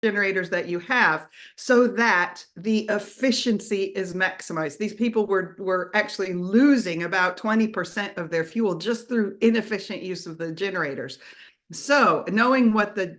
generators that you have so that the efficiency is maximized. These people were actually losing about 20% of their fuel just through inefficient use of the generators. So knowing what the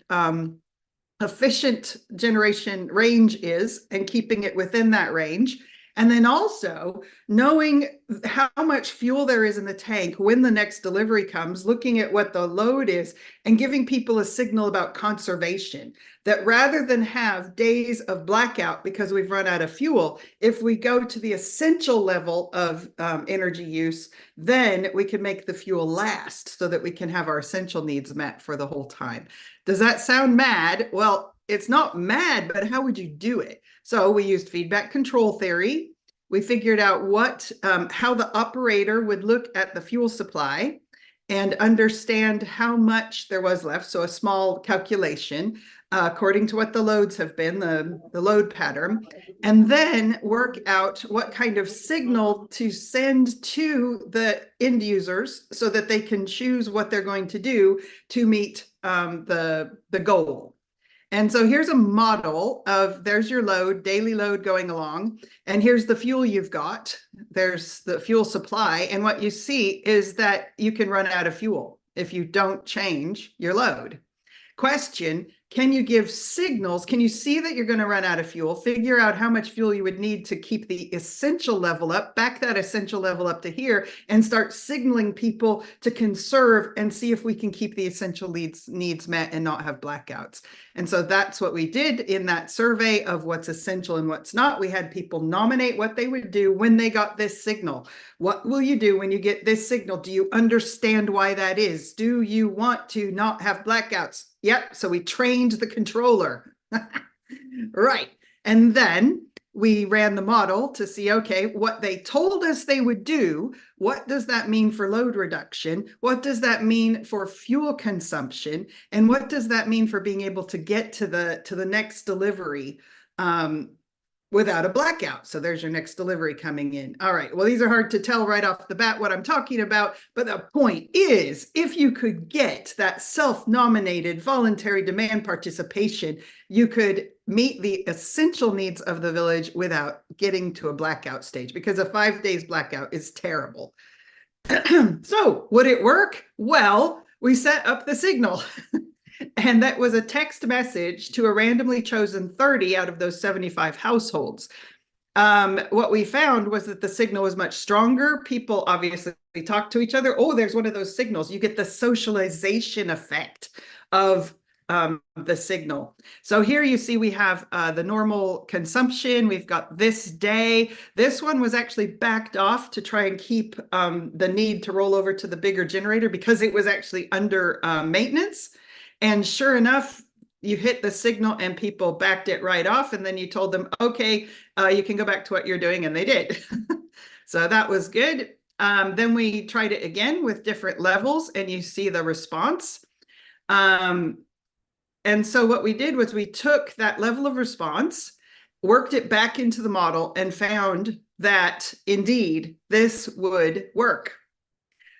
efficient generation range is and keeping it within that range, and then also knowing how much fuel there is in the tank when the next delivery comes, looking at what the load is, and giving people a signal about conservation. That rather than have days of blackout because we've run out of fuel, if we go to the essential level of energy use, then we can make the fuel last so that we can have our essential needs met for the whole time. Does that sound mad? Well, it's not mad, but how would you do it? So we used feedback control theory. We figured out how the operator would look at the fuel supply and understand how much there was left. So a small calculation according to what the loads have been, the load pattern, and then work out what kind of signal to send to the end users so that they can choose what they're going to do to meet the goal. And so here's a model of, there's your load, daily load going along, and here's the fuel you've got. There's the fuel supply, and what you see is that you can run out of fuel if you don't change your load. Question, can you give signals? Can you see that you're going to run out of fuel? Figure out how much fuel you would need to keep the essential level up, back that essential level up to here, and start signaling people to conserve and see if we can keep the essential needs met and not have blackouts. And so that's what we did in that survey of what's essential and what's not. We had people nominate what they would do when they got this signal. What will you do when you get this signal? Do you understand why that is? Do you want to not have blackouts? Yep, so we trained the controller. Right. And then we ran the model to see, okay, what they told us they would do, what does that mean for load reduction? What does that mean for fuel consumption? And what does that mean for being able to get to the next delivery without a blackout? So there's your next delivery coming in. All right, well, these are hard to tell right off the bat what I'm talking about, but the point is, if you could get that self-nominated voluntary demand participation, you could meet the essential needs of the village without getting to a blackout stage, because a 5 days blackout is terrible. So would it work? Well, we set up the signal. And that was a text message to a randomly chosen 30 out of those 75 households. What we found was that the signal was much stronger. People obviously talk to each other. Oh, there's one of those signals. You get the socialization effect of the signal. So here you see we have the normal consumption. We've got this day. This one was actually backed off to try and keep the need to roll over to the bigger generator because it was actually under maintenance. And sure enough, you hit the signal and people backed it right off. And then you told them, okay, you can go back to what you're doing. And they did. So that was good. Then we tried it again with different levels and you see the response. And so what we did was we took that level of response, worked it back into the model and found that indeed this would work.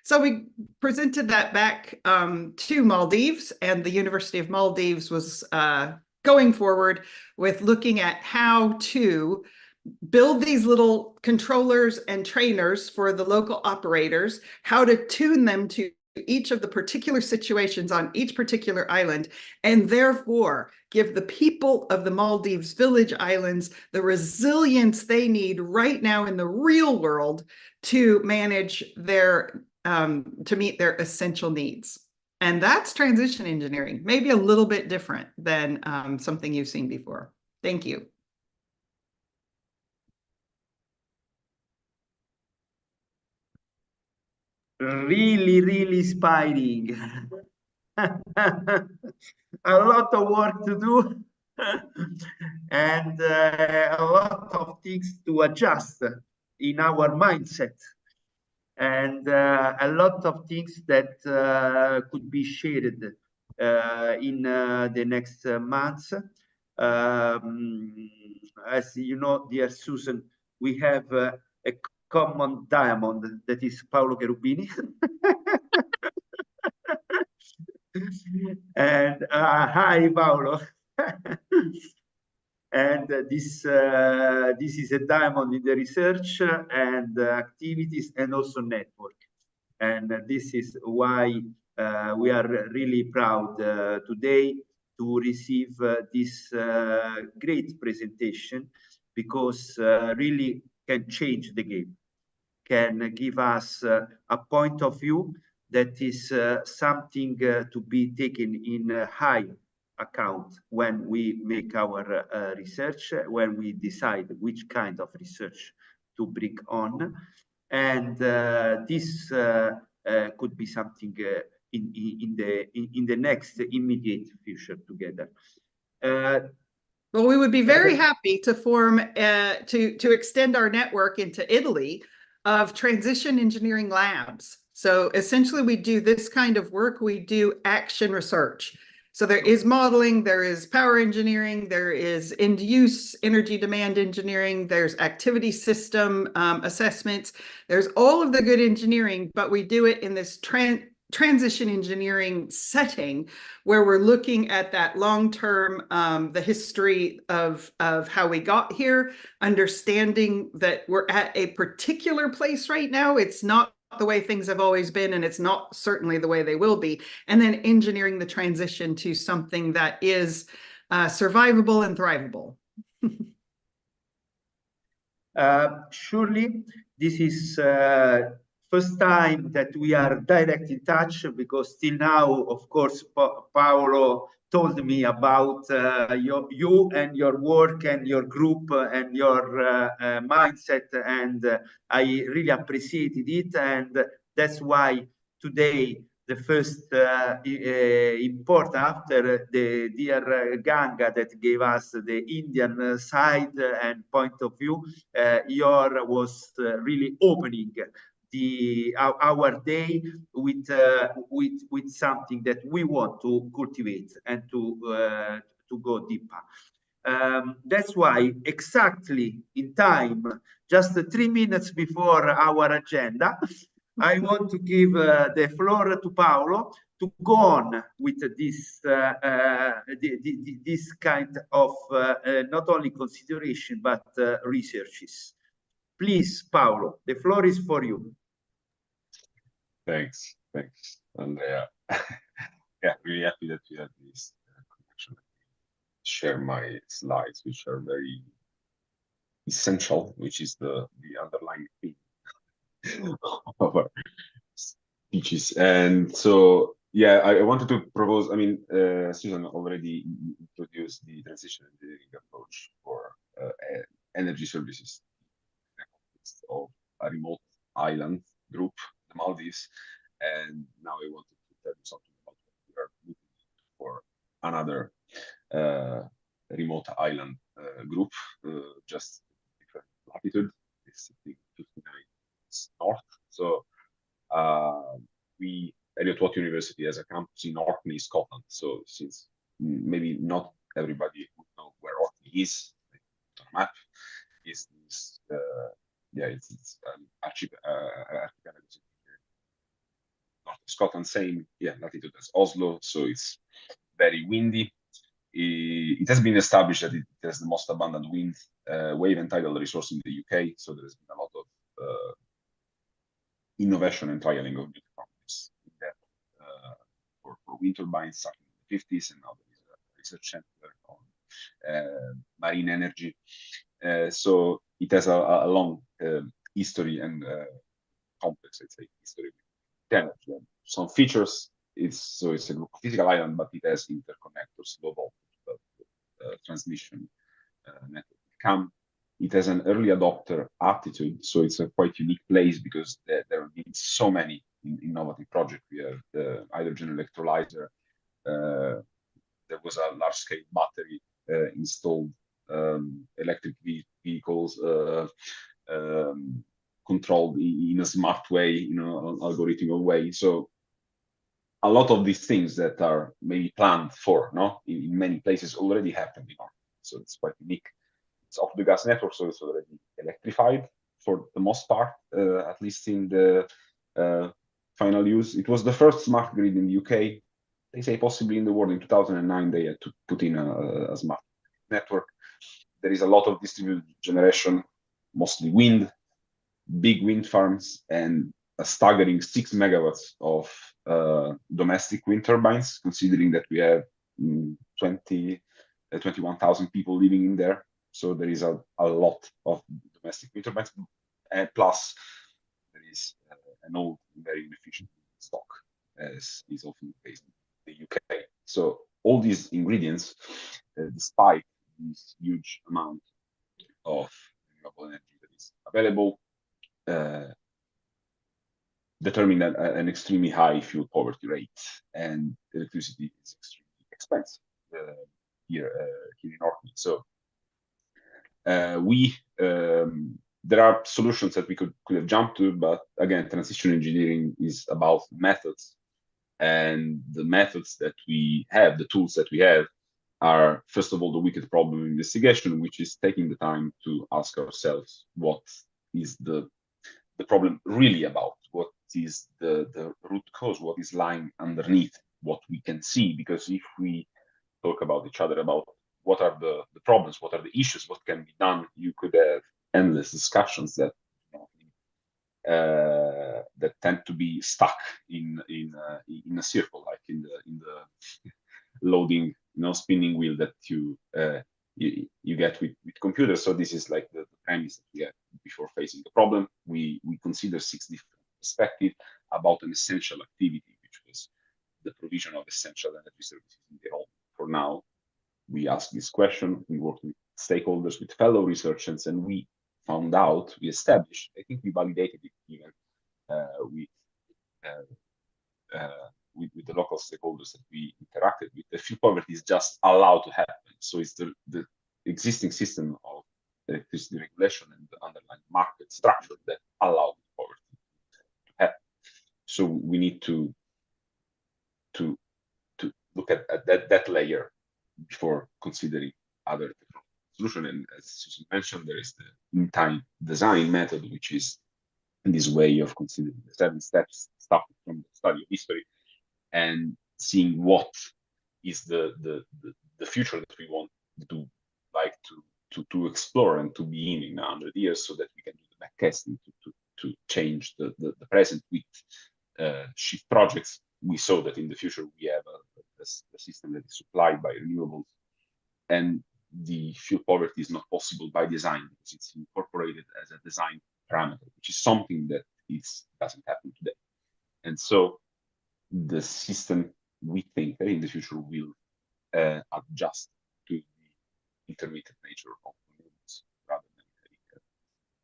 So we presented that back to Maldives, and the University of Maldives was going forward with looking at how to build these little controllers and trainers for the local operators, how to tune them to each of the particular situations on each particular island, and therefore give the people of the Maldives village islands the resilience they need right now in the real world to manage their to meet their essential needs. And that's transition engineering, maybe a little bit different than something you've seen before. Thank you. Really, really inspiring. A lot of work to do and a lot of things to adjust in our mindset. And a lot of things that could be shared in the next months. As you know, dear Susan, we have a common diamond that is Paolo Cherubini. And hi, Paolo. And this is a diamond in the research and activities and also network. And this is why we are really proud today to receive this great presentation, because really can change the game, can give us a point of view that is something to be taken in high account when we make our research, when we decide which kind of research to bring on. And this could be something in the next immediate future together. Well, we would be very happy to form to extend our network into Italy of transition engineering labs. So essentially, we do this kind of work. We do action research. So there is modeling, there is power engineering, there is end use energy demand engineering, there's activity system assessments, there's all of the good engineering, but we do it in this transition engineering setting where we're looking at that long-term, the history of how we got here, understanding that we're at a particular place right now. It's not the way things have always been, and it's not certainly the way they will be, and then engineering the transition to something that is survivable and thrivable. Surely this is first time that we are direct in touch, because till now, of course, Paolo told me about you and your work and your group and your mindset, and I really appreciated it. And that's why today the first import, after the dear Ganga that gave us the Indian side and point of view, your was really opening our day with something that we want to cultivate and to go deeper. That's why exactly in time, just 3 minutes before our agenda, I want to give the floor to Paolo to go on with this this kind of not only consideration but researches. Please, Paolo, the floor is for you. Thanks, Andrea. Yeah, really happy that we had this connection. Share my slides, which are very essential, which is the underlying theme of our speeches. And so, yeah, I wanted to propose, I mean, Susan already introduced the transition engineering approach for energy services of a remote island group, the Maldives. And now I wanted to tell you something about what we are looking for another remote island group, just different latitude. It's 59 north. So Elliott University has a campus in Orkney, Scotland. So since maybe not everybody would know where Orkney is on a map, it's archipelago north of Scotland, same latitude as Oslo. So it's very windy. It has been established that it has the most abundant wind, wave, and tidal resource in the UK. So there has been a lot of innovation and trialing of new technologies in that for wind turbines starting in the 50s, and now there is a research center on marine energy. So it has a long history and complex, let's say, history with energy. Some features. It's a physical island, but it has interconnectors, low voltage transmission network. It has an early adopter attitude, so it's a quite unique place because there have been so many innovative projects. We have hydrogen electrolyzer. There was a large-scale battery installed, electric vehicles controlled in a smart way, an algorithmic way. So a lot of these things that are maybe planned for, in many places already happened. So it's quite unique. It's off the gas network, so it's already electrified for the most part, at least in the final use. It was the first smart grid in the UK. They say possibly in the world. In 2009, they had to put in a smart network. There is a lot of distributed generation, mostly wind, big wind farms, and a staggering 6 megawatts of domestic wind turbines, considering that we have 21,000 people living in there. So there is a lot of domestic wind turbines, and plus there is an old, very inefficient stock, as is often the case in the UK. So all these ingredients, despite this huge amount of renewable energy that is available, determine an extremely high fuel poverty rate, and electricity is extremely expensive here in Orkney. So there are solutions that we could have jumped to, but again, transition engineering is about methods, and the methods that we have, the tools that we have, are first of all the wicked problem investigation, which is taking the time to ask ourselves what is the problem really about, what is the root cause, what is lying underneath what we can see. Because if we talk about each other about what are the problems, what are the issues, what can be done, you could have endless discussions that that tend to be stuck in a circle, like in the loading, spinning wheel that you get with computers. So this is like the premise that we have before facing the problem. We consider 6 different perspectives about an essential activity, which was the provision of essential energy services in the home. For now, we ask this question, we work with stakeholders, with fellow researchers, and we found out, we established, I think we validated it even with the local stakeholders that we interacted with, the fuel poverty is just allowed to happen. So it's the existing system of electricity regulation and the underlying market structure that allow poverty to happen. So we need to look at that layer before considering other solution. And as Susan mentioned, there is the in-time design method, which is this way of considering the 7 steps, starting from the study of history and seeing what is the future that we want to like to explore and to be in 100 years, so that we can do the backcasting to change the present with shift projects. We saw that in the future we have a system that is supplied by renewables, and the fuel poverty is not possible by design because it's incorporated as a design parameter, which is something that doesn't happen today. And so the system, we think, in the future will adjust to the intermittent nature of renewables rather than having a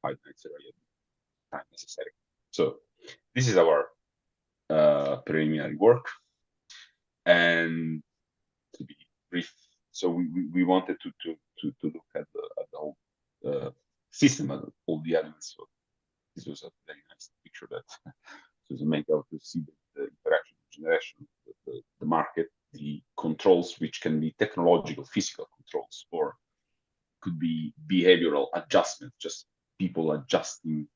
finite time necessary. So this is our preliminary work. And to be brief, so we wanted to look at the whole system and all the elements. So this was a very nice picture that Susan made out to see the interaction, generation, the market, the controls, which can be technological, physical controls, or could be behavioral adjustments, just people adjusting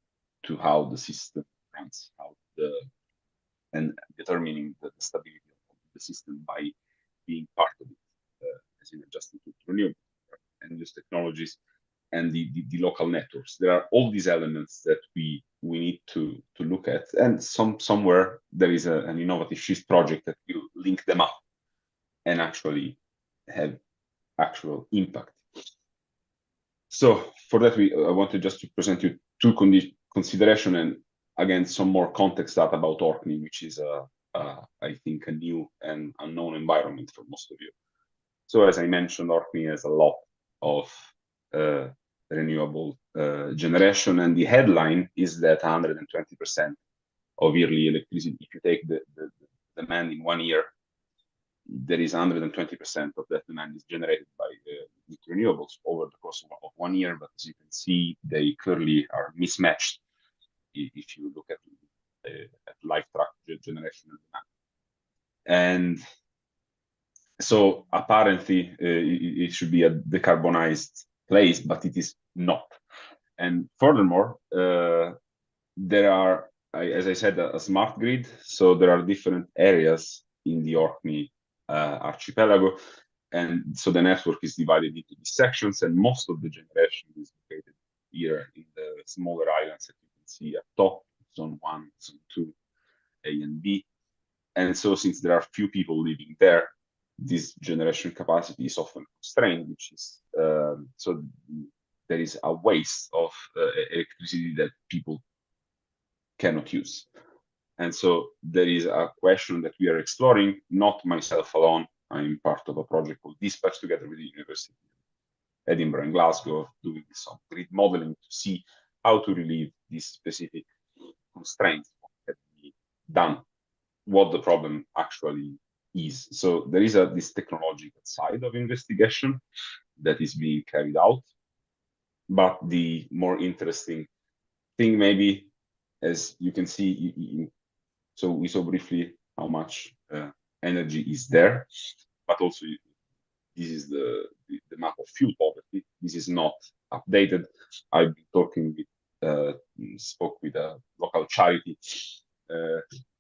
to how the system runs, and determining the stability of the system by being part of it, as in adjusting to renewable and use technologies and the local networks. There are all these elements that we need to look at, and somewhere there is an innovative shift project that will link them up and actually have actual impact. So for that, I wanted just to present you 2 consideration, and again some more context data about Orkney, which is I think a new and unknown environment for most of you. So as I mentioned, Orkney has a lot of renewable generation, and the headline is that 120% of yearly electricity, if you take the demand in 1 year, there is 120% of that demand is generated by renewables over the course of 1 year. But as you can see, they clearly are mismatched if you look at life track generation and demand. And so apparently it should be a decarbonized place, but it is not. And furthermore, there are, as I said, a smart grid. So there are different areas in the Orkney archipelago, And so the network is divided into these sections, and most of the generation is located here in the smaller islands that you can see at top, zone 1, zone 2, A and B. And so since there are few people living there, this generation capacity is often constrained, which is, so there is a waste of electricity that people cannot use. And so there is a question that we are exploring, not myself alone. I'm part of a project called Dispatch together with the University of Edinburgh and Glasgow, doing some grid modeling to see how to relieve these specific constraints that can be done, what the problem actually is. So there is this technological side of investigation that is being carried out. But the more interesting thing, maybe, as you can see, so we saw briefly how much energy is there, but also this is the map of fuel poverty. This is not updated. I've been talking with, spoke with a local charity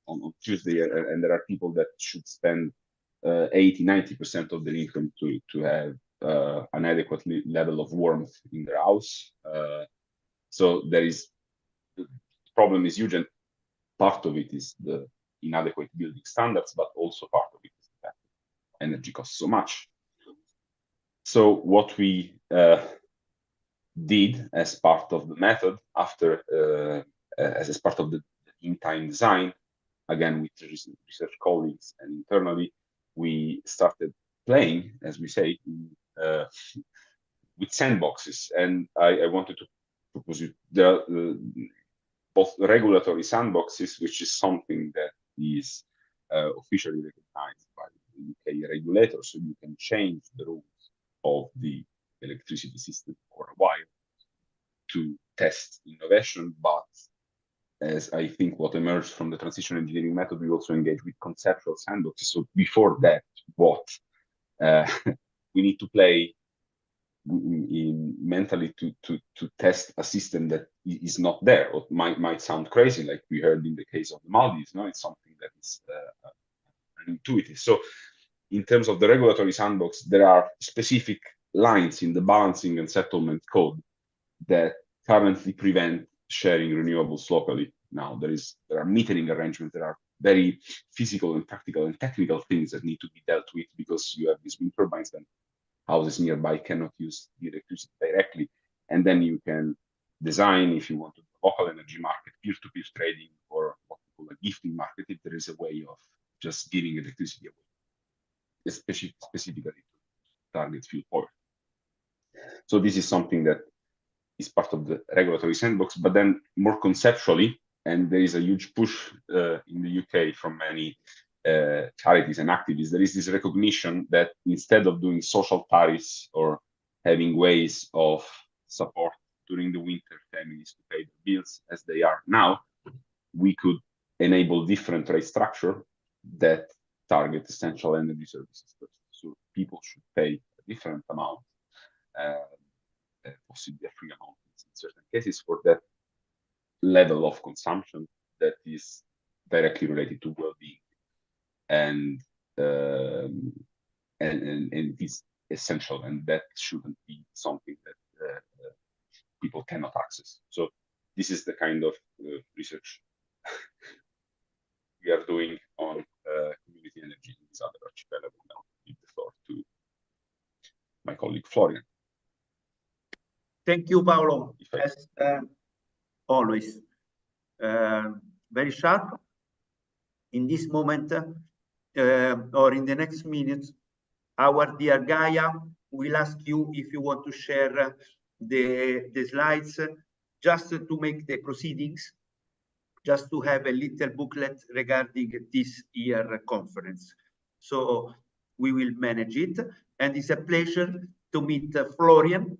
on Tuesday, and there are people that should spend 80–90% of their income to have an adequate level of warmth in their house. So there is, the problem is huge, and part of it is the inadequate building standards, but also part of it is that energy costs so much. So what we did as part of the method, after as part of the in-time design, again with research colleagues and internally, we started playing, as we say, with sandboxes. And I wanted to propose you, there are both regulatory sandboxes, which is something that is officially recognized by the UK regulator, so you can change the rules of the electricity system for a while to test innovation. But as I think what emerged from the transition engineering method, we also engage with conceptual sandboxes. So before that, what we need to play mentally to test a system that is not there, or might sound crazy, like we heard in the case of the Maldives. No, it's something that is intuitive. So in terms of the regulatory sandbox, there are specific lines in the balancing and settlement code that currently prevent sharing renewables locally. Now there are metering arrangements that are very physical and practical and technical things that need to be dealt with, because you have these wind turbines, then houses nearby cannot use the electricity directly. And then you can design, if you want to, local energy market, peer-to-peer trading, or what we call a gifting market, if there is a way of just giving electricity away, specifically to target fuel power. So this is something that is part of the regulatory sandbox, but then more conceptually, and there is a huge push in the UK from many charities and activists, there is this recognition that instead of doing social tariffs or having ways of support during the winter families to pay their bills as they are now, we could enable different rate structure that target essential energy services first. So people should pay a different amount, possibly a free amount in certain cases, for that level of consumption that is directly related to well-being, and it's essential, and that shouldn't be something that people cannot access. So this is the kind of research we are doing on community energy in this other archipelago. Now I give the floor to my colleague Florian. Thank you, Paolo. As always, very sharp. In this moment, or in the next minute, our dear Gaia will ask you if you want to share the slides, just to make the proceedings, just to have a little booklet regarding this year conference. So we will manage it, and it's a pleasure to meet Florian.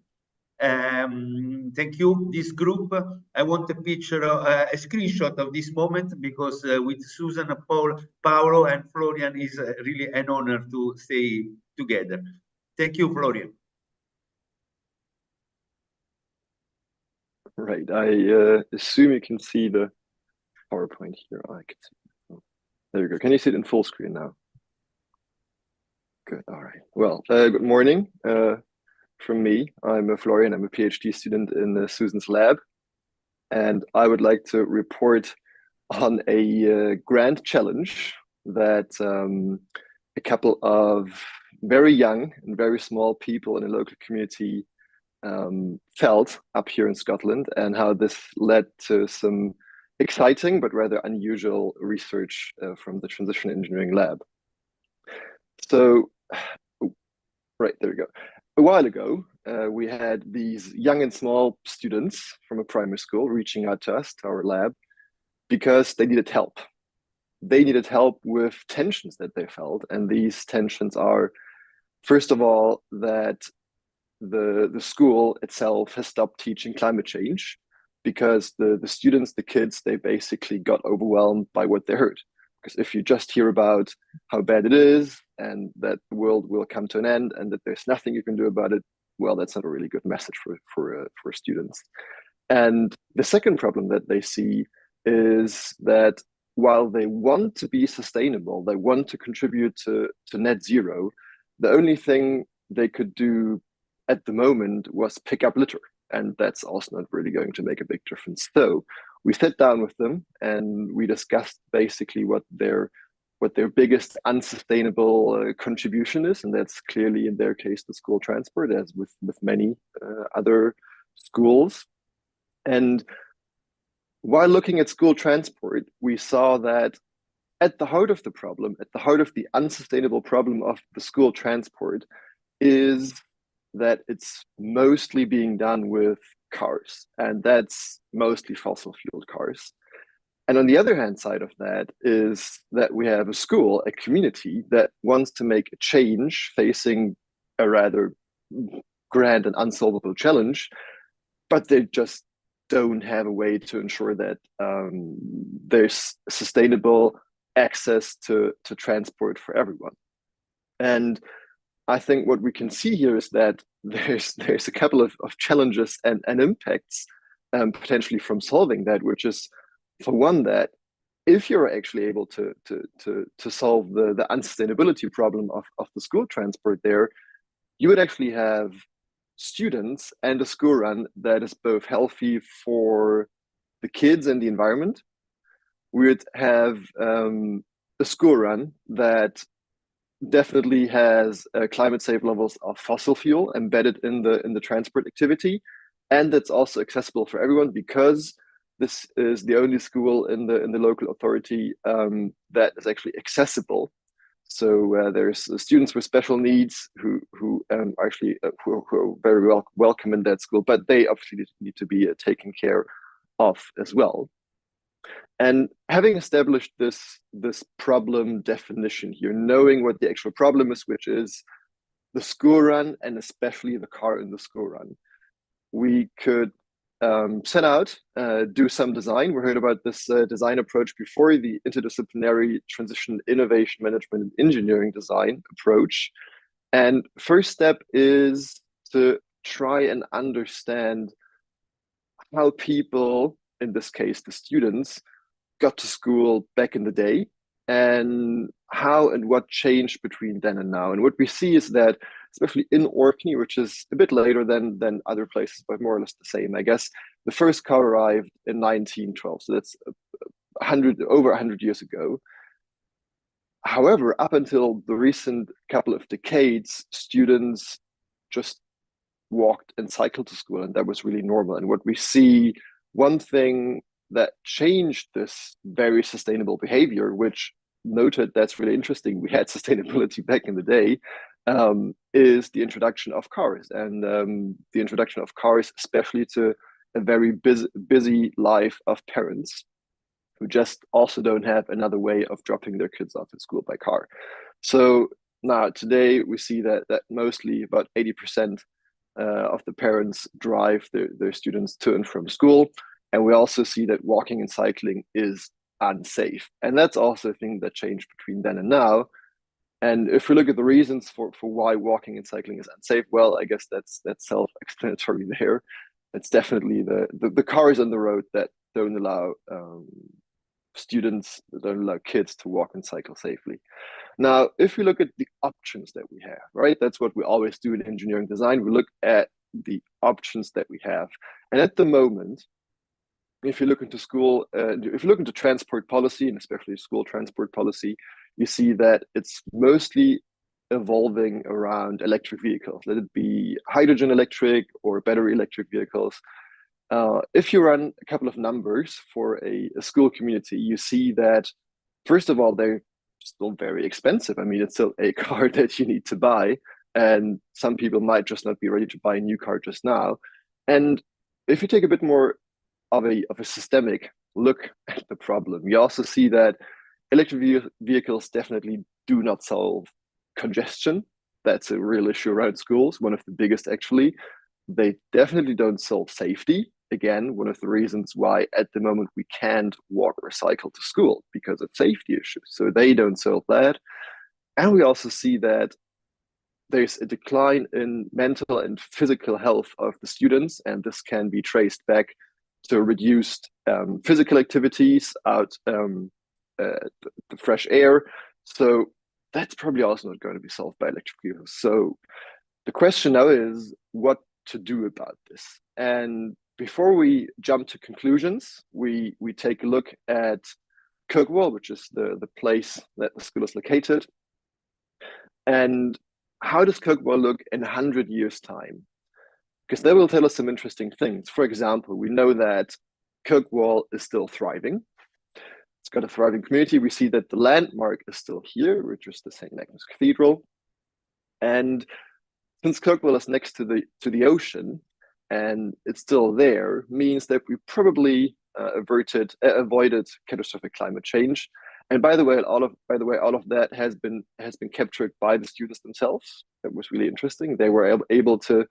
Thank you, this group. I want a picture, a screenshot of this moment, because with Susan, Paolo, and Florian is really an honor to stay together. Thank you, Florian. Right, I assume you can see the PowerPoint here. I can see. Oh, there we go. Can you see it in full screen now? Good. All right. Well, good morning from me. I'm Florian. I'm a PhD student in Susan's lab, and I would like to report on a grand challenge that a couple of very young and very small people in a local community felt up here in Scotland, and how this led to some exciting but rather unusual research from the Transition Engineering Lab. So, right, there we go. A while ago, we had these young and small students from a primary school reaching out to us, to our lab, because they needed help. They needed help with tensions that they felt. And these tensions are, first of all, that the school itself has stopped teaching climate change because the students, the kids, they basically got overwhelmed by what they heard. Because if you just hear about how bad it is and that the world will come to an end and that there's nothing you can do about it, well, that's not a really good message for students. And the second problem that they see is that while they want to be sustainable, they want to contribute to net zero, the only thing they could do at the moment was pick up litter. And that's also not really going to make a big difference. So we sat down with them and we discussed basically what their biggest unsustainable contribution is, and that's clearly in their case the school transport, as with many other schools. And while looking at school transport, we saw that at the heart of the problem, at the heart of the unsustainable problem of the school transport, is that it's mostly being done with cars, and that's mostly fossil fueled cars. And on the other hand side of that is that we have a school, a community that wants to make a change facing a rather grand and unsolvable challenge, but they just don't have a way to ensure that there's sustainable access to transport for everyone. And I think what we can see here is that there's a couple of challenges and impacts potentially from solving that, which is, for one, that if you're actually able to solve the unsustainability problem of the school transport there, you would actually have students and a school run that is both healthy for the kids and the environment. We would have a school run that definitely has climate safe levels of fossil fuel embedded in the transport activity, and that's also accessible for everyone because this is the only school in the local authority that is actually accessible. So there's students with special needs who are very welcome in that school, but they obviously need to be taken care of as well. And having established this problem definition here, knowing what the actual problem is, which is the school run and especially the car in the school run, we could set out, do some design. We heard about this design approach before, the interdisciplinary transition innovation management and engineering design approach. And first step is to try and understand how people, in this case the students, got to school back in the day and how and what changed between then and now. And what we see is that, especially in Orkney, which is a bit later than other places, but more or less the same, I guess, the first car arrived in 1912. So that's over 100 years ago. However, up until the recent couple of decades, students just walked and cycled to school, and that was really normal. And what we see, one thing that changed this very sustainable behavior, which noted that's really interesting, we had sustainability back in the day, is the introduction of cars, and the introduction of cars, especially to a very busy life of parents who just also don't have another way of dropping their kids off at school by car. So now today we see that mostly about 80% of the parents drive their students to and from school. And we also see that walking and cycling is unsafe. And that's also a thing that changed between then and now. And if we look at the reasons for why walking and cycling is unsafe, well, I guess that's self-explanatory there. It's definitely the cars on the road that don't allow students, that don't allow kids to walk and cycle safely. Now, if we look at the options that we have, right, that's what we always do in engineering design. We look at the options that we have. And at the moment, if you look into school, if you look into transport policy, and especially school transport policy, you see that it's mostly evolving around electric vehicles. Let it be hydrogen electric or battery electric vehicles. If you run a couple of numbers for a school community, you see that, first of all, they're still very expensive. I mean, it's still a car that you need to buy, and some people might just not be ready to buy a new car just now. And if you take a bit more of a systemic look at the problem, you also see that electric vehicles definitely do not solve congestion. That's a real issue around schools, one of the biggest actually. They definitely don't solve safety. Again, one of the reasons why at the moment we can't walk or cycle to school, because of safety issues. So they don't solve that. And we also see that there's a decline in mental and physical health of the students, and this can be traced back to reduced physical activities out, the fresh air. So that's probably also not going to be solved by electric vehicles. So the question now is what to do about this. And before we jump to conclusions, we take a look at Kirkwall, which is the place that the school is located. And how does Kirkwall look in 100 years' time? Because that will tell us some interesting things. For example, we know that Kirkwall is still thriving. It's got a thriving community. We see that the landmark is still here, which is the St. Magnus Cathedral. And since Kirkwall is next to the ocean and it's still there, means that we probably avoided catastrophic climate change. And by the way, all of that has been captured by the students themselves. That was really interesting. They were able to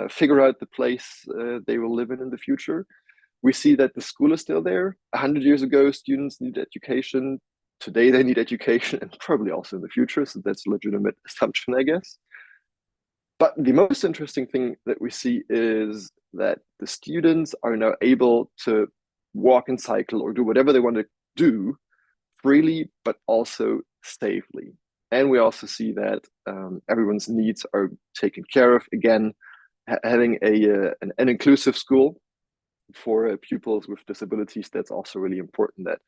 figure out the place they will live in the future. We see that the school is still there. 100 years ago, students needed education. Today, they need education, and probably also in the future. So that's a legitimate assumption, I guess. But the most interesting thing that we see is that the students are now able to walk and cycle or do whatever they want to do freely, but also safely. And we also see that everyone's needs are taken care of. Again, having an inclusive school for pupils with disabilities, that's also really important, that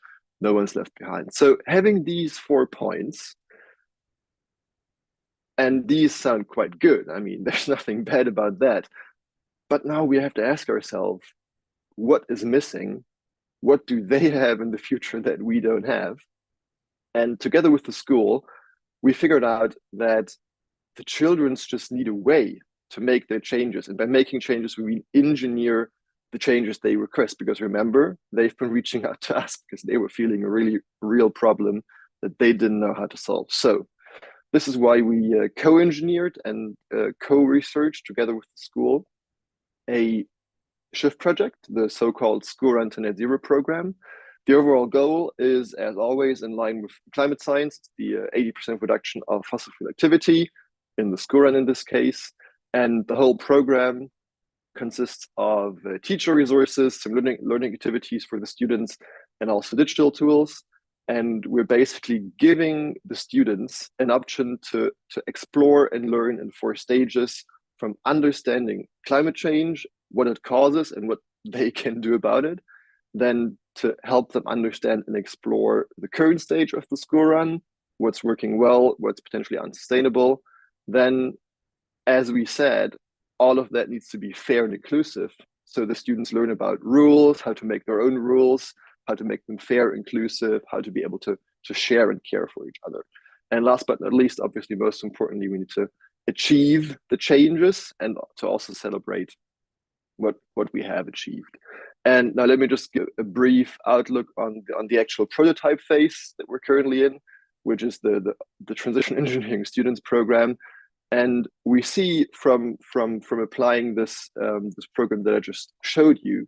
no one's left behind. So having these 4 points, and these sound quite good. I mean, there's nothing bad about that. But now we have to ask ourselves, what is missing? What do they have in the future that we don't have? And together with the school, we figured out that the children just need a way to make their changes. And by making changes, we mean engineer the changes they request. Because remember, they've been reaching out to us because they were feeling a really real problem that they didn't know how to solve. So this is why we co-engineered and co-researched together with the school a SHIFT project, the so-called School Run to Net Zero program. The overall goal is, as always, in line with climate science, the 80% reduction of fossil fuel activity in the school run in this case. And the whole program consists of teacher resources, some learning activities for the students, and also digital tools. And we're basically giving the students an option to explore and learn in 4 stages, from understanding climate change, what it causes and what they can do about it, then to help them understand and explore the current stage of the school run, what's working well, what's potentially unsustainable. Then, as we said, all of that needs to be fair and inclusive. So the students learn about rules, how to make their own rules, how to make them fair, inclusive, how to be able to share and care for each other. And last but not least, obviously, most importantly, we need to achieve the changes and to also celebrate what we have achieved. And now let me just give a brief outlook on the actual prototype phase that we're currently in, which is the Transition Engineering Students Program. And we see from applying this program that I just showed you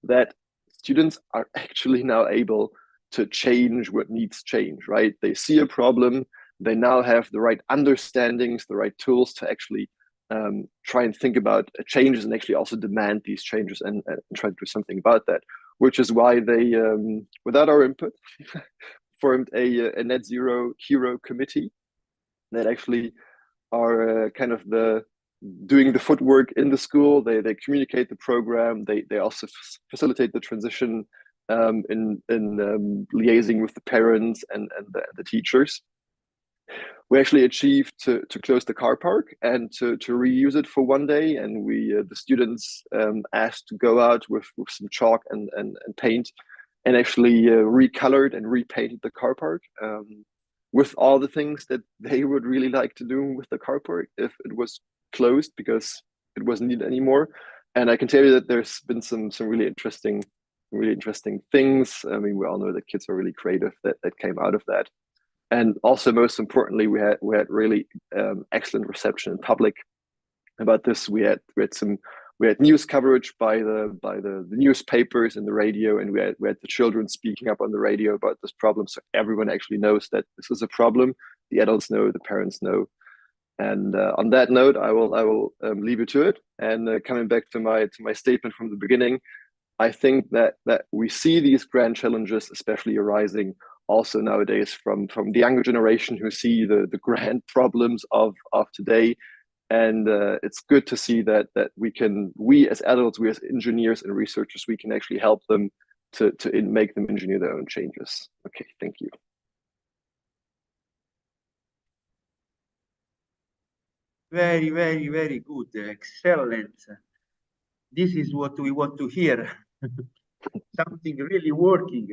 that students are actually now able to change what needs change, right? They see a problem, they now have the right understandings, the right tools to actually try and think about changes and actually also demand these changes and try to do something about that. which is why they, without our input, formed a net zero hero committee that actually are kind of doing the footwork in the school. They communicate the program. They also facilitate the transition in liaising with the parents and the teachers. We actually achieved to close the car park and to reuse it for one day. And we the students asked to go out with some chalk and paint and actually recolored and repainted the car park with all the things that they would really like to do with the car park if it was closed because it wasn't needed anymore. And I can tell you that there's been some really interesting things. I mean, we all know that kids are really creative that came out of that. And also, most importantly, we had really excellent reception in public about this. We had news coverage by the newspapers and the radio, and we had the children speaking up on the radio about this problem, so everyone actually knows that this is a problem. The adults know, the parents know. And on that note, I will leave you to it. And coming back to my statement from the beginning, I think that we see these grand challenges, especially arising also nowadays from the younger generation who see the grand problems of today. And it's good to see that we as adults, we as engineers and researchers, we can actually help them to make them engineer their own changes. Okay, thank you. Very, very, very good. Excellent. This is what we want to hear. Something really working.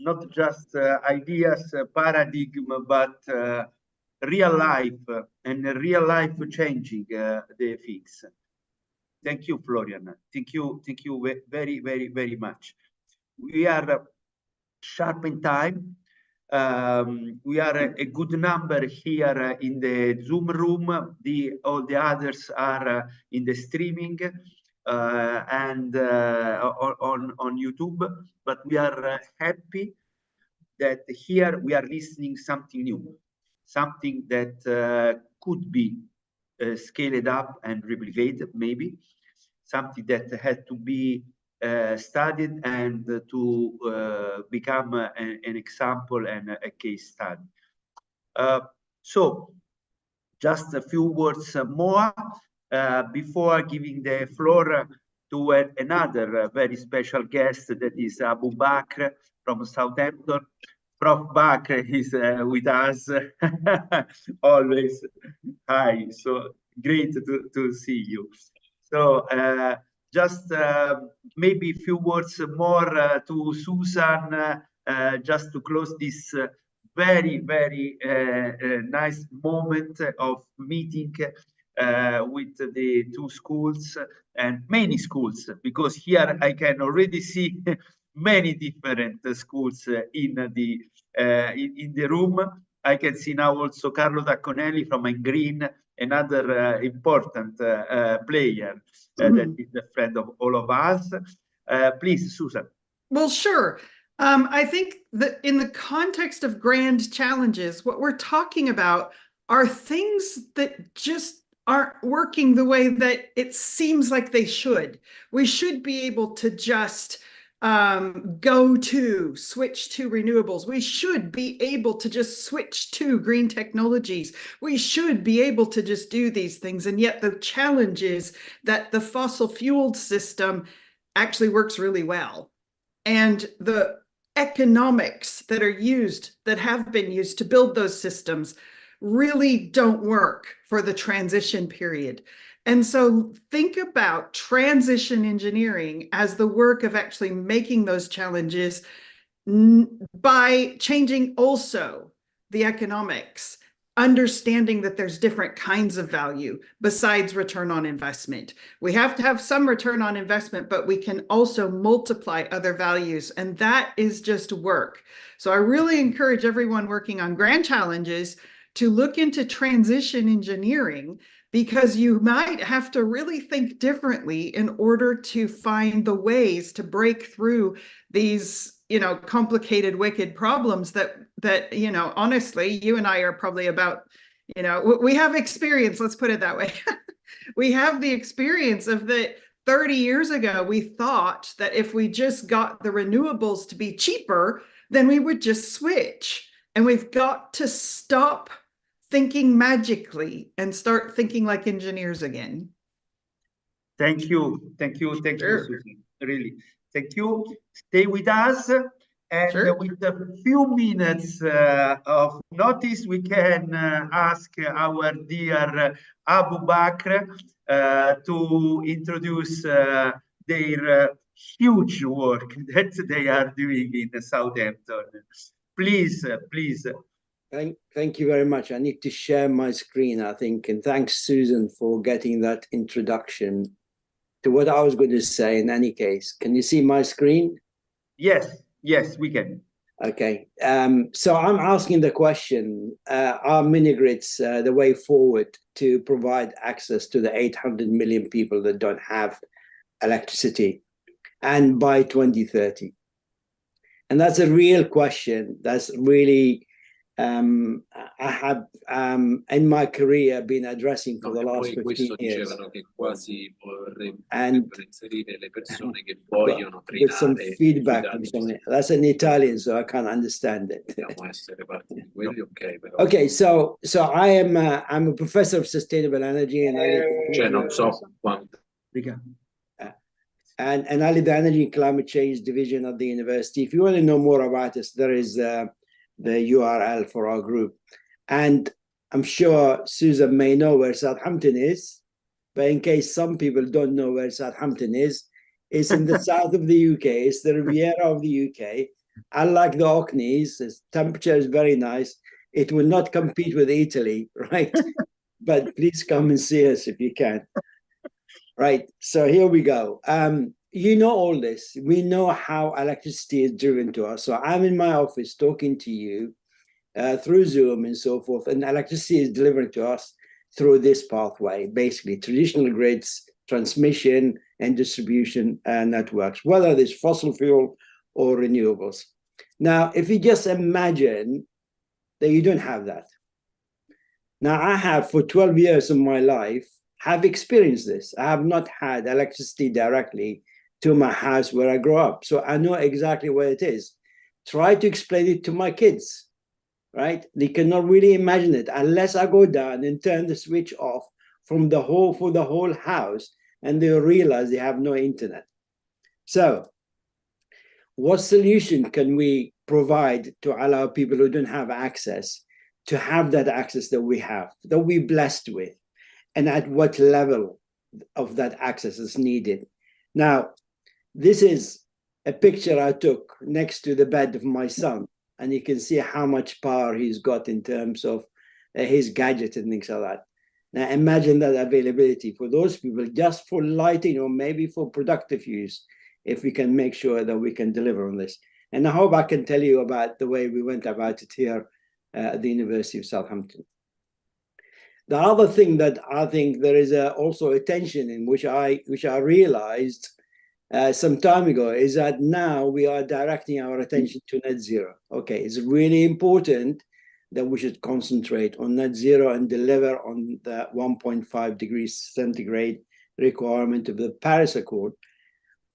Not just ideas, paradigm, but real life and real life changing the fix. Thank you, Florian. Thank you very, very, very much. We are sharp in time. We are a good number here in the Zoom room. All the others are in the streaming and on YouTube, but we are happy that here we are listening something new, something that could be scaled up and replicated, maybe something that had to be studied and to become an example and a case study. So just a few words more before giving the floor to another very special guest, that is Abu Bakr from Southampton. Prof. Bakr is with us always. Hi, so great to see you. So just maybe a few words more to Susan, just to close this very, very nice moment of meeting with the two schools and many schools, because here I can already see many different schools in the room. I can see now also Carlo Tacconelli from Engreen, another important player that is a friend of all of us. Please, Susan. Well, sure. I think that in the context of grand challenges, what we're talking about are things that just aren't working the way that it seems like they should. We should be able to just switch to renewables. We should be able to just switch to green technologies. We should be able to just do these things. And yet the challenge is that the fossil fueled system actually works really well. And the economics that have been used to build those systems really don't work for the transition period. And so think about transition engineering as the work of actually making those challenges by changing also the economics, understanding that there's different kinds of value besides return on investment. We have to have some return on investment, but we can also multiply other values, and that is just work. So I really encourage everyone working on grand challenges to look into transition engineering, because you might have to really think differently in order to find the ways to break through these, complicated, wicked problems that, honestly, you and I are probably about, we have experience, let's put it that way. We have the experience of the 30 years ago, we thought that if we just got the renewables to be cheaper, then we would just switch. And we've got to stop thinking magically and start thinking like engineers again. Thank you. Thank you. Thank you, Sure. Susan. Really. Thank you. Stay with us. And Sure. with a few minutes of notice, we can ask our dear Abu Bakr to introduce their huge work that they are doing in Southampton. Please, please. Thank you very much. I need to share my screen, I think, and thanks, Susan, for getting that introduction to what I was going to say in any case. Can you see my screen? Yes, yes, we can. Okay. So I'm asking the question, are mini-grids the way forward to provide access to the 800 million people that don't have electricity, and by 2030? And that's a real question. That's really I have in my career been addressing for the last 15 years. And with some feedback from someone. That's in Italian, so I can't understand it. Okay, so I am I'm a professor of sustainable energy, and I and I lead the Energy and Climate Change Division at the university. If you want to know more about us, there is the URL for our group. And I'm sure Susan may know where Southampton is, but in case some people don't know where Southampton is, it's in the south of the UK. It's the Riviera of the UK. Unlike the Orkneys, the temperature is very nice. It will not compete with Italy, right? But please come and see us if you can. Right, so here we go. You know all this. We know how electricity is driven to us. So I'm in my office talking to you through Zoom and so forth, and electricity is delivered to us through this pathway, basically traditional grids, transmission and distribution networks, whether it's fossil fuel or renewables. Now, if you just imagine that you don't have that. Now, I have for 12 years of my life have experienced this. I have not had electricity directly to my house where I grew up. So I know exactly where it is. Try to explain it to my kids, right? They cannot really imagine it unless I go down and turn the switch off for the whole house, and they'll realize they have no internet. So what solution can we provide to allow people who don't have access to have that access that we have, that we're blessed with? And at what level of that access is needed? Now, this is a picture I took next to the bed of my son, and you can see how much power he's got in terms of his gadget and things like that. Now, imagine that availability for those people just for lighting or maybe for productive use, if we can make sure that we can deliver on this. And I hope I can tell you about the way we went about it here at the University of Southampton. The other thing that I think there is also a tension in, which I realized some time ago, is that now we are directing our attention to net zero. Okay, it's really important that we should concentrate on net zero and deliver on the 1.5 degrees centigrade requirement of the Paris Accord.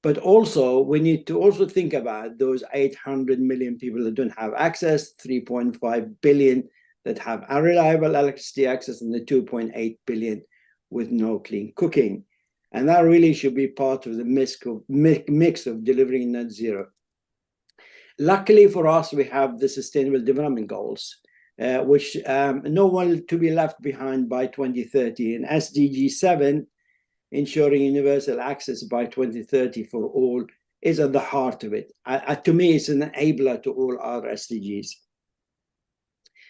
But also, we need to also think about those 800 million people that don't have access, 3.5 billion that have unreliable electricity access, and the 2.8 billion with no clean cooking. And that really should be part of the mix of delivering net zero. Luckily for us, we have the Sustainable Development Goals, which no one to be left behind by 2030. And SDG 7, ensuring universal access by 2030 for all, is at the heart of it. To me, it's an enabler to all other SDGs.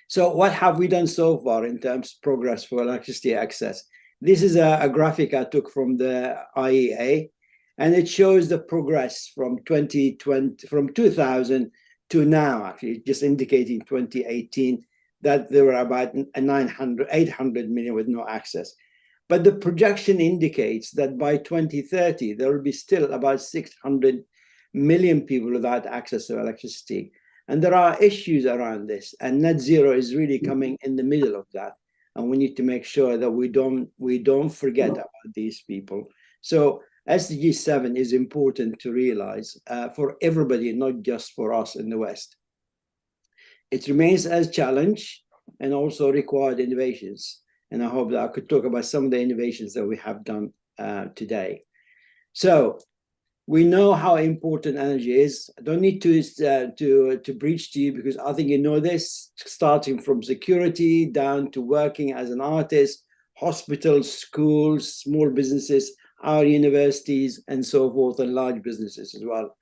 So what have we done so far in terms of progress for electricity access? This is a graphic I took from the IEA, and it shows the progress from 2000 to now, actually, just indicating 2018, that there were about 800 million with no access. But the projection indicates that by 2030, there will be still about 600 million people without access to electricity. And there are issues around this, and net zero is really coming in the middle of that. And we need to make sure that we don't forget about these people. So SDG 7 is important to realize for everybody, not just for us in the West. It remains as a challenge and also required innovations. And I hope that I could talk about some of the innovations that we have done today. So we know how important energy is. I don't need to preach to you, because I think you know this, starting from security down to working as an artist, hospitals, schools, small businesses, our universities, and so forth, and large businesses as well.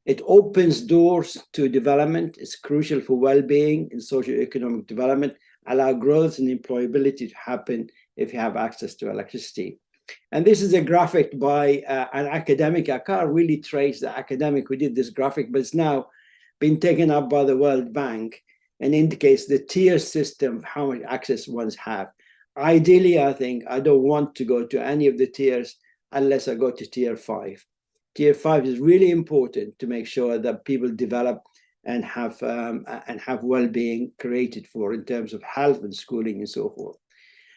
It opens doors to development. It's crucial for well-being and socio-economic development, allow growth and employability to happen if you have access to electricity. And this is a graphic by an academic. I can't really trace the academic who did this graphic, but it's now been taken up by the World Bank and indicates the tier system of how much access ones have. Ideally, I think I don't want to go to any of the tiers unless I go to tier 5. Tier 5 is really important to make sure that people develop and have well-being created for in terms of health and schooling and so forth.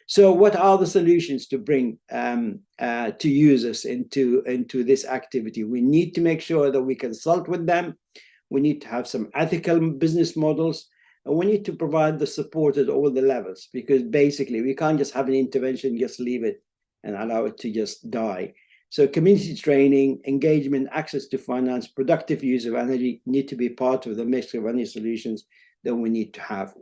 So what are the solutions to bring to users into this activity? We need to make sure that we consult with them. We need to have some ethical business models, and we need to provide the support at all the levels, because basically we can't just have an intervention, just leave it and allow it to just die. So community training, engagement, access to finance, productive use of energy need to be part of the mix of any solutions that we need to have.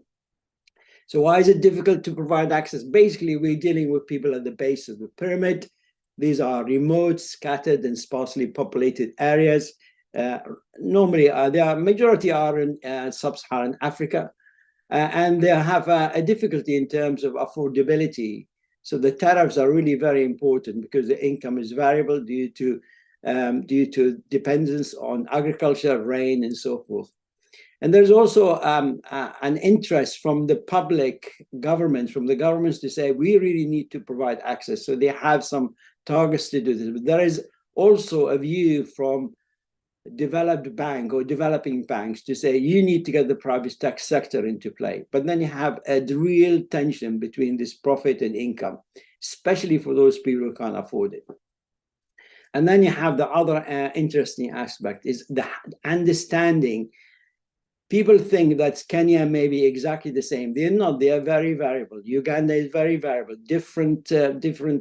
So why is it difficult to provide access? Basically, we're dealing with people at the base of the pyramid. These are remote, scattered, and sparsely populated areas. Normally, the majority are in sub-Saharan Africa, and they have a difficulty in terms of affordability. So the tariffs are really very important because the income is variable due to dependence on agriculture, rain, and so forth. And there's also an interest from the public governments, from the governments, to say we really need to provide access. So they have some targets to do this. But there is also a view from developed bank or developing banks to say you need to get the private sector into play. But then you have a real tension between this profit and income, especially for those people who can't afford it. And then you have the other interesting aspect is the understanding. People think that Kenya may be exactly the same. They're not. They are very variable. Uganda is very variable, different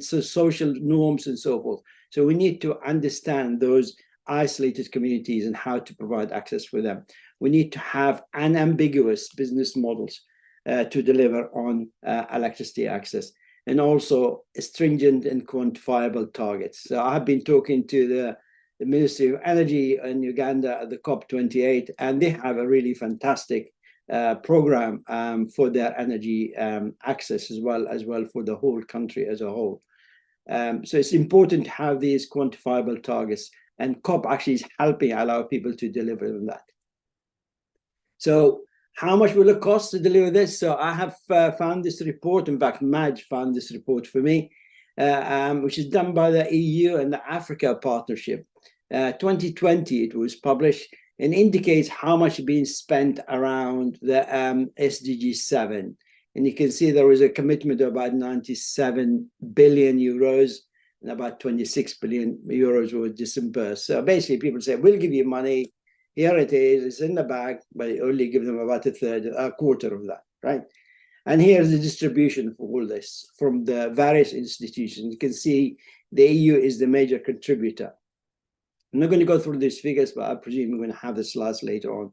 social norms and so forth. So we need to understand those isolated communities and how to provide access for them. We need to have unambiguous business models to deliver on electricity access, and also stringent and quantifiable targets. So I have been talking to the Ministry of Energy in Uganda at the COP28, and they have a really fantastic program for their energy access as well for the whole country as a whole. So it's important to have these quantifiable targets, and COP actually is helping allow people to deliver on that. So how much will it cost to deliver this? So I have found this report. In fact, Madge found this report for me, which is done by the EU and the Africa Partnership. 2020, it was published, and indicates how much is being spent around the SDG 7. And you can see there was a commitment of about 97 billion euros, and about 26 billion euros were disbursed. So basically, people say, we'll give you money. Here it is, it's in the bag, but you only give them about a quarter of that, right? And here's the distribution for all this from the various institutions. You can see the EU is the major contributor. I'm not going to go through these figures, but I presume we're going to have the slides later on.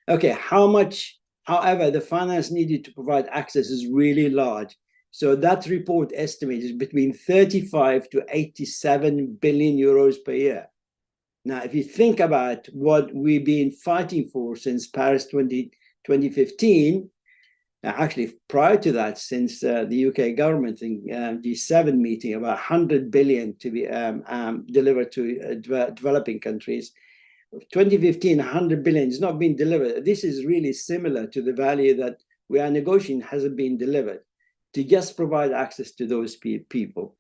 Okay, how much, however, the finance needed to provide access is really large. So that report estimates between 35 to 87 billion euros per year. Now, if you think about what we've been fighting for since Paris 2015, actually prior to that, since the UK government in G7 meeting, about 100 billion to be delivered to developing countries. 2015, 100 billion is not being delivered. This is really similar to the value that we are negotiating hasn't been delivered to just provide access to those people.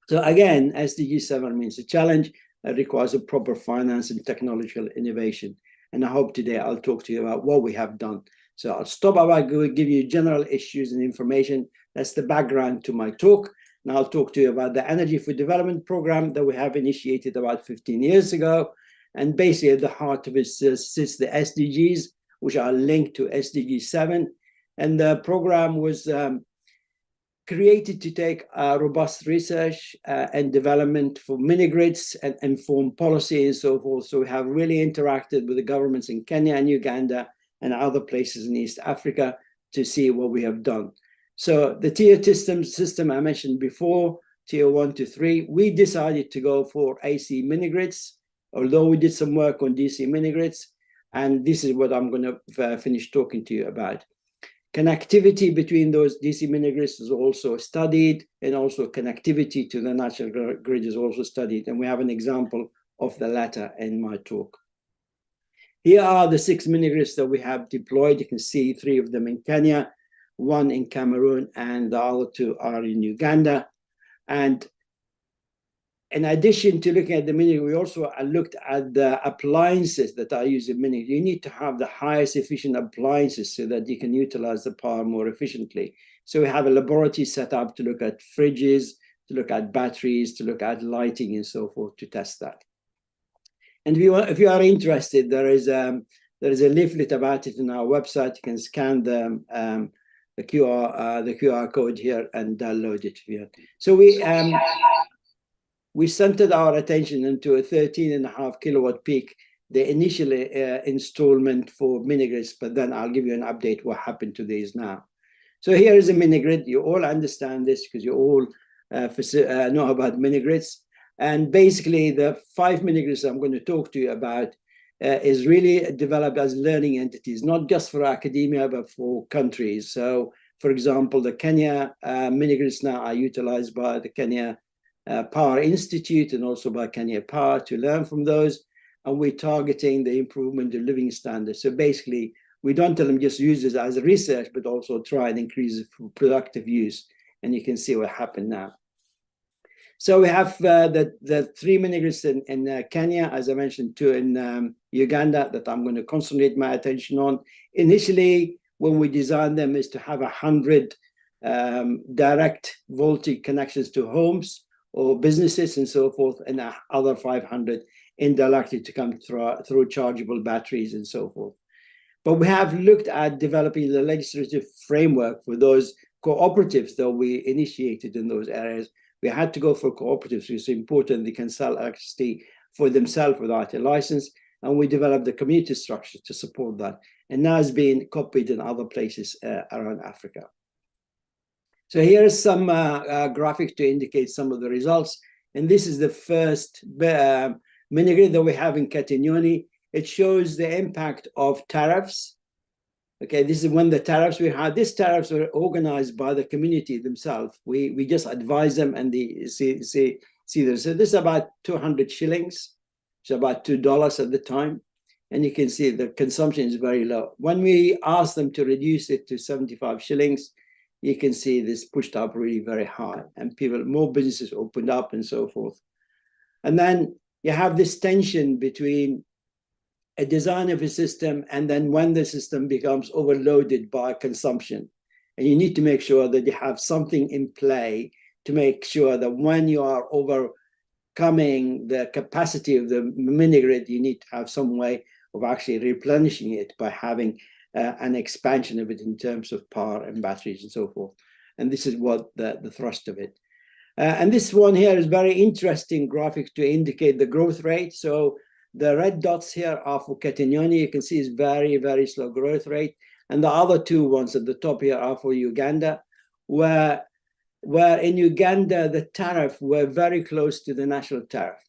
So again, SDG 7 means a challenge that requires a proper finance and technological innovation. And I hope today I'll talk to you about what we have done. So I'll stop about give you general issues and information. That's the background to my talk. And I'll talk to you about the Energy for Development program that we have initiated about 15 years ago. And basically at the heart of it sits the SDGs, which are linked to SDG 7. And the program was created to take robust research and development for mini-grids and inform policy and so forth. So we have really interacted with the governments in Kenya and Uganda and other places in East Africa to see what we have done. So the tier system I mentioned before, tier 1 to 3, we decided to go for AC mini-grids, although we did some work on DC mini-grids. And this is what I'm going to finish talking to you about. Connectivity between those DC mini-grids is also studied, and also connectivity to the national grid is also studied. And we have an example of the latter in my talk. Here are the 6 mini-grids that we have deployed. You can see 3 of them in Kenya, 1 in Cameroon, and the other 2 are in Uganda. And in addition to looking at the mini-grid, we also looked at the appliances that are used in mini-grid. You need to have the highest efficient appliances so that you can utilize the power more efficiently. So we have a laboratory set up to look at fridges, to look at batteries, to look at lighting and so forth to test that. And if you are interested, there is a leaflet about it on our website. You can scan the QR code here and download it. So we centered our attention into a 13.5 kilowatt peak, the initial installment for mini-grids, but then I'll give you an update what happened to these now. So here is a mini-grid. You all understand this because you all know about mini-grids. And basically the 5 mini-grids I'm going to talk to you about is really developed as learning entities, not just for academia, but for countries. So for example, the Kenya mini-grids now are utilized by the Kenya Power Institute and also by Kenya Power to learn from those. And we're targeting the improvement of living standards. So basically, we don't tell them just use this as a research, but also try and increase productive use. And you can see what happened now. So we have the 3 mini-grids in Kenya, as I mentioned, 2 in Uganda that I'm going to concentrate my attention on. Initially, when we designed them, is to have 100 direct voltage connections to homes or businesses and so forth, and other 500 indirectly to come through chargeable batteries and so forth. But we have looked at developing the legislative framework for those cooperatives that we initiated in those areas. We had to go for cooperatives, which is important. They can sell electricity for themselves without a license. And we developed the community structure to support that. And now it's being copied in other places around Africa. So here is some graphic to indicate some of the results. And this is the first mini-grid that we have in Katinyoni. It shows the impact of tariffs. Okay, this is when the tariffs we had. These tariffs were organized by the community themselves. We just advise them and they see this. So this is about 200 shillings. It's about $2 at the time. And you can see the consumption is very low. When we asked them to reduce it to 75 shillings, you can see this pushed up really very high. And more businesses opened up and so forth. And then you have this tension between a design of a system and then when the system becomes overloaded by consumption. And you need to make sure that you have something in play to make sure that when you are overcoming the capacity of the mini-grid, you need to have some way of actually replenishing it by having an expansion of it in terms of power and batteries and so forth. And this is what the thrust of it. And this one here is very interesting graphic to indicate the growth rate. So the red dots here are for Katinyoni. You can see it's very, very slow growth rate. And the other 2 ones at the top here are for Uganda, where in Uganda, the tariff were very close to the national tariff.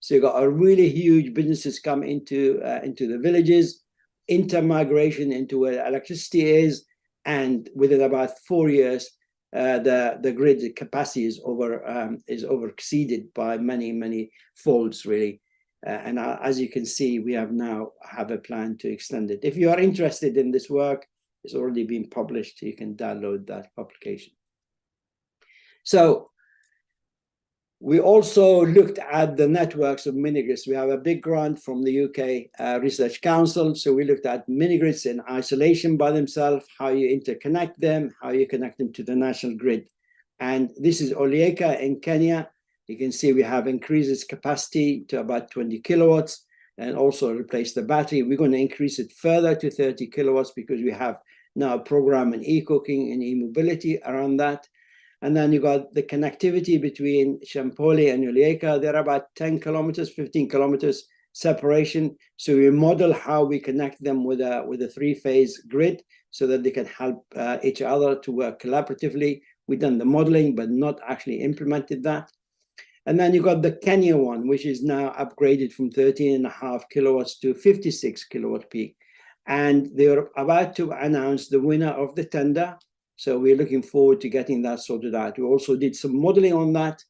So you got a really huge businesses come into the villages, intermigration into where electricity is, and within about 4 years, the grid capacity is over exceeded by many folds really. And as you can see, we have a plan to extend it. If you are interested in this work, it's already been published. You can download that publication. So we also looked at the networks of mini-grids. We have a big grant from the UK Research Council. So we looked at mini-grids in isolation by themselves, how you interconnect them, how you connect them to the national grid. And this is Olieka in Kenya. You can see we have increased its capacity to about 20 kilowatts and also replaced the battery. We're going to increase it further to 30 kilowatts because we have now a program in e-cooking and e-mobility around that. And then you got the connectivity between Shampoli and Olieka. They're about 10 kilometers, 15 kilometers separation. So we model how we connect them with a three-phase grid so that they can help each other to work collaboratively. We've done the modeling, but not actually implemented that. And then you got the Kenya one, which is now upgraded from 13.5 kilowatts to 56 kilowatt peak. And they're about to announce the winner of the tender. So we're looking forward to getting that sorted out. We also did some modeling on that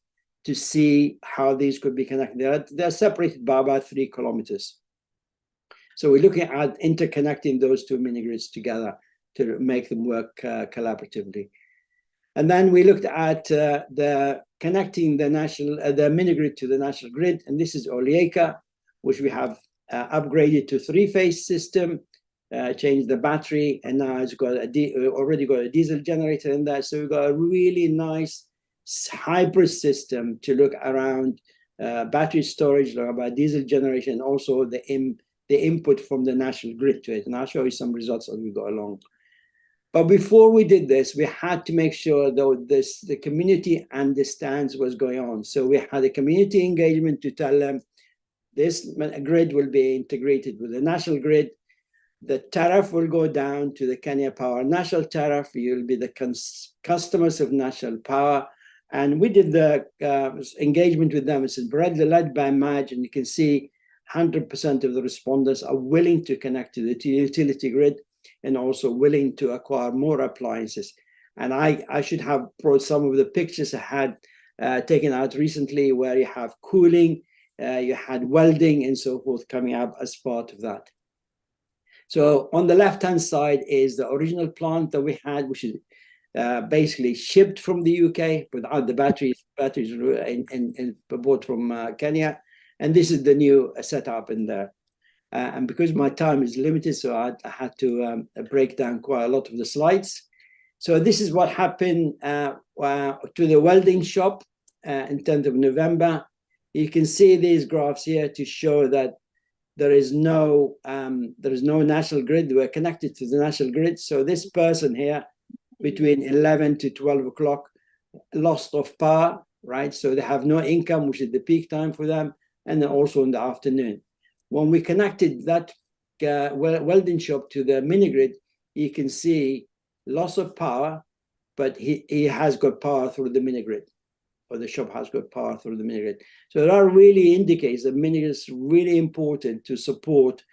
to see how these could be connected. They're separated by about 3 kilometers. So we're looking at interconnecting those two mini grids together to make them work collaboratively. And then we looked at connecting the mini grid to the national grid. And this is Olieka, which we have upgraded to three-phase system, changed the battery, and now it's got already got a diesel generator in there. So we've got a really nice hybrid system to look around battery storage, look about diesel generation, and also the input from the national grid to it. And I'll show you some results as we go along. But before we did this, we had to make sure that the community understands what's going on. So we had a community engagement to tell them this grid will be integrated with the national grid. The tariff will go down to the Kenya Power national tariff. You'll be the customers of national power. And we did the engagement with them. It's led by Maj, and you can see 100% of the respondents are willing to connect to the utility grid and also willing to acquire more appliances. And I should have brought some of the pictures I had taken out recently where you have cooling, you had welding and so forth coming up as part of that. So on the left-hand side is the original plant that we had, which is basically shipped from the UK without the batteries bought from Kenya. And this is the new setup in there. And because my time is limited, so I had to break down quite a lot of the slides. So this is what happened to the welding shop in 10th of November. You can see these graphs here to show that there is no national grid. We're connected to the national grid. So this person here, between 11 to 12 o'clock, lost of power, right? So they have no income, which is the peak time for them, and then also in the afternoon. When we connected that welding shop to the mini grid, you can see loss of power, but he has got power through the mini grid, or the shop has got power through the mini grid. So that really indicates that mini grid is really important to support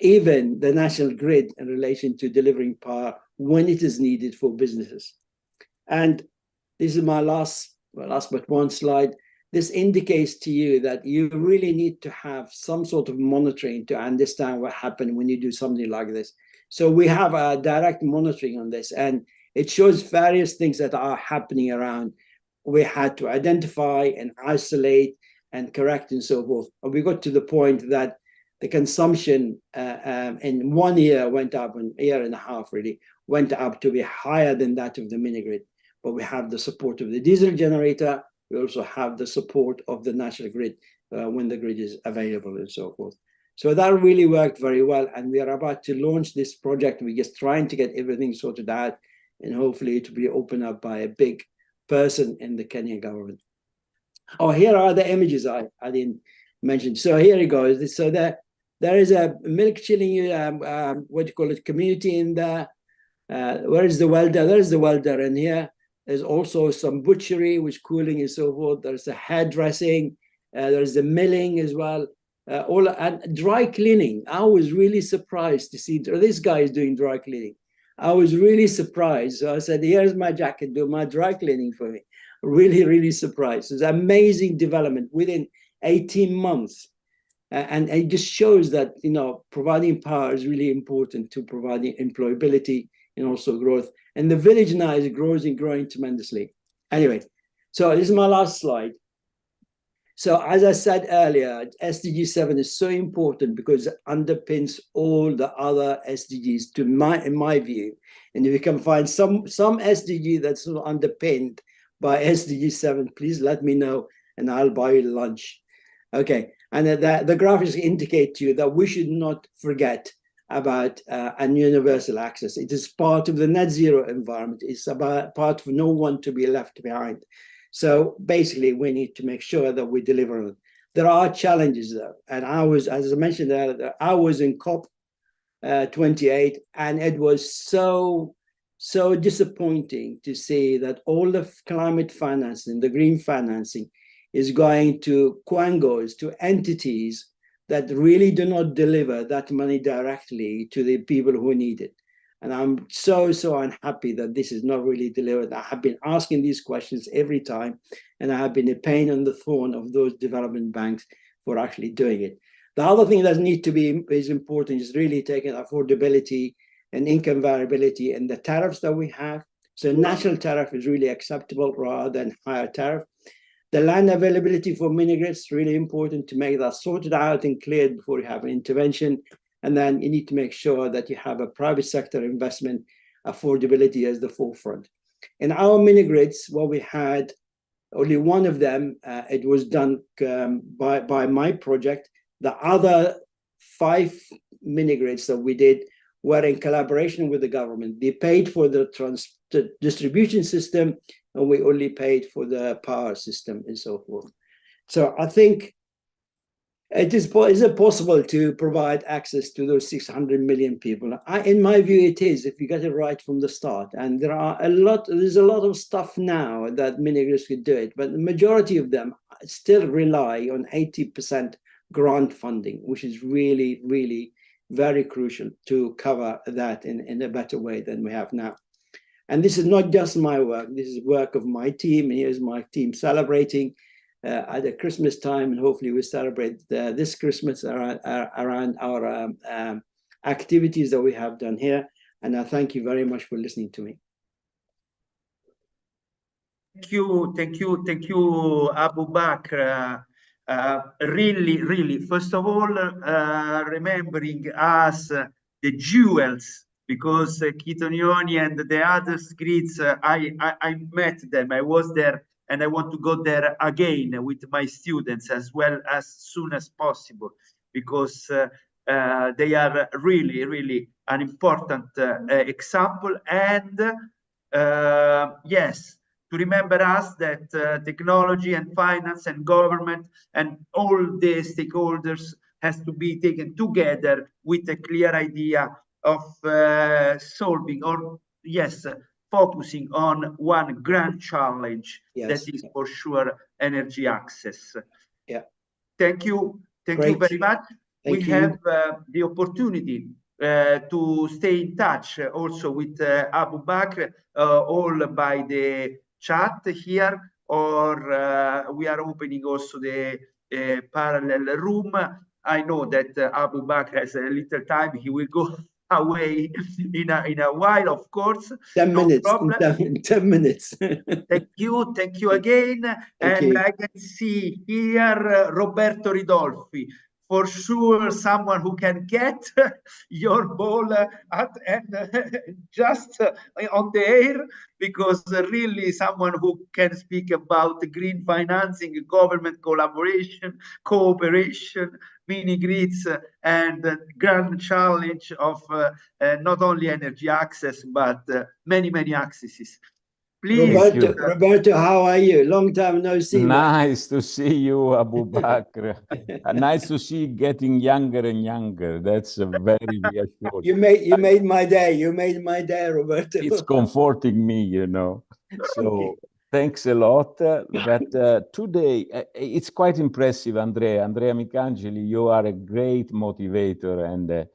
even the national grid in relation to delivering power when it is needed for businesses. And this is my last but one slide. This indicates to you that you really need to have some sort of monitoring to understand what happened when you do something like this. So we have a direct monitoring on this, and it shows various things that are happening around. We had to identify and isolate and correct and so forth. And we got to the point that the consumption in 1 year went up, in a year and a half really, went up to be higher than that of the mini grid. But we have the support of the diesel generator. We also have the support of the national grid when the grid is available and so forth. So that really worked very well. And we are about to launch this project. We're just trying to get everything sorted out, and hopefully it will be opened up by a big person in the Kenyan government. Oh, here are the images I didn't mention. So here it goes. So there is a milk chilling, what do you call it, community in there. Where is the welder? There's the welder in here. There's also some butchery, which cooling and so forth. There's the hairdressing. There's the milling as well. And dry cleaning. I was really surprised to see this guy is doing dry cleaning. I was really surprised. So I said, here's my jacket, do my dry cleaning for me. Really, really surprised. It's an amazing development within 18 months. And it just shows that, you know, providing power is really important to providing employability and also growth. And the village now is growing tremendously. Anyway, so this is my last slide. So as I said earlier, SDG 7 is so important because it underpins all the other SDGs in my view. And if you can find some SDG that's underpinned by SDG 7, please let me know and I'll buy you lunch. Okay, and the graphics indicate to you that we should not forget about universal access. It is part of the net zero environment. It's about part of no one to be left behind. So basically, we need to make sure that we deliver on it. There are challenges though, and as I mentioned earlier, I was in COP 28, and it was so disappointing to see that all the climate financing, the green financing, is going to quangos, to entities that really do not deliver that money directly to the people who need it. And I'm so unhappy that this is not really delivered. I have been asking these questions every time, and I have been a pain on the thorn of those development banks for actually doing it. The other thing that needs to be is important is really taking affordability and income variability and the tariffs that we have. So national tariff is really acceptable rather than higher tariff. The land availability for mini grids is really important to make that sorted out and cleared before you have an intervention. And then you need to make sure that you have a private sector investment affordability as the forefront. In our mini grids, what we had, only one of them, it was done by my project. The other 5 mini grids that we did were in collaboration with the government. They paid for the distribution system, and we only paid for the power system and so forth. So I think is it possible to provide access to those 600 million people? In my view, it is, if you get it right from the start. And there's a lot of stuff now that mini grids could do it, but the majority of them still rely on 80% grant funding, which is really, really very crucial to cover that in a better way than we have now. And this is not just my work, this is work of my team, and here's my team celebrating at the Christmas time, and hopefully we celebrate this Christmas around our activities that we have done here. And I thank you very much for listening to me. Thank you, Abu Bakr. Really, first of all, remembering us the jewels, because Kitonioni and the other grids, I met them, I was there, and I want to go there again with my students as well as soon as possible, because they are really an important example. And yes, to remember us that technology and finance and government and all the stakeholders has to be taken together with a clear idea of solving, or yes, focusing on one grand challenge, that is for sure energy access. Yeah. Thank you very much. We have the opportunity to stay in touch also with Abu Bakr, all by the chat here, or we are opening also the parallel room. I know that Abu Bakr has a little time. He will go away in a while, of course. 10 minutes. 10 minutes. Thank you again. I can see here Roberto Ridolfi. For sure, someone who can get your ball just on the air, because really someone who can speak about green financing, government collaboration, cooperation, mini grids, and the grand challenge of not only energy access, but many accesses. Please, Roberto, how are you? Long time no see. Nice to see you, Abu Bakr. Nice to see you getting younger and younger. That's very reassuring. You made my day. You made my day, Roberto. It's comforting me, you know. So thanks a lot. But today, it's quite impressive, Andrea Micangeli. You are a great motivator and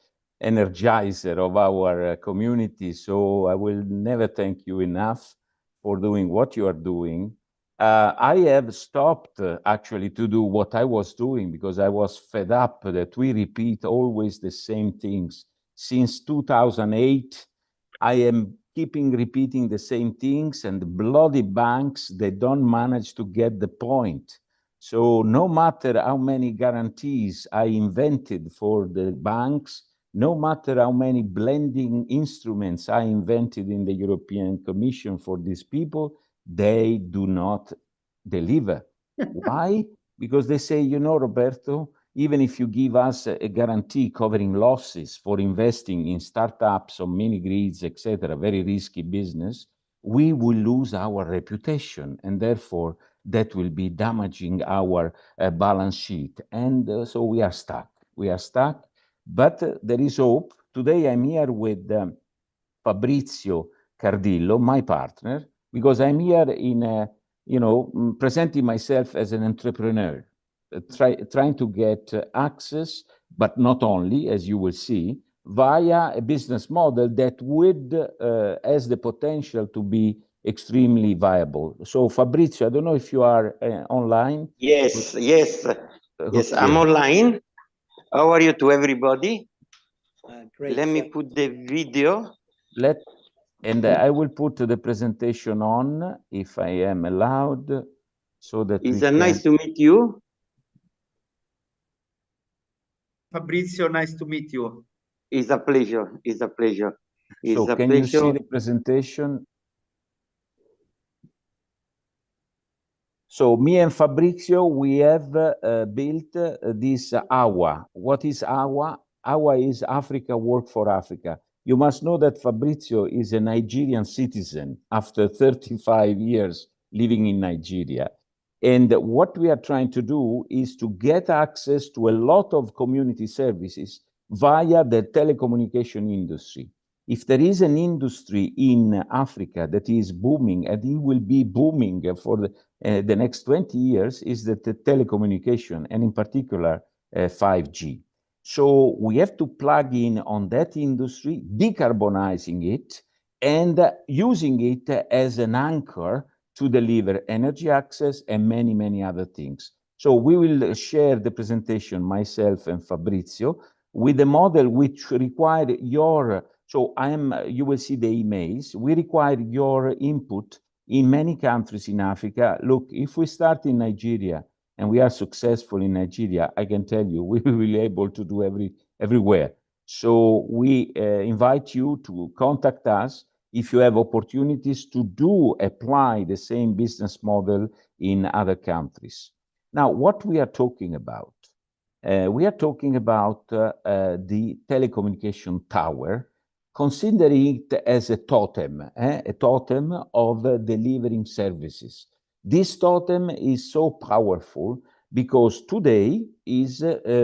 energizer of our community. So I will never thank you enough for doing what you are doing. I have stopped actually to do what I was doing, because I was fed up that we repeat always the same things. Since 2008, I am keeping repeating the same things, and the bloody banks, they don't manage to get the point. So no matter how many guarantees I invented for the banks, no matter how many blending instruments I invented in the European Commission for these people, they do not deliver. Why? Because they say, you know, Roberto, even if you give us a guarantee covering losses for investing in startups or mini grids, etc., very risky business, we will lose our reputation, and therefore that will be damaging our balance sheet. And so we are stuck. We are stuck, but there is hope. Today I'm here with Fabrizio Cardillo, my partner, because I'm here in presenting myself as an entrepreneur, trying to get access, but not only, as you will see, via a business model that would has the potential to be extremely viable. So Fabrizio, I don't know if you are online. Yes, yes, yes, I'm Okay. online. How are you to everybody? Great. Let me put the video. And I will put the presentation on if I am allowed, so that we It's can. nice to meet you. Fabrizio, nice to meet you. It's a pleasure. It's a pleasure. It's So a can you see pleasure. the presentation? So me and Fabrizio, we have built this AWA. What is AWA? AWA is Africa Work for Africa. You must know that Fabrizio is a Nigerian citizen after 35 years living in Nigeria. And what we are trying to do is to get access to a lot of community services via the telecommunication industry. If there is an industry in Africa that is booming, and it will be booming for the next 20 years, is the telecommunication, and in particular 5G. So we have to plug in on that industry, decarbonizing it, and using it as an anchor to deliver energy access and many, many other things. So we will share the presentation, myself and Fabrizio, with a model which require your, so you will see the emails, we require your input in many countries in Africa. Look, if we start in Nigeria and we are successful in Nigeria, I can tell you, we will be able to do everywhere. So we invite you to contact us if you have opportunities to apply the same business model in other countries. Now, what we are talking about? We are talking about the telecommunication tower, considering it as a totem of delivering services. This totem is so powerful because today is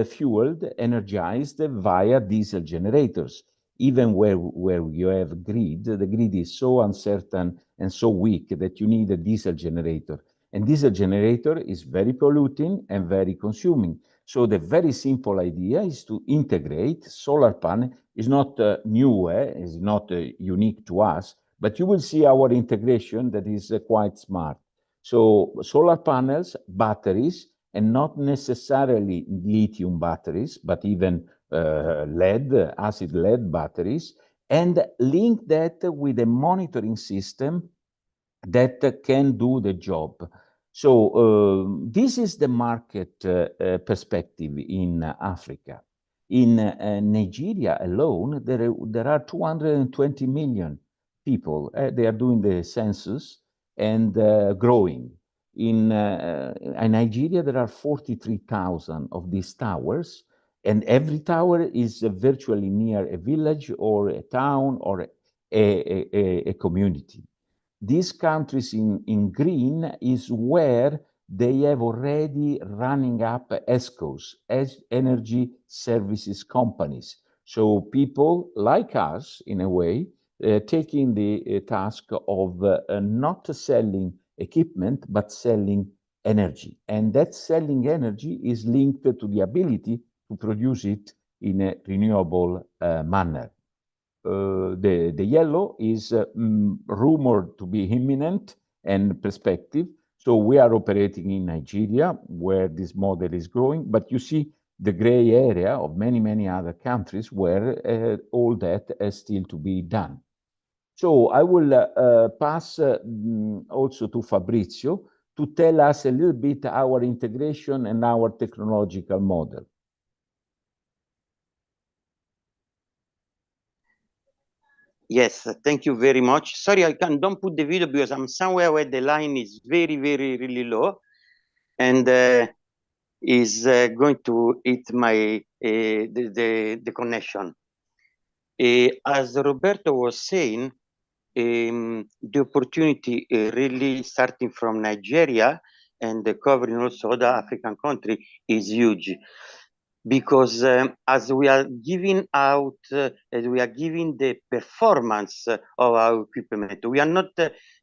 fueled, energized via diesel generators. Even where you have grid, the grid is so uncertain and so weak that you need a diesel generator. And diesel generator is very polluting and very consuming. So the very simple idea is to integrate solar panel. Is not new, is not unique to us, but you will see our integration that is quite smart. So solar panels, batteries, and not necessarily lithium batteries, but even acid lead batteries, and link that with a monitoring system that can do the job. So this is the market perspective in Africa. In Nigeria alone, there are 220 million people. They are doing the census and growing. In Nigeria, there are 43,000 of these towers, and every tower is virtually near a village or a town or a community. These countries in green is where they have already running up ESCOs, as energy services companies. So people like us, in a way, taking the task of not selling equipment, but selling energy. And that selling energy is linked to the ability to produce it in a renewable manner. The yellow is rumored to be imminent and perspective. So we are operating in Nigeria, where this model is growing, but you see the gray area of many, many other countries where all that is still to be done. So I will pass also to Fabrizio to tell us a little bit our integration and our technological model. Yes, thank you very much. Sorry, don't put the video because I'm somewhere where the line is very, very, really low, and is going to hit my the connection. As Roberto was saying, the opportunity really starting from Nigeria and covering also other African country is huge, because as we are giving out, as we are giving the performance of our equipment, we are not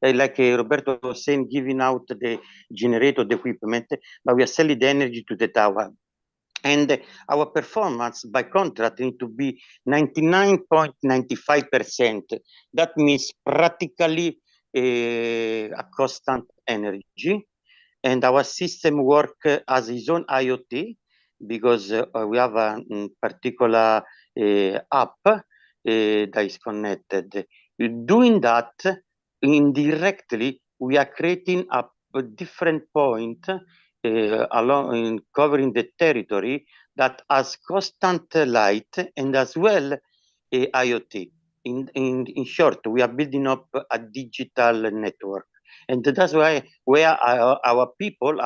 like Roberto was saying, giving out the generator, the equipment, but we are selling the energy to the tower. And our performance by contract need to be 99.95%. That means practically a constant energy. And our system work as its own IoT, because we have a particular app that is connected. Doing that indirectly, we are creating a different point along in covering the territory that has constant light and as well IoT. In short, we are building up a digital network, and that's why where our people,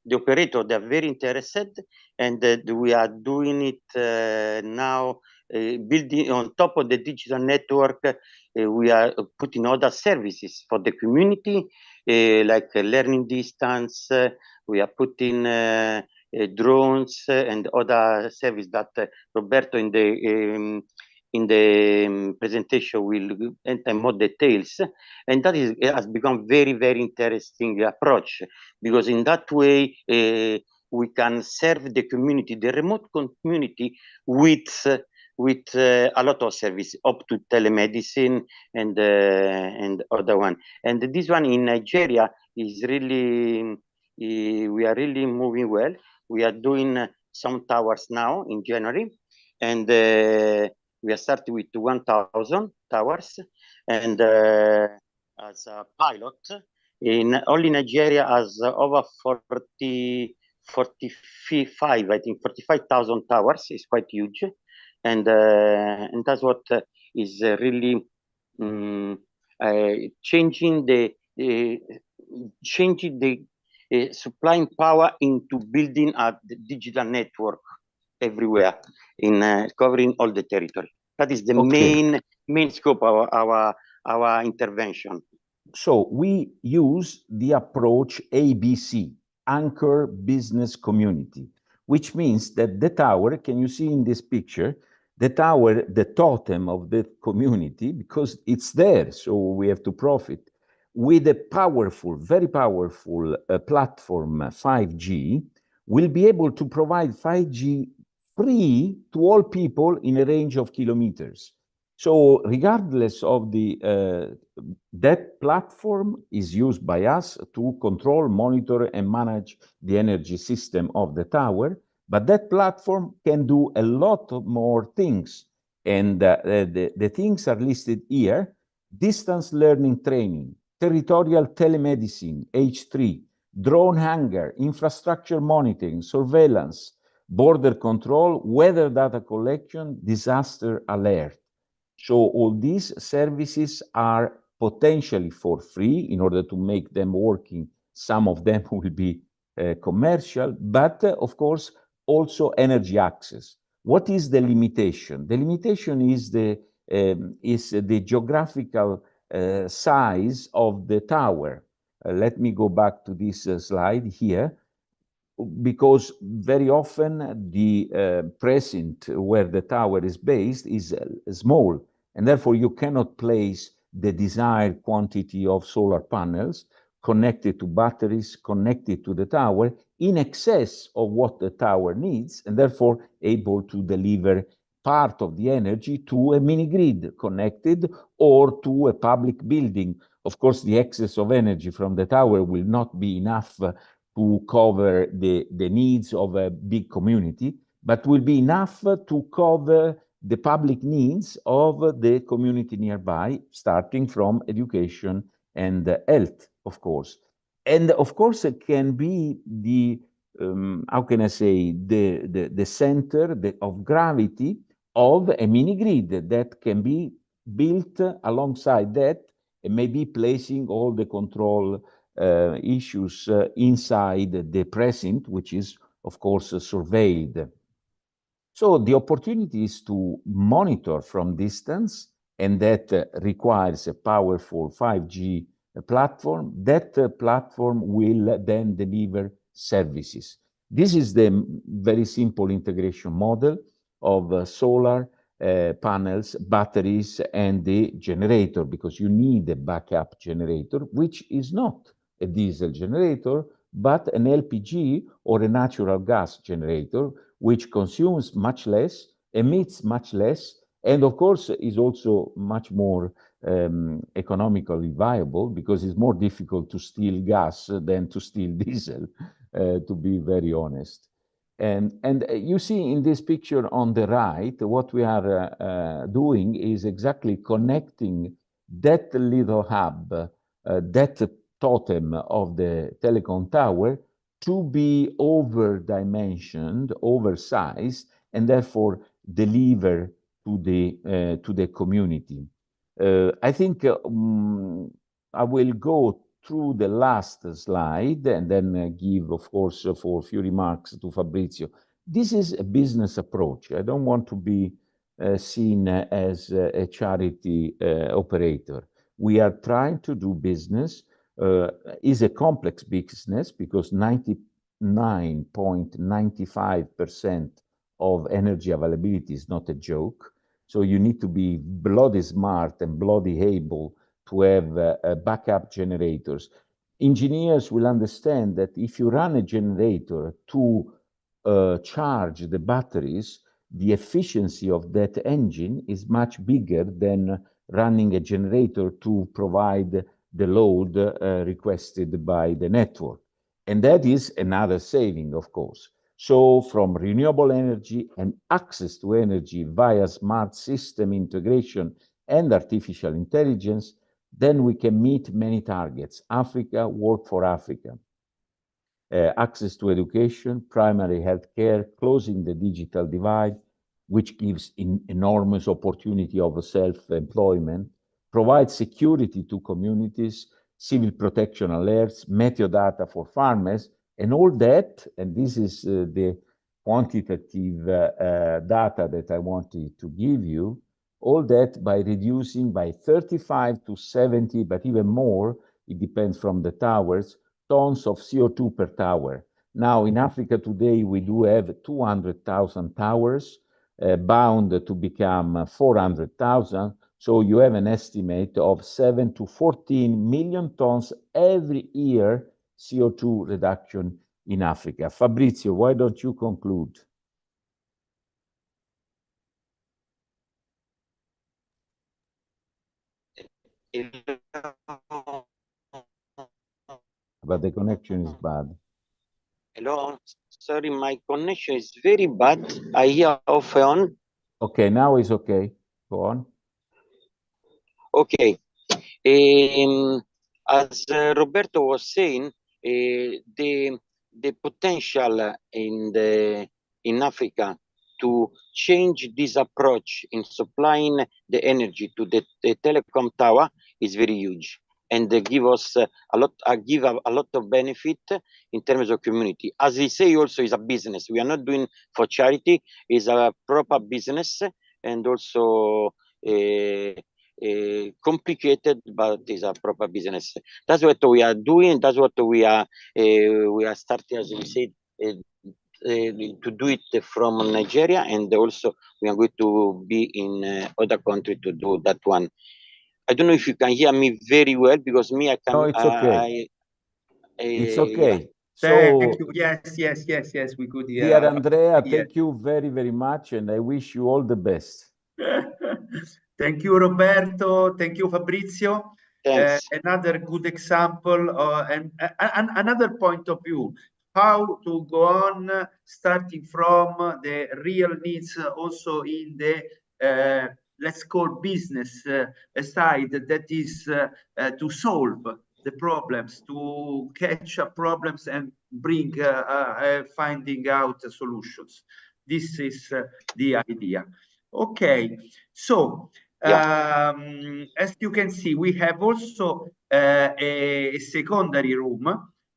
the operator, they're very interested, and we are doing it now. Building on top of the digital network, we are putting other services for the community, like learning distance. We are putting drones and other service that Roberto in the presentation will enter more details, and that has become very, very interesting approach, because in that way we can serve the community, the remote community, with a lot of service up to telemedicine and other one. And this one in Nigeria is really we are really moving well. We are doing some towers now in January, and we are starting with 1,000 towers, and as a pilot in only Nigeria has over 45, I think 45,000 towers is quite huge, and that's what is really changing the supplying power into building a digital network everywhere in covering all the territory. That is the main scope of our intervention. So we use the approach ABC, Anchor Business Community, which means that the tower, can you see in this picture, the tower, the totem of the community, because it's there, so we have to profit, with a powerful, very powerful platform 5G, will be able to provide 5G free to all people in a range of kilometers. So regardless of that platform is used by us to control, monitor, and manage the energy system of the tower, but that platform can do a lot of more things. And the things are listed here: distance learning training, territorial telemedicine, H3, drone hangar, infrastructure monitoring, surveillance, border control, weather data collection, disaster alert. So all these services are potentially for free in order to make them working. Some of them will be commercial, but of course, also energy access. What is the limitation? The limitation is the geographical size of the tower. Let me go back to this slide here, because very often the precinct where the tower is based is small, and therefore you cannot place the desired quantity of solar panels connected to batteries, connected to the tower, in excess of what the tower needs, and therefore able to deliver part of the energy to a mini grid connected or to a public building. Of course, the excess of energy from the tower will not be enough to cover the needs of a big community, but will be enough to cover the public needs of the community nearby, starting from education and health, of course. And of course, it can be the, how can I say, the center of gravity of a mini grid that can be built alongside that, and maybe placing all the control issues inside the precinct, which is, of course, surveyed. So the opportunity is to monitor from distance, and that requires a powerful 5G platform. That platform will then deliver services. This is the very simple integration model of solar panels, batteries, and the generator, because you need a backup generator, which is not a diesel generator, but an LPG or a natural gas generator, which consumes much less, emits much less, and of course is also much more economically viable, because it's more difficult to steal gas than to steal diesel, to be very honest. And you see in this picture on the right, what we are doing is exactly connecting that little hub, that totem of the telecom tower, to be over-dimensioned, oversized, and therefore deliver to the community. I think I will go through the last slide and then give, of course, for a few remarks to Fabrizio. This is a business approach. I don't want to be seen as a charity operator. We are trying to do business. Is a complex business, because 99.95% of energy availability is not a joke. So you need to be bloody smart and bloody able to have backup generators. Engineers will understand that if you run a generator to charge the batteries, the efficiency of that engine is much bigger than running a generator to provide the load requested by the network. And that is another saving, of course. So from renewable energy and access to energy via smart system integration and artificial intelligence, then we can meet many targets. Africa, work for Africa. Access to education, primary healthcare, closing the digital divide, which gives enormous opportunity of self-employment, provide security to communities, civil protection alerts, meteo data for farmers, and all that, and this is the quantitative data that I wanted to give you, all that by reducing by 35 to 70, but even more, it depends from the towers, tons of CO2 per tower. Now, in Africa today, we do have 200,000 towers, bound to become 400,000. So you have an estimate of 7 to 14 million tons every year CO2 reduction in Africa. Fabrizio, why don't you conclude? But the connection is bad. Hello, sorry, my connection is very bad. I hear off and on. Okay, now it's okay. Go on. Okay. As Roberto was saying, the potential in Africa to change this approach in supplying the energy to the telecom tower is very huge, and they give us a lot of benefit in terms of community. As we say, also is a business. We are not doing for charity. It's a proper business, and also complicated, but is a proper business. That's what we are doing. That's what we are starting, as we said, to do it from Nigeria, and also we are going to be in other countries to do that one. I don't know if you can hear me very well, because me, I can. No, it's okay. It's okay. Yeah. So, thank you. Yes, we could hear. dear Andrea, thank you very, very much, and I wish you all the best. Thank you, Roberto. Thank you, Fabrizio. Thanks. Another good example and another point of view, how to go on starting from the real needs also in the let's call business side, that is to solve the problems, to catch up problems and bring finding out solutions. This is the idea. Okay, so as you can see, we have also a secondary room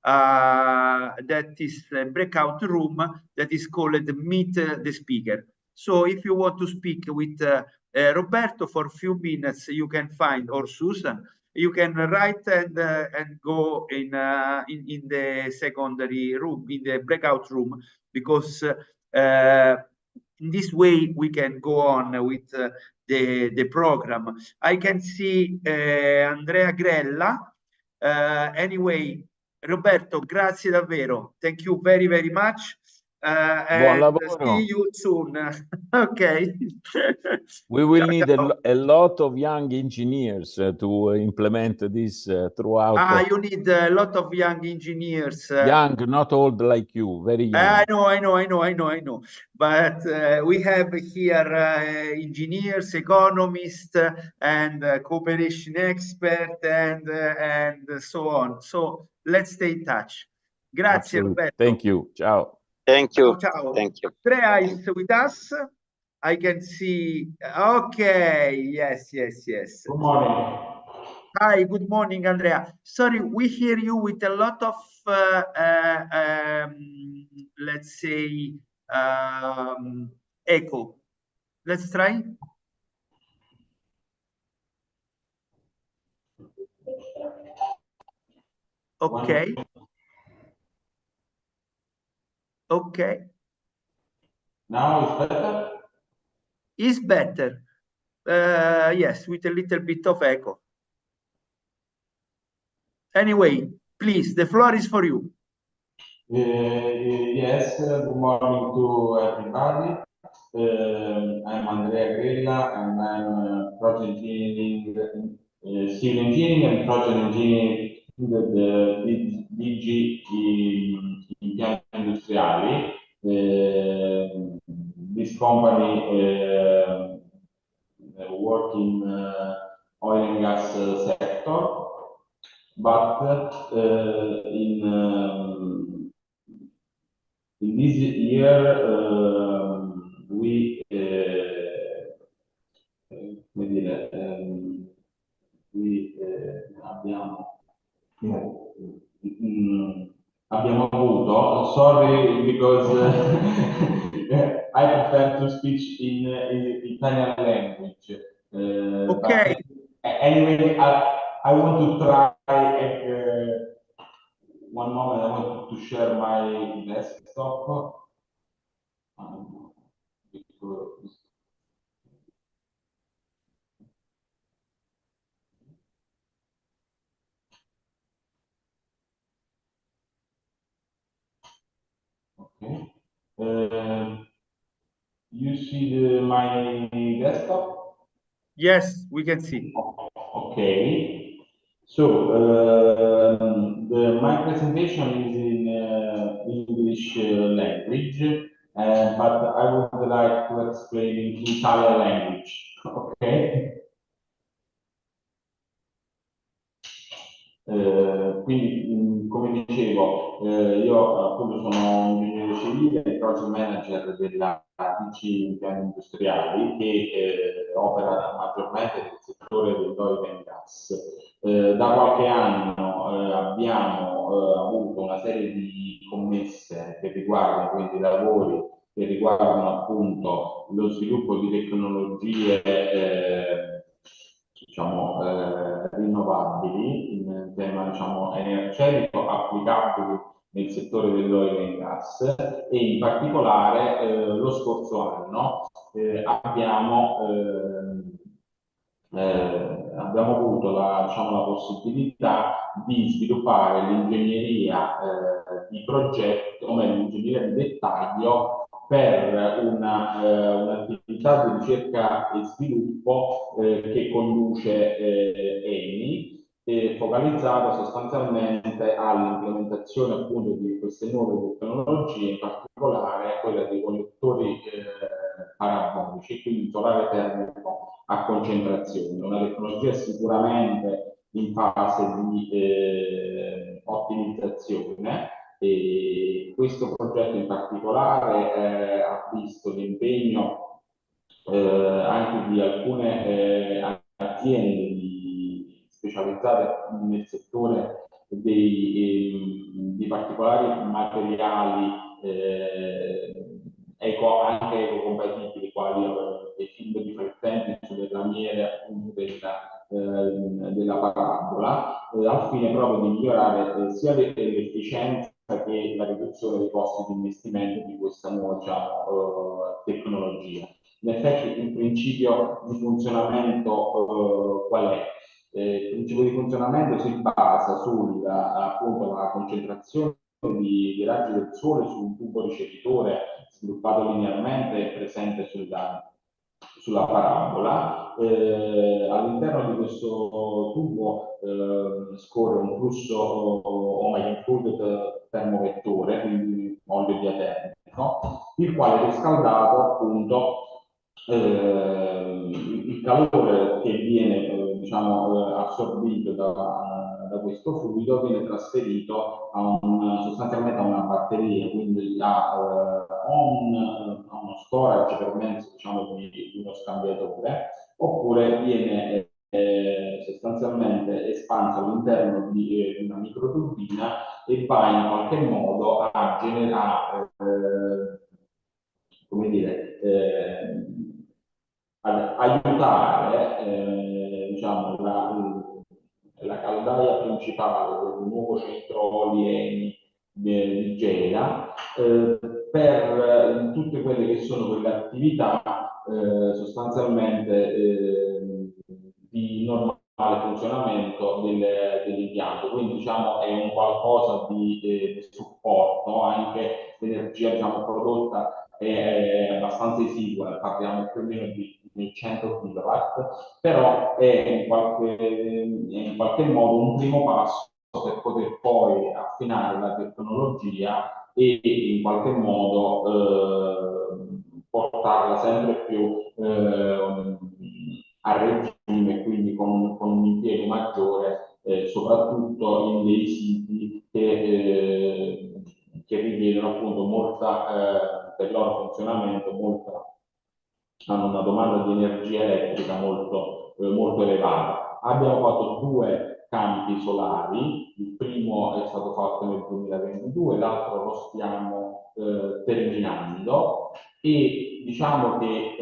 that is a breakout room that is called Meet the Speaker. So if you want to speak with Roberto for a few minutes, you can find, or Susan, you can write and go in the secondary room, in the breakout room, because in this way we can go on with the program. I can see Andrea Grella. Anyway, Roberto, grazie davvero. Thank you very, very much. Buon And lavoro. see you soon. Okay. We will Ciao, need ciao. a lot of young engineers to implement this throughout. You need a lot of young engineers. Young, not old like you, very young. I know. But we have here engineers, economists, and cooperation expert, and so on. So let's stay in touch. Grazie, Absolutely. Roberto. Thank you. Ciao. Thank you. Ciao. Thank you. Andrea is with us. I can see. Okay. Yes. Good morning. Hi, good morning, Andrea. Sorry, we hear you with a lot of, let's say, echo. Let's try. Okay. Okay. Now it's better? Is better. Yes, with a little bit of echo. Anyway, please, the floor is for you. Yes, good morning to everybody. I'm Andrea Grella, and I'm project engineering, civil engineering and project engineering in the DG Impianti Industriali. This company work in oil and gas sector, but in this year we abbiamo avuto, sorry because I prefer to speak in Italian language. Okay. Anyway, I want to try. One moment, I want to share my desktop. Okay. You see my desktop? Yes, we can see. Okay. So my presentation is in English language, but I would like to explain in Italian language. Ok? Quindi, come dicevo, io appunto sono un ingegnere civile e project manager della DC Impianti Industriali che opera maggiormente nel settore dell'oil and gas. Da qualche anno abbiamo avuto una serie di commesse che riguardano quindi lavori che riguardano appunto lo sviluppo di tecnologie rinnovabili in tema energetico applicabili nel settore dell'oil and gas e in particolare lo scorso anno abbiamo avuto la possibilità di sviluppare l'ingegneria di progetto, o meglio l'ingegneria di dettaglio per un'attività di ricerca e sviluppo che conduce Eni, focalizzata sostanzialmente all'implementazione appunto di queste nuove tecnologie, in particolare quella dei conduttori parabolici, quindi solare termico a concentrazione, una tecnologia sicuramente in fase di ottimizzazione. E questo progetto in particolare ha visto l'impegno anche di alcune aziende specializzate nel settore di particolari materiali anche ecocompatibili, quali dei film riflettenti sulle lamiere appunto della parabola, al fine proprio di migliorare sia l'efficienza che la riduzione dei costi di investimento di questa nuova tecnologia. In effetti il principio di funzionamento qual è? Il principio di funzionamento si basa sulla appunto la concentrazione di raggi del sole su un tubo ricevitore sviluppato linearmente presente sulla parabola. All'interno di questo tubo scorre un flusso o meglio fluid termovettore, quindi olio diatermico, il quale riscaldato appunto il calore che viene diciamo, assorbito da questo fluido viene trasferito sostanzialmente a una batteria, quindi a uno storage per mezzo diciamo, di uno scambiatore, oppure viene sostanzialmente espanso all'interno di una microturbina e va in qualche modo a generare come dire, ad aiutare diciamo, la caldaia principale del nuovo centro Oli di Gela per tutte quelle che sono quelle attività sostanzialmente di normale funzionamento dell'impianto. Quindi diciamo è un qualcosa di supporto, anche l'energia diciamo, prodotta è abbastanza esigua, parliamo più o meno di 100 kW, però è in qualche modo un primo passo per poter poi affinare la tecnologia e in qualche modo portarla sempre più a regime, quindi con un impiego maggiore, soprattutto in dei siti che richiedono appunto molta, per il loro funzionamento, hanno una domanda di energia elettrica molto elevata. Abbiamo fatto 2 campi solari, il primo è stato fatto nel 2022, l'altro lo stiamo terminando e diciamo che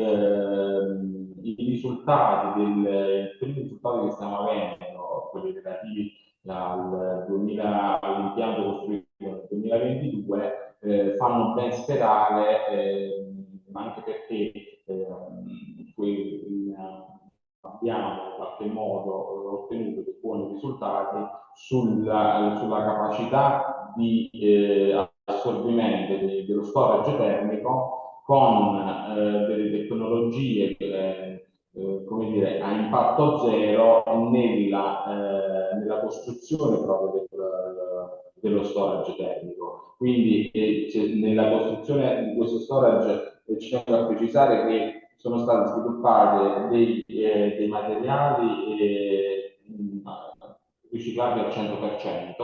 i risultati i primi risultati che stiamo avendo, quelli relativi all'impianto costruito nel 2022, fanno ben sperare, anche perché abbiamo in qualche modo ottenuto dei buoni risultati sulla capacità di assorbimento dello storage termico con delle tecnologie come dire, a impatto zero nella costruzione proprio dello storage termico. Quindi nella costruzione di questo storage ci tengo a precisare che sono stati sviluppati dei materiali riciclati al 100%,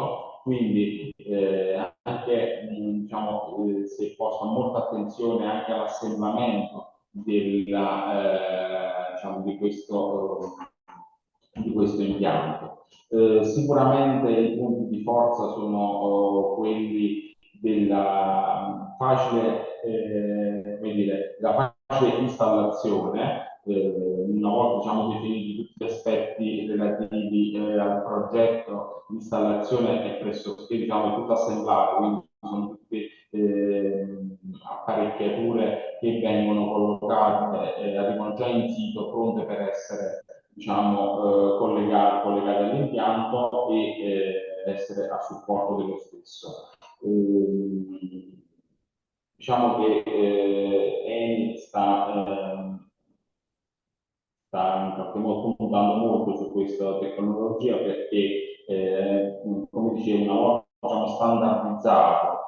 quindi anche diciamo, si è posta molta attenzione anche all'assemblamento diciamo, di questo impianto. Sicuramente i punti di forza sono quelli della facile installazione, una volta diciamo, definiti tutti gli aspetti relativi al progetto, l'installazione è pressoché diciamo, tutta assemblata, quindi sono tutte apparecchiature che vengono collocate, arrivano già in sito, pronte per essere diciamo, collegate all'impianto e essere a supporto dello stesso. Diciamo che Eni sta in qualche modo puntando molto su questa tecnologia perché, come dicevo, una volta diciamo, standardizzato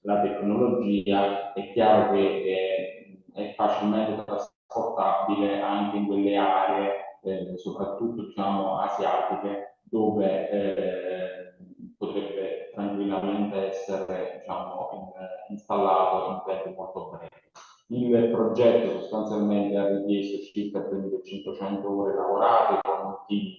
la tecnologia, è chiaro che è facilmente trasportabile anche in quelle aree, soprattutto diciamo, asiatiche, dove potrebbe tranquillamente essere diciamo, installato in tempi molto brevi. Il progetto sostanzialmente ha richiesto circa 3.500 ore lavorate con un team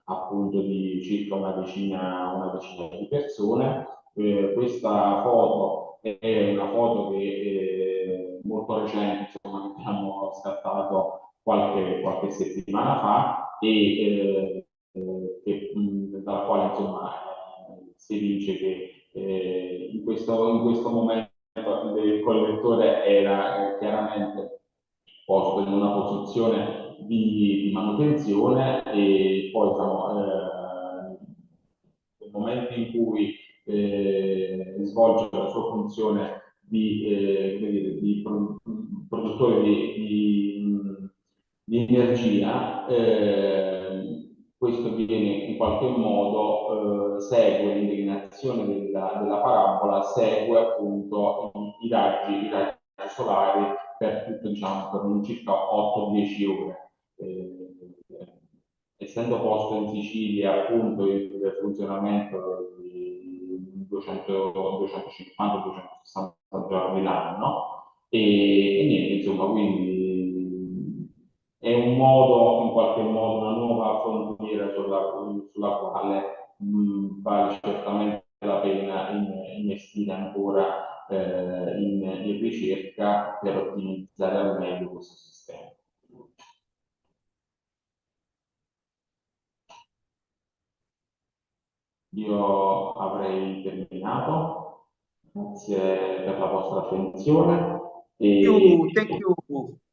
appunto di circa una decina di persone. Questa foto è una foto che è molto recente, insomma, che abbiamo scattato qualche settimana fa e dalla quale insomma si dice che in questo momento il collettore era chiaramente posto in una posizione di manutenzione e poi diciamo, nel momento in cui svolge la sua funzione di produttore di energia, questo avviene in qualche modo, segue l'inclinazione della parabola, segue appunto i raggi solari per tutto, diciamo, per un circa 8-10 ore. Essendo posto in Sicilia, appunto, il funzionamento di 250-260 giorni l'anno e niente, insomma, quindi è un modo, in qualche modo, una nuova frontiera sulla quale vale certamente la pena investire ancora in ricerca per ottimizzare al meglio questo sistema. Io avrei terminato, grazie per la vostra attenzione.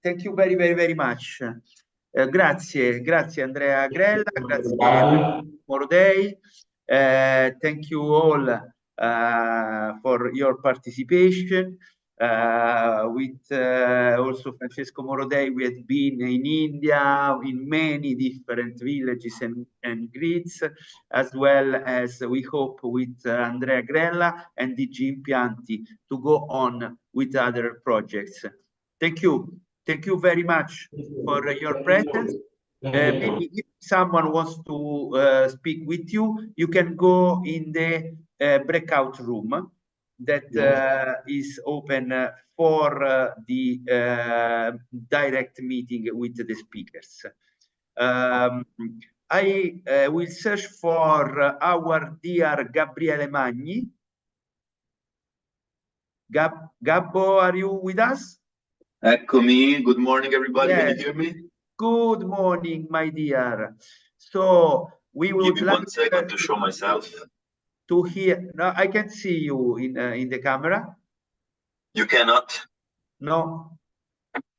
Thank you very much. Grazie Andrea Grella, grazie Morodei. Thank you all for your participation. With also Francesco Morodei, we have been in India, in many different villages and grids, as well as we hope with Andrea Grella and DG Impianti to go on with other projects. Thank you very much for your presence. Maybe if someone wants to speak with you, you can go in the breakout room that is open for the direct meeting with the speakers. I will search for our dear Gabriele Magni. Gabbo, are you with us? Eccomi. Good morning, everybody. Yes. Can you hear me? Good morning, my dear. So we would Give me like 1 second to show myself. to hear. No, I can see you in the camera. You cannot? No.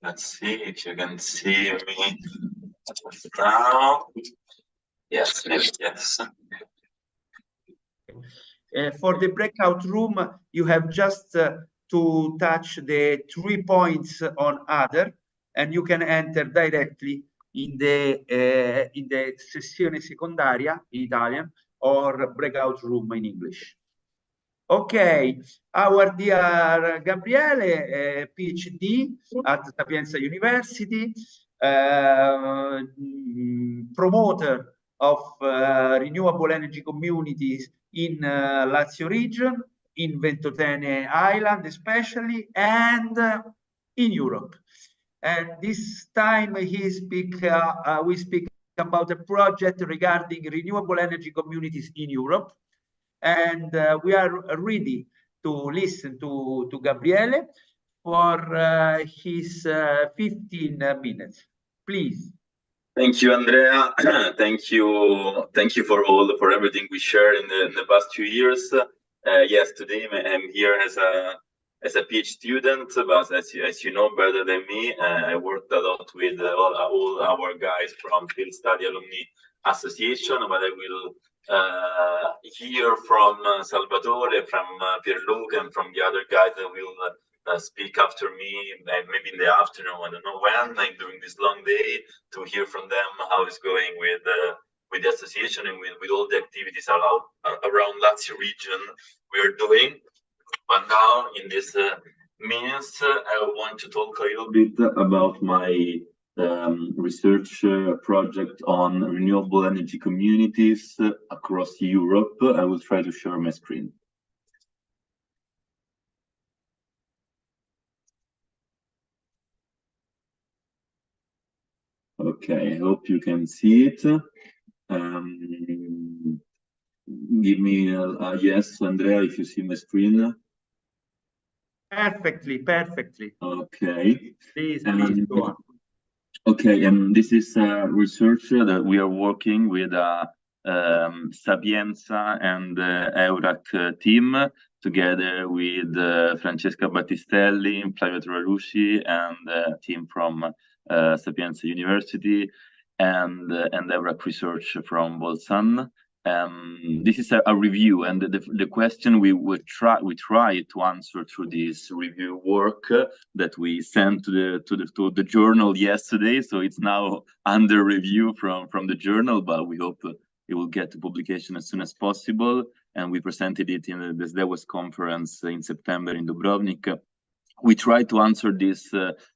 Let's see if you can see me now. Yes, yes. For the breakout room, you have just to touch the 3 points on other, and you can enter directly in the sessione secondaria in Italian or breakout room in English. Okay, our dear Gabriele, PhD at Sapienza University, promoter of renewable energy communities in Lazio region, in Ventotene Island especially, and in Europe. And this time we speak about a project regarding renewable energy communities in Europe. And we are ready to listen to Gabriele for his 15 minutes. Please. Thank you, Andrea. Thank you for everything we shared in the past 2 years. Yes, today I'm here as a PhD student, but as you know better than me, I worked a lot with all our guys from Field Study Alumni Association, but I will hear from Salvatore, from Pierluca, and from the other guys that will speak after me, maybe in the afternoon, I don't know when, like during this long day, to hear from them how it's going with the association and with all the activities around Lazio region we are doing. But now, in this minutes, I want to talk a little bit about my research project on renewable energy communities across Europe. I will try to share my screen. Okay, I hope you can see it. Give me a yes, Andrea, if you see my screen. Perfectly. Okay. Please go on. Okay, and this is research that we are working with Sapienza and EURAC team, together with Francesca Battistelli, Flavio Torrarusci, and a team from Sapienza University, and EURAC research from Bolzan. This is a review, and the question we try to answer through this review work that we sent to the journal yesterday. So it's now under review from the journal, but we hope it will get to publication as soon as possible. And we presented it in the SDEWES conference in September in Dubrovnik. We try to answer this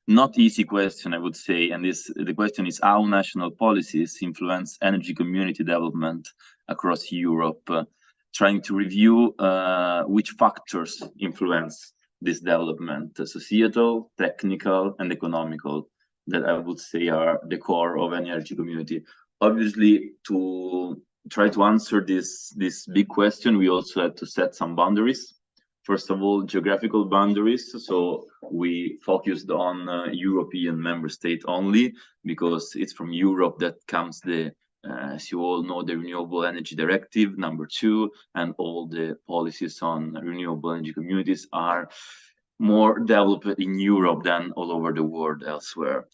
not easy question, I would say, and the question is how national policies influence energy community development across Europe, trying to review which factors influence this development, societal, technical, and economical, that I would say are the core of an energy community. Obviously, to try to answer this big question, we also had to set some boundaries. First of all, geographical boundaries. So we focused on European member state only, because it's from Europe that comes the, as you all know, the Renewable Energy Directive #2, and all the policies on renewable energy communities are more developed in Europe than all over the world elsewhere.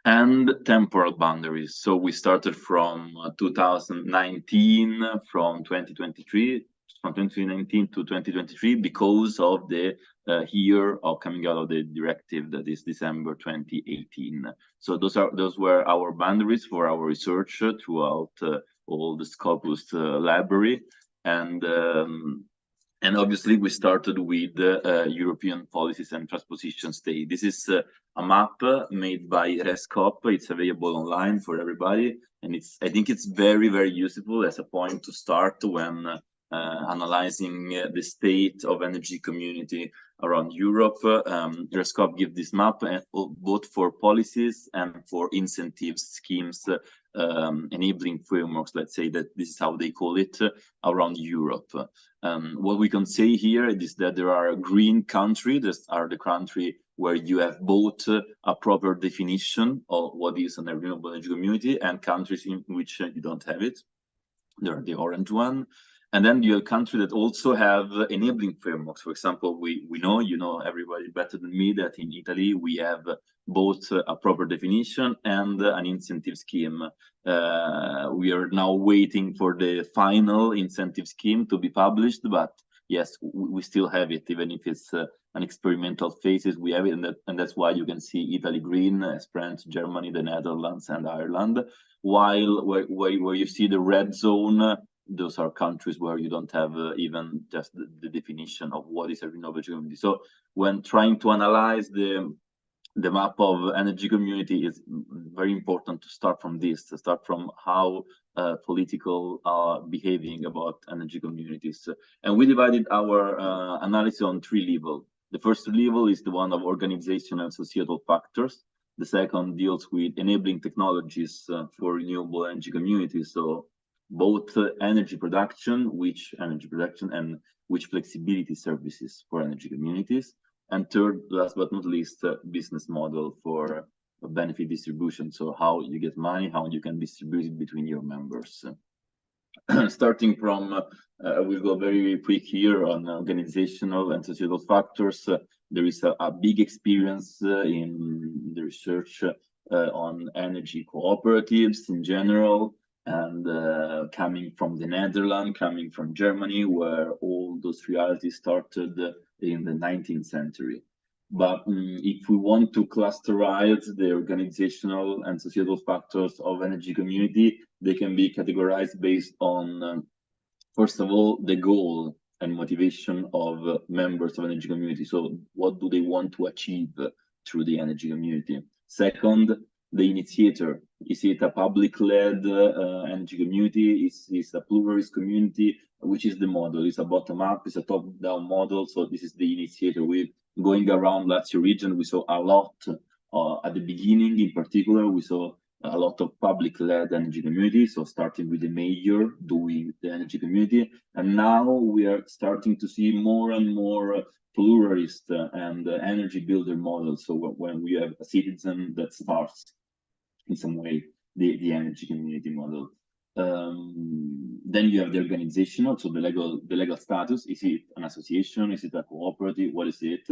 And temporal boundaries. So we started from 2019, from 2023. From 2019 to 2023, because of the year of coming out of the directive, that is December 2018. So those were our boundaries for our research throughout all the Scopus library, and obviously we started with European policies and transposition state. This is a map made by RESCOP. It's available online for everybody, and I think it's very, very useful as a point to start when analyzing the state of energy community around Europe. RESCOP gives this map both for policies and for incentives, schemes, enabling frameworks, let's say that this is how they call it, around Europe. What we can say here is that there are green countries, that are the country where you have both a proper definition of what is a renewable energy community, and countries in which you don't have it. They're the orange one. And then you have countries that also have enabling frameworks. For example, we know, you know, everybody better than me, that in Italy we have both a proper definition and an incentive scheme. We are now waiting for the final incentive scheme to be published, but yes, we still have it, even if it's an experimental phases. We have it, and that's why you can see Italy green, as France, Germany, the Netherlands, and Ireland. While where you see the red zone, those are countries where you don't have even just the definition of what is a renewable community. So when trying to analyze the map of energy community, it's very important to start from this, to start from how political are behaving about energy communities. And we divided our analysis on 3 levels. The first level is the one of organizational and societal factors. The second deals with enabling technologies for renewable energy communities. So both energy production and which flexibility services for energy communities. And third, last but not least, business model for benefit distribution. So how you get money, how you can distribute it between your members. Starting from, we'll go very quick here on organizational and societal factors. There is a big experience in the research on energy cooperatives in general, and coming from the Netherlands, coming from Germany, where all those realities started in the 19th century. But if we want to clusterize the organizational and societal factors of energy community, they can be categorized based on, first of all, the goal and motivation of members of energy community. So what do they want to achieve through the energy community? Second, the initiator. Is it a public-led energy community? Is it a pluralist community? Which is the model? Is a bottom-up? Is a top-down model? So this is the initiator. We're going around Lazio region. We saw a lot at the beginning. In particular, we saw a lot of public-led energy community. So starting with the mayor doing the energy community, and now we are starting to see more and more pluralist and energy builder models. So when we have a citizen that starts in some way the energy community model. Then you have the organizational, so the legal status. Is it an association? Is it a cooperative? What is it?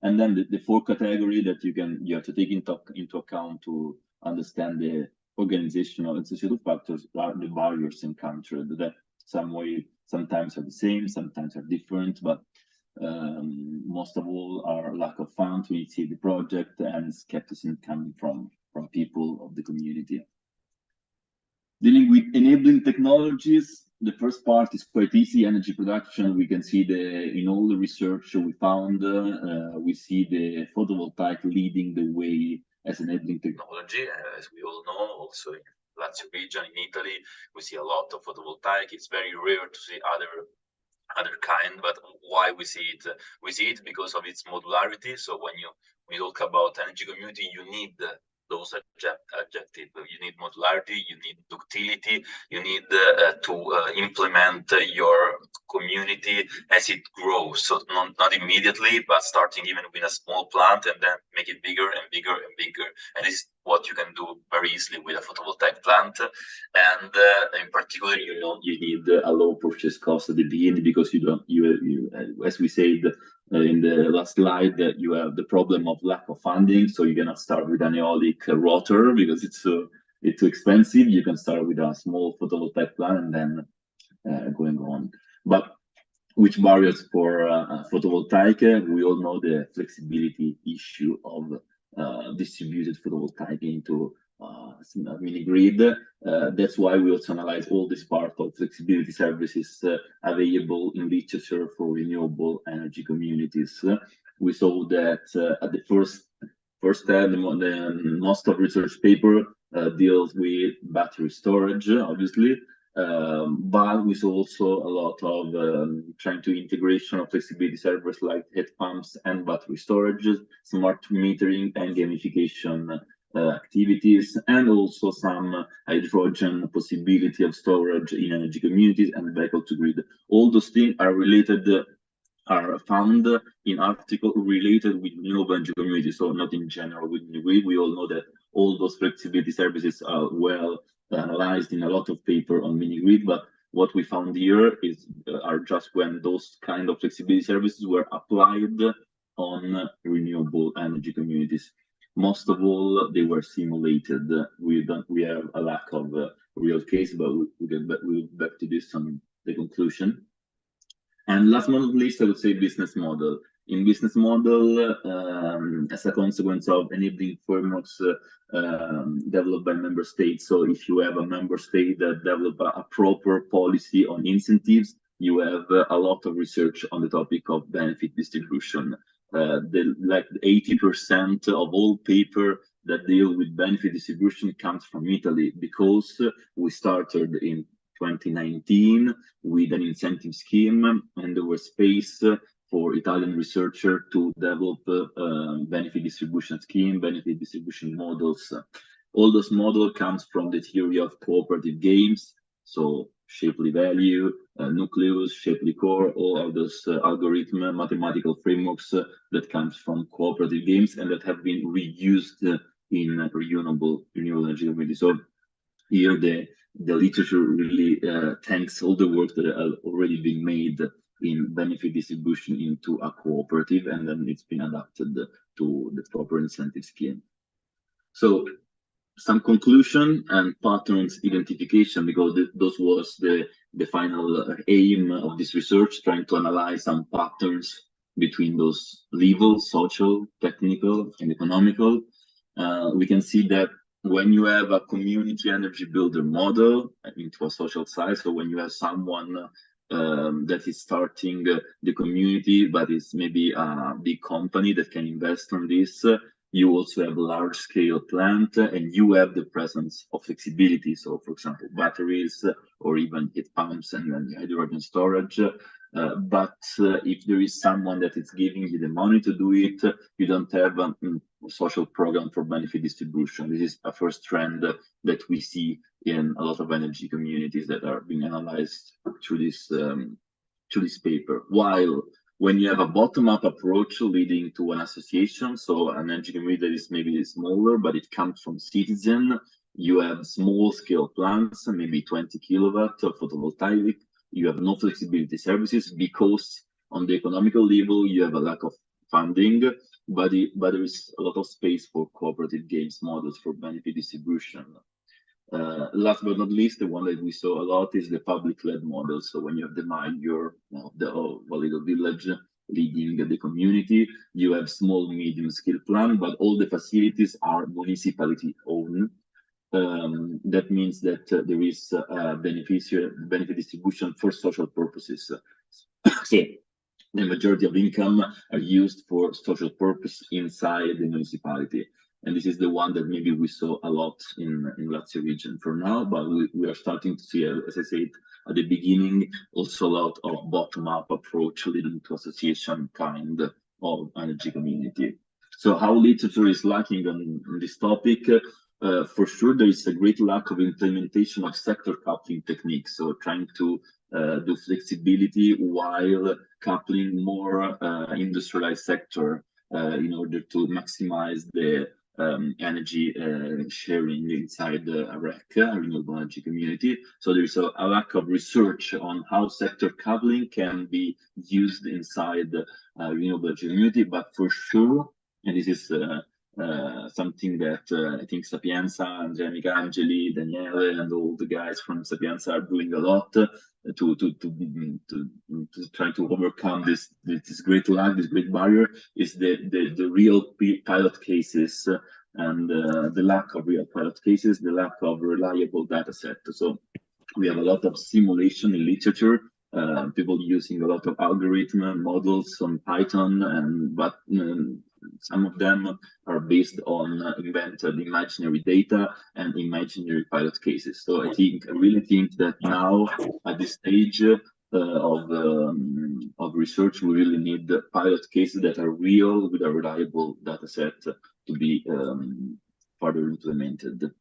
And then the fourth category that you have to take into account to understand the organizational and societal factors are the barriers encountered that some way sometimes are the same, sometimes are different, but most of all are lack of funds to initiate the project and skepticism coming from people of the community. Dealing with enabling technologies, the first part is quite easy. Energy production, we can see in all the research we found, we see the photovoltaic leading the way as enabling technology. As we all know, also in Lazio region in Italy, we see a lot of photovoltaic. It's very rare to see other kind, but why we see it? We see it because of its modularity. So when you talk about energy community, you need those adjectives. You need modularity, you need ductility, you need to implement your community as it grows. So not immediately, but starting even with a small plant and then make it bigger and bigger and bigger. And this is what you can do very easily with a photovoltaic plant. And in particular, you need a low purchase cost at the beginning, because you as we said in the last slide, that you have the problem of lack of funding. So you cannot start with an aeolic rotor because it's too expensive. You can start with a small photovoltaic plant and then going on. But which barriers for photovoltaic? We all know the flexibility issue of distributed photovoltaic into mini grid. That's why we also analyze all this part of flexibility services available in literature for renewable energy communities. We saw that at the first step, most of research paper deals with battery storage, obviously, but we saw also a lot of trying to integration of flexibility servers like heat pumps and battery storage, smart metering and gamification activities, and also some hydrogen possibility of storage in energy communities and vehicle to grid. All those things are related, are found in article related with renewable energy communities, so not in general with mini grid. We all know that all those flexibility services are well analyzed in a lot of paper on mini grid, but what we found here are just when those kind of flexibility services were applied on renewable energy communities. Most of all, they were simulated. We have a lack of real case, but we'll get back to this on the conclusion. And last but not least, I would say business model. In business model, as a consequence of enabling frameworks developed by member states. So if you have a member state that develop a proper policy on incentives, you have a lot of research on the topic of benefit distribution. Like 80% of all paper that deal with benefit distribution comes from Italy, because we started in 2019 with an incentive scheme, and there was space for Italian researchers to develop benefit distribution scheme, benefit distribution models. All those models comes from the theory of cooperative games, so Shapley value, nucleus, Shapley core, all of those algorithm, mathematical frameworks that comes from cooperative games and that have been reused in renewable energy community. So here the literature really thanks all the work that have already been made in benefit distribution into a cooperative, and then it's been adapted to the proper incentive scheme. So some conclusion and patterns identification, because those was the final aim of this research, trying to analyze some patterns between those levels, social, technical, and economical. We can see that when you have a community energy builder model into a social side, so when you have someone that is starting the community, but it's maybe a big company that can invest on this, you also have a large scale plant, and you have the presence of flexibility. So for example, batteries or even heat pumps and then hydrogen storage. But if there is someone that is giving you the money to do it, you don't have a social program for benefit distribution. This is a first trend that we see in a lot of energy communities that are being analyzed through this paper. While when you have a bottom-up approach leading to an association, so an energy community that is maybe smaller, but it comes from citizen, you have small-scale plants, maybe 20 kilowatt of photovoltaic. You have no flexibility services because on the economical level, you have a lack of funding, but there is a lot of space for cooperative games models for benefit distribution. Last but not least, the one that we saw a lot is the public-led model. So when you have the mayor of the little village leading the community, you have small, medium-scale plan, but all the facilities are municipality-owned. That means that there is benefit distribution for social purposes. So the majority of income are used for social purpose inside the municipality. And this is the one that maybe we saw a lot in Lazio region for now, but we are starting to see, as I said at the beginning, also a lot of bottom-up approach leading to association kind of energy community. So how literature is lacking on this topic? For sure, there is a great lack of implementation of sector coupling techniques. So trying to do flexibility while coupling more industrialized sector in order to maximize the energy sharing inside the REC, renewable energy community. So there is a lack of research on how sector coupling can be used inside the renewable energy community, but for sure, and this is something that I think Sapienza, Andrea Micangeli, Daniele, and all the guys from Sapienza are doing a lot to try to overcome this great lag, this great barrier, is the real pilot cases and the lack of real pilot cases, the lack of reliable data set. So we have a lot of simulation in literature, people using a lot of algorithm models on Python, but some of them are based on invented imaginary data and imaginary pilot cases. So I really think that now at this stage of research, we really need the pilot cases that are real with a reliable data set to be further implemented.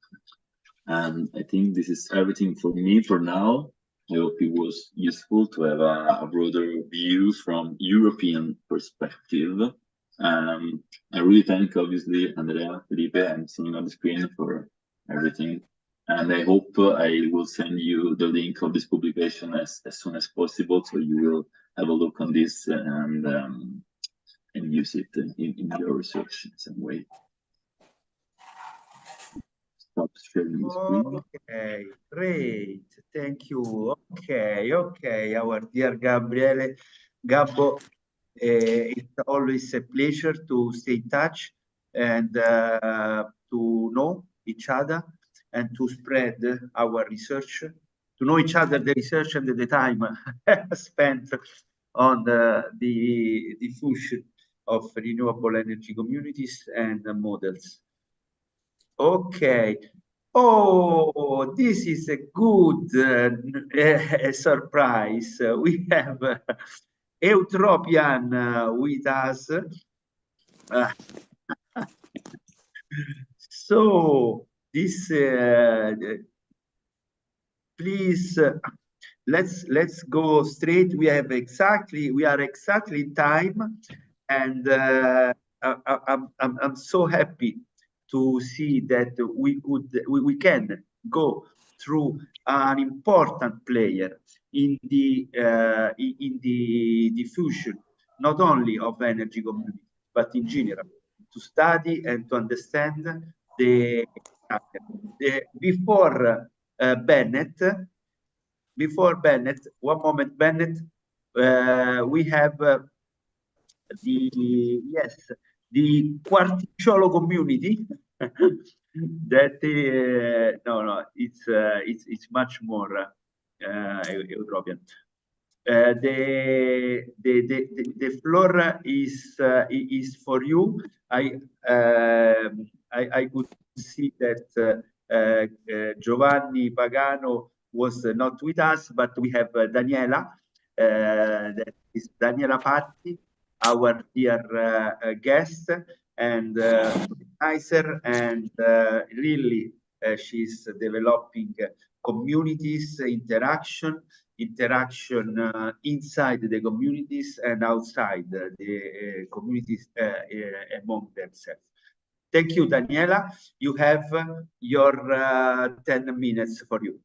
And I think this is everything for me for now. I hope it was useful to have a broader view from European perspective. I really thank, obviously, Andrea, Felipe, I'm seeing on the screen for everything. And I hope I will send you the link of this publication as soon as possible, so you will have a look on this and use it in your research in some way. Stop sharing the screen. Okay, great. Thank you. Okay. Our dear Gabbo, it's always a pleasure to stay in touch and to know each other and to spread our research, to know each other, the research and the time spent on the diffusion of renewable energy communities and models. Okay. Oh, this is a good surprise. We have Eutropian with us. So this, please, let's go straight. We are exactly in time, and I'm so happy to see that we can go through an important player in the diffusion, not only of energy community, but in general, to study and to understand before Bennett, one moment, Bennett, we have the Quarticciolo community that it's much more European. The floor is for you. I could see that Giovanni Pagano was not with us, but we have Daniela that is Daniela Patti, our dear guest and organizer, and really she's developing communities interaction inside the communities and outside the communities among themselves. Thank you, Daniela. You have your 10 minutes for you.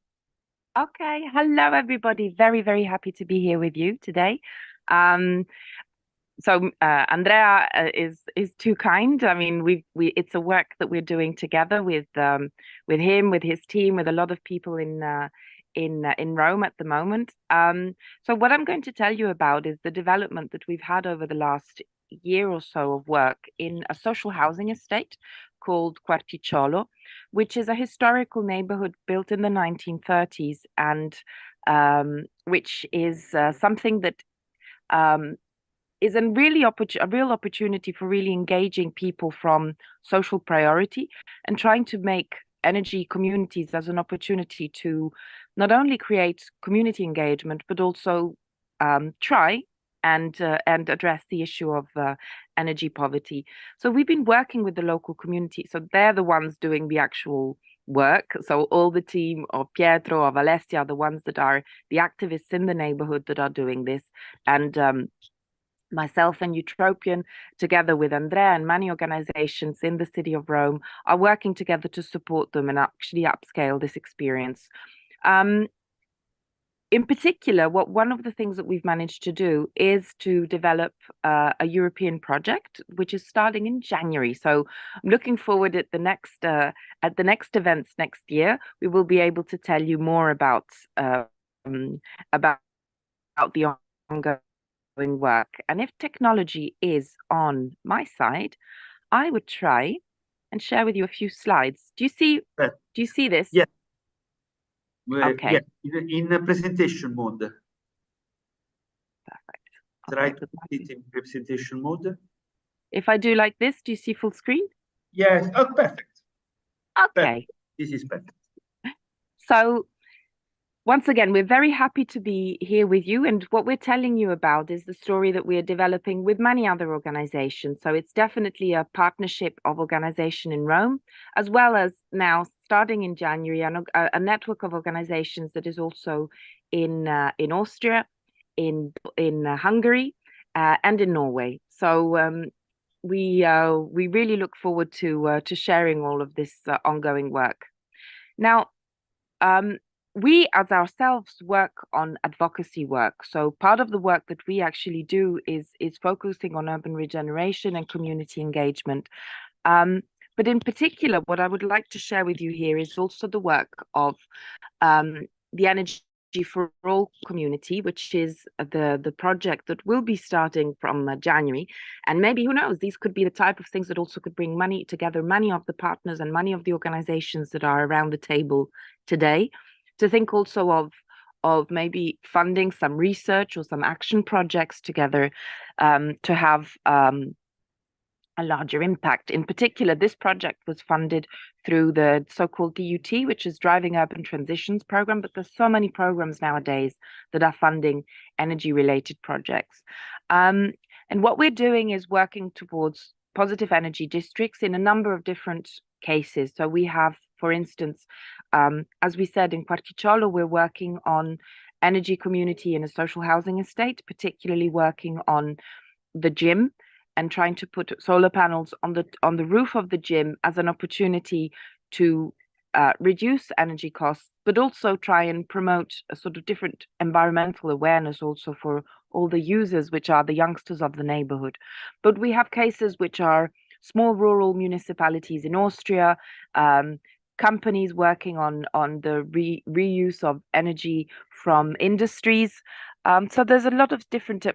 Okay, hello everybody. Very, very happy to be here with you today. So Andrea is too kind. I mean, it's a work that we're doing together with him, with his team, with a lot of people in Rome at the moment. So what I'm going to tell you about is the development that we've had over the last year or so of work in a social housing estate called Quarticciolo, which is a historical neighborhood built in the 1930s, and which is something that is a real opportunity for really engaging people from social priority and trying to make energy communities as an opportunity to not only create community engagement, but also try and address the issue of energy poverty. So we've been working with the local community. So they're the ones doing the actual work. So all the team of Pietro, of Alessia, are the ones that are the activists in the neighborhood that are doing this. And myself and Utropian, together with Andrea and many organizations in the city of Rome, are working together to support them and actually upscale this experience. In particular, one of the things that we've managed to do is to develop a European project, which is starting in January. So I'm looking forward at the next events next year. We will be able to tell you more about the ongoing work. And if technology is on my side, I would try and share with you a few slides. Do you see this? Yeah. Okay. Yeah, in a presentation mode. Perfect. Try to put it in presentation mode. If I do like this, do you see full screen? Yes. Oh, perfect. Okay. Perfect. This is perfect. So once again, we're very happy to be here with you. And what we're telling you about is the story that we are developing with many other organizations. So it's definitely a partnership of organization in Rome, as well as now starting in January, a network of organizations that is also in Austria, in Hungary, and in Norway. So we really look forward to sharing all of this ongoing work. Now, we as ourselves work on advocacy work. So part of the work that we actually do is focusing on urban regeneration and community engagement. But in particular, what I would like to share with you here is also the work of the Energy for All community, which is the project that will be starting from January. And maybe, who knows, these could be the type of things that also could bring money together, many of the partners and many of the organizations that are around the table today, to think also of maybe funding some research or some action projects together to have a larger impact. In particular, this project was funded through the so-called DUT, which is Driving Urban Transitions program, but there's so many programs nowadays that are funding energy-related projects. And what we're doing is working towards positive energy districts in a number of different cases. So we have, for instance, as we said, in Quarticciolo, we're working on energy community in a social housing estate, particularly working on the gym and trying to put solar panels on the roof of the gym as an opportunity to reduce energy costs, but also try and promote a sort of different environmental awareness also for all the users, which are the youngsters of the neighborhood. But we have cases which are small rural municipalities in Austria, companies working on the reuse of energy from industries. So there's a lot of different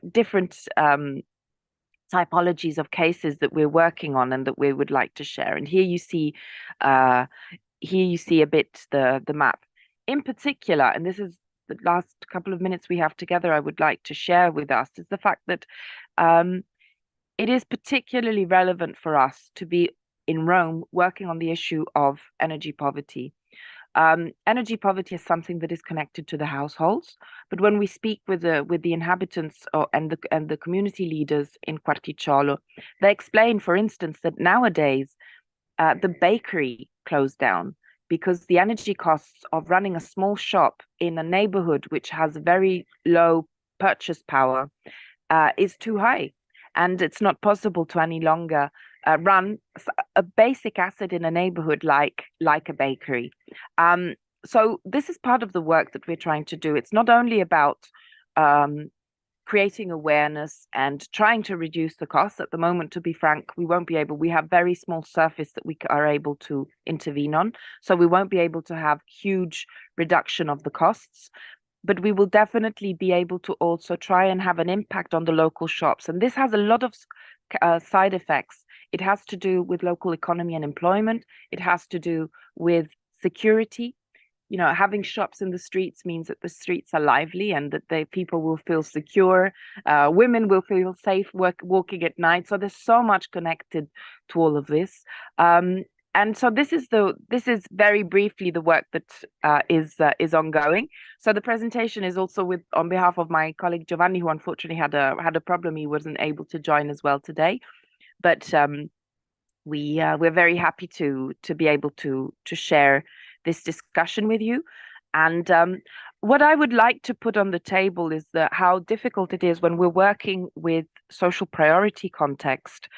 typologies of cases that we're working on and that we would like to share. And here you see a bit the map. In particular, and this is the last couple of minutes we have together, I would like to share with us is the fact that it is particularly relevant for us to be in Rome working on the issue of energy poverty. Energy poverty is something that is connected to the households, but when we speak with the inhabitants and the community leaders in Quarticciolo, they explain, for instance, that nowadays the bakery closed down because the energy costs of running a small shop in a neighborhood which has very low purchase power is too high, and it's not possible to any longer run a basic asset in a neighborhood like a bakery. So this is part of the work that we're trying to do. It's not only about creating awareness and trying to reduce the costs. At the moment, to be frank, we won't be able, we have very small surface that we are able to intervene on. So we won't be able to have huge reduction of the costs, but we will definitely be able to also try and have an impact on the local shops. And this has a lot of side effects. It has to do with local economy and employment. It has to do with security. You know, having shops in the streets means that the streets are lively and that the people will feel secure. Women will feel safe walking at night. So there's so much connected to all of this. And so this is very briefly the work that is ongoing. So the presentation is also on behalf of my colleague Giovanni, who unfortunately had a problem. He wasn't able to join as well today, but we're very happy to be able to share this discussion with you. And what I would like to put on the table is how difficult it is when we're working with social priority context,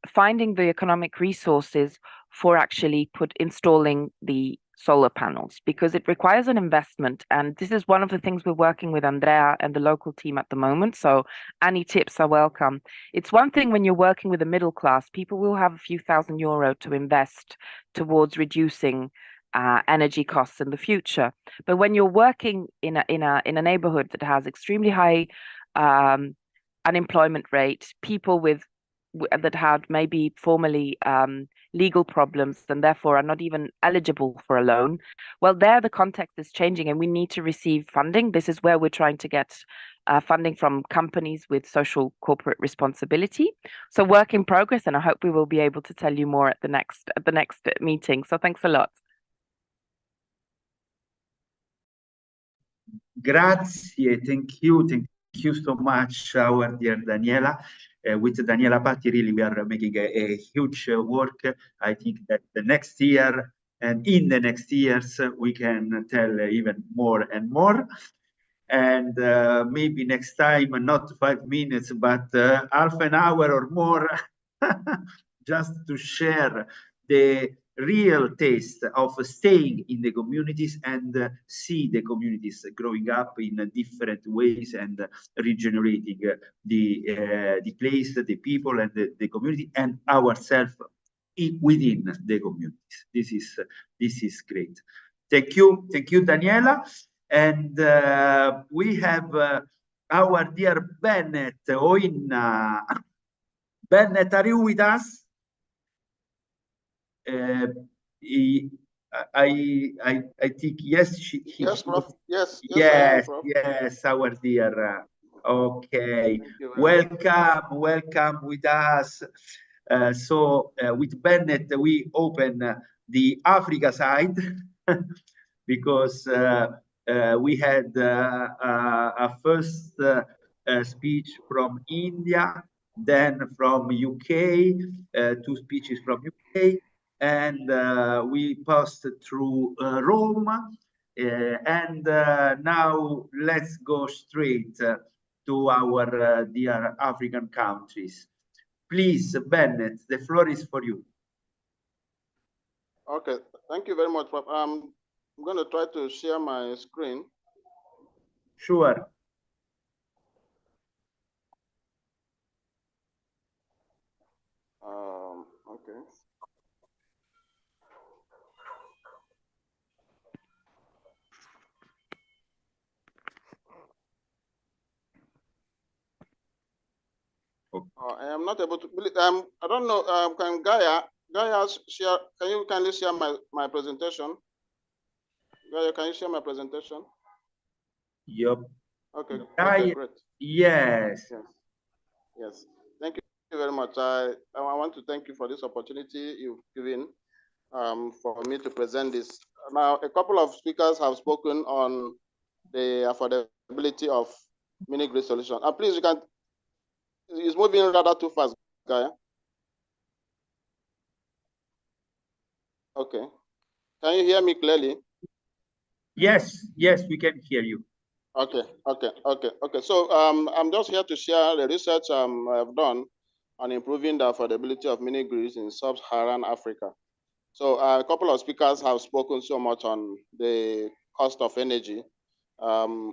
finding the economic resources for actually installing the solar panels, because it requires an investment. And this is one of the things we're working with Andrea and the local team at the moment. So any tips are welcome. It's one thing when you're working with the middle class, people will have a few €1,000 to invest towards reducing energy costs in the future. But when you're working in a neighborhood that has extremely high unemployment rate, people that had maybe formerly legal problems and therefore are not even eligible for a loan, well, there the context is changing and we need to receive funding. This is where we're trying to get funding from companies with social corporate responsibility. So work in progress, and I hope we will be able to tell you more at the next meeting. So thanks a lot. Grazie, thank you so much, our dear Daniela. With Daniela Patti, really, we are making a huge work. I think that the next year and in the next years, we can tell even more and more. And maybe next time, not 5 minutes, but half an hour or more, just to share the real taste of staying in the communities and see the communities growing up in different ways and regenerating the place, the people, and the community, and ourselves within the communities. This is great. Thank you, Daniela. And we have our dear Bennett Oinna. Bennett, are you with us? I think yes. Yes, Prof. Yes, Our dear. Okay, welcome with us. So with Bennett, we open the Africa side because we had a first speech from India, then from UK, 2 speeches from UK, and we passed through Rome. And now let's go straight to our dear African countries. Please, Bennett, the floor is for you. Okay, thank you very much, Prof. I'm going to try to share my screen. Sure. Okay. I am not able to. I don't know. Can Gaia share? Can you kindly share my presentation? Gaia, can you share my presentation? Yep. Okay. Gaia, okay, great. Yes. Yes. Thank you very much. I want to thank you for this opportunity you've given. for me to present this. Now, a couple of speakers have spoken on the affordability of mini-grid solution. Please, you can, it's moving rather too fast, guy. Okay. Can you hear me clearly? Yes, yes, we can hear you. Okay. So I'm just here to share the research I've done on improving the affordability of mini-grids in sub-Saharan Africa. So a couple of speakers have spoken so much on the cost of energy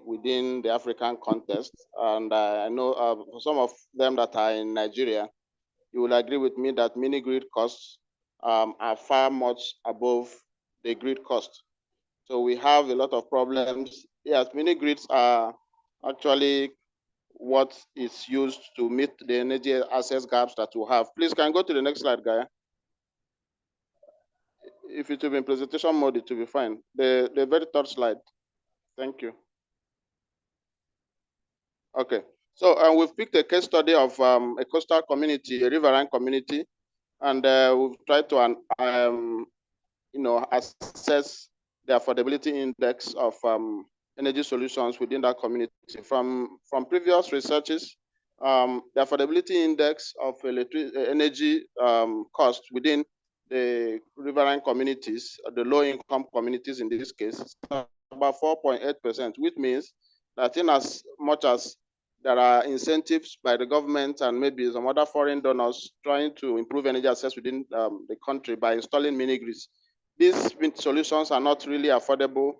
within the African context. And I know for some of them that are in Nigeria, you will agree with me that mini-grid costs are far much above the grid cost. So we have a lot of problems. Yes, mini-grids are actually what is used to meet the energy access gaps that we have. Please, can you go to the next slide, Guy? If it will be in presentation mode, it will be fine. The very third slide. Thank you. Okay. So we've picked a case study of a coastal community, a riverine community, and we've tried to assess the affordability index of energy solutions within that community. From previous researches, the affordability index of energy cost within the riverine communities, the low-income communities in this case, is about 4.8%, which means that in as much as there are incentives by the government and maybe some other foreign donors trying to improve energy access within the country by installing mini-grids, these solutions are not really affordable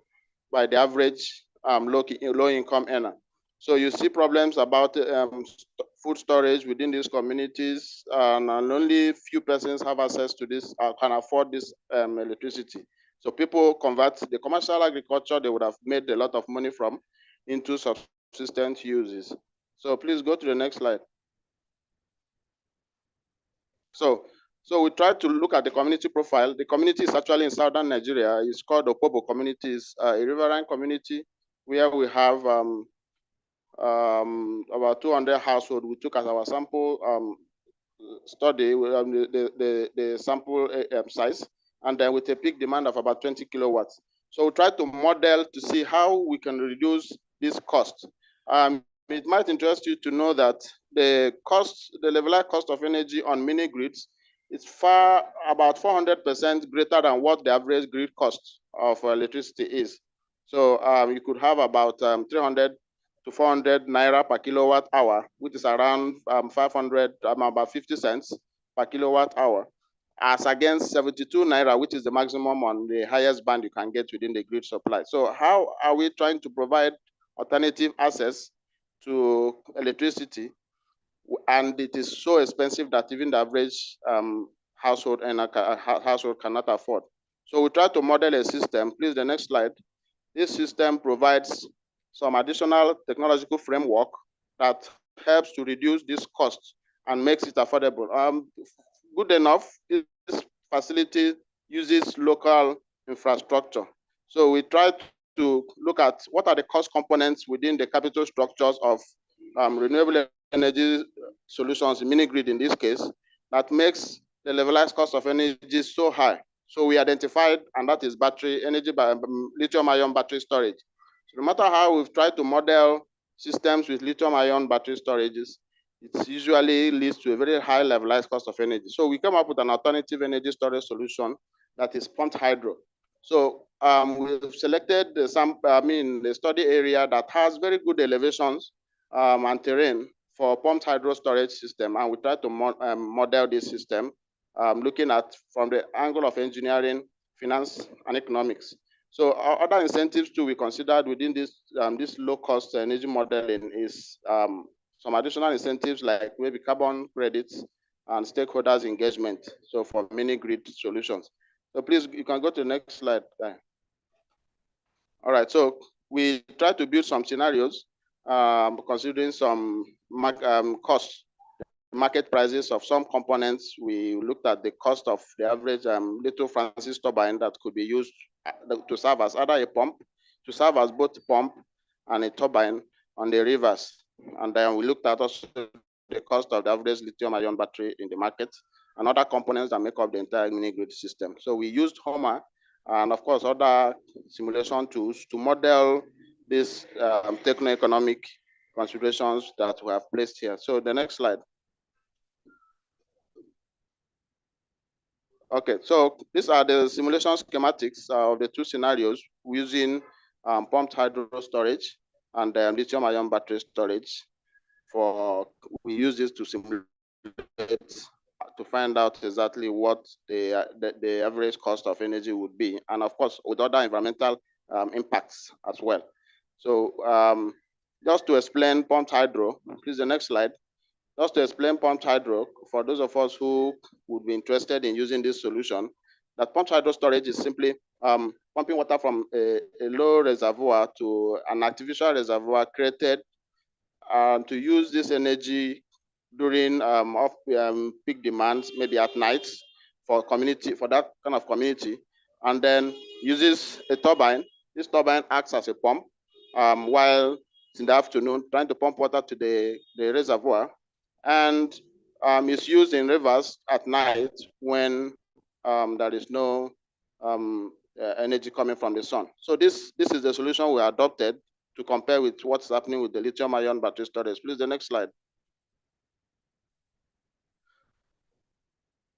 by the average low-income earner. So you see problems about food storage within these communities, and only few persons have access to this, can afford this electricity. So people convert the commercial agriculture they would have made a lot of money from into subsistence uses. So please go to the next slide. So we try to look at the community profile. The community is actually in southern Nigeria. It's called Opobo community. It's a riverine community where we have about 200 households. We took as our sample study the sample size, and then with a peak demand of about 20 kilowatts. So we try to model to see how we can reduce this cost. It might interest you to know that the levelized cost of energy on mini grids is far about 400% greater than what the average grid cost of electricity is. So you could have about 300 to 400 naira per kilowatt hour, which is around 500, about 50 cents per kilowatt hour, as against 72 naira, which is the maximum on the highest band you can get within the grid supply. So how are we trying to provide alternative access to electricity? And it is so expensive that even the average household cannot afford. So we try to model a system. Please, the next slide. This system provides some additional technological framework that helps to reduce this cost and makes it affordable. Good enough, this facility uses local infrastructure. So we try to look at what are the cost components within the capital structures of renewable energy solutions, mini-grid in this case, that makes the levelized cost of energy so high. So we identified, and that is battery energy by lithium-ion battery storage. So no matter how we've tried to model systems with lithium-ion battery storages, it usually leads to a very high levelized cost of energy. So we came up with an alternative energy storage solution that is pumped hydro. So we've selected the study area that has very good elevations and terrain for pumped hydro storage system, and we try to model this system looking at from the angle of engineering, finance, and economics. So other incentives too we considered within this low-cost energy modeling is some additional incentives like maybe carbon credits and stakeholders engagement. So for mini grid solutions. So please, you can go to the next slide. All right, so we try to build some scenarios considering some costs, market prices of some components. We looked at the cost of the average Little Francis turbine that could be used to serve as either a pump, to serve as both pump and a turbine on the rivers. And then we looked at also the cost of the average lithium-ion battery in the market. and other components that make up the entire mini-grid system. So we used Homer and of course other simulation tools to model these techno-economic considerations that we have placed here. So the next slide. Okay, so these are the simulation schematics of the two scenarios using pumped hydro storage and lithium-ion battery storage. We use this to simulate to find out exactly what the average cost of energy would be, and of course with other environmental impacts as well. So just to explain pumped hydro, please the next slide. Just to explain pumped hydro, for those of us who would be interested in using this solution, that pumped hydro storage is simply pumping water from a low reservoir to an artificial reservoir created to use this energy during peak demands, maybe at night for that kind of community, and then uses a turbine. This turbine acts as a pump while it's in the afternoon trying to pump water to the reservoir, and is used in rivers at night when there is no energy coming from the sun. So this is the solution we adopted to compare with what's happening with the lithium-ion battery storage. Please, the next slide.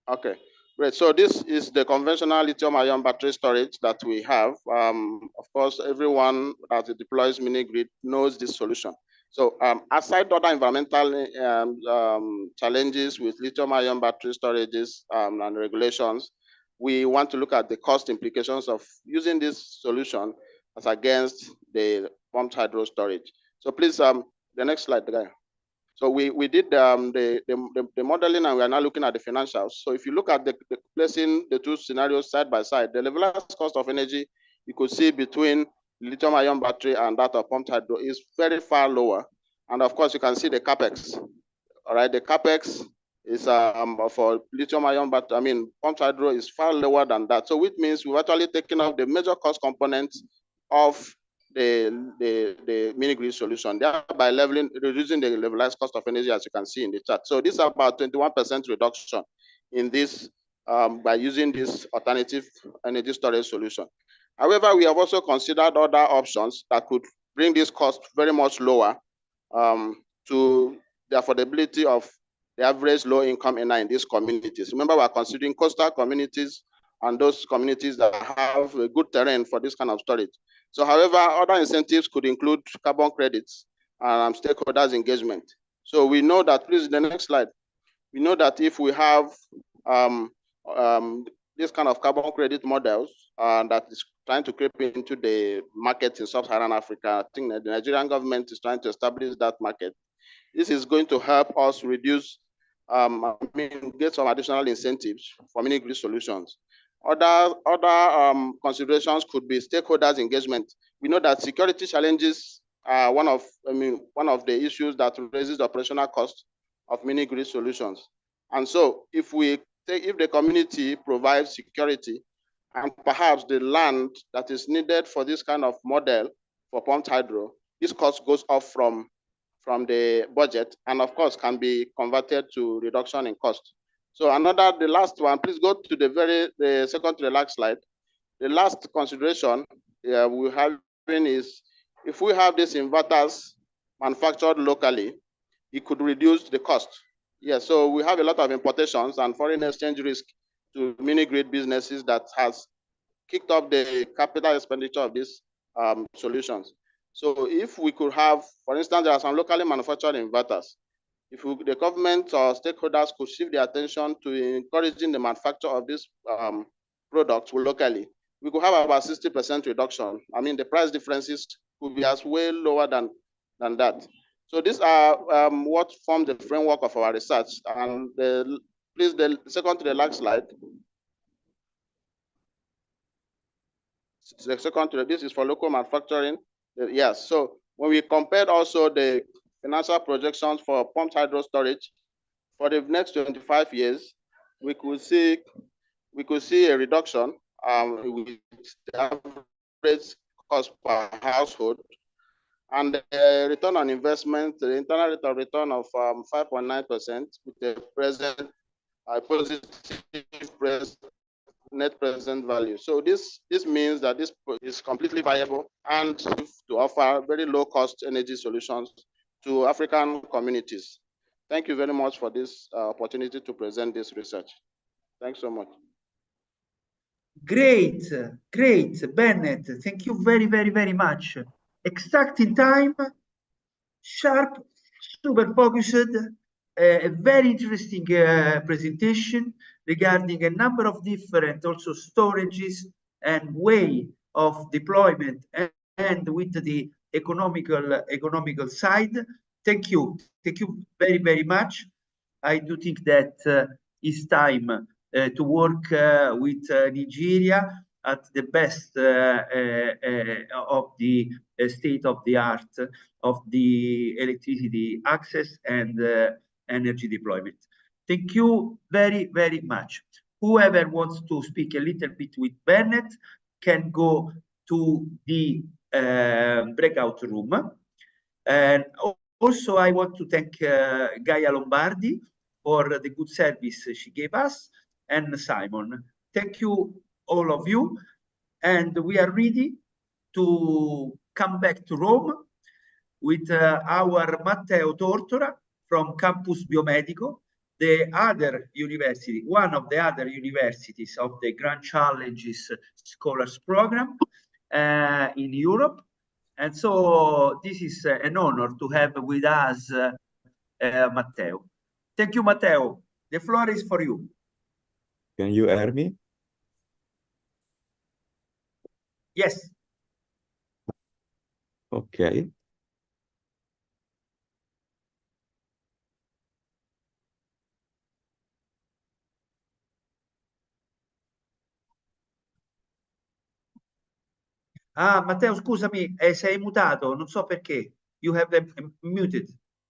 Okay, great. So this is the conventional lithium-ion battery storage that we have. Of course, everyone that deploys mini-grid knows this solution. So aside other environmental challenges with lithium-ion battery storages and regulations, we want to look at the cost implications of using this solution as against the pumped hydro storage. So please, the next slide, guy. So we did the modeling, and we are now looking at the financials. So if you look at placing the two scenarios side by side, the levelized cost of energy you could see between lithium-ion battery and that of pumped hydro is very far lower. And of course, you can see the capex. All right, the capex is for lithium-ion battery. Pumped hydro is far lower than that. So which means we've actually taken off the major cost components of the mini-grid solution, thereby reducing the levelized cost of energy, as you can see in the chart. So this is about 21% reduction in this by using this alternative energy storage solution. However, we have also considered other options that could bring this cost very much lower to the affordability of the average low-income earner in these communities. Remember, we are considering coastal communities and those communities that have a good terrain for this kind of storage. So, however, other incentives could include carbon credits and stakeholders engagement. So we know that, please, the next slide. We know that if we have this kind of carbon credit models that is trying to creep into the market in sub-Saharan Africa, I think that the Nigerian government is trying to establish that market. This is going to help us reduce, get some additional incentives for mini-grid solutions. Other considerations could be stakeholders engagement. We know that security challenges are one of the issues that raises the operational cost of mini-grid solutions. And so if the community provides security and perhaps the land that is needed for this kind of model for pumped hydro, this cost goes off from the budget, and of course can be converted to reduction in cost. So the last one, please go to the second to the last slide. The last consideration we have is if we have these inverters manufactured locally, it could reduce the cost. Yes, so we have a lot of importations and foreign exchange risk to mini-grid businesses that has kicked off the capital expenditure of these solutions. So if we could have, for instance, there are some locally manufactured inverters. If the government or stakeholders could shift their attention to encouraging the manufacture of these products locally, we could have about 60% reduction. The price differences could be as way lower than that. So these are what form the framework of our research. And please, the second to the last slide. The second to this is for local manufacturing. Yes, so when we compared also the financial projections for pumped hydro storage for the next 25 years, we could see a reduction with the average cost per household, and the return on investment, the internal rate of return of 5.9% with the present positive net present value. So this means that this is completely viable and to offer very low cost energy solutions to African communities. Thank you very much for this opportunity to present this research. Thanks so much. Great, Bennett. Thank you very, very, very much. Exact in time, sharp, super focused, a very interesting presentation regarding a number of different also storages and way of deployment and with the economical side. Thank you very, very much. I do think that it's time to work with Nigeria at the best of the state of the art of the electricity access and energy deployment. Thank you very, very much. Whoever wants to speak a little bit with Bennett can go to the breakout room. And also, I want to thank Gaia Lombardi for the good service she gave us, and Simon. Thank you, all of you. And we are ready to come back to Rome with our Matteo Tortora from Campus Biomedico, the other university, one of the other universities of the Grand Challenges Scholars Program in Europe. And so this is an honor to have with us Matteo. Thank you, Matteo. The floor is for you. Can you hear me? Yes. Okay. Ah, Matteo, scusami, sei mutato, non so perché. You have muted.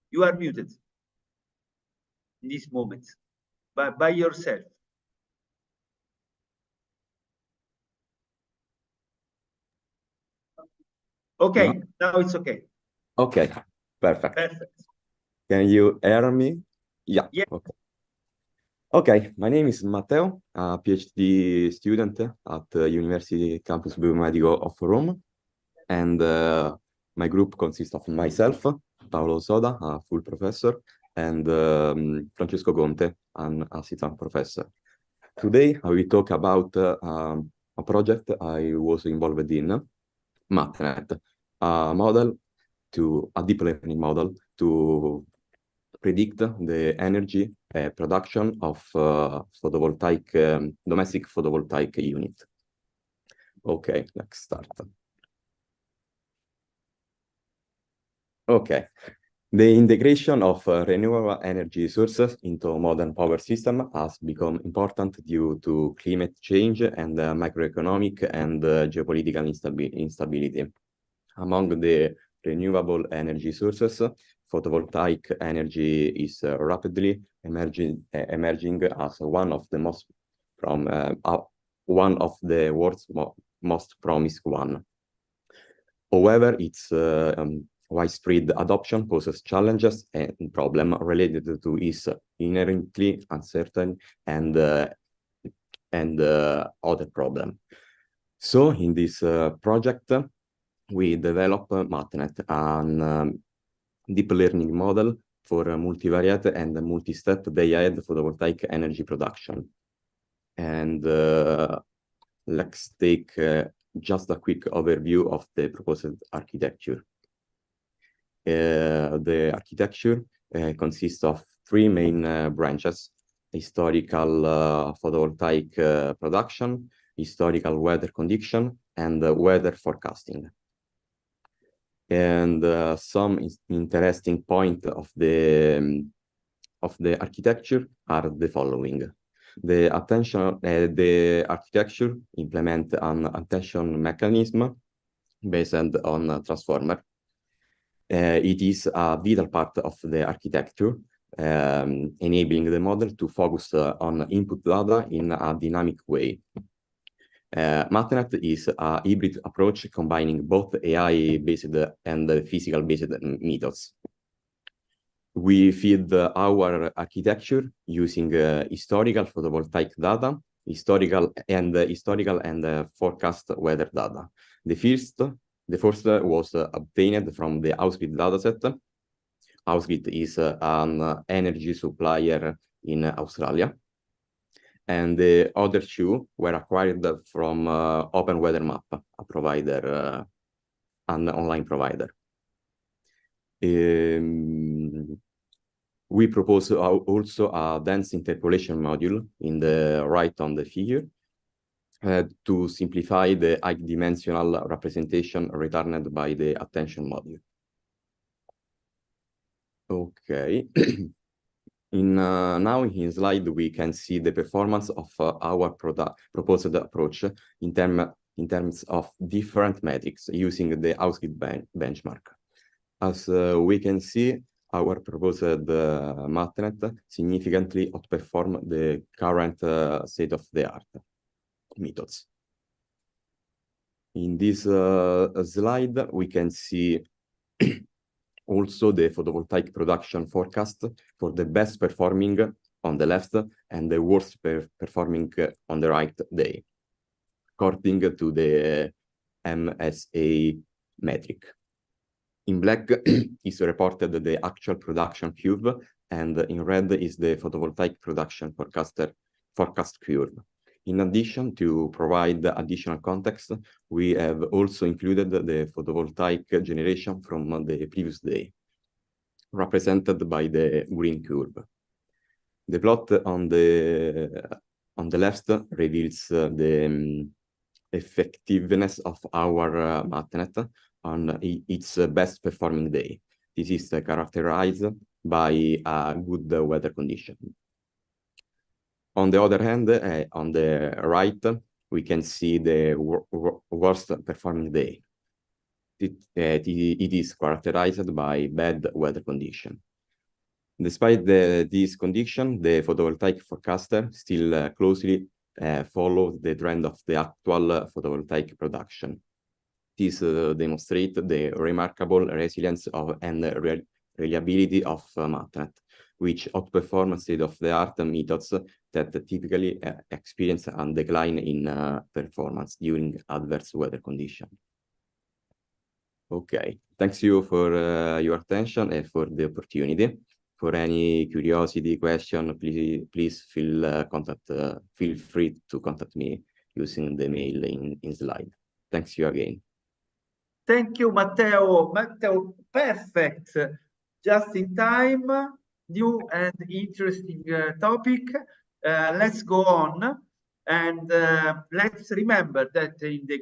You are muted in this moment by yourself. Okay, No? now it's okay. Okay, perfect. Perfect. Can you hear me? Yeah. Yeah. Okay. Okay, my name is Matteo, a PhD student at the University Campus Biomedico of Rome. And my group consists of myself, Paolo Soda, a full professor, and Francesco Conte, an assistant professor. Today, I will talk about a project I was involved in, MatNet, a deep learning model to predict the energy production of domestic photovoltaic unit. Okay, let's start. Okay, the integration of renewable energy sources into modern power system has become important due to climate change and macroeconomic and geopolitical instability. Among the renewable energy sources, photovoltaic energy is rapidly emerging as one of the world's most promising one. However, its widespread adoption poses challenges and problems related to its inherently uncertain and other problems. So, in this project, we develop MatNet, an deep learning model for multivariate and multi-step day-ahead photovoltaic energy production. And let's take just a quick overview of the proposed architecture. The architecture consists of three main branches: historical photovoltaic production, historical weather condition, and weather forecasting. And some interesting points of the architecture are the following. The architecture implements an attention mechanism based on a transformer. It is a vital part of the architecture, enabling the model to focus on input data in a dynamic way. MatNet is a hybrid approach combining both AI-based and physical-based methods. We feed our architecture using historical photovoltaic data, historical and forecast weather data. The first was obtained from the Ausgrid dataset. Ausgrid is an energy supplier in Australia. And the other two were acquired from Open Weather Map, a provider, an online provider. We propose also a dense interpolation module in the right on the figure to simplify the high-dimensional representation returned by the attention module. Okay. Now in slide we can see the performance of our proposed approach in terms of different metrics using the Ausgrid benchmark. As we can see, our proposed MatNet significantly outperform the current state-of-the-art methods. In this slide, we can see also the photovoltaic production forecast for the best performing on the left and the worst performing on the right day, according to the MSA metric. In black is reported the actual production curve, and in red is the photovoltaic production forecast curve. In addition, to provide additional context, we have also included the photovoltaic generation from the previous day, represented by the green curve. The plot on the left reveals the effectiveness of our MatNet on its best performing day. This is characterized by a good weather condition. On the other hand, on the right, we can see the worst performing day. It is characterized by bad weather condition. Despite this condition, the photovoltaic forecaster still closely follows the trend of the actual photovoltaic production. This demonstrates the remarkable resilience and reliability of MatNet, which outperform state-of-the-art methods that typically experience a decline in performance during adverse weather conditions. Okay, thanks you for your attention and for the opportunity. For any curiosity, question, please feel free to contact me using the mail in slide. Thanks you again. Thank you, Matteo. Matteo, perfect. Just in time, new and interesting topic. Let's go on. And let's remember that in the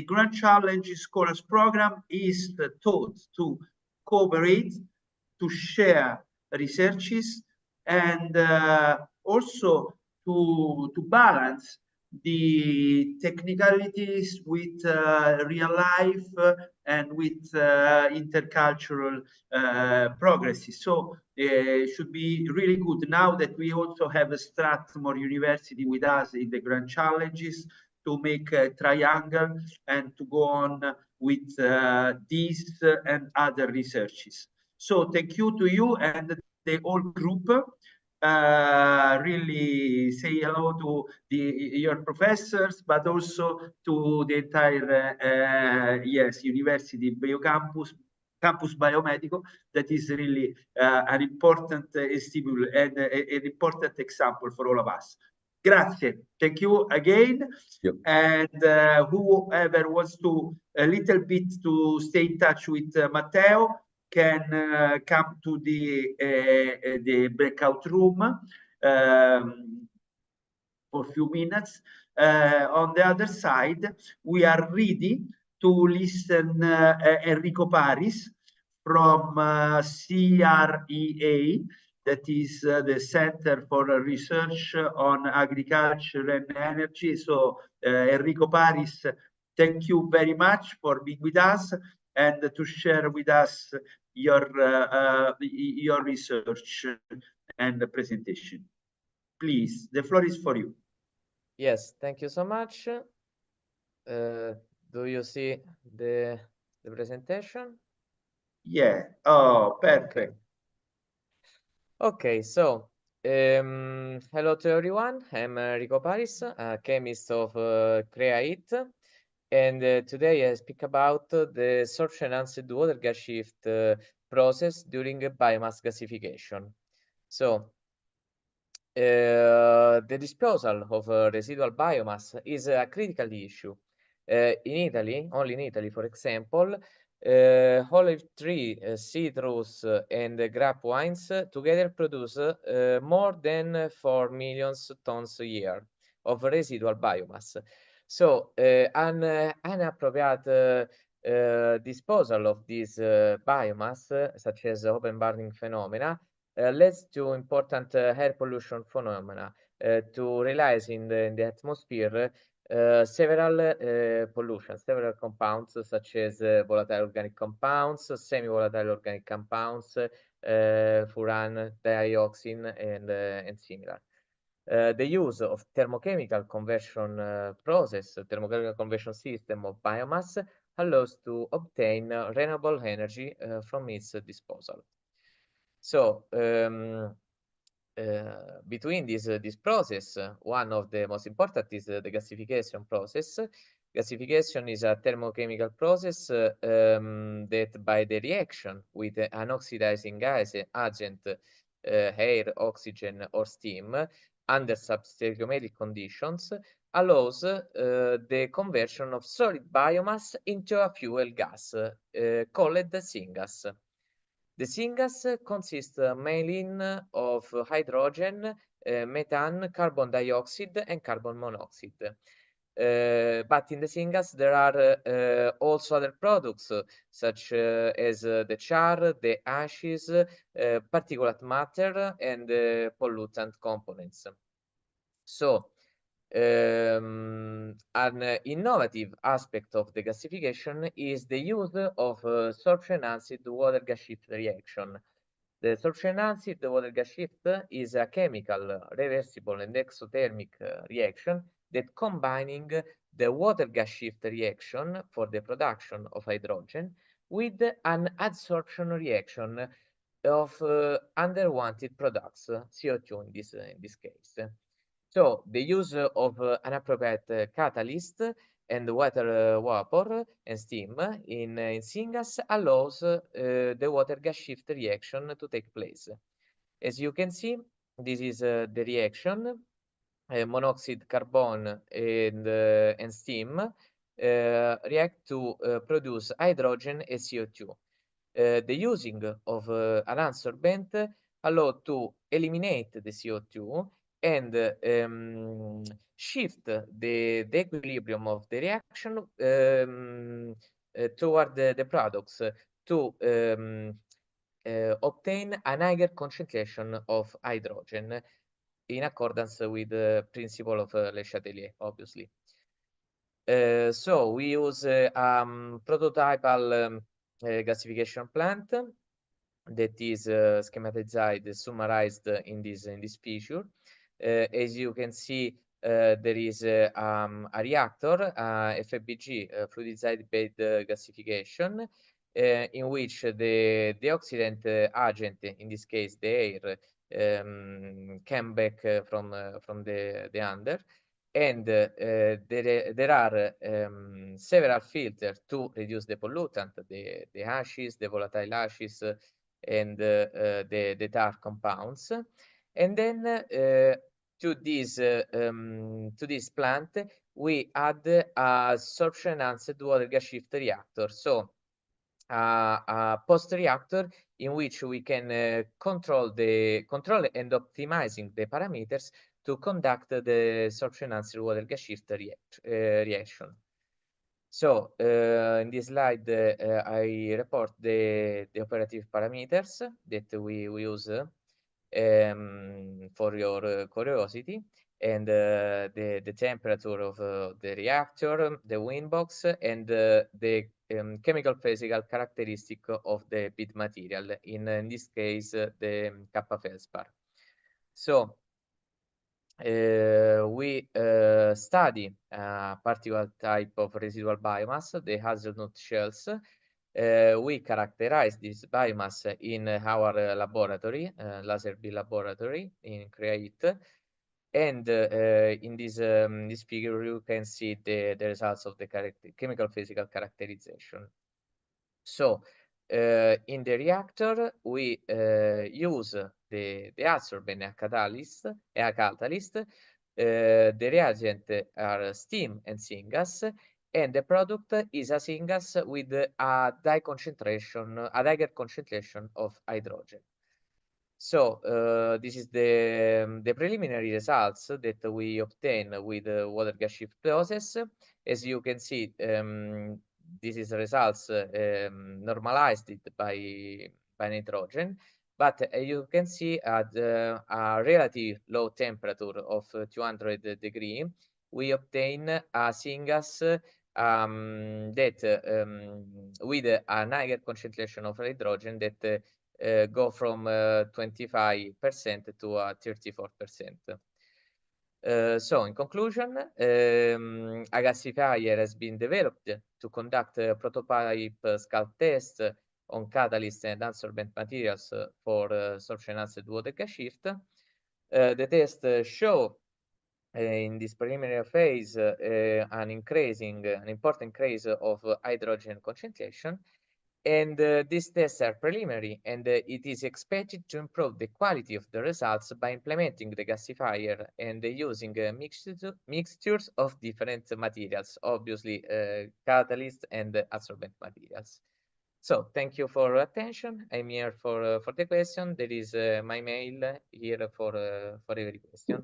Grand Challenge Scholars Program is taught to cooperate, to share researches, and also to balance the technicalities with real life and with intercultural progresses. So it should be really good now that we also have a Strathmore University with us in the Grand Challenges to make a triangle and to go on with these and other researches. So thank you to you and the whole group. Really say hello to your professors, but also to the entire University Biocampus, Campus Biomedico, that is really an important stimulus and an important example for all of us. Grazie. Thank you again. Yep. And whoever wants to a little bit to stay in touch with Matteo can come to the breakout room for a few minutes. On the other side, we are ready to listen Enrico Paris from CREA, that is the Center for Research on Agriculture and Energy. So Enrico Paris, thank you very much for being with us and to share with us your research and the presentation. Please, the floor is for you. Yes, thank you so much. Do you see the presentation? Yeah. Oh, perfect. Okay, so hello to everyone. I'm Rico Paris, a chemist of CREAIT, and today I speak about the sorption-enhanced water gas shift process during biomass gasification. So the disposal of residual biomass is a critical issue. In Italy, only in Italy, for example, olive tree, citrus, and grape wines together produce more than 4 million tons a year of residual biomass. So, an inappropriate disposal of this biomass, such as open burning phenomena, leads to important air pollution phenomena, to release in the atmosphere several pollutions, several compounds such as volatile organic compounds, semi-volatile organic compounds, furan, dioxin, and similar. The use of thermochemical conversion thermochemical conversion system of biomass allows to obtain renewable energy from its disposal. So, between this process, one of the most important is the gasification process. Gasification is a thermochemical process that by the reaction with an oxidizing gas agent, air, oxygen, or steam, under substoichiometric conditions, allows the conversion of solid biomass into a fuel gas called syngas. The syngas consists mainly of hydrogen, methane, carbon dioxide, and carbon monoxide. But in the syngas there are also other products such as the char, the ashes, particulate matter, and pollutant components. So, an innovative aspect of the gasification is the use of sorption-enhanced water gas shift reaction. The sorption-enhanced water gas shift is a chemical, reversible, and exothermic reaction that combining the water gas shift reaction for the production of hydrogen with an adsorption reaction of underwanted products, CO2 in this case. So the use of an appropriate catalyst and water vapor and steam in syngas allows the water gas shift reaction to take place. As you can see, this is the reaction. Monoxide, carbon, and steam react to produce hydrogen and CO2. The using of an adsorbent allow to eliminate the CO2 and shift the equilibrium of the reaction toward the products to obtain a higher concentration of hydrogen in accordance with the principle of Le Chatelier, obviously. So we use prototypal gasification plant that is schematized, summarized in this picture. As you can see, there is a reactor, FBG, fluidized bed gasification, in which the oxidant agent, in this case the air, came back from the under, and there are several filters to reduce the pollutant, the ashes, the volatile ashes, and the tar compounds. And then to this plant we add a sorption-enhanced water gas shift reactor. So a post reactor in which we can control and optimizing the parameters to conduct the sorption-enhanced water gas shift reaction. So in this slide, I report the operative parameters that we use for your curiosity, and the temperature of the reactor, the wind box, and the chemical physical characteristic of the bed material, in this case the kappa feldspar. So we study a particular type of residual biomass, the hazelnut shells, we characterize this biomass in our laboratory, LaserB laboratory in CREATE. And in this figure, you can see the results of the chemical physical characterization. So in the reactor, we use the adsorbent a catalyst. The reagent are steam and syngas, and the product is a syngas with a higher concentration of hydrogen. So this is the preliminary results that we obtain with the water gas shift process. As you can see, this is results normalized by nitrogen, but you can see at a relative low temperature of 200 degrees, we obtain a syngas that with a higher concentration of hydrogen that go from 25% to 34%. So in conclusion, a gasifier has been developed to conduct prototype scalp tests on catalyst and adsorbent materials for sorption enhanced water gas shift. The tests show in this preliminary phase an important increase of hydrogen concentration. And these tests are preliminary, and it is expected to improve the quality of the results by implementing the gasifier and using mixtures of different materials, obviously catalyst and adsorbent materials. So thank you for your attention. I'm here for the question. There is my mail here for every question.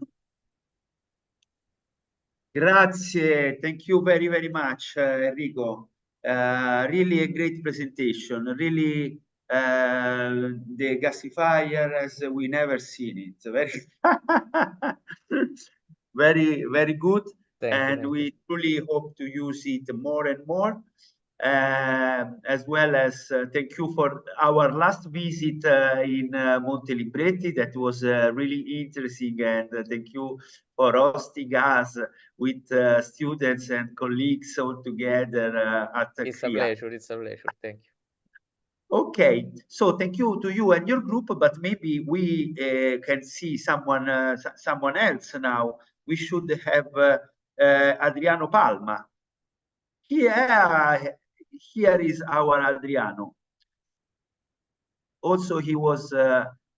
Grazie, thank you very, very much, Enrico. Really a great presentation. Really, the gasifier as we never seen it. Very, very good. Thank you. We truly hope to use it more and more. As well as thank you for our last visit in Monte Libretti. That was really interesting, and thank you for hosting us with students and colleagues all together at It's a pleasure. It's a pleasure. Thank you. Okay, so thank you to you and your group, but maybe we can see someone else now. We should have Adriano Palma. Here is our Adriano. Also, he was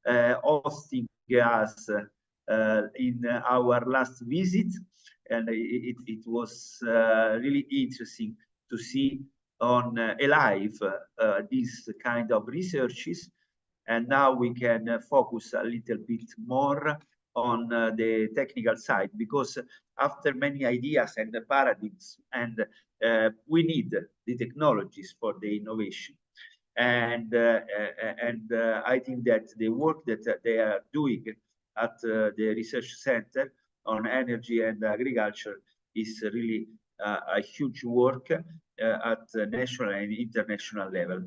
hosting us in our last visit, and it was really interesting to see on live these kind of researches. And now we can focus a little bit more on the technical side, because after many ideas and the paradigms, and we need the technologies for the innovation. And I think that the work that they are doing at the research center on energy and agriculture is really a huge work at national and international level.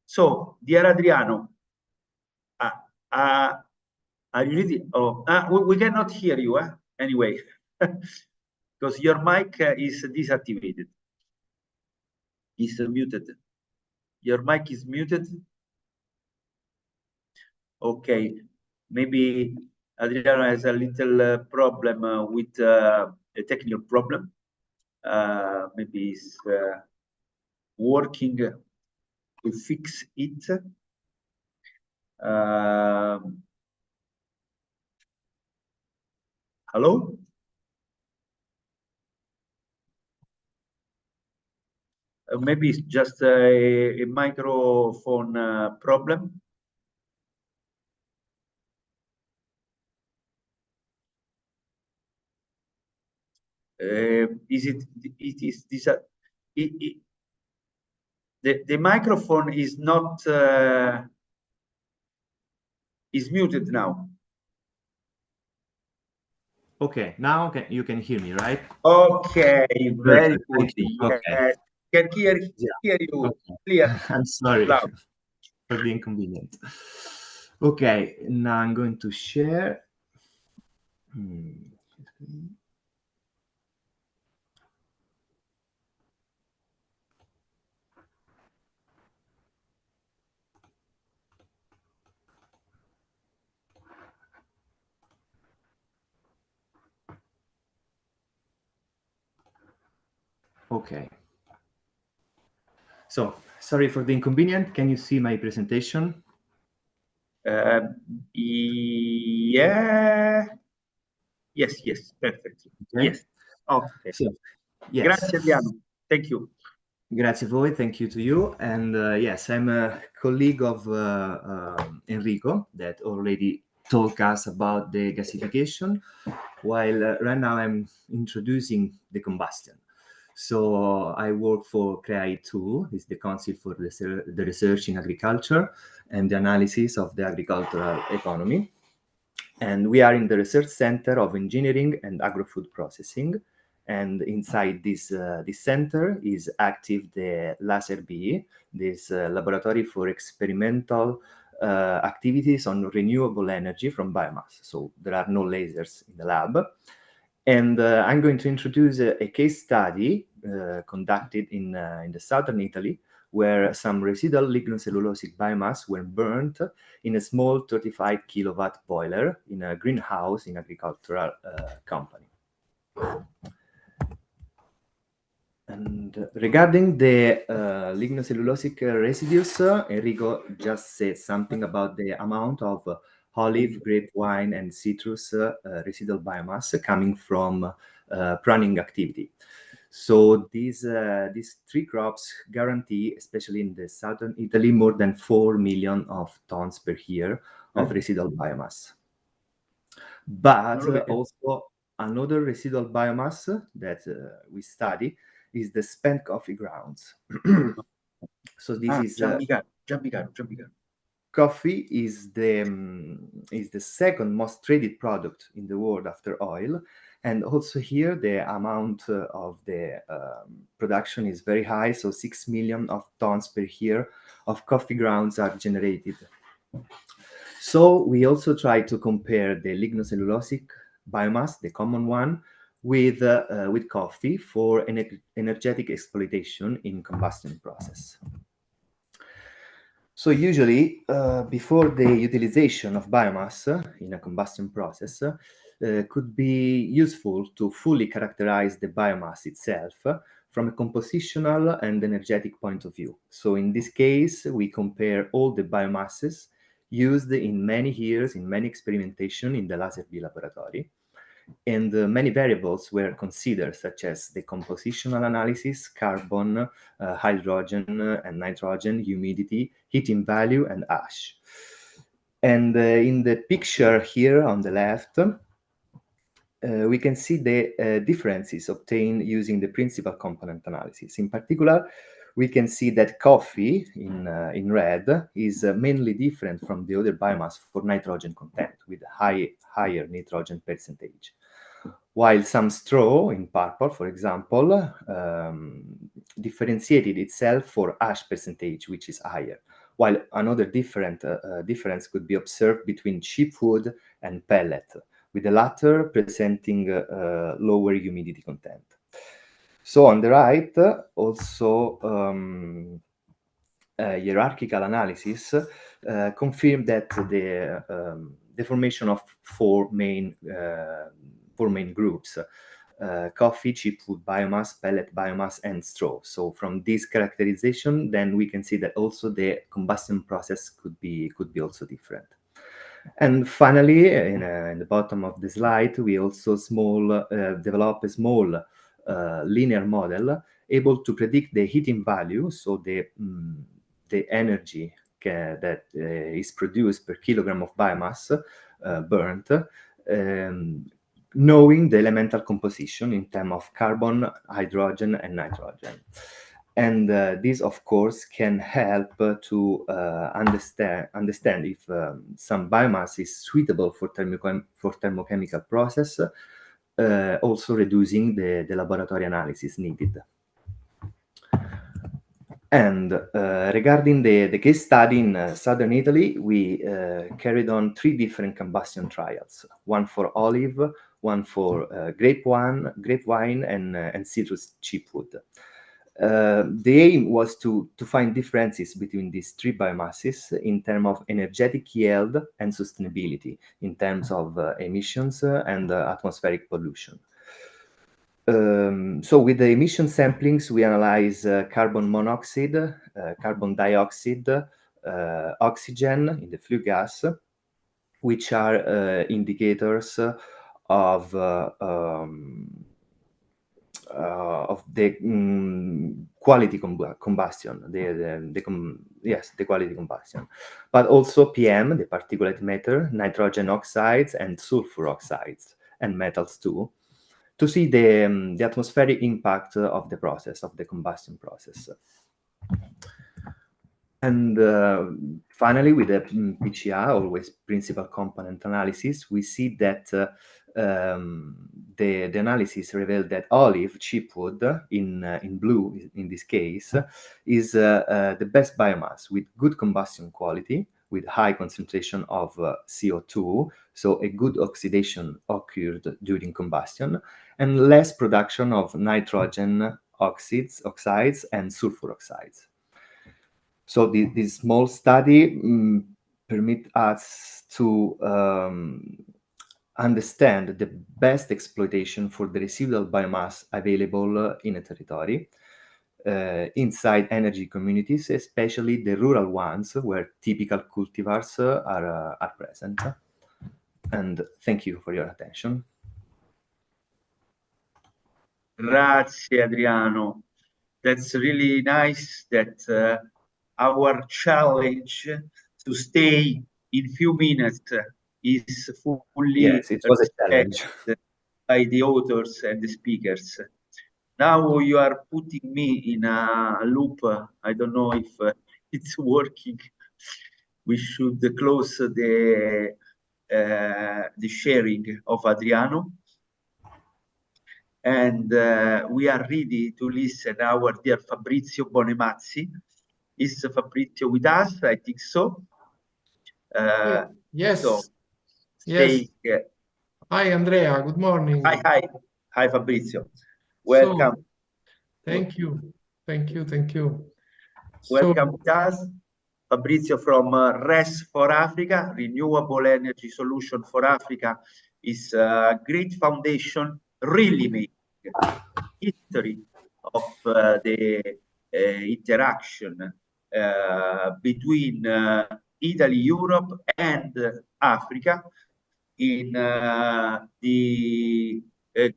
So, dear Adriano, are you ready? Oh, we cannot hear you anyway, because your mic is deactivated. It's muted. Your mic is muted. Okay, maybe Adriano has a little problem with a technical problem. Maybe he's working to fix it. Hello? Maybe it's just a microphone problem. The microphone is not is muted now. Okay, now you can hear me, right? Okay, very good. Okay. Can hear you clear. I'm sorry loud. for the inconvenience. Okay, now I'm going to share. Okay. So, sorry for the inconvenience. Can you see my presentation? Yeah. Yes, perfect. Okay. Yes. Okay. So, yes. Grazie, Adriano. Thank you. Grazie a voi, thank you to you. And yes, I'm a colleague of Enrico that already told us about the gasification, while right now I'm introducing the combustion. So I work for CREAI2, it's the Council for the Research in Agriculture and the Analysis of the Agricultural Economy. And we are in the Research Center of Engineering and Agro-Food Processing. And inside this center is active the LASERB, this laboratory for experimental activities on renewable energy from biomass. So there are no lasers in the lab. And I'm going to introduce a case study conducted in the southern Italy, where some residual lignocellulosic biomass were burnt in a small 35 kilowatt boiler in a greenhouse in agricultural company. And regarding the lignocellulosic residues, Enrico just said something about the amount of olive, grape wine, and citrus residual biomass coming from pruning activity. So these three crops guarantee, especially in the southern Italy, more than 4 million of tons per year of residual biomass. But also another residual biomass that we study is the spent coffee grounds. So this is Gianpicaro. Coffee is the second most traded product in the world after oil, and also here the amount of the production is very high. So 6 million of tons per year of coffee grounds are generated. So we also try to compare the lignocellulosic biomass, the common one, with coffee for energetic exploitation in combustion process. So usually, before the utilization of biomass in a combustion process, could be useful to fully characterize the biomass itself from a compositional and energetic point of view. So in this case, we compare all the biomasses used in many years, in many experimentation in the LASERB laboratory. And many variables were considered, such as the compositional analysis, carbon, hydrogen and nitrogen, humidity, heating value, and ash. And in the picture here on the left, we can see the differences obtained using the principal component analysis. In particular, we can see that coffee in red is mainly different from the other biomass for nitrogen content with higher nitrogen percentage. While some straw in purple, for example, differentiated itself for ash percentage, which is higher. While another difference could be observed between cheap wood and pellet, with the latter presenting lower humidity content. So on the right, also hierarchical analysis confirmed that the formation of four main groups: coffee, cheap wood biomass, pellet biomass, and straw. So from this characterization, then we can see that also the combustion process could be also different. And finally, in the bottom of the slide, we also develop a small linear model able to predict the heating value, so the energy that is produced per kilogram of biomass burnt, knowing the elemental composition in terms of carbon, hydrogen, and nitrogen. And this, of course, can help to understand if some biomass is suitable for thermochemical process, also reducing the laboratory analysis needed. And regarding the case study in southern Italy, we carried on 3 different combustion trials: one for olive, one for grape wine, and citrus cheap wood. The aim was to find differences between these 3 biomasses in terms of energetic yield and sustainability, in terms of emissions and atmospheric pollution. So with the emission samplings, we analyze carbon monoxide, carbon dioxide, oxygen in the flue gas, which are indicators of the quality combustion, the quality combustion, but also PM, the particulate matter, nitrogen oxides, and sulfur oxides, and metals too, to see the atmospheric impact of the process, of the combustion process. And finally, with the PCA, always principal component analysis, we see that the analysis revealed that olive chipwood, in blue in this case, is the best biomass with good combustion quality, with high concentration of CO2, so a good oxidation occurred during combustion, and less production of nitrogen oxides, and sulfur oxides. So this small study permit us to understand the best exploitation for the residual biomass available in a territory, inside energy communities, especially the rural ones where typical cultivars are present. And thank you for your attention. Grazie, Adriano. That's really nice that our challenge to stay in few minutes is fully Yes, it was a challenge by the authors and the speakers. Now you are putting me in a loop. I don't know if it's working. We should close the sharing of Adriano. And we are ready to listen our dear Fabrizio Bonemazzi. Is Fabrizio with us? I think so. Yes. So yes. Hi, Andrea. Good morning. Hi, Fabrizio. Welcome. So, thank you. Welcome to us. Fabrizio from RES for Africa, Renewable Energy Solution for Africa, is a great foundation, really making history of the interaction between Italy, Europe, and Africa in the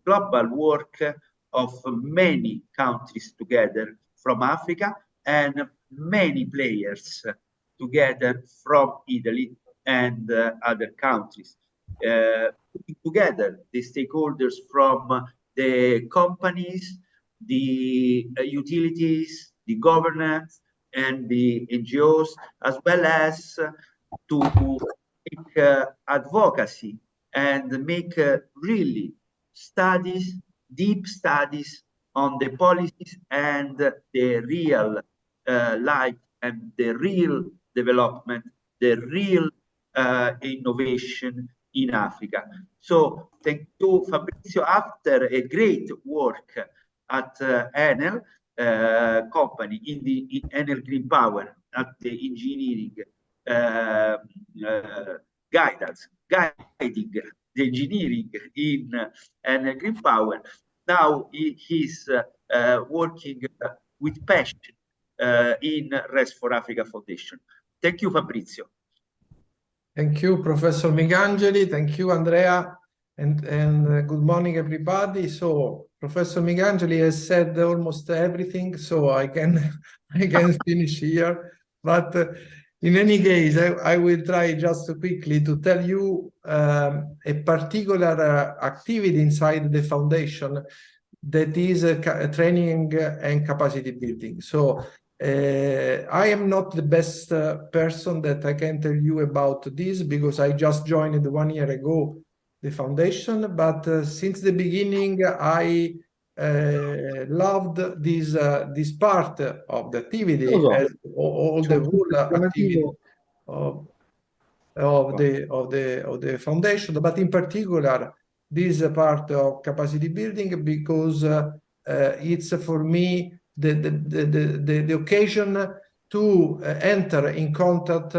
global work of many countries together from Africa and many players together from Italy and other countries. Putting together the stakeholders from the companies, the utilities, the governance, and the NGOs, as well as to make advocacy and make really studies, deep studies on the policies and the real life and the real development, the real innovation in Africa. So thank you, Fabrizio. After a great work at Enel company in Enel Green Power, at the engineering guiding the engineering in Enel Green Power, now he's working with passion in RES for Africa Foundation. Thank you, Fabrizio. Thank you, Professor Migangeli. Thank you, Andrea. And good morning, everybody. So Professor Migangeli has said almost everything, so I can finish here. But in any case, I will try just quickly to tell you a particular activity inside the foundation that is training and capacity building. So I am not the best person that I can tell you about this because I just joined 1 year ago the foundation, but since the beginning I loved this part of the activity, as all the whole activity of the foundation, but in particular this part of capacity building because it's for me the occasion to enter in contact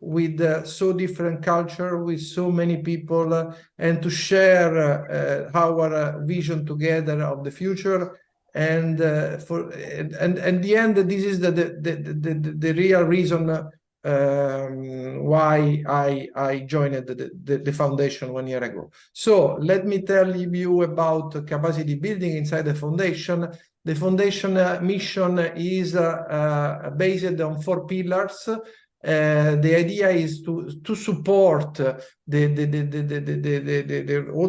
with so different culture, with so many people, and to share our vision together of the future. And and the end, this is the real reason why I joined the foundation 1 year ago. So let me tell you about capacity building inside the foundation. The foundation mission is based on 4 pillars. The idea is to support all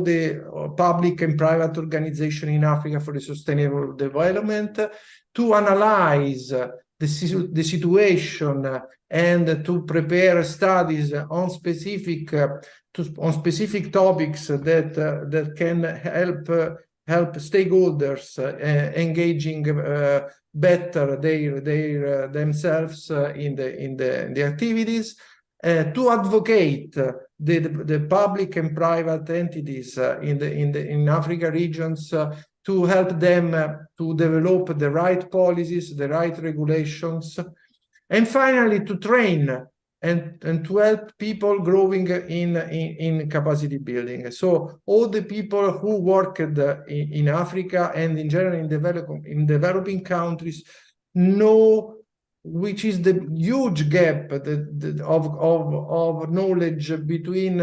the public and private organization in Africa for the sustainable development, to analyze the situation and to prepare studies on specific topics that can help stakeholders engaging better themselves in the activities, to advocate the public and private entities in Africa regions to help them to develop the right policies, the right regulations, and finally to train and to help people growing in capacity building. So all the people who worked in Africa and in general in developing countries know which is the huge gap of knowledge between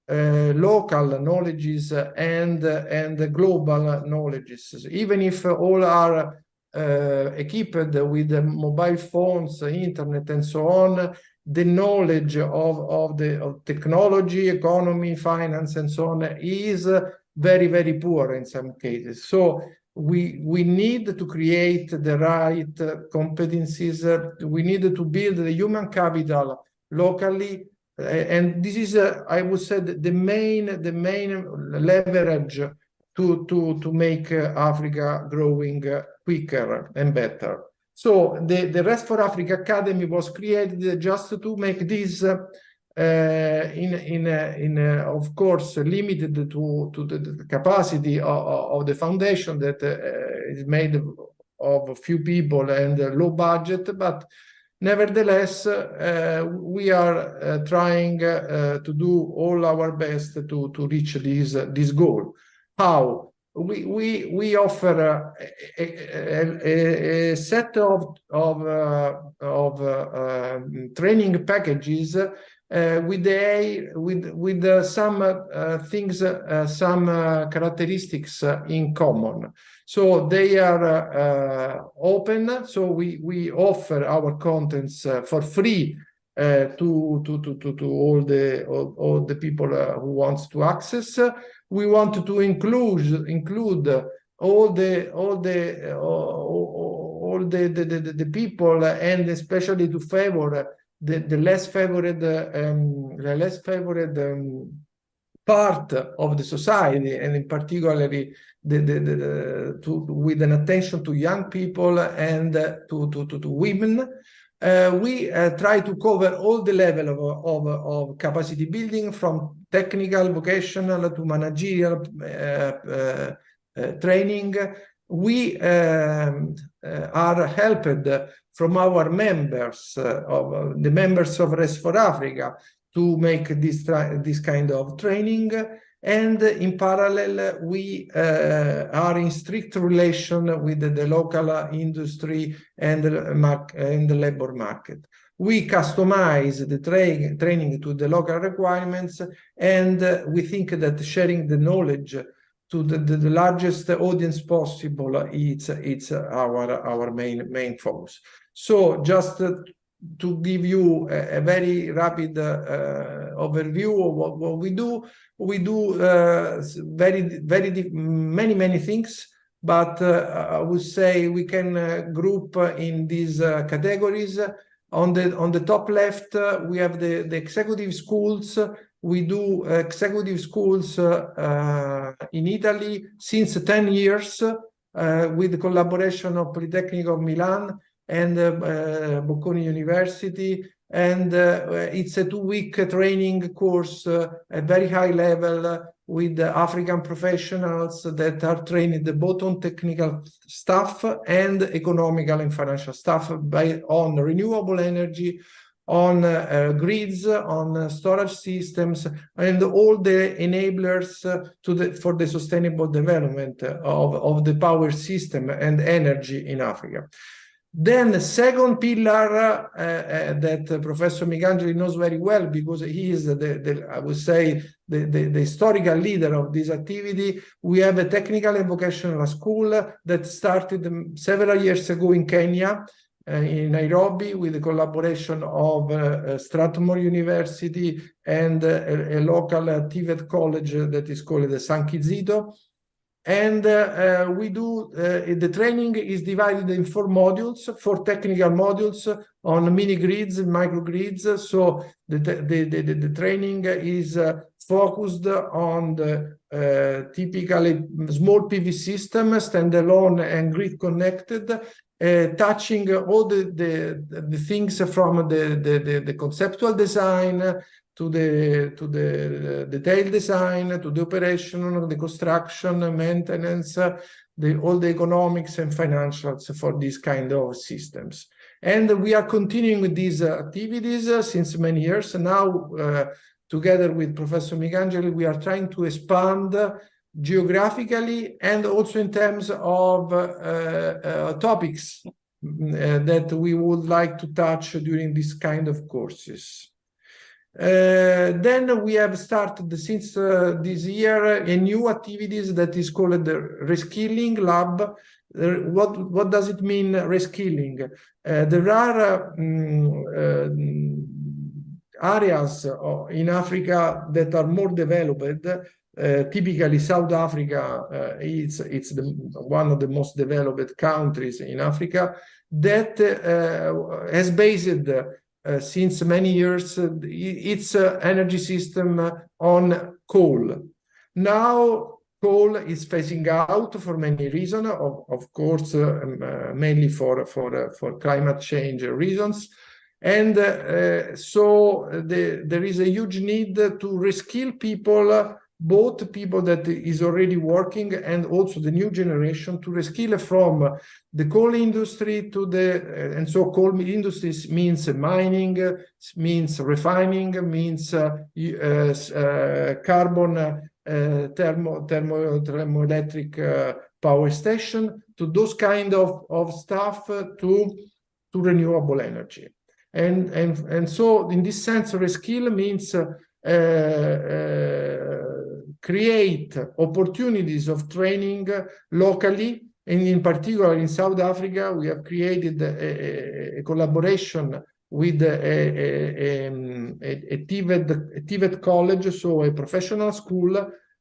local knowledges and the global knowledges. Even if all are equipped with mobile phones, internet, and so on, the knowledge of technology, economy, finance, and so on is very, very poor in some cases. So we need to create the right competencies. We need to build the human capital locally, and this is, I would say, the main leverage to make Africa growing quicker and better. So the Rest for Africa Academy was created just to make this, of course, limited to the capacity of the foundation that is made of a few people and low budget, but nevertheless, we are trying to do all our best to reach this goal. How? We offer a set of training packages with some things, some characteristics in common. So they are open. So we offer our contents for free to all the people who wants to access. We want to include all the people, and especially to favor the less favored part of the society, and in particularly with an attention to young people and to women. We try to cover all the level of capacity building, from technical, vocational to managerial training. We are helped from our members, the members of Rest for Africa, to make this kind of training. And in parallel, we are in strict relation with the local industry and the labor market. We customize the training to the local requirements, and we think that sharing the knowledge to the largest audience possible, it's our main focus. So just to give you a very rapid overview of what we do many things, but I would say we can group in these categories. On the top left, we have the executive schools. We do executive schools in Italy since 10 years with the collaboration of Politecnico of Milan and Bocconi University. And it's a 2-week training course at very high level with African professionals that are trained both on technical stuff and economical and financial stuff on renewable energy, on grids, on storage systems, and all the enablers for the sustainable development of the power system and energy in Africa. Then the second pillar that Professor Micangeli knows very well, because he is I would say the historical leader of this activity. We have a technical and vocational school that started several years ago in Kenya, in Nairobi, with the collaboration of Strathmore University and a local TVET college that is called the San Kizito. And we do, the training is divided in 4 modules, 4 technical modules on mini grids and microgrids. So the training is focused on the typically small PV system, standalone and grid connected, touching all the things from the conceptual design to the detailed design, to the operation, the construction, maintenance, all the economics and financials for these kind of systems. And we are continuing with these activities since many years. Now, together with Professor Micangeli, we are trying to expand geographically and also in terms of topics that we would like to touch during this kind of courses. Then we have started since this year a new activities that is called the Reskilling Lab. What does it mean, reskilling? There are areas in Africa that are more developed. Typically, South Africa it's one of the most developed countries in Africa that has based since many years its energy system on coal. Now coal is phasing out for many reasons, of course, mainly for climate change reasons. And so there is a huge need to reskill people, both people that is already working and also the new generation, to reskill from the coal industry to and so coal industries means mining, means refining, means carbon thermoelectric power station, to those kind of stuff, to renewable energy. And so in this sense, reskill means create opportunities of training locally, and in particular in South Africa we have created a collaboration with a TVET college, so a professional school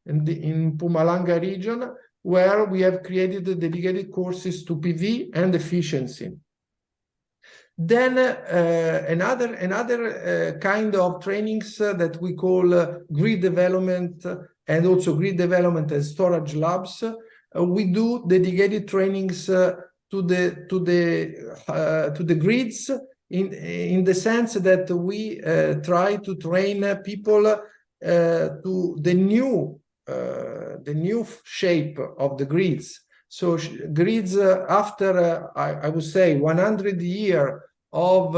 in Mpumalanga region, where we have created dedicated courses to PV and efficiency. Then another kind of trainings that we call grid development, and also grid development and storage labs. We do dedicated trainings to the grids in the sense that we try to train people to the new shape of the grids. So grids after I would say 100 years of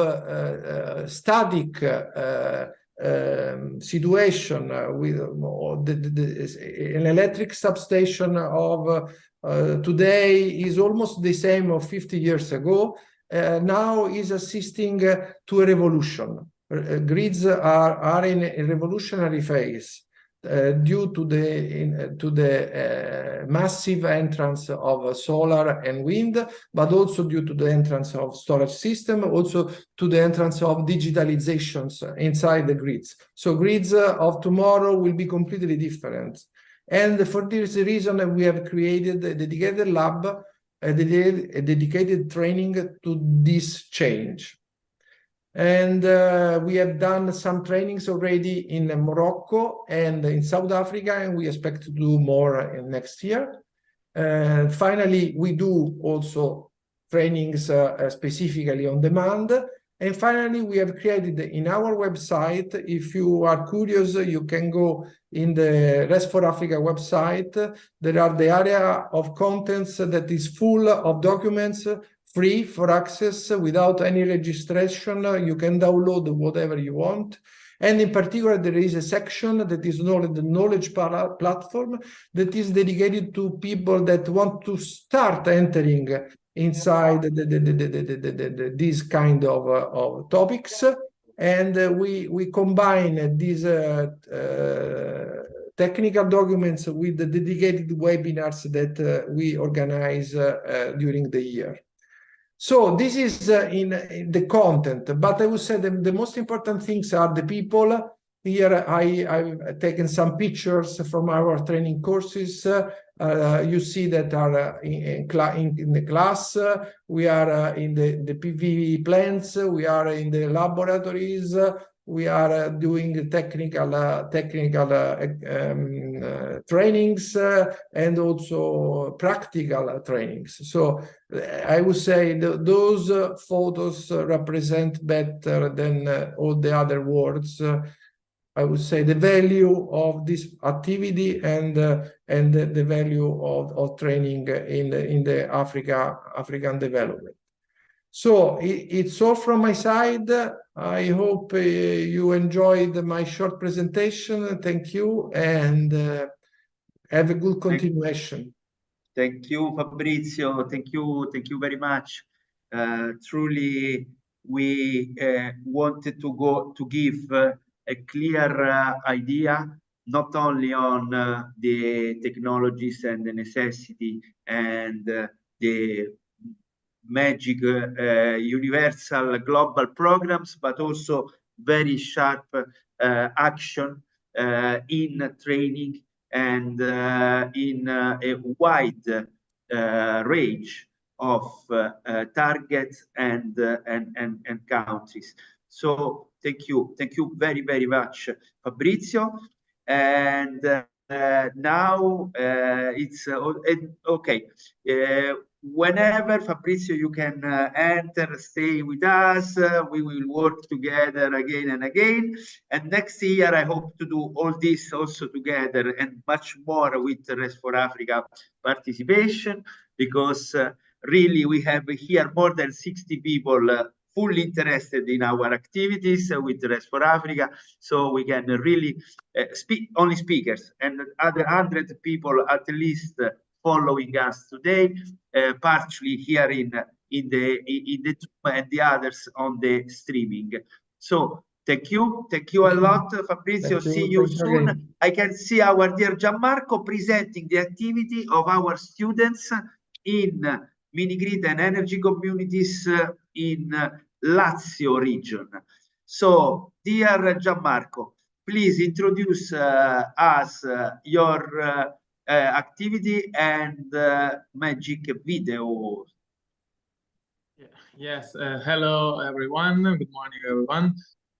static situation with an electric substation of today is almost the same of 50 years ago. Now is assisting to a revolution. Grids are in a revolutionary phase. Due to the massive entrance of solar and wind, but also due to the entrance of storage system, also to the entrance of digitalizations inside the grids. So grids of tomorrow will be completely different. And for this reason, we have created a dedicated lab, a dedicated training to this change. And we have done some trainings already in Morocco and in South Africa, and we expect to do more in next year. Finally, we do also trainings specifically on demand. And finally, we have created in our website, if you are curious, you can go in the Rest for Africa website. There are the area of contents that is full of documents free for access without any registration. You can download whatever you want. And in particular, there is a section that is the knowledge platform that is dedicated to people that want to start entering inside these kind of topics. And we combine these technical documents with the dedicated webinars that we organize during the year. So this is in the content, but I would say the most important things are the people. Here I've taken some pictures from our training courses. You see that are in the class. We are in the PV plants. We are in the laboratories. We are doing the technical trainings and also practical trainings. So I would say those photos represent better than all the other words. I would say the value of this activity and the value of training in the African development. So it's all from my side. I hope you enjoyed my short presentation. Thank you, and have a good continuation. Thank you, Fabrizio. Thank you very much. Truly, we wanted to give a clear idea, not only on the technologies and the necessity and the magic universal global programs, but also very sharp action in training and in a wide range of targets and countries. So thank you very much, Fabrizio. And now it's okay. Whenever, Fabrizio, you can enter, stay with us. We will work together again and again. And next year, I hope to do all this also together and much more with REST4Africa participation, because really we have here more than 60 people fully interested in our activities with REST4Africa. So we can really only speakers and other 100 people at least following us today, partially here in the Zoom and the others on the streaming. So thank you a lot, Fabrizio. See you soon. Again. I can see our dear Gianmarco presenting the activity of our students in mini-grid and energy communities in Lazio region. So dear Gianmarco, please introduce us your activity and magic video. Yes, hello everyone, good morning everyone.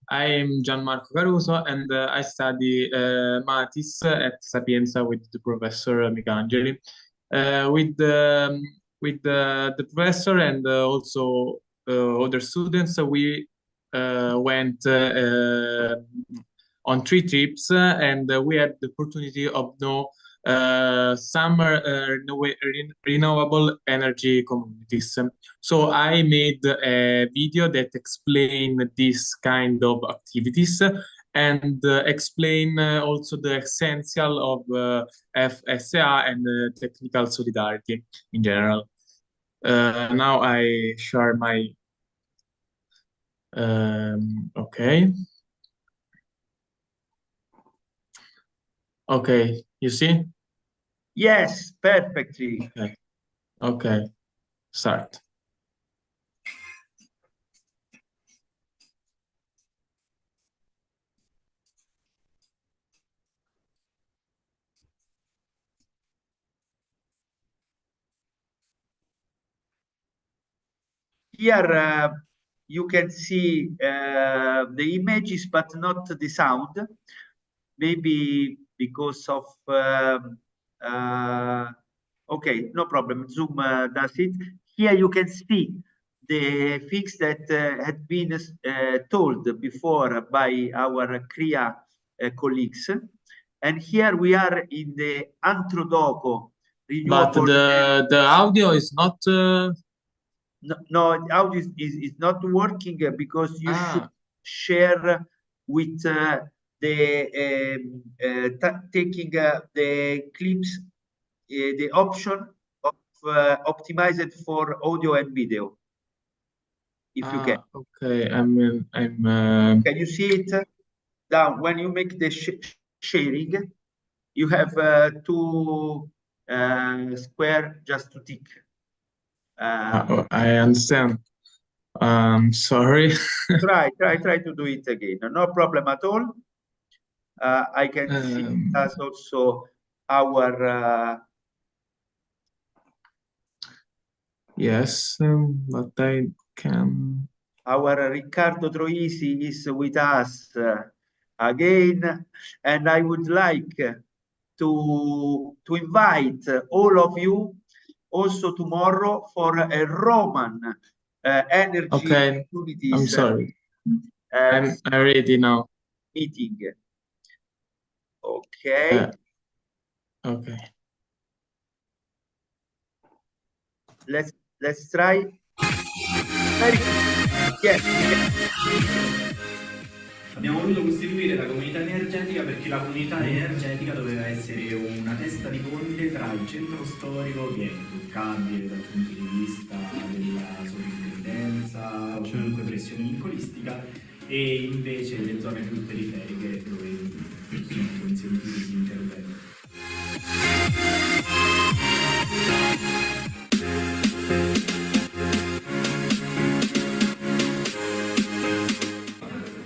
I am Gianmarco Caruso and I study Mathis at Sapienza with the Professor Micangeli. With the professor and also other students, we went on 3 trips and we had the opportunity of know some renewable energy communities. So I made a video that explained this kind of activities and explain also the essential of FSA and technical solidarity in general. Now I share my okay. Okay, you see? Yes, perfectly. Okay, start. Here you can see the images, but not the sound. Maybe because of okay, no problem. Zoom does it. Here you can see the things that had been told before by our CRIA colleagues. And here we are in the Antrodoco. But the audio is not No, audio is not working because you should share with taking the clips, the option of optimized for audio and video. If you can. Okay, Can you see it down when you make the sharing? You have two square just to tick. I understand. Sorry. try to do it again. No problem at all. I can see as also our yes, but I can. Our Riccardo Troisi is with us again, and I would like to invite all of you also tomorrow for a Roman energy Okay, opportunities. I'm sorry. I'm ready now. Meeting. Okay. Okay. Let's try. Yes. Abbiamo voluto costituire la comunità energetica perché la comunità energetica doveva essere una testa di ponte tra il centro storico, che è intoccabile dal punto di vista della sovrintendenza o comunque pressione vincolistica, e invece le zone più periferiche dove sono consentiti gli interventi.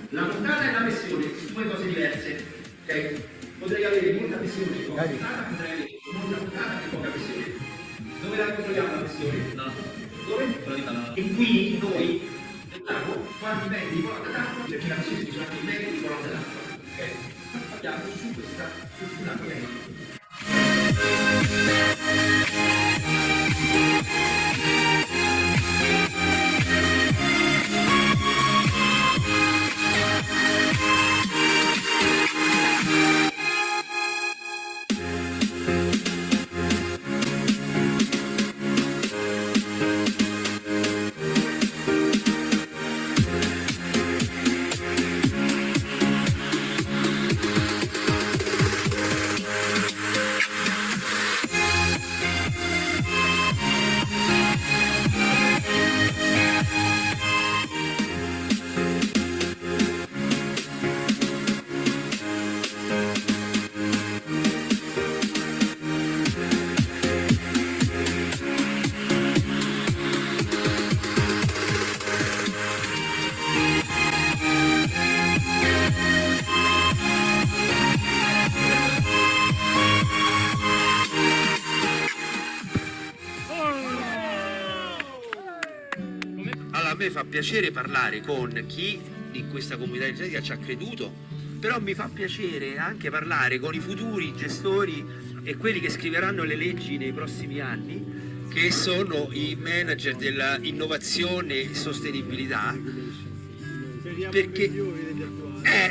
La montata e la pressione sono due cose diverse, ok? Potrei avere molta pressione e poca montata, potrei avere molta montata e poca pressione. Dove la controlliamo la pressione? No. Dove? E qui noi vediamo quanti metri di colonna d'acqua, perché la pressione si quanti metri di colonna d'acqua, ok? Abbiamo su questa struttura che A me fa piacere parlare con chi in questa comunità energetica ci ha creduto, però mi fa piacere anche parlare con i futuri gestori e quelli che scriveranno le leggi nei prossimi anni, che sono i manager dell'innovazione e sostenibilità, perché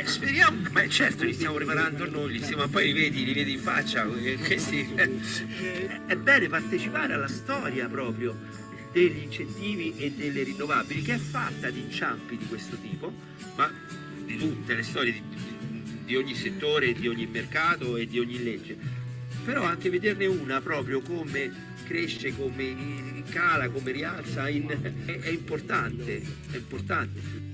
speriamo, ma certo li stiamo preparando noi, ma poi li vedi in faccia, questi, è bene partecipare alla storia proprio degli incentivi e delle rinnovabili, che è fatta di inciampi di questo tipo, ma di tutte le storie di ogni settore, di ogni mercato e di ogni legge, però anche vederne una proprio come cresce, come cala, come rialza, è importante, è importante.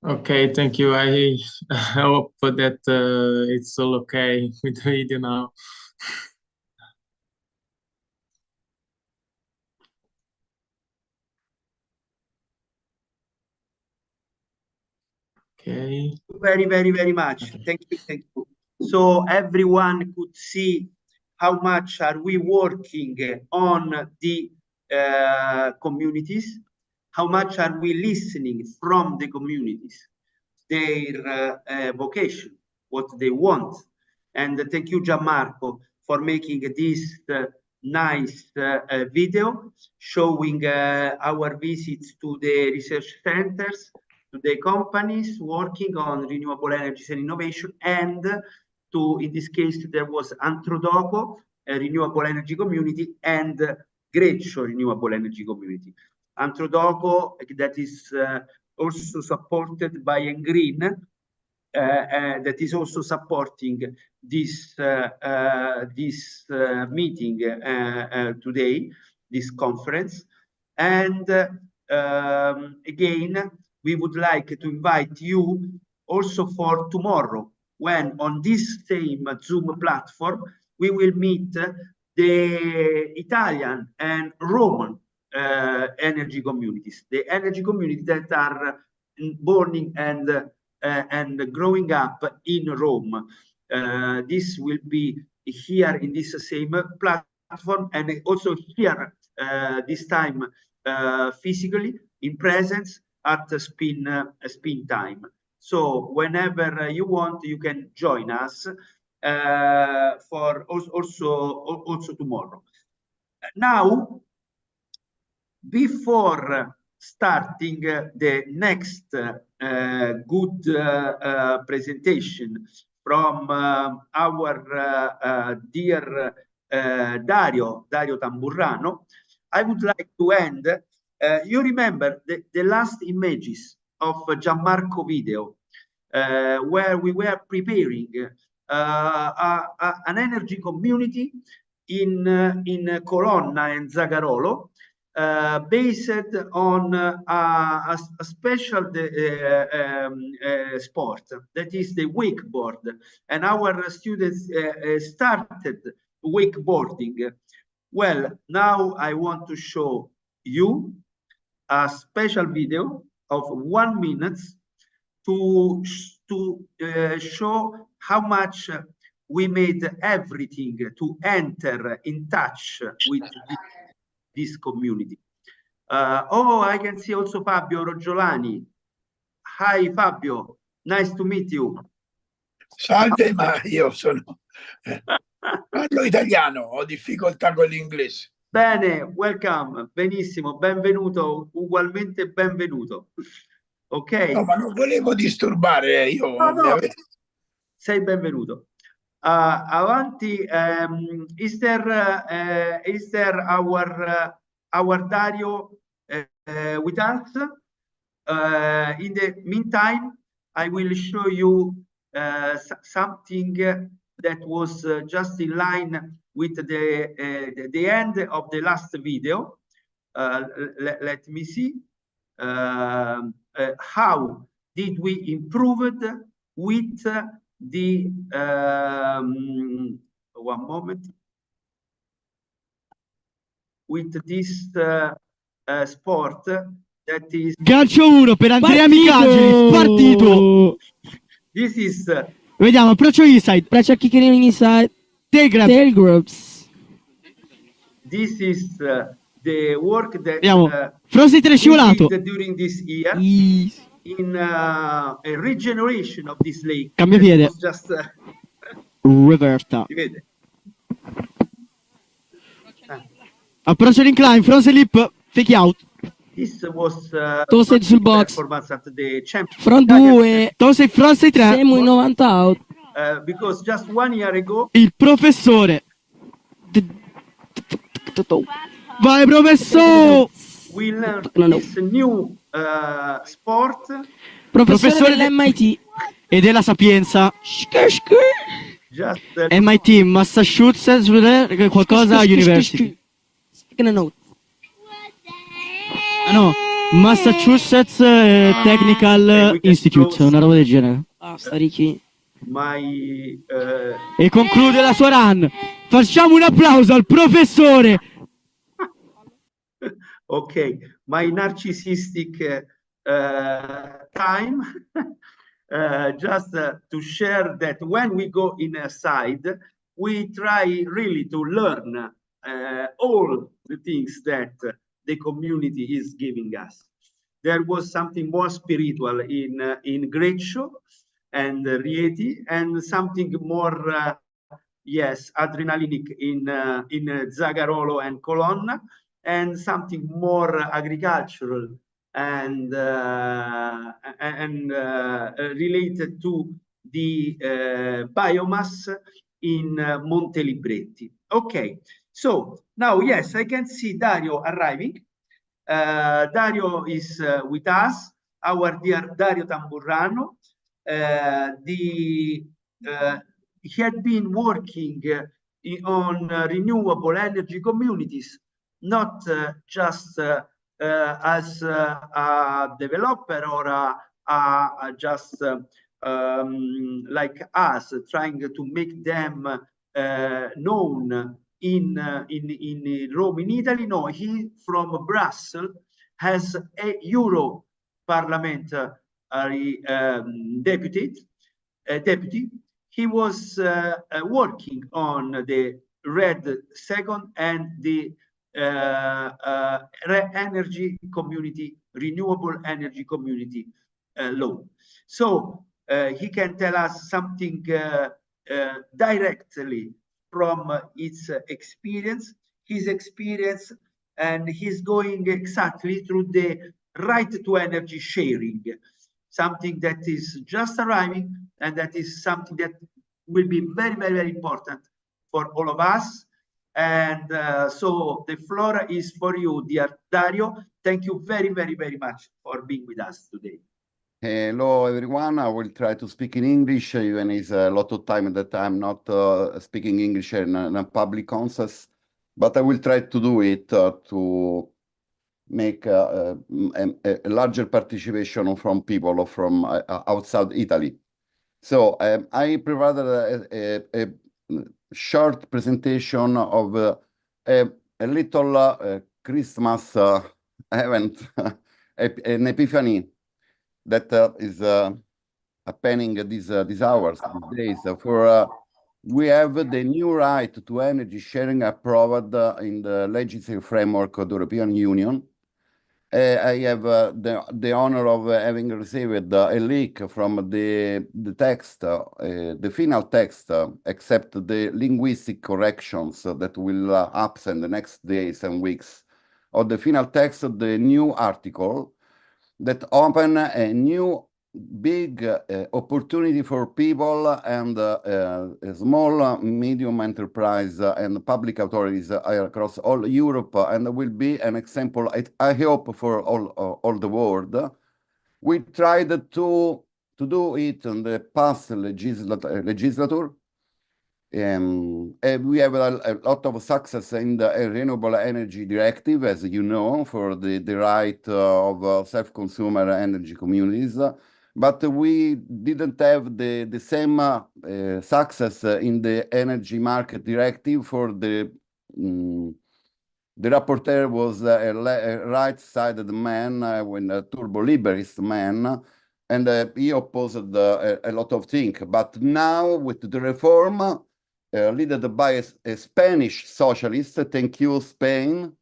Okay, thank you. I hope that it's all okay with the video now. Okay. Very, very, very much. Thank you. Thank you. So everyone could see how much are we working on the communities, how much are we listening from the communities, their vocation, what they want. And thank you, Gianmarco, for making this nice video showing our visits to the research centers, to the companies working on renewable energies and innovation, and to, in this case, there was Antrodoco, a renewable energy community, and Greccio renewable energy community. Antrodoco, that is also supported by Engreen, that is also supporting this meeting today, this conference. And again, we would like to invite you also for tomorrow, when on this same Zoom platform, we will meet the Italian and Roman energy communities, the energy communities that are born and growing up in Rome. This will be here in this same platform, and also here this time physically in presence at spin time. So whenever you want, you can join us for also tomorrow. Now, before starting the next good presentation from our dear Dario Tamburrano, I would like to end. You remember the last images of Gianmarco video, where we were preparing an energy community in Colonna and Zagarolo, based on a special sport, that is the wakeboard. And our students started wakeboarding. Well, now I want to show you a special video of 1 minute to show how much we made everything to enter in touch with this community. Oh, I can see also Fabio Roggiolani. Hi Fabio, nice to meet you. Salve, ma io parlo italiano, ho difficoltà con l'inglese. Bene, welcome, benissimo, benvenuto, ugualmente benvenuto. Ok. No, ma non volevo disturbare, io no. Sei benvenuto. Avanti, is there our Dario with us? In the meantime, I will show you something that was just in line with the end of the last video. Let me see. How did we improve it with the 1 moment, with this sport that is calcio 1 per Andrea Micangeli, partito. This is vediamo approccio inside, braccia kicking inside, tail grabs. This is the work that Frosi 3 scivolato during this year in a regeneration of this lake. Cambia piede. Just reverta. Si vede? Approccio incline, frozen lip, fake out. This was Tosei sul box. Performance at the champion. Front 2, Tosei front 3. Siamo in 90 out. Because just 1 year ago il professore. Vai professore. We learned this new sport. Professore dell'MIT e della Sapienza. MIT, Massachusetts, qualcosa University. No, Massachusetts Technical Institute, una roba del genere. Basta, Ricky. E conclude la sua run. Facciamo un applauso al professore. Ok, my narcissistic time. just to share that when we go inside, we try really to learn all the things that the community is giving us. There was something more spiritual in Greccio and Rieti, and something more, yes, adrenalinic in Zagarolo and Colonna, and something more agricultural and related to the biomass in Monte Libretti. Okay, so now, yes, I can see Dario arriving. Dario is with us, our dear Dario Tamburrano. He had been working on renewable energy communities, not just as a developer or just like us, trying to make them known in Rome, in Italy. No, he from Brussels has a Euro parliamentary deputy. He was working on the RED II and the energy community, renewable energy community law. So he can tell us something directly from his experience, and he's going exactly through the right to energy sharing, something that is just arriving, and that is something that will be very, very, very important for all of us. And so the floor is for you, dear Dario. Thank you very, very, very much for being with us today. Hello, everyone. I will try to speak in English, even it's a lot of time that I'm not speaking English in a public context, but I will try to do it to make a larger participation from people from outside Italy. So I provided a short presentation of a little Christmas event, an epiphany that is happening these hours, these days. For we have the new right to energy sharing approved in the legislative framework of the European Union. I have the honor of having received a leak from the text, the final text, except the linguistic corrections that will happen in the next days and weeks, of the final text of the new article that open a new big opportunity for people and small, medium enterprise and public authorities across all Europe, and will be an example, I hope, for all the world. We tried to do it in the past legislature. We have a lot of success in the Renewable Energy Directive, as you know, for the right of self-consumer energy communities. But we didn't have the same success in the Energy Market Directive. For the rapporteur was a right-sided man, when a turbo-liberalist man, and he opposed a lot of things. But now, with the reform, led by a Spanish socialist, thank you, Spain,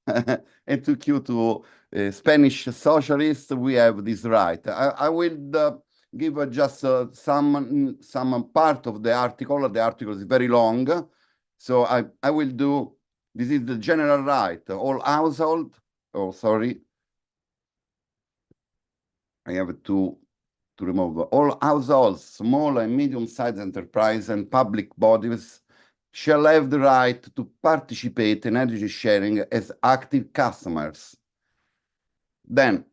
and thank you to Spanish socialists, we have this right. I will give just some part of the article. The article is very long, so I will do, this is the general right. All household, oh, sorry. I have to remove all households, small and medium-sized enterprise and public bodies shall have the right to participate in energy sharing as active customers. Then,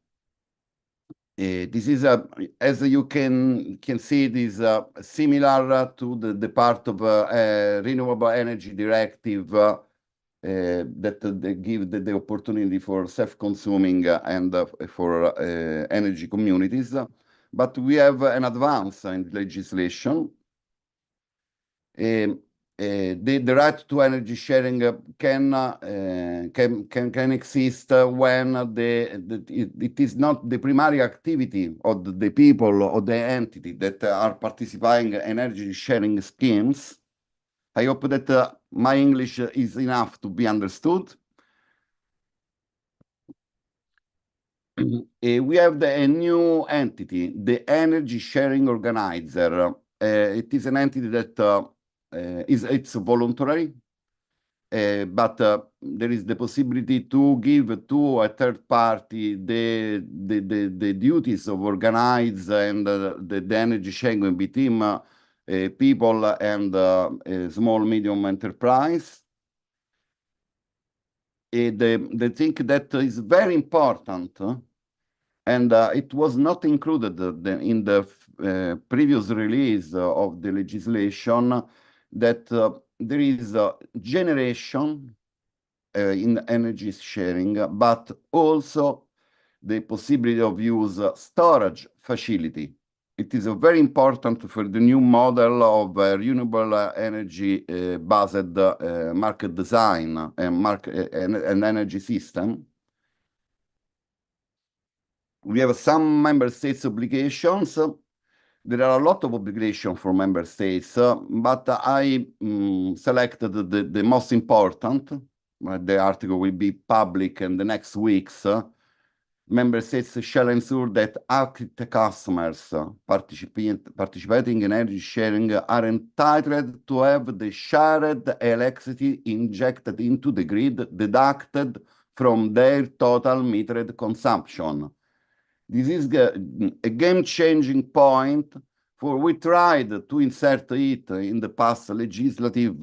this is as you can see, this similar to the part of Renewable Energy Directive that they give the opportunity for self-consuming and for energy communities. But we have an advance in legislation. the right to energy sharing can exist when it is not the primary activity of the people or the entity that are participating in energy sharing schemes. I hope that my English is enough to be understood. We have a new entity, the Energy Sharing Organizer. It is an entity that it's voluntary, but there is the possibility to give to a third party the duties of organize and the energy sharing between people and small medium enterprise. The thing that is very important, and it was not included in the previous release of the legislation, that there is a generation in energy sharing, but also the possibility of use storage facility. It is very important for the new model of renewable energy based market design and energy system. We have some member states obligations. There are a lot of obligations for member states, but I selected the most important. The article will be public in the next weeks. Member states shall ensure that active customers participating in energy sharing are entitled to have the shared electricity injected into the grid deducted from their total metered consumption. This is a game-changing point, for we tried to insert it in the past legislative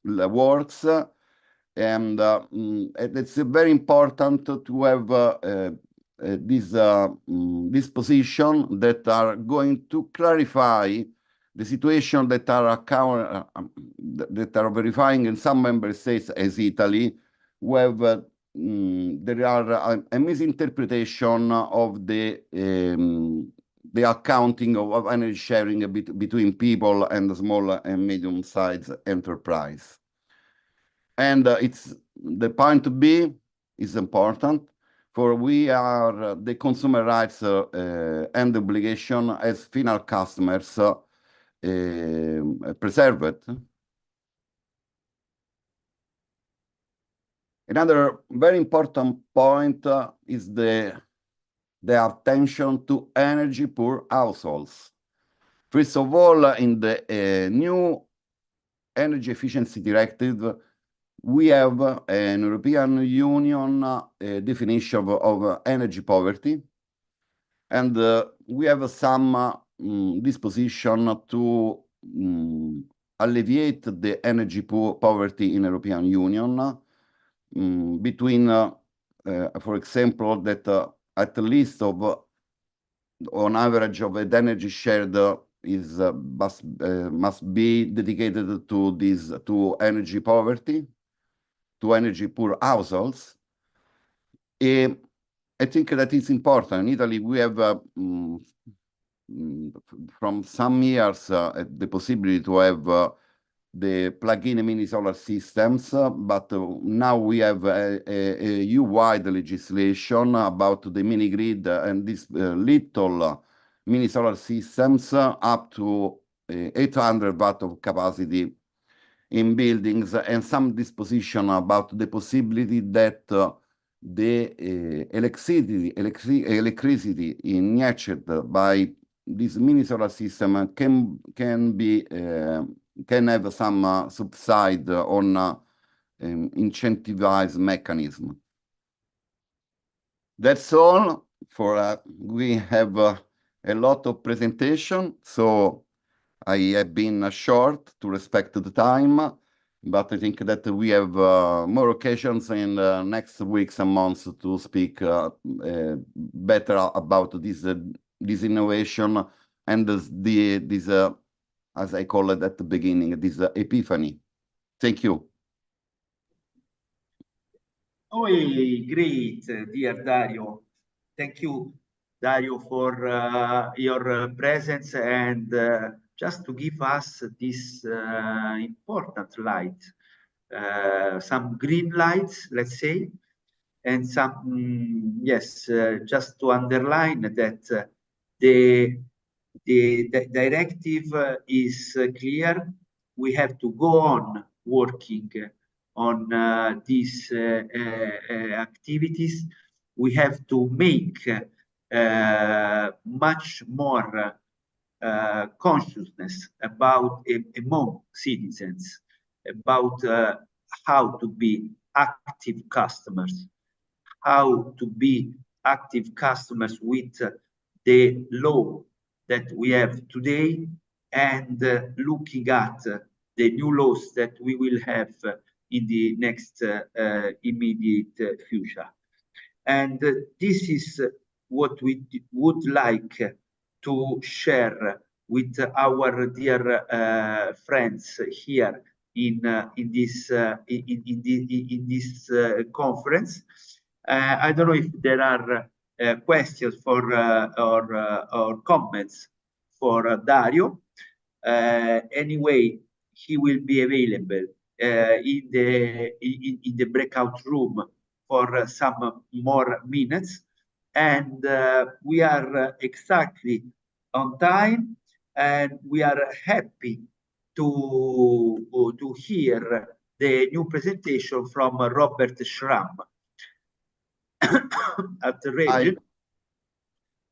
works, and it's very important to have this position that are going to clarify the situation that are verifying in some member states, as Italy, where there are a misinterpretation of the accounting of energy sharing between people and small and medium-sized enterprise. And it's the point B is important, for we are the consumer rights and obligation as final customers preserved. Another very important point is the attention to energy poor households. First of all, in the new Energy Efficiency Directive, we have an European Union definition of energy poverty, and we have some disposition to alleviate the energy poverty in European Union between, for example, that at least on average of the energy shared is must be dedicated to energy poverty, to energy poor households. I think that is important. In Italy, we have from some years the possibility to have the plug-in mini solar systems, but now we have a EU-wide legislation about the mini grid and this little mini solar systems up to 800 watt of capacity in buildings, and some disposition about the possibility that the electricity injected by this mini solar system can have some subside on incentivized mechanism. That's all for we have a lot of presentation, so I have been short to respect the time, but I think that we have more occasions in the next weeks and months to speak better about this innovation and this as I call it at the beginning, this epiphany. Thank you. Oh, great, dear Dario. Thank you, Dario, for your presence and just to give us this important light, some green lights, let's say, and some, yes, just to underline that the directive is clear. We have to go on working on these activities. We have to make much more consciousness about among citizens about how to be active customers, how to be active customers with the law that we have today, and looking at the new laws that we will have in the next immediate future. And this is what we would like to share with our dear friends here in this conference. I don't know if there are questions for or comments for Dario. Anyway, he will be available in the breakout room for some more minutes, and we are exactly on time, and we are happy to hear the new presentation from Robert Schramm at the region.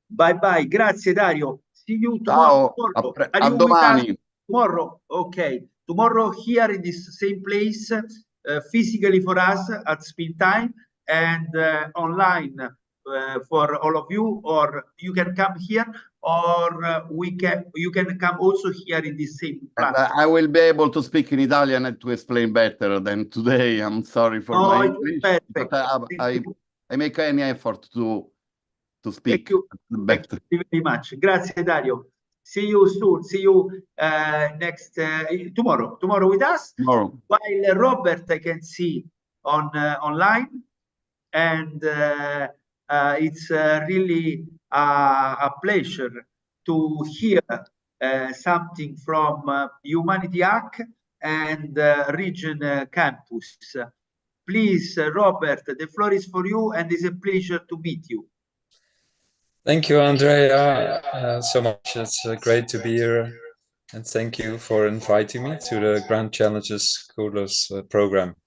Bye bye, grazie Dario. See you tomorrow. Are you with us tomorrow? Okay, tomorrow here in this same place, physically for us at Spin Time, and online for all of you, or you can come here, or you can come also here in this same platform. I will be able to speak in Italian and to explain better than today. I'm sorry for my English, but I make any effort to speak better. Thank you very much. Grazie Dario. See you soon. See you next tomorrow. Tomorrow with us. Tomorrow. While Robert I can see on online, and it's really a pleasure to hear something from Humanity Hack and Region Campus. Please, Robert, the floor is for you, and it's a pleasure to meet you. Thank you, Andrea, so much. It's great to be here, and thank you for inviting me to the Grand Challenges Scholars program.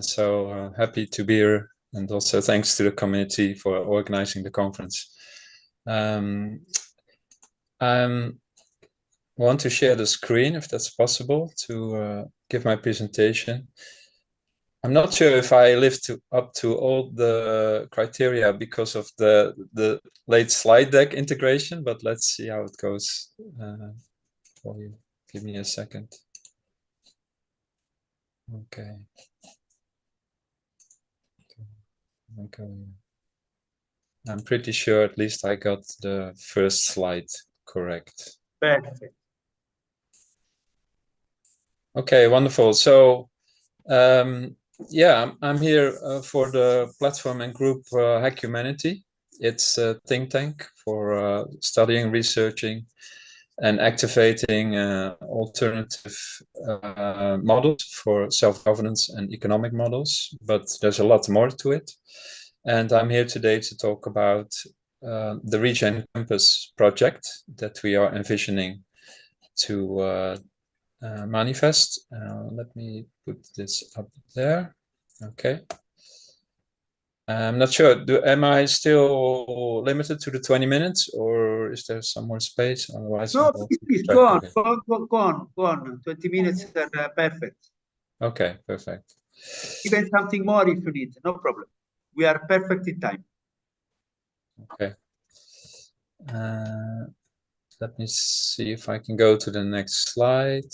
So happy to be here, and also thanks to the community for organizing the conference. I want to share the screen, if that's possible, to give my presentation. I'm not sure if I lived up to all the criteria because of the late slide deck integration, but let's see how it goes for you. Give me a second. Okay. Okay. I'm pretty sure at least I got the first slide correct. Perfect. Okay, wonderful. So yeah, I'm here for the platform and group Hack Humanity. It's a think tank for studying, researching, and activating alternative models for self-governance and economic models. But there's a lot more to it. And I'm here today to talk about the Regen Campus project that we are envisioning to manifest. Let me put this up there. Okay. I'm not sure. Am I still limited to the 20 minutes, or is there some more space? Otherwise, no, please go on. 20 minutes are perfect. Okay, perfect. Even something more if you need, no problem. We are perfect in time. Okay. Let me see if I can go to the next slide.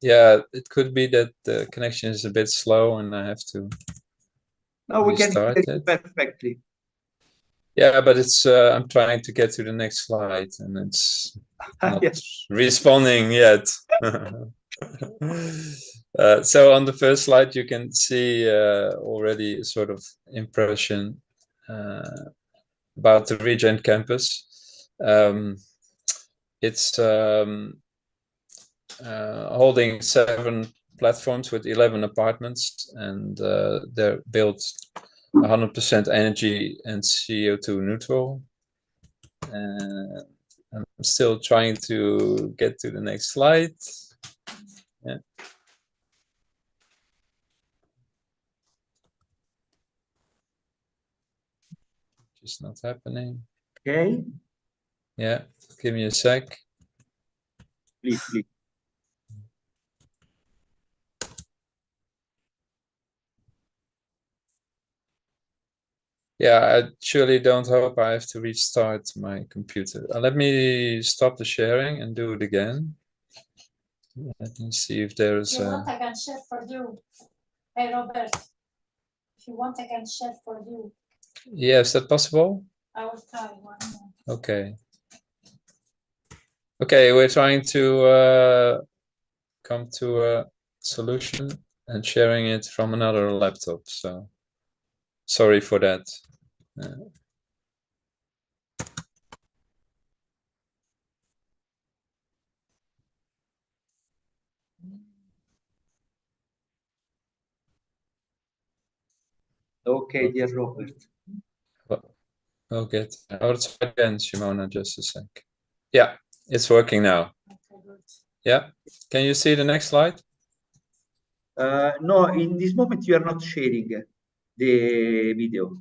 Yeah, it could be that the connection is a bit slow and I have to restart it perfectly. Yeah, but it's I'm trying to get to the next slide and it's not responding yet. So on the first slide, you can see already a sort of impression about the Regen campus. It's holding 7 platforms with 11 apartments, and they're built 100% energy and CO2 neutral. I'm still trying to get to the next slide. Yeah. Just not happening. Okay. Yeah, give me a sec. Please. Yeah, I surely don't hope I have to restart my computer. Let me stop the sharing and do it again. Let me see if there's If you want, I can share for you. Hey, Robert. If you want, I can share for you. Yeah, is that possible? I will try one more. Okay. Okay, we're trying to come to a solution and sharing it from another laptop. So sorry for that. Okay, dear Robert. Okay, I'll try again, Simona, just a sec. Yeah, it's working now. Yeah, can you see the next slide? No, in this moment you are not sharing the video.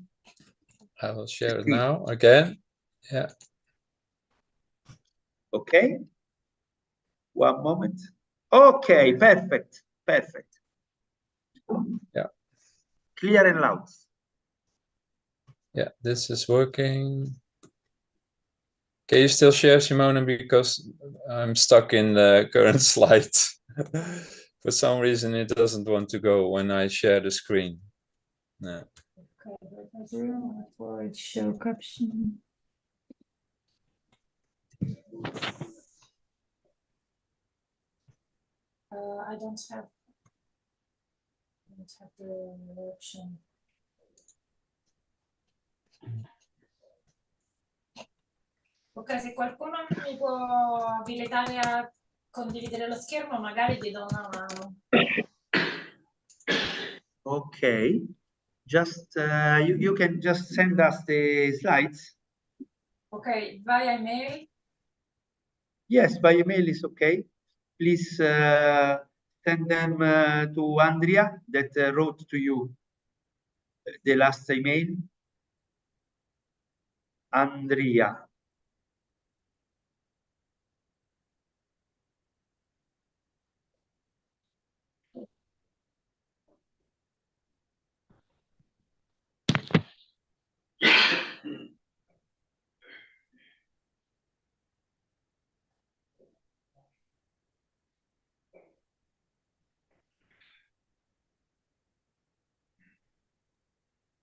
I will share it now again. Yeah. Okay. One moment. Okay, perfect. Yeah. Clear and loud. Yeah, this is working. Can you still share, Simona, because I'm stuck in the current slide. For some reason, it doesn't want to go when I share the screen. No. For show caption. I don't have the option. Ok, se qualcuno mi può abilitare a condividere lo schermo, magari ti do una mano. Okay. Just you can just send us the slides. Ok, via email. Yes, by email is okay. Please send them to Andrea that wrote to you the last email. Andrea.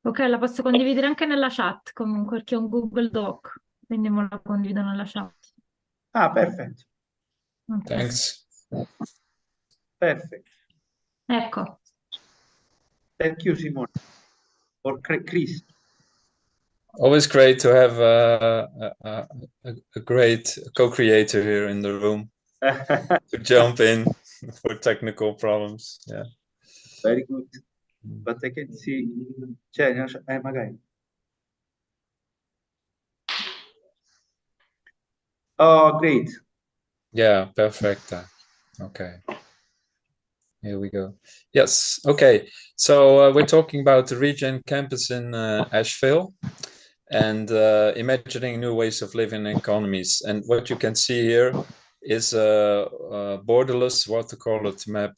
Ok, la posso condividere anche nella chat comunque perché è un Google Doc, quindi me la condivido nella chat. Ah, perfetto. Okay. Thanks. Perfect. Ecco. Thank you, Simone. Or Chris. Always great to have a great co-creator here in the room to jump in for technical problems. Yeah. Very good. But I can see. Magari. Oh, great. Yeah, perfect. Okay. Here we go. Yes. Okay. So we're talking about the Regen campus in Asheville and imagining new ways of living economies. And what you can see here is a borderless watercolor map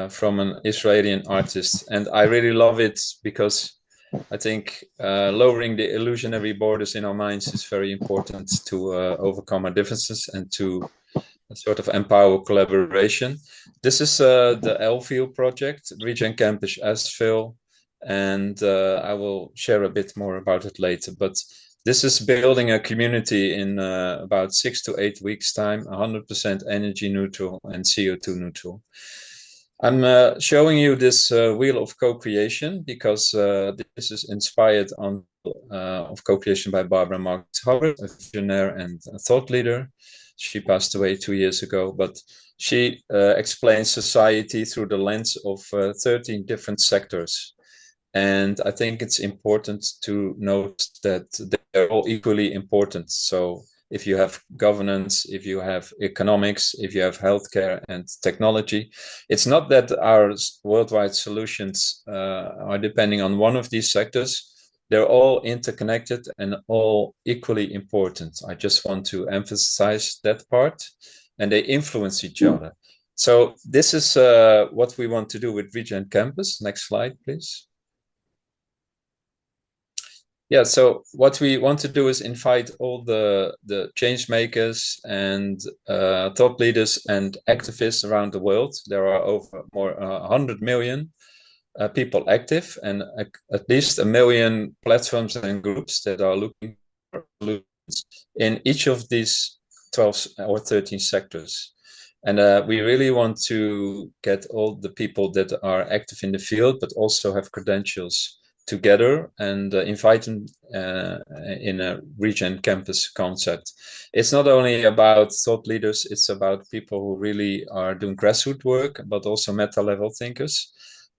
from an Israeli artist. And I really love it because I think lowering the illusionary borders in our minds is very important to overcome our differences and to sort of empower collaboration. This is the Elville project, Regen Campus Asheville, and I will share a bit more about it later. But this is building a community in about 6 to 8 weeks' time, 100% energy neutral and CO2 neutral. I'm showing you this wheel of co-creation because this is inspired on of co-creation by Barbara Marx Hubbard, a visionary and a thought leader. She passed away 2 years ago, but she explains society through the lens of 13 different sectors. And I think it's important to note that they're all equally important. So if you have governance, if you have economics, if you have healthcare and technology, it's not that our worldwide solutions are depending on one of these sectors. They're all interconnected and all equally important. I just want to emphasize that part, and they influence each other. So this is what we want to do with Regen Campus. Next slide, please. Yeah, so what we want to do is invite all the change makers and thought leaders and activists around the world. There are over 100 million people active, and at least 1 million platforms and groups that are looking for solutions in each of these 12 or 13 sectors. And we really want to get all the people that are active in the field, but also have credentials together and invite them in a Regen Campus concept. It's not only about thought leaders, it's about people who really are doing grassroots work, but also meta-level thinkers.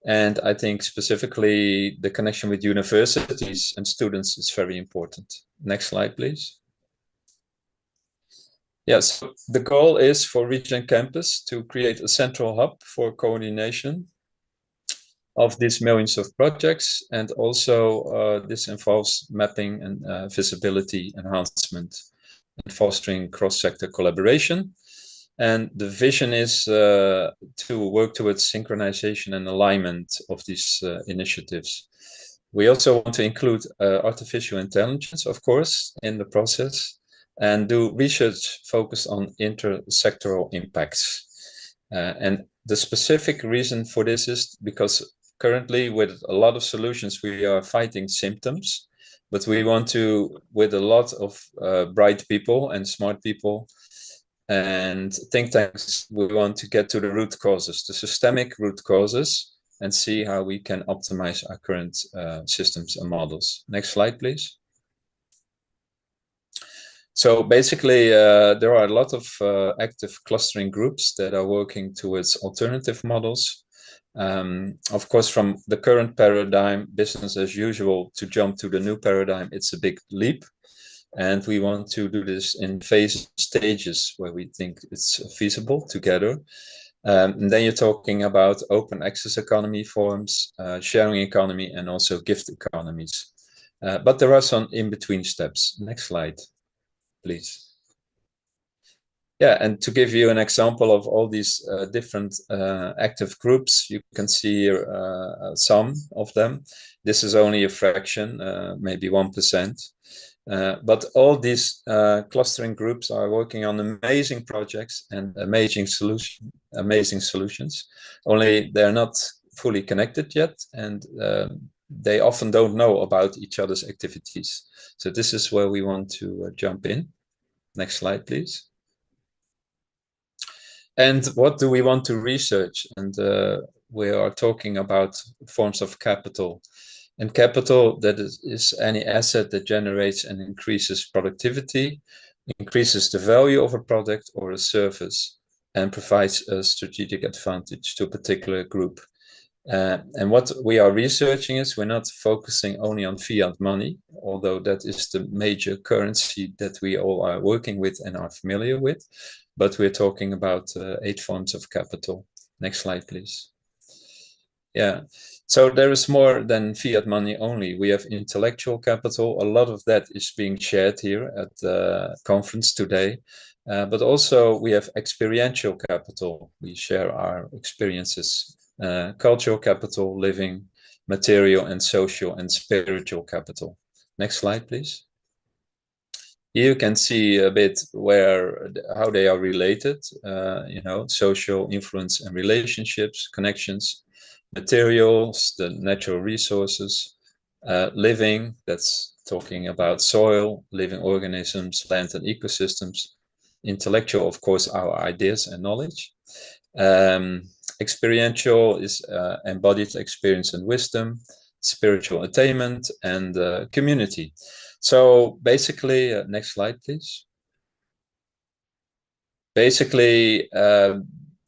And I think specifically the connection with universities and students is very important. Next slide, please. Yes, the goal is for Regen Campus to create a central hub for coordination of these millions of projects, and also this involves mapping and visibility enhancement and fostering cross-sector collaboration. And the vision is to work towards synchronization and alignment of these initiatives. We also want to include artificial intelligence, of course, in the process, and do research focused on intersectoral impacts. And the specific reason for this is because currently, with a lot of solutions, we are fighting symptoms, but we want to, with a lot of bright people and smart people and think tanks, we want to get to the root causes, the systemic root causes, and see how we can optimize our current systems and models. Next slide, please. So basically, there are a lot of active clustering groups that are working towards alternative models. Of course, from the current paradigm, business as usual, to jump to the new paradigm, it's a big leap. And we want to do this in phase stages where we think it's feasible together. And then you're talking about open access economy forms, sharing economy, and also gift economies. But there are some in-between steps. Next slide, please. Yeah, and to give you an example of all these different active groups, you can see here some of them. This is only a fraction, maybe 1%. But all these clustering groups are working on amazing projects and amazing solutions. Only they're not fully connected yet, and they often don't know about each other's activities. So this is where we want to jump in. Next slide, please. And what do we want to research? And we are talking about forms of capital. And capital, that is any asset that generates and increases productivity, increases the value of a product or a service, and provides a strategic advantage to a particular group. And what we are researching is we're not focusing only on fiat money, although that is the major currency that we all are working with and are familiar with. But we're talking about 8 forms of capital. Next slide, please. Yeah, so there is more than fiat money only. We have intellectual capital. A lot of that is being shared here at the conference today. But also we have experiential capital. We share our experiences, cultural capital, living, material and social and spiritual capital. Next slide, please. Here you can see a bit how they are related, social influence and relationships, connections, materials, the natural resources, living, that's talking about soil, living organisms, land and ecosystems, intellectual, of course, our ideas and knowledge, Experiential is embodied experience and wisdom, spiritual attainment, and community. So basically, next slide, please. Basically,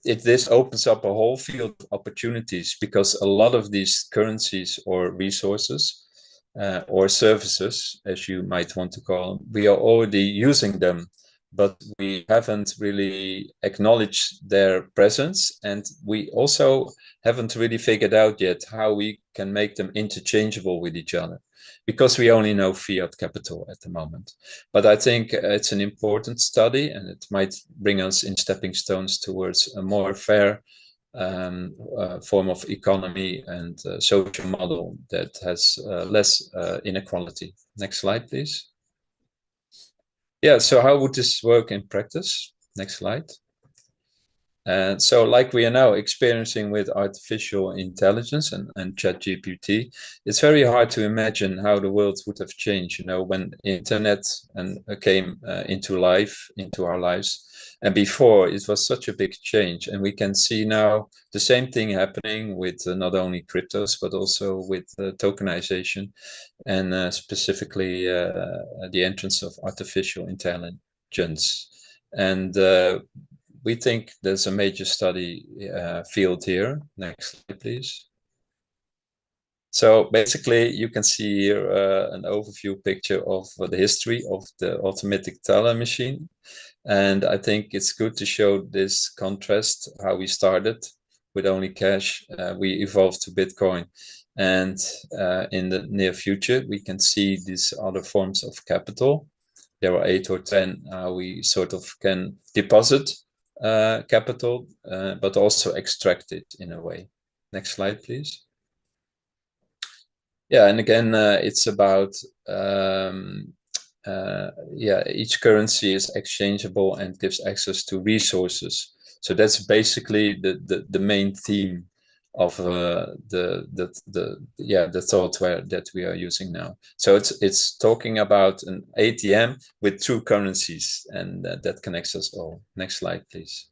this opens up a whole field of opportunities, because a lot of these currencies or resources or services, as you might want to call them, we are already using them, but we haven't really acknowledged their presence, and we also haven't really figured out yet how we can make them interchangeable with each other, because we only know fiat capital at the moment. But I think it's an important study, and it might bring us in stepping stones towards a more fair form of economy and social model that has less inequality. Next slide, please. Yeah, so how would this work in practice? Next slide. And so like we are now experiencing with artificial intelligence and ChatGPT, it's very hard to imagine how the world would have changed, you know, when internet came into our lives. And before, it was such a big change. And we can see now the same thing happening with not only cryptos, but also with tokenization, and specifically the entrance of artificial intelligence. And we think there's a major study field here. Next slide, please. So basically, you can see here an overview picture of the history of the automatic teller machine. And I think it's good to show this contrast, how we started with only cash, we evolved to Bitcoin. And in the near future, we can see these other forms of capital. There are 8 or 10, we sort of can deposit capital, but also extract it in a way. Next slide, please. Yeah, and again, it's about each currency is exchangeable and gives access to resources. So that's basically the main theme of the thought that we are using now. So it's talking about an ATM with true currencies, and that connects us all. Next slide, please.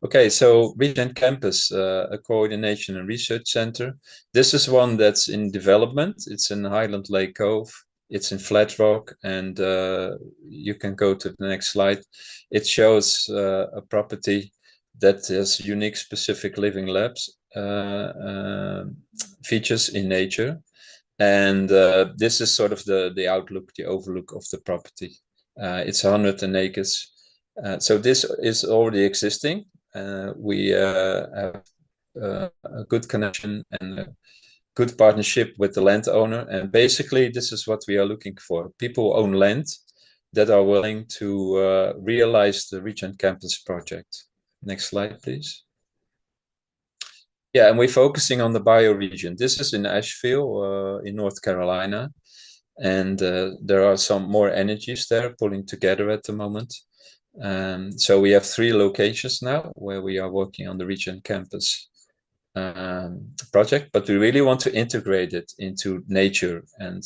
Okay, so Regen Campus, a coordination and research center. This is one that's in development. It's in Highland Lake Cove. It's in Flat Rock, and you can go to the next slide. It shows a property that has unique specific living labs features in nature. And this is sort of the outlook, the overlook of the property. It's 100 acres. So this is already existing. We have a good connection and a good partnership with the landowner. And basically, this is what we are looking for. People who own land that are willing to realize the Regen Campus project. Next slide, please. Yeah, and we're focusing on the bioregion. This is in Asheville, in North Carolina. And there are some more energies there pulling together at the moment. So we have 3 locations now where we are working on the Regen Campus project, but we really want to integrate it into nature. And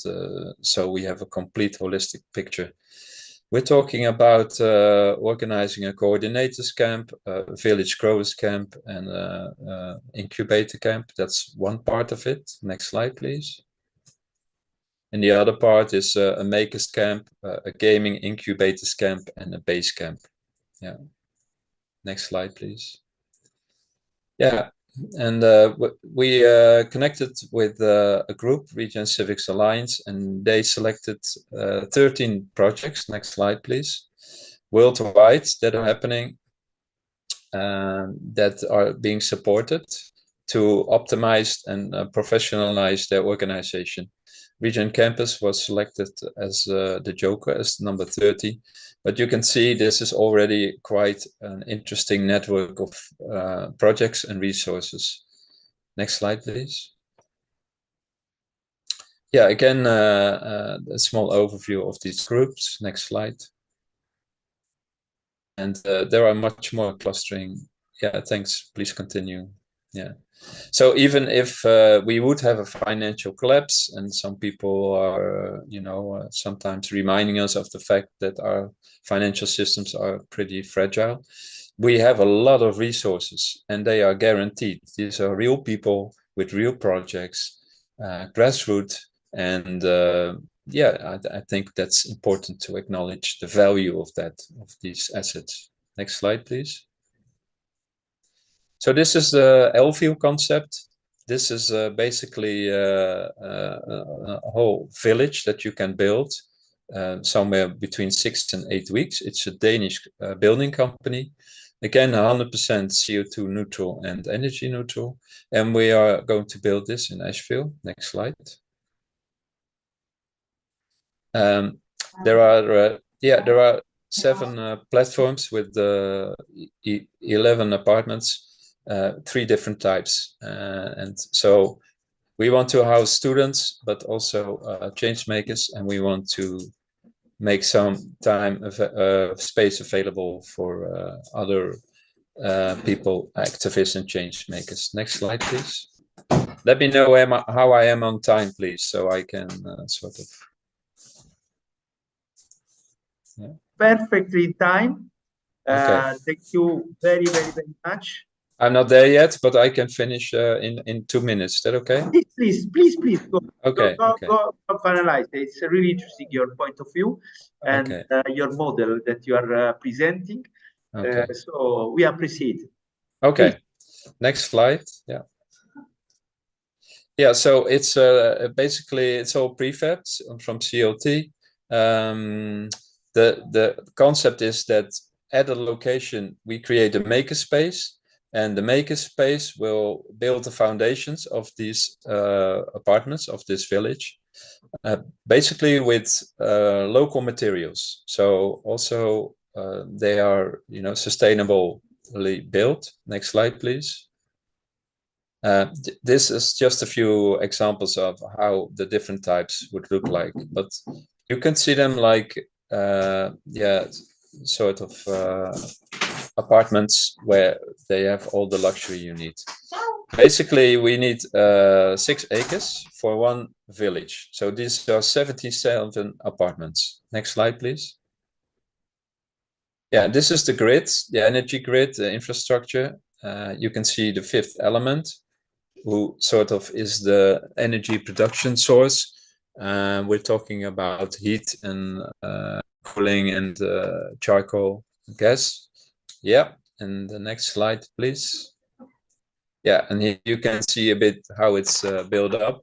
so we have a complete holistic picture. We're talking about organizing a coordinators camp, a village growers camp, and incubator camp. That's one part of it. Next slide, please. And the other part is a makers camp, a gaming incubators camp, and a base camp. Yeah. Next slide, please. Yeah. And we connected with a group, Regen Civics Alliance, and they selected 13 projects. Next slide, please. Worldwide that are happening, that are being supported to optimize and professionalize their organization. Regen Campus was selected as the joker, as number 30. But you can see this is already quite an interesting network of projects and resources. Next slide, please. Yeah, again, a small overview of these groups. Next slide. And there are much more clustering. Yeah, thanks. Please continue. Yeah. So even if we would have a financial collapse, and some people are, sometimes reminding us of the fact that our financial systems are pretty fragile, we have a lot of resources and they are guaranteed. These are real people with real projects, grassroots, and yeah, I think that's important to acknowledge the value of these assets. Next slide, please. So this is the Elville concept. This is basically a whole village that you can build somewhere between 6 and 8 weeks. It's a Danish building company. Again, 100% CO2 neutral and energy neutral. And we are going to build this in Asheville. Next slide. There are 7 platforms with 11 apartments, 3 different types. And so we want to house students, but also change makers, and we want to make some space available for other people, activists and change makers. Next slide, please. Let me know how I am on time, please, so I can sort of. Yeah. Perfectly in time. Okay. Thank you very, very, very much. I'm not there yet, but I can finish in 2 minutes. Is that okay? Please go. Okay. Go finalize. It's really interesting, your point of view and your model that you are presenting. Okay. So we appreciate it. Okay. Please. Next slide. Yeah. Yeah. So it's basically it's all prefabs from CLT. The concept is that at a location we create a makerspace. And the makerspace will build the foundations of these apartments, of this village, basically with local materials. So also they are, sustainably built. Next slide, please. This is just a few examples of how the different types would look like, but you can see them like, sort of apartments where they have all the luxury you need. Basically, we need 6 acres for one village. So these are 77 apartments. Next slide, please. Yeah, this is the grid, the energy grid, the infrastructure. You can see the 5th element, who sort of is the energy production source. We're talking about heat and cooling and charcoal gas. Yeah, and the next slide, please. Yeah, and here you can see a bit how it's built up.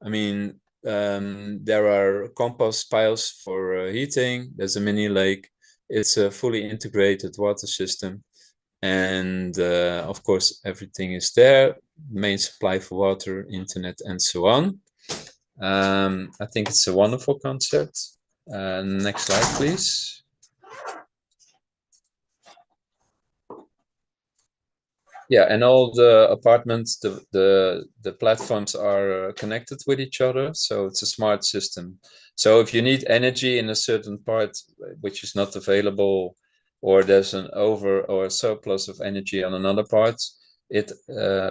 I mean, there are compost piles for heating. There's a mini lake. It's a fully integrated water system. And of course, everything is there. Main supply for water, internet, and so on. I think it's a wonderful concept. Next slide, please. Yeah, and all the apartments, the platforms are connected with each other, so it's a smart system. So if you need energy in a certain part which is not available, or there's an over or a surplus of energy on another part, it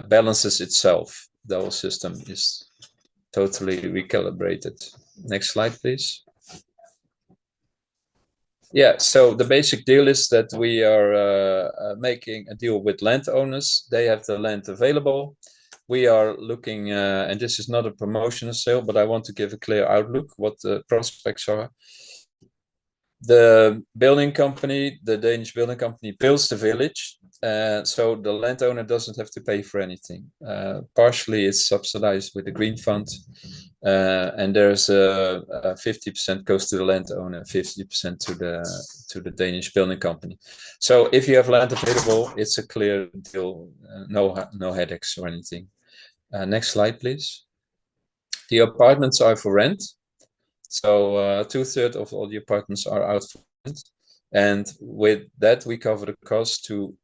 balances itself. The whole system is totally recalibrated. Next slide, please. Yeah, so the basic deal is that we are making a deal with landowners. They have the land available. We are looking, and this is not a promotional sale, but I want to give a clear outlook what the prospects are. The building company, the Danish building company, builds the village, so the landowner doesn't have to pay for anything. Partially, it's subsidized with the Green Fund, and there's 50% goes to the landowner, 50% to the Danish building company. So if you have land available, it's a clear deal, no headaches or anything. Next slide, please. The apartments are for rent. So 2/3 of all the apartments are out for rent. And with that, we cover the cost to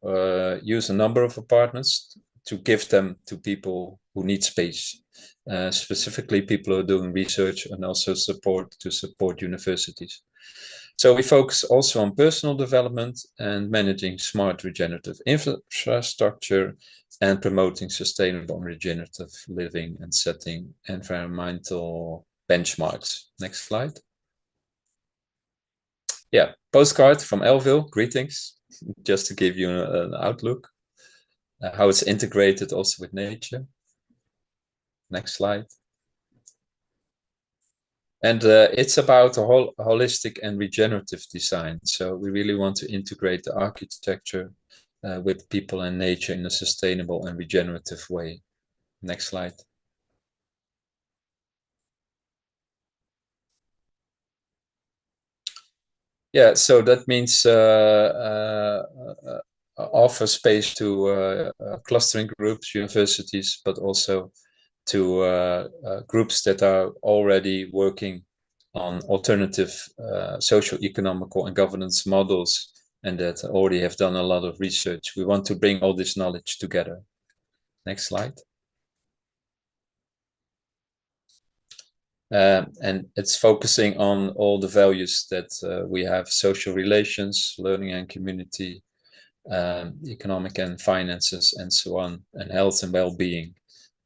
use a number of apartments to give them to people who need space, specifically people who are doing research and also support universities. So we focus also on personal development and managing smart regenerative infrastructure and promoting sustainable and regenerative living and setting environmental benchmarks. Next slide. Yeah, postcard from Elville. Greetings. just to give you an outlook, how it's integrated also with nature. Next slide. And it's about a holistic and regenerative design. So we really want to integrate the architecture with people and nature in a sustainable and regenerative way. Next slide. Yeah, so that means offer space to clustering groups, universities, but also to groups that are already working on alternative social, economical, and governance models, and that already have done a lot of research. We want to bring all this knowledge together. Next slide. And it's focusing on all the values that we have: social relations, learning and community, economic and finances, and so on, and health and well-being,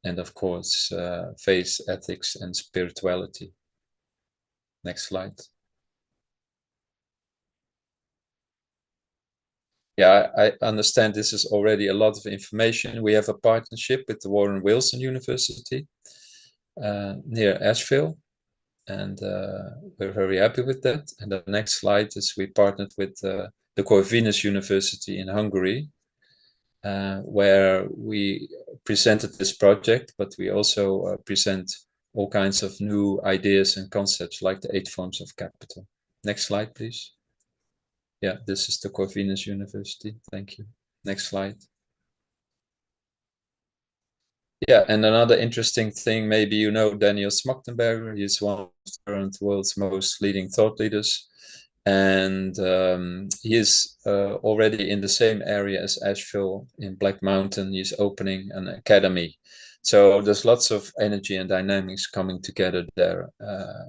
and of course, faith, ethics, and spirituality. Next slide. Yeah, I understand this is already a lot of information. We have a partnership with the Warren Wilson University near Asheville, and we're very happy with that. And the next slide is we partnered with the Corvinus University in Hungary, where we presented this project, but we also present all kinds of new ideas and concepts like the 8 forms of capital. Next slide, please. Yeah, this is the Corvinus University. Thank you. Next slide. Yeah, and another interesting thing, maybe you know Daniel Smachtenberger. He's one of the current world's most leading thought leaders. And he is already in the same area as Asheville in Black Mountain. He's opening an academy. So there's lots of energy and dynamics coming together there,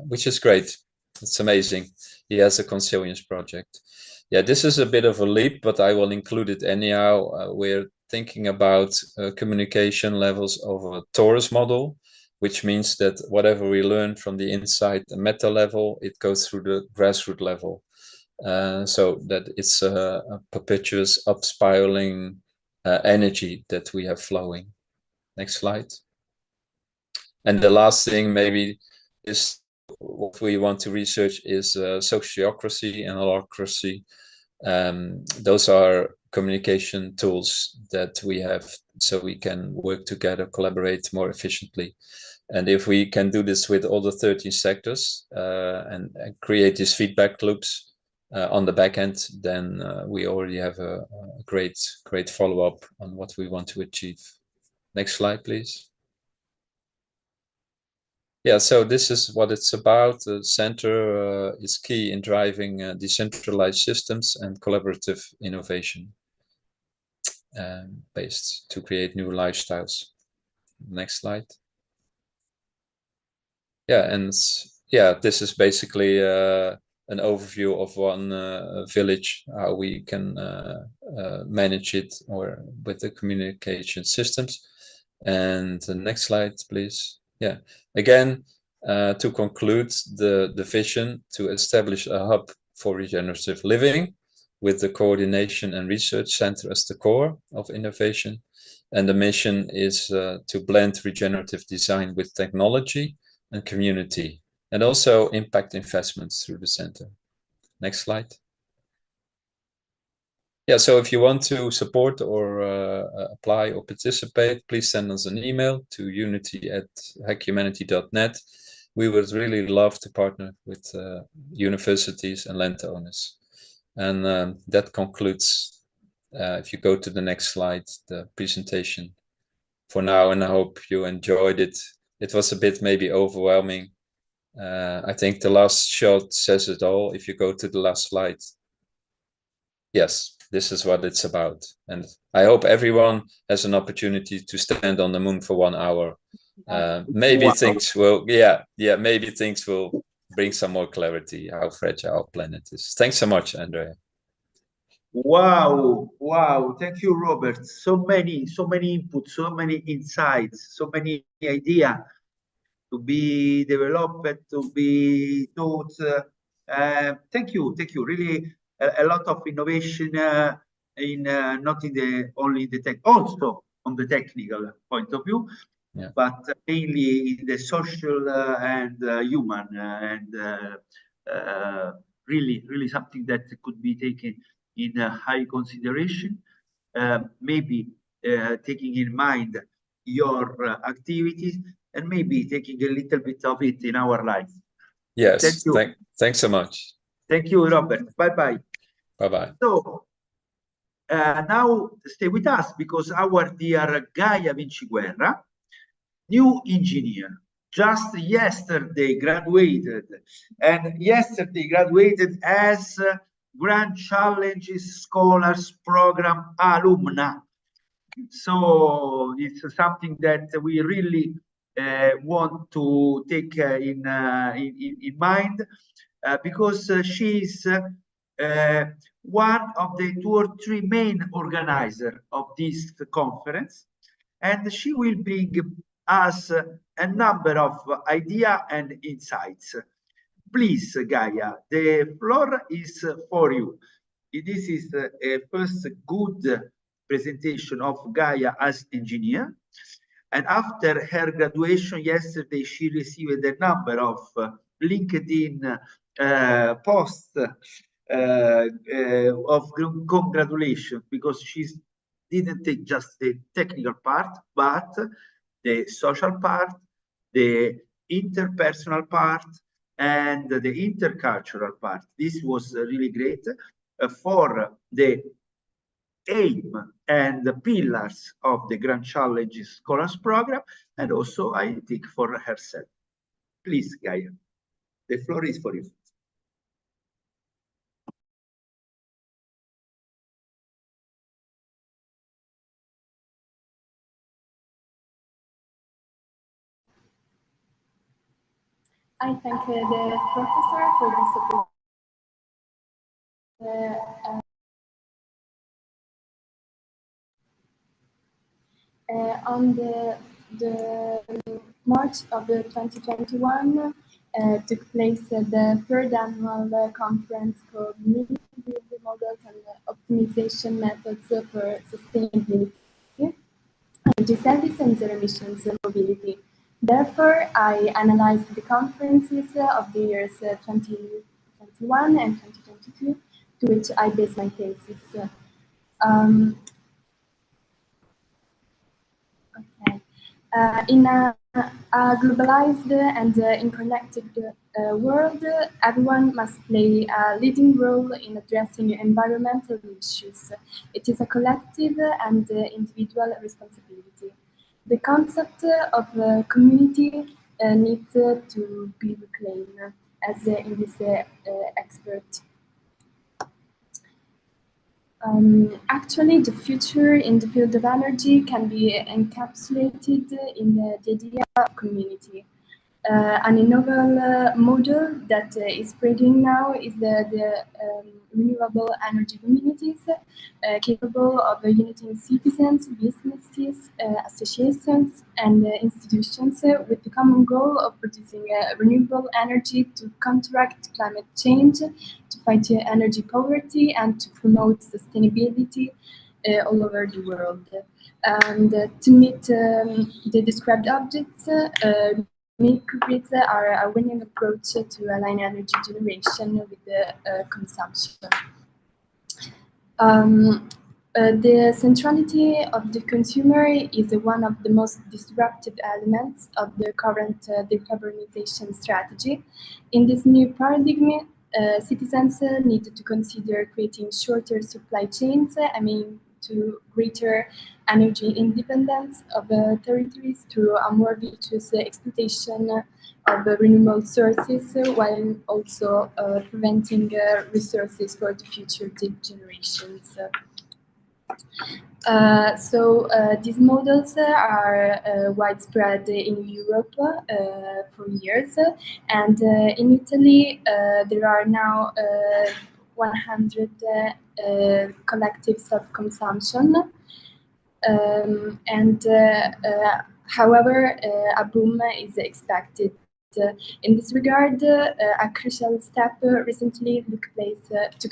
which is great. It's amazing. He has a consilience project. Yeah, this is a bit of a leap, but I will include it anyhow. We're thinking about communication levels of a torus model, which means that whatever we learn from the inside, the meta level, it goes through the grassroots level. So that it's a perpetuous up-spiraling energy that we have flowing. Next slide. And the last thing maybe is what we want to research is sociocracy and holacracy. Those are communication tools that we have so we can work together, collaborate more efficiently. And if we can do this with all the 13 sectors and create these feedback loops on the back end, then we already have a great follow-up on what we want to achieve. Next slide, please. Yeah, so this is what it's about. The center is key in driving decentralized systems and collaborative innovation based to create new lifestyles. Next slide. Yeah, and yeah, this is basically an overview of one village, how we can manage it or with the communication systems. And the next slide, please. Yeah, again, to conclude the vision to establish a hub for regenerative living with the coordination and research center as the core of innovation. And the mission is to blend regenerative design with technology and community, and also impact investments through the center. Next slide. Yeah, so if you want to support or apply or participate, please send us an email to unity@hackhumanity.net. We would really love to partner with universities and land owners. And that concludes, if you go to the next slide, the presentation for now, and I hope you enjoyed it. It was a bit maybe overwhelming. I think the last shot says it all. If you go to the last slide, yes, this is what it's about. And I hope everyone has an opportunity to stand on the moon for 1 hour. Maybe things will, maybe things will bring some more clarity how fragile our planet is. Thanks so much, Andrea. Wow, thank you, Robert. So many inputs, so many insights, so many ideas to be developed, to be taught. Thank you, really. a lot of innovation in not in the only the tech, also on the technical point of view, but mainly in the social and human and really something that could be taken in high consideration. Maybe taking in mind your activities and maybe taking a little bit of it in our life. Yes, thank you. Thanks so much. Thank you, Robert. Bye-bye. Bye-bye. So now stay with us because our dear Gaia Vinciguerra, new engineer, just yesterday graduated, and yesterday graduated as Grand Challenges Scholars Program alumna. So it's something that we really want to take in mind because she's one of the 2 or 3 main organizers of this conference, and she will bring us a number of ideas and insights. Please, Gaia, the floor is for you. This is a first good presentation of Gaia as engineer. And after her graduation yesterday, she received a number of LinkedIn posts of congratulations because she didn't take just the technical part, but the social part, the interpersonal part, and the intercultural part. This was really great for the aim and the pillars of the Grand Challenges Scholars Program, and also I think for herself. Please, Gaia, the floor is for you. I thank the professor for this on the March of 2021 took place the 3rd annual conference called Building Models and Optimization Methods for Sustainability, Energy Service and Zero Emissions Mobility. Therefore, I analyzed the conferences of the years 2021 and 2022, to which I based my thesis. In a globalized and interconnected world, everyone must play a leading role in addressing environmental issues. It is a collective and individual responsibility. The concept of community needs to be reclaimed, as in this expert. Actually, the future in the field of energy can be encapsulated in the idea of community. An novel model that is spreading now is the renewable energy communities capable of uniting citizens, businesses, associations, and institutions with the common goal of producing renewable energy to counteract climate change, to fight energy poverty, and to promote sustainability all over the world. And to meet the described objects, microgrids are a winning approach to align energy generation with the consumption. The centrality of the consumer is one of the most disruptive elements of the current decarbonization strategy. In this new paradigm, citizens need to consider creating shorter supply chains, aiming to greater energy independence of territories through a more virtuous exploitation of renewable sources, while also preventing resources for the future generations. These models are widespread in Europe for years, and in Italy there are now 100 collective self-consumption, however, a boom is expected In this regard, a crucial step recently took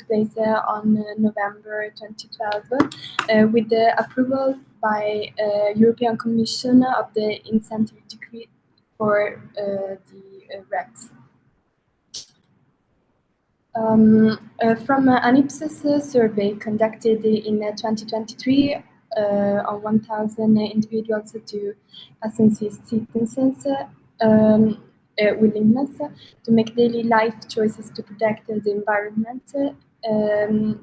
place on November 2012 with the approval by European Commission of the incentive decree for the RECs. From an Ipsos survey conducted in 2023 on 1,000 individuals to assess citizens' willingness to make daily life choices to protect the environment,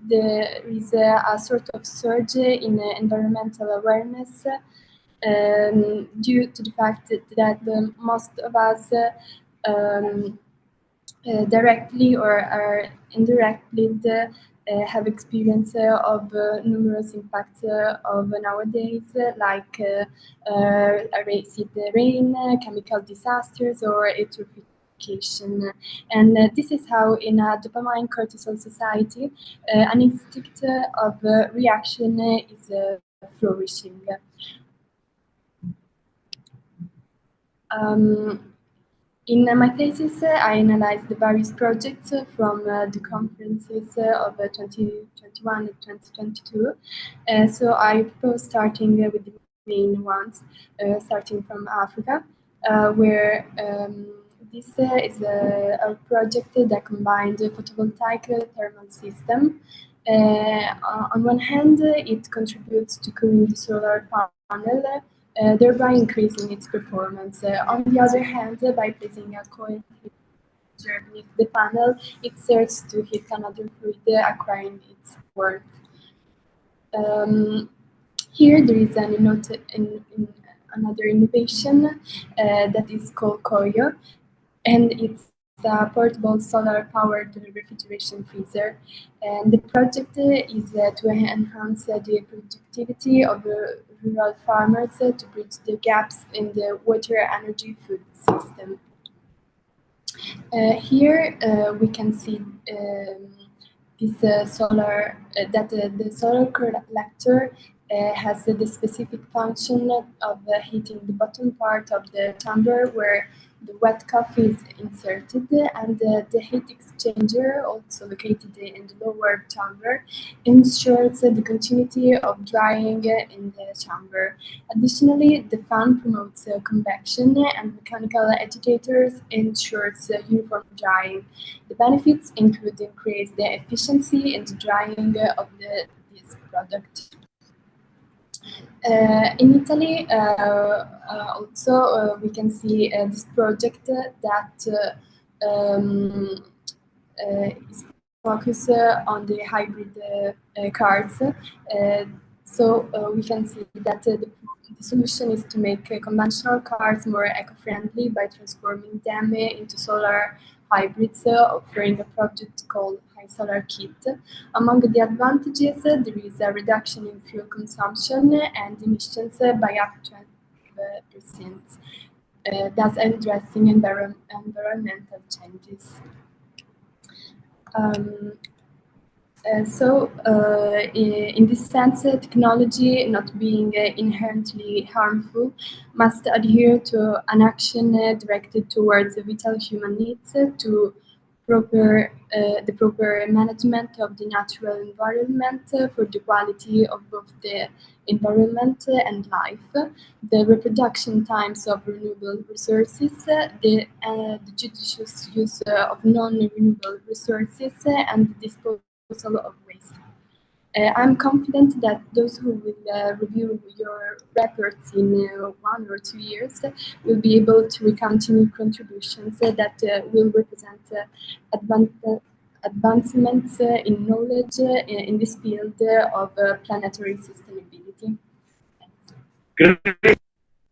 there is a sort of surge in environmental awareness due to the fact that most of us directly or indirectly have experience of numerous impacts of nowadays, like acid rain, chemical disasters, or eutrophication. And this is how, in a dopamine cortisol society, an instinct of reaction is flourishing. In my thesis, I analyzed the various projects from the conferences of 2021 and 2022. So I propose starting with the main ones, starting from Africa, where this is a project that combined a photovoltaic thermal system. On one hand, it contributes to cooling the solar panel, thereby increasing its performance. On the other hand, by placing a coil beneath the panel, it serves to heat another fluid, acquiring its warmth. Here there is another innovation that is called Koyo, and it's a portable solar-powered refrigeration freezer. And the project is to enhance the productivity of rural farmers to bridge the gaps in the water, energy, food system. Here we can see this solar that the solar collector has the specific function of heating the bottom part of the chamber where the wet coffee is inserted, and the heat exchanger, also located in the lower chamber, ensures the continuity of drying in the chamber. Additionally, the fan promotes convection, and mechanical agitators ensures uniform drying. The benefits include increased efficiency in the drying of this product. In Italy, also we can see this project that is focused on the hybrid cars. So we can see that the solution is to make conventional cars more eco-friendly by transforming them into solar hybrids, offering a project called Solar Kit. Among the advantages, there is a reduction in fuel consumption and emissions by up to 20%, thus addressing environmental changes. In this sense, technology, not being inherently harmful, must adhere to an action directed towards vital human needs, to the proper management of the natural environment for the quality of both the environment and life, the reproduction times of renewable resources, the judicious use of non-renewable resources, and the disposal of waste. I'm confident that those who will review your reports in 1 or 2 years will be able to recount new contributions that will represent advancements in knowledge in this field of planetary sustainability. Great.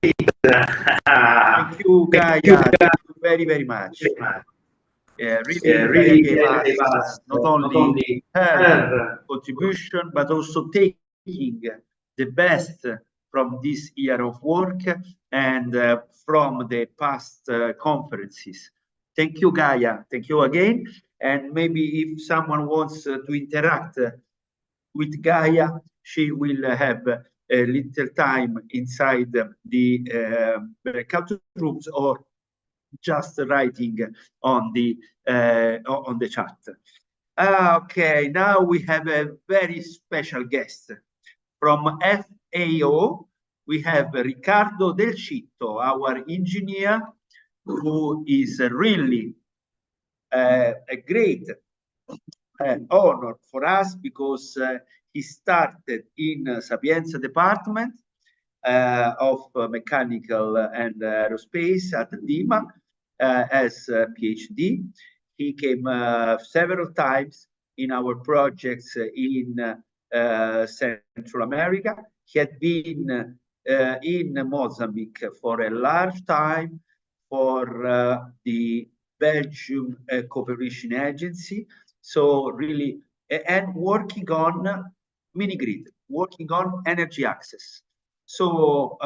Thank you, Gaia. Thank you very, very much. Really gave us not only her contribution, but also taking the best from this year of work and from the past conferences. Thank you, Gaia. Thank you again. And maybe if someone wants to interact with Gaia, she will have a little time inside the breakout rooms, or just writing on the chat. Okay, now we have a very special guest from FAO. We have Riccardo Del Citto, our engineer, who is really a great honor for us because he started in Sapienza department of mechanical and aerospace at DIMA as a PhD. He came several times in our projects in Central America. He had been in Mozambique for a large time for the Belgium Cooperation Agency. So really, and working on mini-grid, working on energy access. So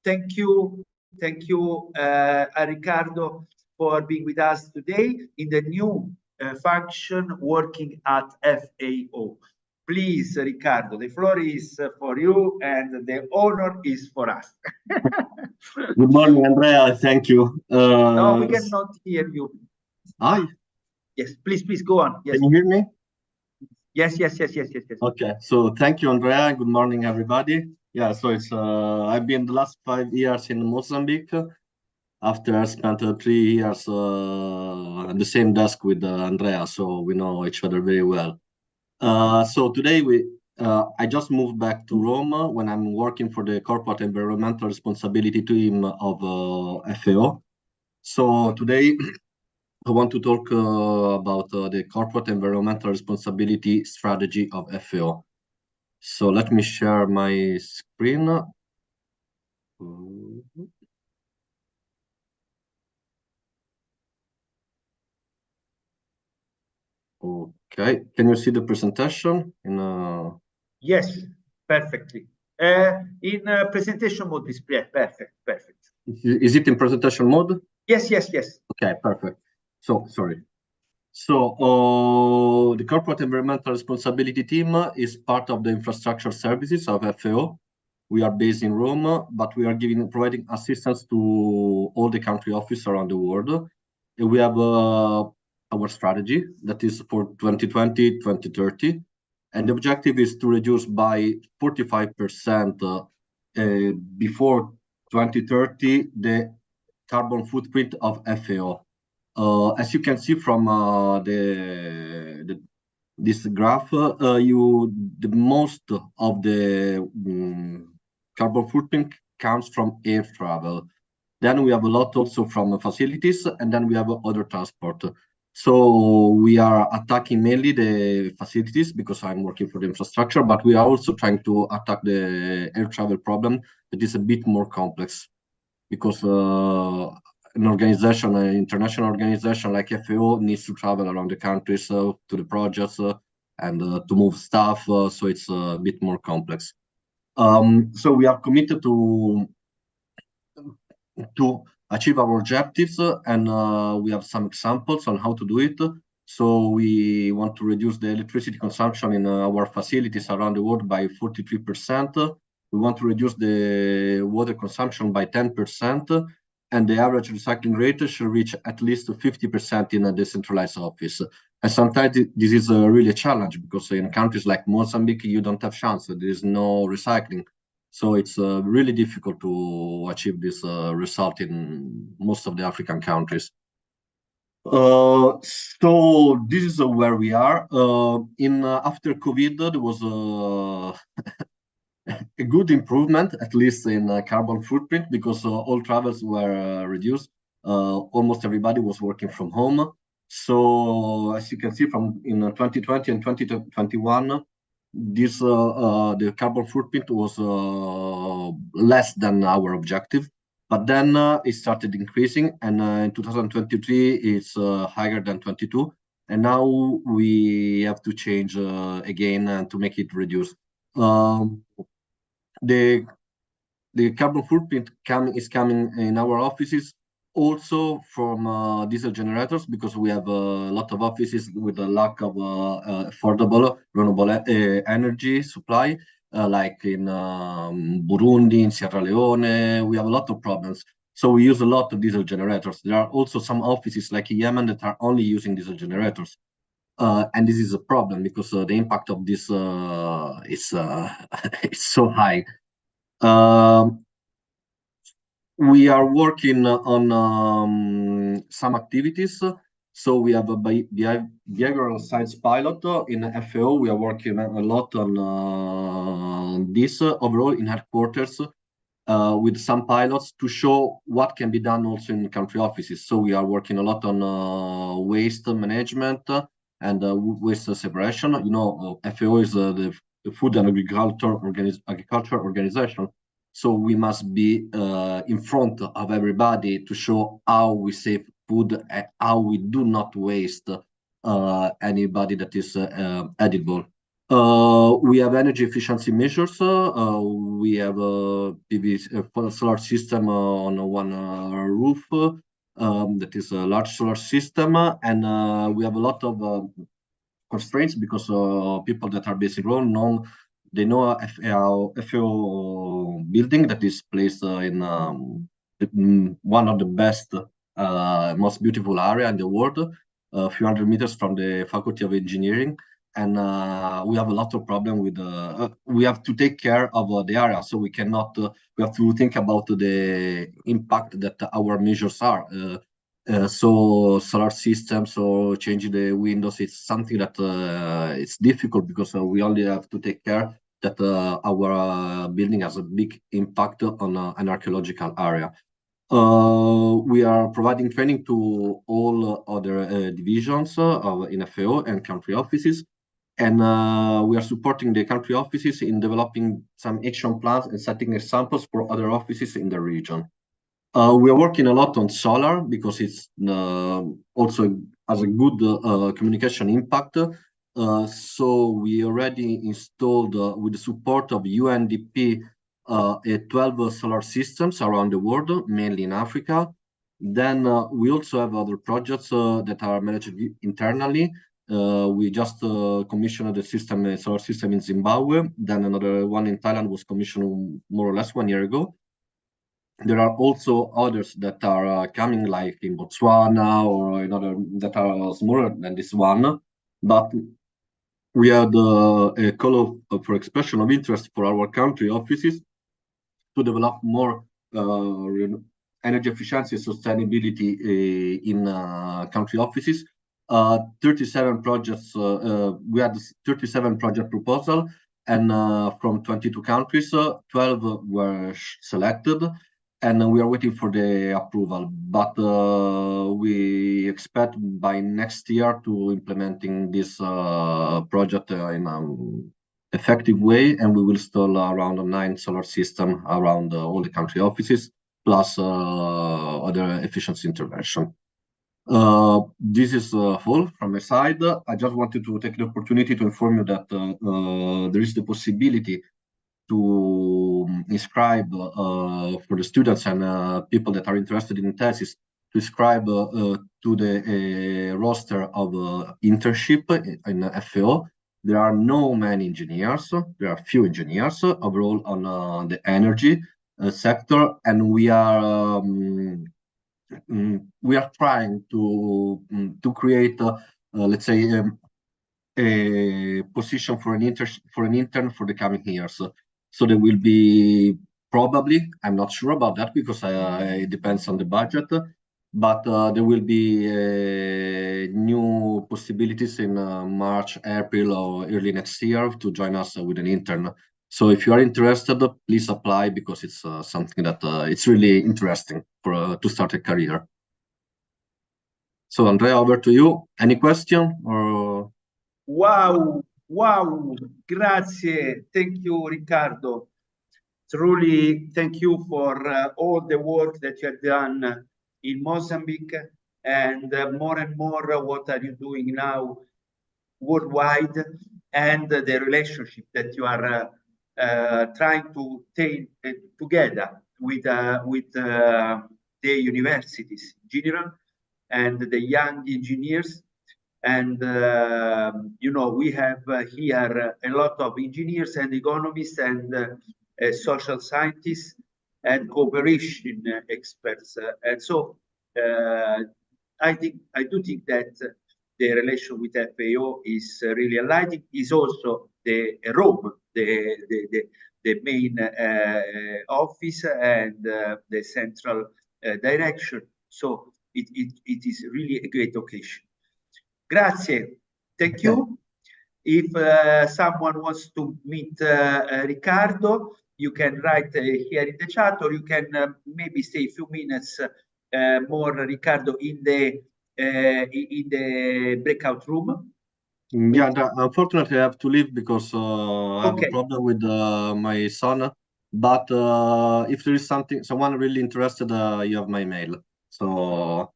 thank you, Riccardo, for being with us today in the new function working at FAO. Please, Riccardo, the floor is for you and the honor is for us. Good morning, Andrea. Thank you. No, we cannot hear you. Hi. Yes, please go on. Yes. Can you hear me? Yes. Okay, so thank you, Andrea. Good morning, everybody. Yeah, so it's I've been the last 5 years in Mozambique after I spent 3 years at the same desk with Andrea, so we know each other very well. So today I just moved back to Rome when I'm working for the corporate environmental responsibility team of FAO. So today I want to talk about the corporate environmental responsibility strategy of FAO. So let me share my screen. Okay, can you see the presentation? Yes, perfectly. In presentation mode display, perfect. Is it in presentation mode? Yes. Okay, perfect. So, sorry. So the corporate environmental responsibility team is part of the infrastructure services of FAO. We are based in Rome, but we are providing assistance to all the country offices around the world. And we have our strategy that is for 2020-2030. And the objective is to reduce by 45% before 2030 the carbon footprint of FAO. As you can see from this graph, the most of the carbon footprint comes from air travel. Then we have a lot also from facilities, and then we have other transport. So we are attacking mainly the facilities because I'm working for the infrastructure, but we are also trying to attack the air travel problem that is a bit more complex because an organization, an international organization like FAO needs to travel around the countries to the projects and to move stuff, so it's a bit more complex. So we are committed to achieve our objectives, and we have some examples on how to do it. So we want to reduce the electricity consumption in our facilities around the world by 43%. We want to reduce the water consumption by 10%, and the average recycling rate should reach at least 50% in a decentralized office. And sometimes this is really a challenge because in countries like Mozambique, you don't have chance. There is no recycling. So it's really difficult to achieve this result in most of the African countries. So this is where we are. After COVID, there was a good improvement, at least in carbon footprint, because all travels were reduced. Almost everybody was working from home. So as you can see from in 2020 and 2021, the carbon footprint was less than our objective, but then it started increasing, and in 2023 it's higher than 22, and now we have to change again to make it reduce. The carbon footprint is coming in our offices also from diesel generators, because we have a lot of offices with a lack of affordable renewable energy supply, like in Burundi, in Sierra Leone. We have a lot of problems. So we use a lot of diesel generators. There are also some offices like in Yemen that are only using diesel generators. And this is a problem because the impact of this is it's so high. We are working on some activities. So we have a behavioral science pilot in FAO. We are working a lot on this overall in headquarters with some pilots to show what can be done also in country offices. So we are working a lot on waste management and waste separation. You know, FAO is the Food and Agriculture Organization. So we must be in front of everybody to show how we save food and how we do not waste anybody that is edible. We have energy efficiency measures. We have a PV solar system on one roof that is a large solar system, and we have a lot of constraints because people that are based in Rome they know FAO building that is placed in one of the best, most beautiful area in the world, a few hundred meters from the Faculty of Engineering. And we have a lot of problem with we have to take care of the area, so we cannot we have to think about the impact that our measures are. So solar systems or changing the windows, it's something that it's difficult because we only have to take care that our building has a big impact on an archaeological area. We are providing training to all other divisions in FAO and country offices. And we are supporting the country offices in developing some action plans and setting examples for other offices in the region. We are working a lot on solar because it's also has a good communication impact. So we already installed, with the support of UNDP, 12 solar systems around the world, mainly in Africa. Then we also have other projects that are managed internally. We just commissioned the system, solar system in Zimbabwe. Then another one in Thailand was commissioned more or less 1 year ago. There are also others that are coming, like in Botswana or in other that are smaller than this one. But we had a call for expression of interest for our country offices to develop more energy efficiency and sustainability in country offices. 37 projects, we had 37 project proposal, and from 22 countries, 12 were selected, and we are waiting for the approval. But we expect by next year to implementing this project in an effective way, and we will install around 9 solar system around all the country offices, plus other efficiency intervention. This is all from my side. I just wanted to take the opportunity to inform you that there is the possibility to inscribe for the students and people that are interested in thesis to inscribe to the roster of internship in FAO. There are no many engineers. There are few engineers overall on the energy sector, and we are trying to create, let's say, a position for an intern for the coming years. So there will be probably, I'm not sure about that because it depends on the budget, but there will be new possibilities in March, April, or early next year to join us with an intern. So if you are interested, please apply because it's something that it's really interesting for to start a career. So Andrea, over to you. Any question or? Wow, grazie. Thank you, Riccardo. Truly, thank you for all the work that you have done in Mozambique, and more what are you doing now worldwide, and the relationship that you are trying to take together with the universities in general and the young engineers. And you know, we have here a lot of engineers and economists and social scientists and cooperation experts. And so I do think that the relation with FAO is really enlightening. Is also the Rome, the main office and the central direction. So it is really a great occasion. Grazie. Thank you. If someone wants to meet Riccardo, you can write here in the chat, or you can maybe stay a few minutes more, Riccardo, in the breakout room. Yeah, unfortunately, I have to leave because I have a problem with my son. But if there is someone really interested, you have my mail. So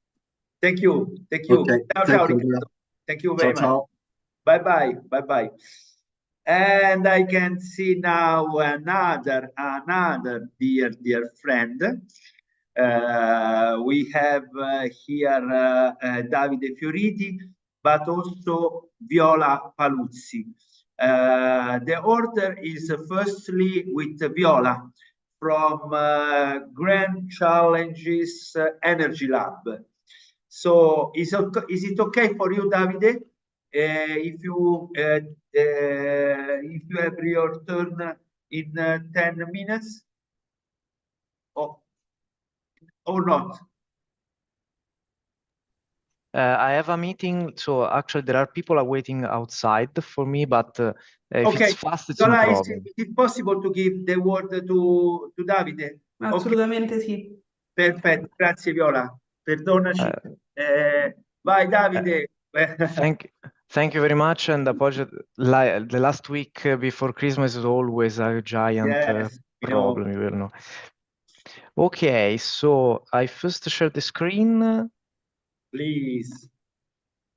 thank you. Okay. Ciao, ciao, Riccardo. Thank you very much. Bye bye. And I can see now another dear friend. We have here Davide Fioriti, but also Viola Paluzzi. The order is firstly with Viola from Grand Challenges Energy Lab. So is it okay for you, Davide? If you have your turn in 10 minutes, or not? I have a meeting, so actually there are people waiting outside for me, but if Okay. it's fast, it's no problem. Is it possible to give the word to Davide? Assolutamente sì. Perfetto, grazie Viola. Perdonaci. Vai Davide. Thank you very much, and apologize. The last week before Christmas is always a giant problem, you will know. Okay, so I first share the screen. Please,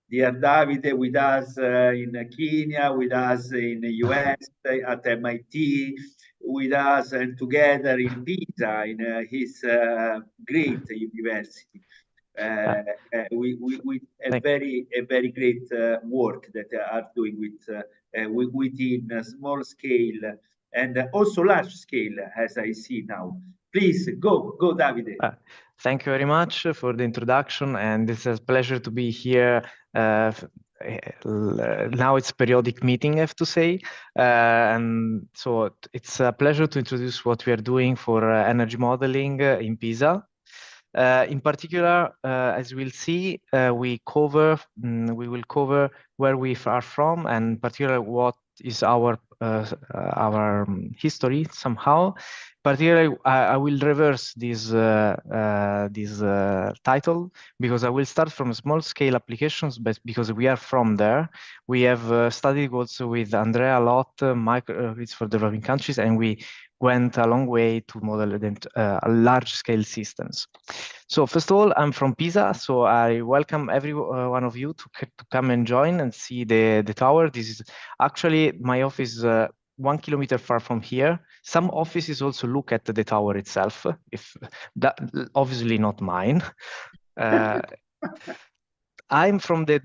dear Davide, with us in Kenya, with us in the US, at MIT, with us and together in Pisa, in his great university. We a very great work that they are doing within a small scale and also large scale, as I see now. Please go Davide. Thank you very much for the introduction, and it's a pleasure to be here. Now it's periodic meeting, I have to say, and so it's a pleasure to introduce what we are doing for energy modeling in Pisa. In particular, as we'll see, we will cover where we are from, and particularly what is our history somehow. Particularly, I will reverse this title because I will start from small scale applications, but because we are from there, we have studied also with Andrea a lot microgrids for developing countries, and we went a long way to model large scale systems. So first of all, I'm from Pisa, so I welcome every one of you to come and join and see the tower. This is actually my office 1 kilometer far from here. Some offices also look at the tower itself, if that obviously not mine. I'm from the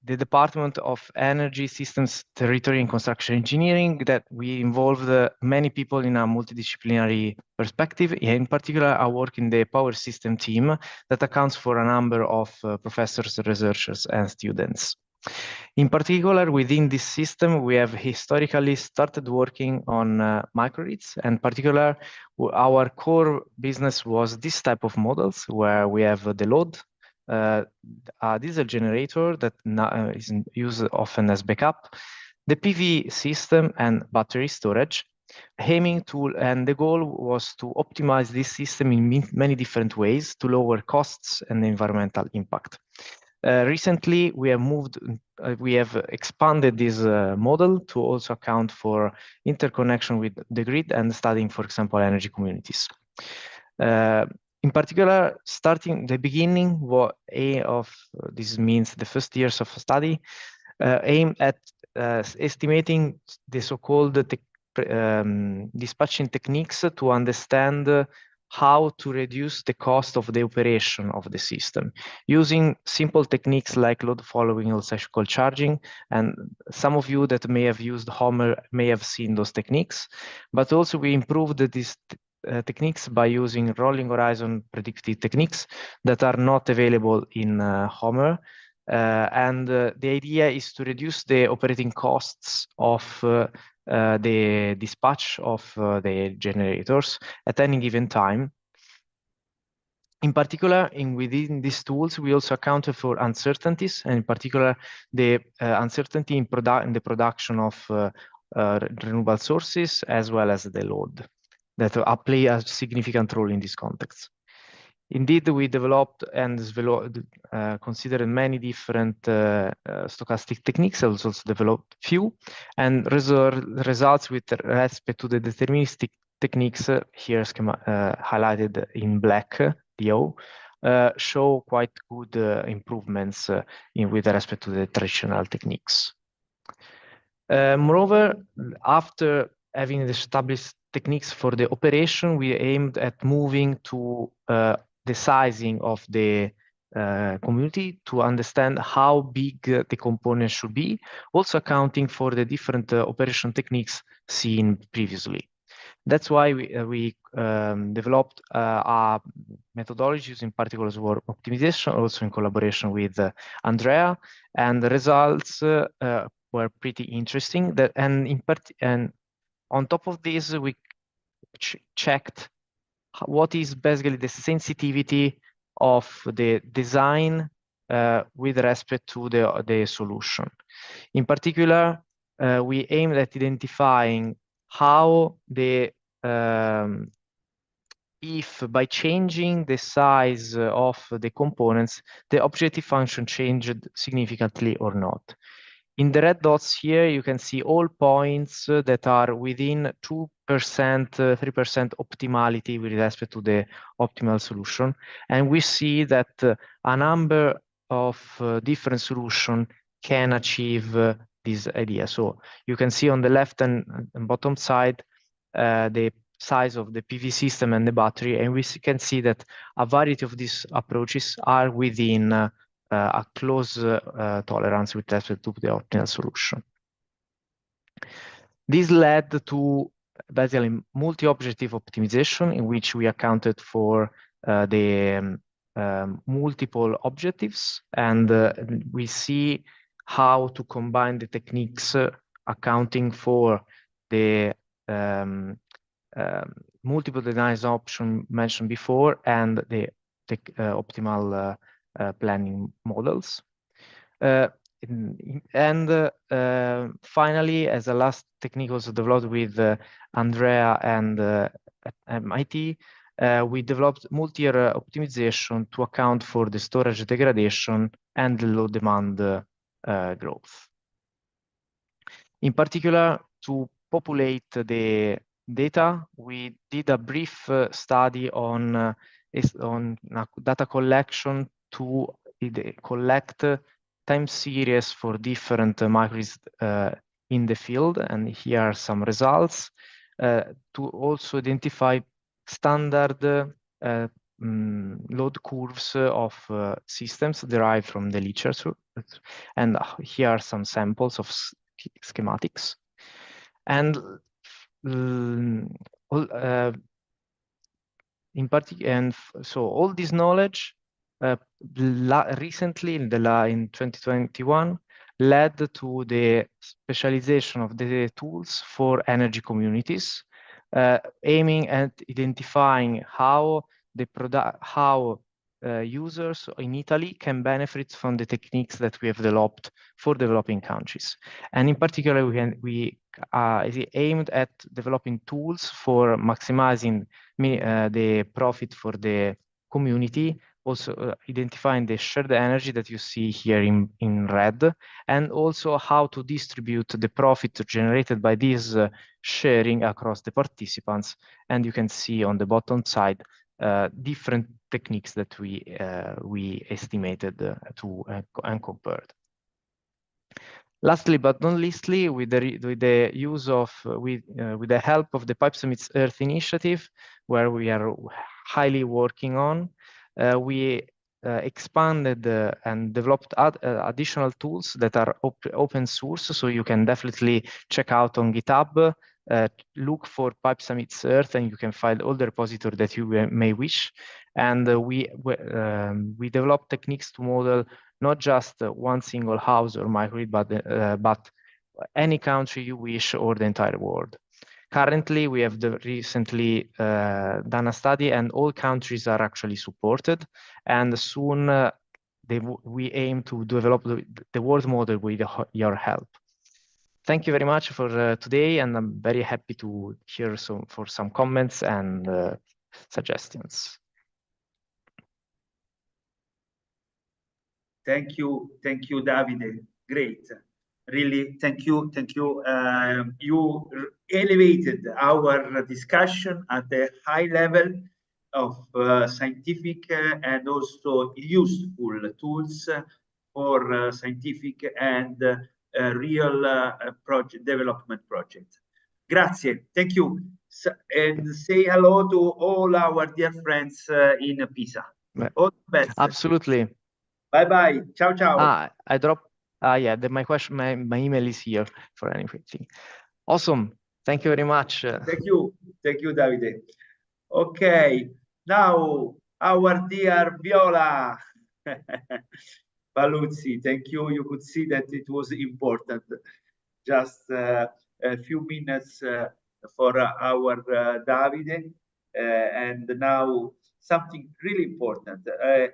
Department of Energy Systems, Territory and Construction Engineering, that we involved many people in a multidisciplinary perspective. In particular, I work in the power system team that accounts for a number of professors, researchers, and students. In particular, within this system, we have historically started working on microgrids, and in particular, our core business was this type of models where we have the load, a diesel generator that now is used often as backup, the PV system and battery storage, aiming to, and the goal was to optimize this system in many different ways to lower costs and environmental impact. Recently, we have expanded this model to also account for interconnection with the grid and studying, for example, energy communities. In particular, starting the beginning, this means the first years of study, aim at estimating the so-called dispatching techniques to understand how to reduce the cost of the operation of the system using simple techniques like load following or cyclical charging. And some of you that may have used Homer may have seen those techniques, but also we improved these techniques by using rolling horizon predictive techniques that are not available in Homer. The idea is to reduce the operating costs of the dispatch of the generators at any given time. In particular, within these tools, we also accounted for uncertainties, and in particular, the uncertainty in the production of renewable sources, as well as the load, that play a significant role in this context. Indeed, we developed and considered many different stochastic techniques, also developed few, and results with respect to the deterministic techniques, here highlighted in black, DO, show quite good improvements with respect to the traditional techniques. Moreover, after having established techniques for the operation, we aimed at moving to the sizing of the community to understand how big the components should be, also accounting for the different operation techniques seen previously. That's why we developed a methodology using particle swarm optimization, also in collaboration with Andrea, and the results were pretty interesting. And on top of this, we checked what is basically the sensitivity of the design with respect to the solution. In particular, we aimed at identifying how if by changing the size of the components, the objective function changed significantly or not. In the red dots here, you can see all points that are within 2%, 3% optimality with respect to the optimal solution. And we see that a number of different solutions can achieve this idea. So you can see on the left and bottom side, the size of the PV system and the battery. And we can see that a variety of these approaches are within a close tolerance with respect to the optimal solution. This led to basically multi-objective optimization, in which we accounted for the multiple objectives, and we see how to combine the techniques accounting for the multiple design option mentioned before and the optimal planning models. Finally, as a last technique also developed with Andrea and at MIT, we developed multi-year optimization to account for the storage degradation and the low demand growth. In particular, to populate the data, we did a brief study on data collection to collect time series for different microgrids in the field, and here are some results to also identify standard load curves of systems derived from the literature, and here are some samples of schematics. And so all this knowledge recently in 2021 led to the specialization of the tools for energy communities, aiming at identifying how users in Italy can benefit from the techniques that we have developed for developing countries. And in particular, we aimed at developing tools for maximizing the profit for the community, also identifying the shared energy that you see here in red, and also how to distribute the profit generated by this sharing across the participants. And you can see on the bottom side different techniques that we estimated and compared. Lastly, but not leastly, with the use of with the help of the Pipe Summits Earth Initiative, where we are highly working on. We expanded and developed additional tools that are open source, so you can definitely check out on GitHub, look for Pipe Summit Cert, and you can find all the repository that you may wish. And we developed techniques to model not just one single house or microgrid, but any country you wish or the entire world. Currently, we have recently done a study, and all countries are actually supported. And soon, we aim to develop the world model with your help. Thank you very much for today, and I'm very happy to hear some comments and suggestions. Thank you, Davide. Great. Really, thank you. You elevated our discussion at the high level of scientific and also useful tools for scientific and real development project. Grazie, thank you. And say hello to all our dear friends in Pisa. All the best. Absolutely. Bye-bye. Ciao, ciao. I dropped. Yeah, my email is here for anything. Awesome. Thank you very much. Thank you, Davide. Okay, now our dear Viola Paluzzi. Thank you. You could see that it was important. Just a few minutes for our Davide, and now something really important,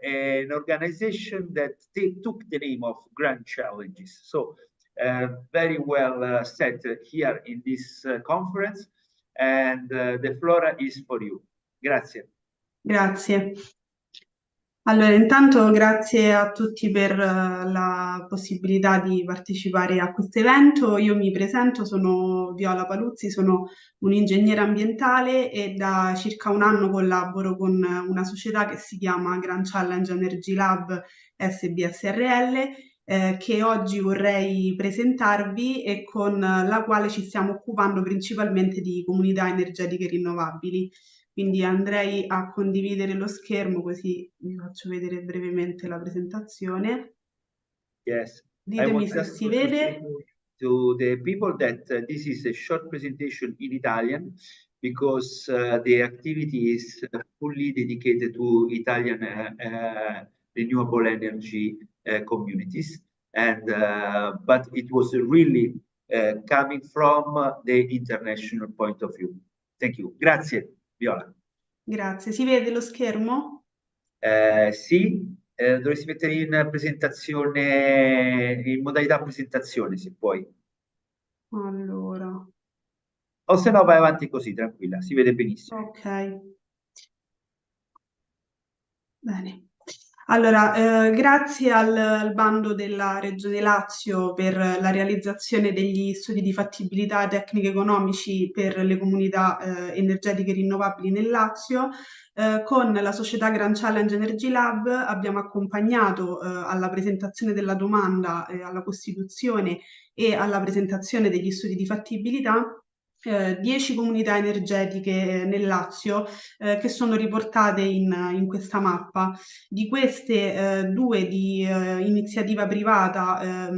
an organization that took the name of Grand Challenges. So very well set here in this conference, and the floor is for you. Grazie. Grazie. Allora, intanto grazie a tutti per la possibilità di partecipare a questo evento. Io mi presento, sono Viola Paluzzi, sono un ingegnere ambientale e da circa un anno collaboro con una società che si chiama Grand Challenge Energy Lab SBSRL, che oggi vorrei presentarvi e con la quale ci stiamo occupando principalmente di comunità energetiche rinnovabili. Quindi andrei a condividere lo schermo così vi faccio vedere brevemente la presentazione. Yes. Ditemi se si vede. To the people that this is a short presentation in Italian because the activity is fully dedicated to Italian renewable energy communities, and but it was really coming from the international point of view. Thank you. Grazie. Viola. Grazie, si vede lo schermo? Sì, dovresti mettere in presentazione, in modalità presentazione se puoi. Allora. O se no vai avanti così, tranquilla, si vede benissimo. Ok. Bene. Allora, grazie al bando della Regione Lazio per la realizzazione degli studi di fattibilità tecniche economici per le comunità energetiche rinnovabili nel Lazio, con la società Grand Challenge Energy Lab abbiamo accompagnato alla presentazione della domanda, alla costituzione e alla presentazione degli studi di fattibilità 10 comunità energetiche nel Lazio che sono riportate in questa mappa. Di queste 2 di iniziativa privata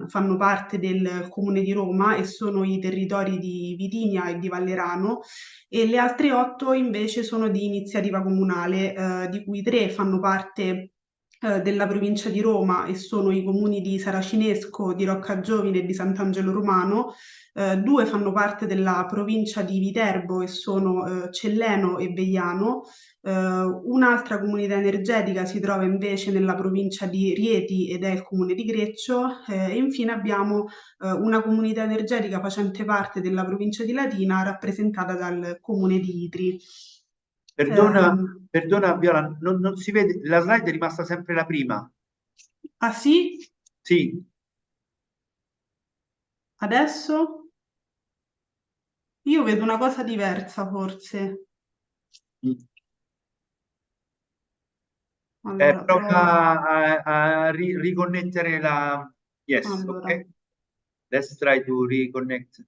fanno parte del Comune di Roma e sono i territori di Vitigna e di Vallerano, e le altre 8 invece sono di iniziativa comunale, di cui 3 fanno parte della provincia di Roma e sono i comuni di Saracinesco, di Roccagiovine e di Sant'Angelo Romano. 2 fanno parte della provincia di Viterbo e sono Celleno e Veiano. Un'altra comunità energetica si trova invece nella provincia di Rieti ed è il comune di Greccio, e infine abbiamo una comunità energetica facente parte della provincia di Latina rappresentata dal comune di Itri. Perdona Viola, non si vede, la slide è rimasta sempre la prima. Ah sì? Sì. Adesso? Io vedo una cosa diversa forse. Allora, prova a riconnettere la... Yes, allora. ok. Let's try to reconnect.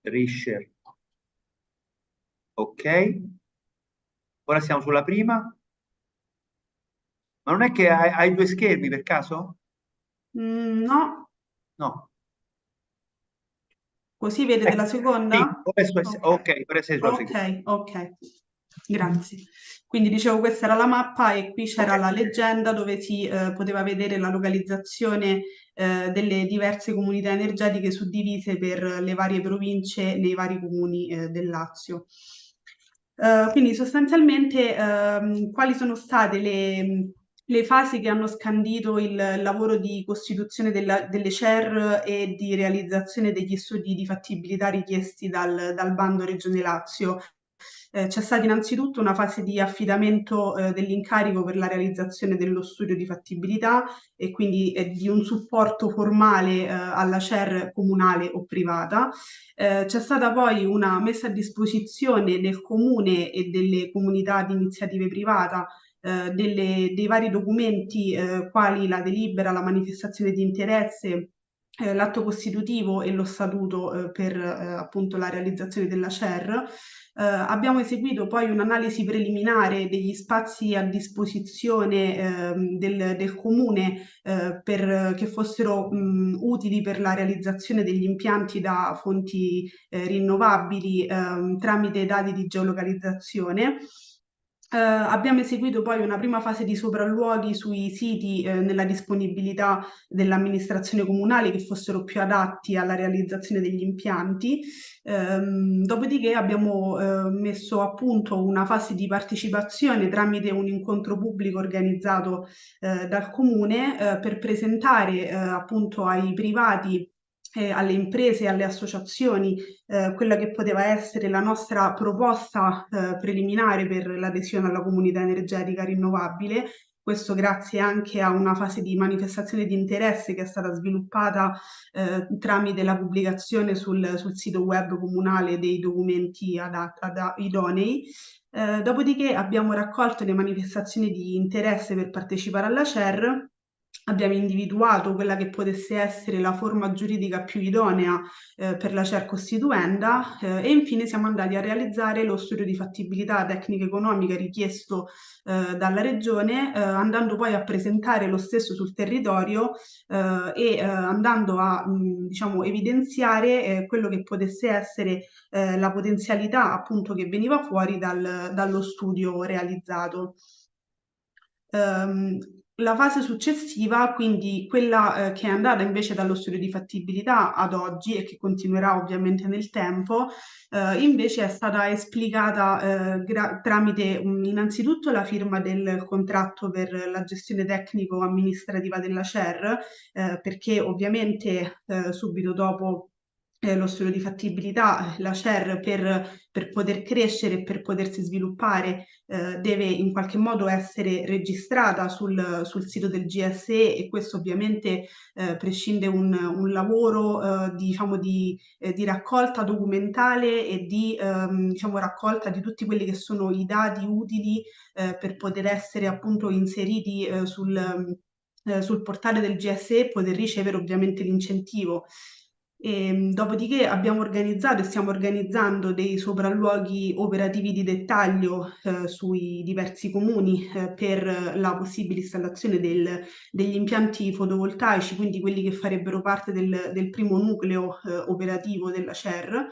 Reshare. Ok. Ora siamo sulla prima. Ma non è che hai due schermi per caso? No, No. così vedete la seconda? Ok, ora sei sulla seconda. Ok, grazie. Quindi dicevo, questa era la mappa e qui c'era la legenda dove si poteva vedere la localizzazione delle diverse comunità energetiche suddivise per le varie province nei vari comuni del Lazio. Quindi sostanzialmente quali sono state le fasi che hanno scandito il lavoro di costituzione delle CER e di realizzazione degli studi di fattibilità richiesti dal bando Regione Lazio? C'è stata innanzitutto una fase di affidamento dell'incarico per la realizzazione dello studio di fattibilità e quindi di un supporto formale alla CER comunale o privata. C'è stata poi una messa a disposizione del comune e delle comunità di iniziative privata dei vari documenti quali la delibera, la manifestazione di interesse, l'atto costitutivo e lo statuto per appunto la realizzazione della CER. Abbiamo eseguito poi un'analisi preliminare degli spazi a disposizione del comune che fossero utili per la realizzazione degli impianti da fonti rinnovabili tramite dati di geolocalizzazione. Abbiamo eseguito poi una prima fase di sopralluoghi sui siti nella disponibilità dell'amministrazione comunale che fossero più adatti alla realizzazione degli impianti. Dopodiché abbiamo messo a punto una fase di partecipazione tramite un incontro pubblico organizzato dal comune per presentare appunto ai privati alle imprese e alle associazioni quella che poteva essere la nostra proposta preliminare per l'adesione alla comunità energetica rinnovabile. Questo grazie anche a una fase di manifestazione di interesse che è stata sviluppata tramite la pubblicazione sul sito web comunale dei documenti idonei. Dopodiché abbiamo raccolto le manifestazioni di interesse per partecipare alla CER. Abbiamo individuato quella che potesse essere la forma giuridica più idonea per la CER costituenda e infine siamo andati a realizzare lo studio di fattibilità tecnica economica richiesto dalla Regione, andando poi a presentare lo stesso sul territorio e andando a diciamo, evidenziare quello che potesse essere la potenzialità appunto che veniva fuori dallo studio realizzato. La fase successiva, quindi quella che è andata invece dallo studio di fattibilità ad oggi e che continuerà ovviamente nel tempo, invece è stata esplicata tramite innanzitutto la firma del contratto per la gestione tecnico-amministrativa della CER, perché ovviamente subito dopo lo studio di fattibilità, la CER per poter crescere e per potersi sviluppare deve in qualche modo essere registrata sul sito del GSE e questo ovviamente prescinde un lavoro diciamo di raccolta documentale e di diciamo, raccolta di tutti quelli che sono i dati utili per poter essere appunto inseriti sul portale del GSE e poter ricevere ovviamente l'incentivo. Dopodiché abbiamo organizzato e stiamo organizzando dei sopralluoghi operativi di dettaglio sui diversi comuni per la possibile installazione degli impianti fotovoltaici, quindi quelli che farebbero parte del primo nucleo operativo della CER.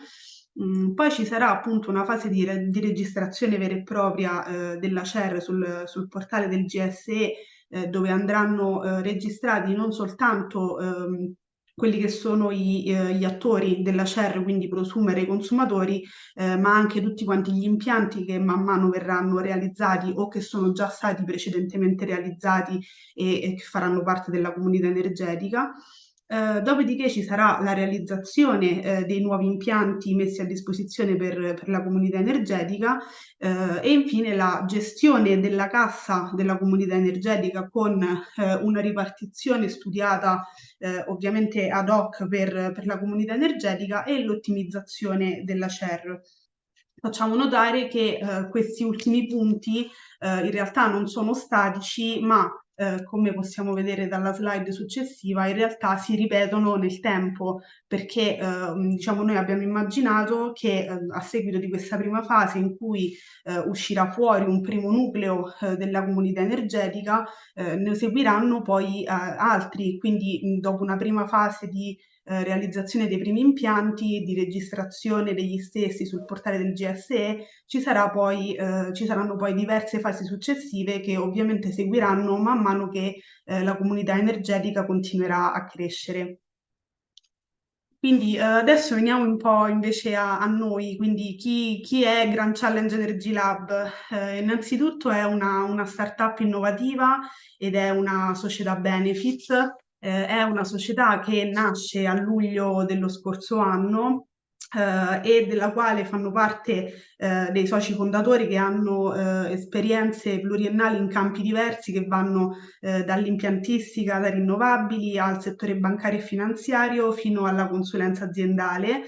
Poi ci sarà appunto una fase di registrazione vera e propria della CER sul portale del GSE dove andranno registrati non soltanto quelli che sono gli attori della CER, quindi prosumere i consumatori, ma anche tutti quanti gli impianti che man mano verranno realizzati o che sono già stati precedentemente realizzati e che faranno parte della comunità energetica. Dopodiché ci sarà la realizzazione dei nuovi impianti messi a disposizione per la comunità energetica e infine la gestione della cassa della comunità energetica con una ripartizione studiata ovviamente ad hoc per la comunità energetica e l'ottimizzazione della CER. Facciamo notare che questi ultimi punti in realtà non sono statici, ma come possiamo vedere dalla slide successiva, in realtà si ripetono nel tempo, perché diciamo, noi abbiamo immaginato che a seguito di questa prima fase in cui uscirà fuori un primo nucleo della comunità energetica, ne seguiranno poi altri, quindi dopo una prima fase di realizzazione dei primi impianti, di registrazione degli stessi sul portale del GSE, ci saranno poi diverse fasi successive che ovviamente seguiranno man mano che la comunità energetica continuerà a crescere. Quindi adesso veniamo un po' invece a noi, quindi chi è Grand Challenge Energy Lab? Innanzitutto è una startup innovativa ed è una società benefit. È una società che nasce a luglio dello scorso anno e della quale fanno parte dei soci fondatori che hanno esperienze pluriennali in campi diversi che vanno dall'impiantistica, da rinnovabili al settore bancario e finanziario fino alla consulenza aziendale.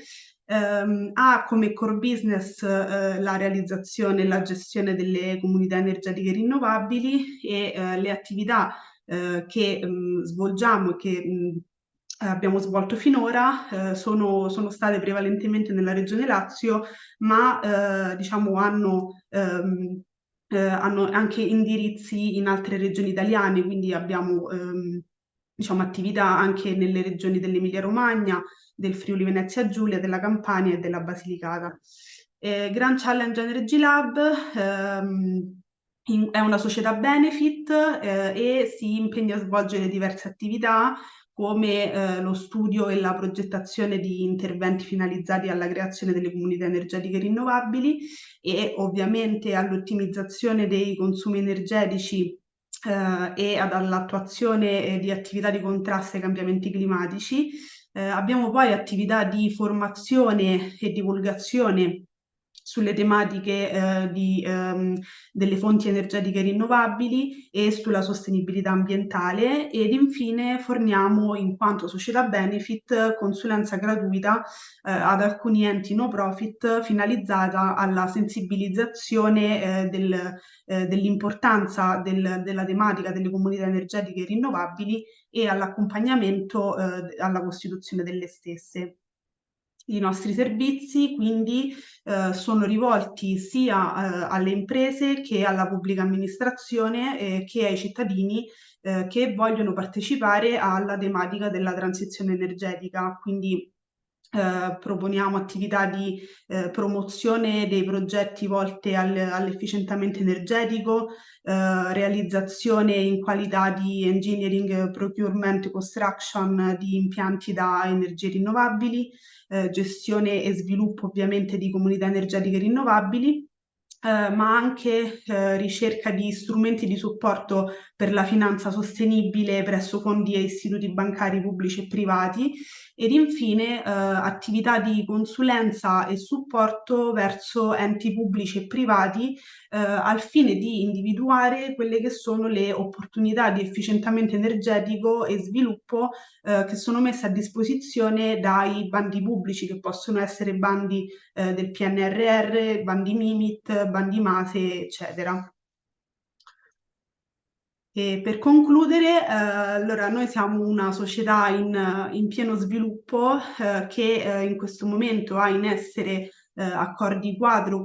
Ha come core business la realizzazione e la gestione delle comunità energetiche rinnovabili e le attività che svolgiamo e che abbiamo svolto finora sono state prevalentemente nella regione Lazio, ma diciamo hanno anche indirizzi in altre regioni italiane, quindi abbiamo diciamo, attività anche nelle regioni dell'Emilia-Romagna, del Friuli Venezia Giulia, della Campania e della Basilicata. Grand Challenge Energy Lab è una società benefit e si impegna a svolgere diverse attività come lo studio e la progettazione di interventi finalizzati alla creazione delle comunità energetiche rinnovabili e ovviamente all'ottimizzazione dei consumi energetici e all'attuazione di attività di contrasto ai cambiamenti climatici. Abbiamo poi attività di formazione e divulgazione sulle tematiche delle fonti energetiche rinnovabili e sulla sostenibilità ambientale ed infine forniamo in quanto società benefit consulenza gratuita ad alcuni enti no profit finalizzata alla sensibilizzazione dell'importanza della tematica delle comunità energetiche rinnovabili e all'accompagnamento alla costituzione delle stesse. I nostri servizi quindi sono rivolti sia alle imprese che alla pubblica amministrazione che ai cittadini che vogliono partecipare alla tematica della transizione energetica. Quindi proponiamo attività di promozione dei progetti volti all'efficientamento energetico, realizzazione in qualità di engineering, procurement, construction di impianti da energie rinnovabili, gestione e sviluppo ovviamente di comunità energetiche rinnovabili, ma anche ricerca di strumenti di supporto per la finanza sostenibile presso fondi e istituti bancari pubblici e privati ed infine attività di consulenza e supporto verso enti pubblici e privati al fine di individuare quelle che sono le opportunità di efficientamento energetico e sviluppo che sono messe a disposizione dai bandi pubblici, che possono essere bandi del PNRR, bandi Mimit, bandi Mase, eccetera. E per concludere, allora noi siamo una società in pieno sviluppo che in questo momento ha in essere accordi quadro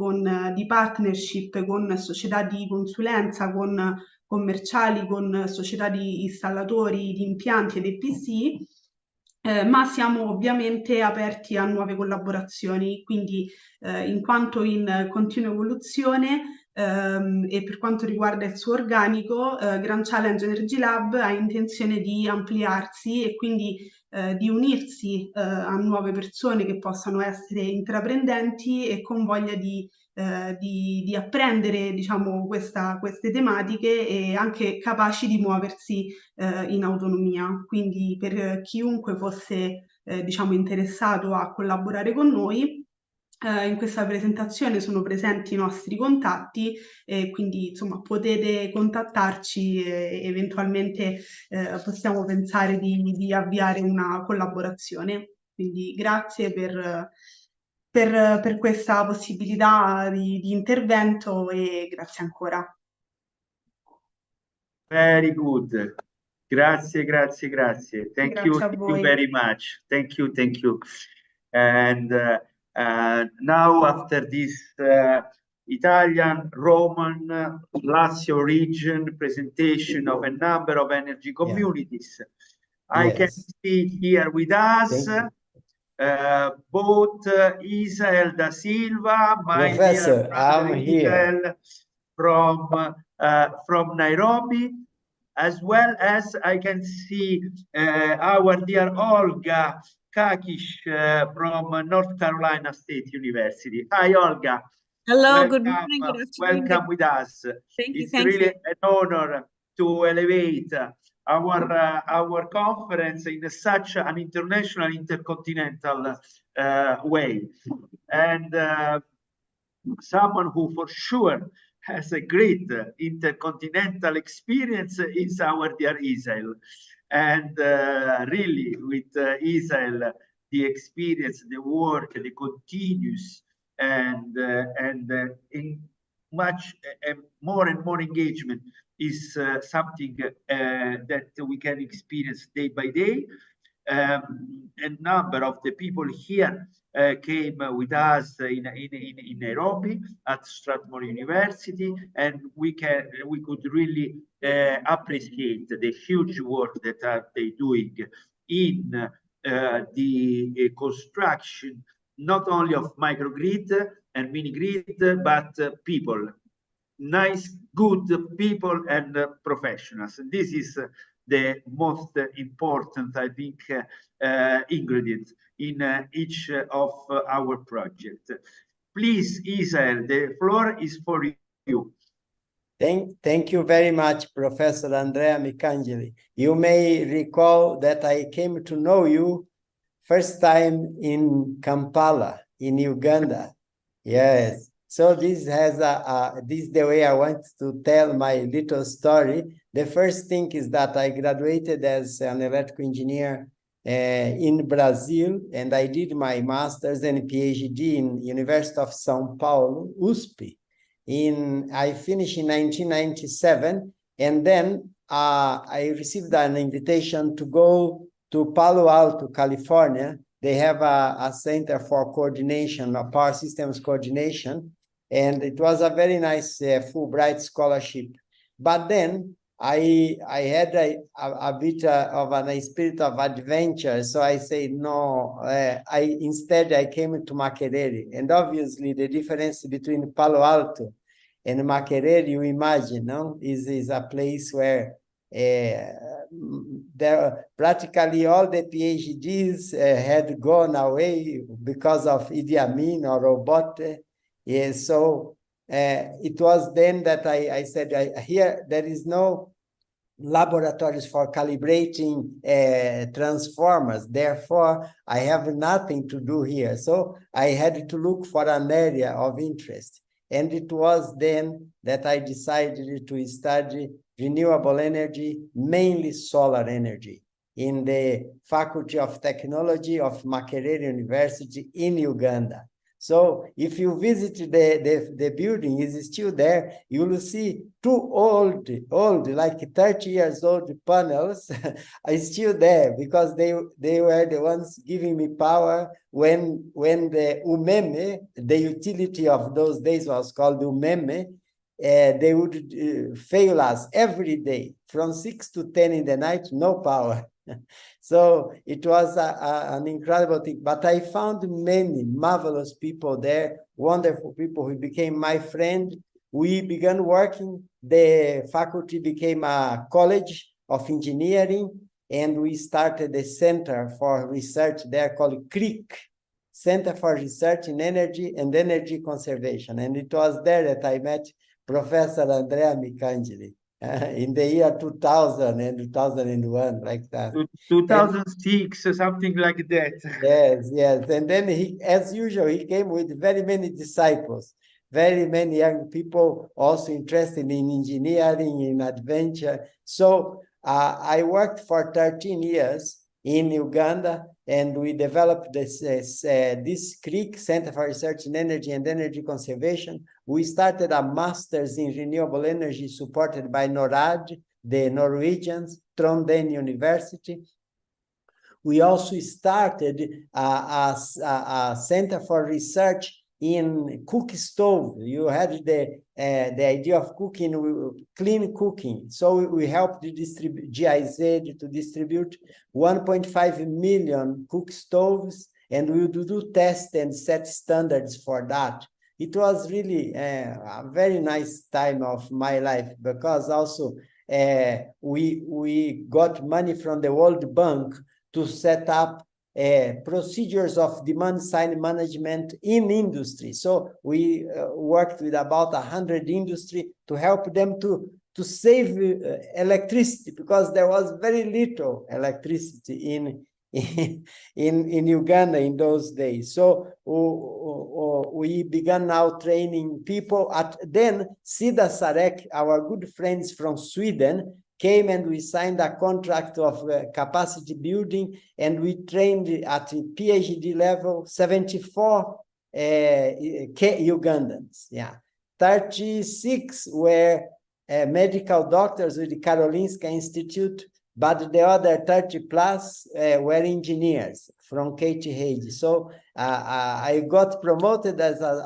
di partnership con società di consulenza, con commerciali, con società di installatori di impianti ed EPC, ma siamo ovviamente aperti a nuove collaborazioni, quindi in quanto in continua evoluzione e per quanto riguarda il suo organico, Grand Challenge Energy Lab ha intenzione di ampliarsi e quindi di unirsi a nuove persone che possano essere intraprendenti e con voglia di apprendere, diciamo, queste tematiche e anche capaci di muoversi in autonomia. Quindi per chiunque fosse diciamo, interessato a collaborare con noi, in questa presentazione sono presenti i nostri contatti e quindi insomma potete contattarci e eventualmente possiamo pensare di avviare una collaborazione. Quindi grazie per questa possibilità di intervento e grazie ancora. Very good. Grazie, grazie, grazie. Thank Grazie a thank you voi. very much. Thank you, thank you. And now after this Italian, Roman, Lazio region presentation of a number of energy communities, I can see here with us both Isael da Silva, my Professor, dear brother I'm here. Isael from Nairobi, as well as I can see our dear Olga Kakish from North Carolina State University. Hi, Olga. Hello, Welcome, good morning, good afternoon. welcome with us. Thank you, It's thank really you. an honor to elevate our conference in such an international, intercontinental way. And someone who for sure has a great intercontinental experience is our dear Isael. And really with Isael, the experience, the work, the continuous and in much more and more engagement is something that we can experience day by day. A number of the people here came with us in Nairobi at Strathmore University, and we could really appreciate the huge work that are they doing in the construction not only of microgrid and mini grid, but people, nice, good people and professionals. This is the most important, I think, ingredient in each of our projects. Please, Isael, the floor is for you. Thank you very much, Professor Andrea Micangeli. You may recall that I came to know you first time in Kampala, in Uganda. Yes. So this has this is the way I want to tell my little story. The first thing is that I graduated as an electrical engineer in Brazil, and I did my master's and PhD in University of São Paulo, USP. I finished in 1997, and then I received an invitation to go to Palo Alto, California. They have a center for coordination, a power systems coordination, and it was a very nice Fulbright scholarship. But then I had a bit of a spirit of adventure, so I said no. Instead I came to Makerere, and obviously the difference between Palo Alto and Makerere, you imagine, no, is a place where there practically all the PhDs had gone away because of Idi Amin or Obote. Yeah, so it was then that I said, here there is no laboratories for calibrating transformers. Therefore, I have nothing to do here. So I had to look for an area of interest. And it was then that I decided to study renewable energy, mainly solar energy, in the Faculty of Technology of Makerere University in Uganda. So if you visit the building, is still there, you will see two old, like 30 years old panels are still there because they were the ones giving me power when the UMEME, the utility of those days was called UMEME, they would fail us every day from 6 to 10 in the night, no power. So it was an incredible thing, but I found many marvelous people there, wonderful people who became my friend. We began working, the faculty became a college of engineering, and we started a center for research there called CREEC, Center for Research in Energy and Energy Conservation. And it was there that I met Professor Andrea Micangeli. In the year 2000 and 2001, like that. 2006, something like that. Yes, yes. And then he, as usual, he came with very many disciples, very many young people also interested in engineering, in adventure. So I worked for 13 years in Uganda, and we developed this CREEC, Center for Research in Energy and Energy Conservation. We started a master's in renewable energy supported by NORAD, the Norwegians, Trondheim University. We also started a center for research in cooking stove. You had the idea of cooking, clean cooking. So we helped distribute GIZ to distribute 1.5 million cook stoves, and we would do tests and set standards for that. It was really a very nice time of my life, because also we got money from the World Bank to set up procedures of demand side management in industry. So we worked with about 100 industry to help them to save electricity, because there was very little electricity in Uganda in those days. So we began now training people. Then Sida Sarek, our good friends from Sweden, came and we signed a contract of capacity building, and we trained at PhD level 74 Ugandans. Yeah, 36 were medical doctors with the Karolinska Institute, but the other 30 plus were engineers from KTH. So I got promoted as an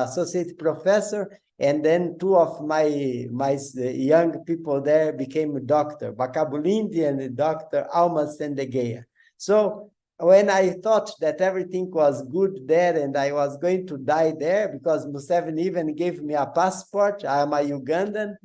associate professor, and then two of my young people there became a doctor, Bakabulindi and Dr. Alma Sendegeya. So when I thought that everything was good there and I was going to die there, because Museveni even gave me a passport, I am a Ugandan,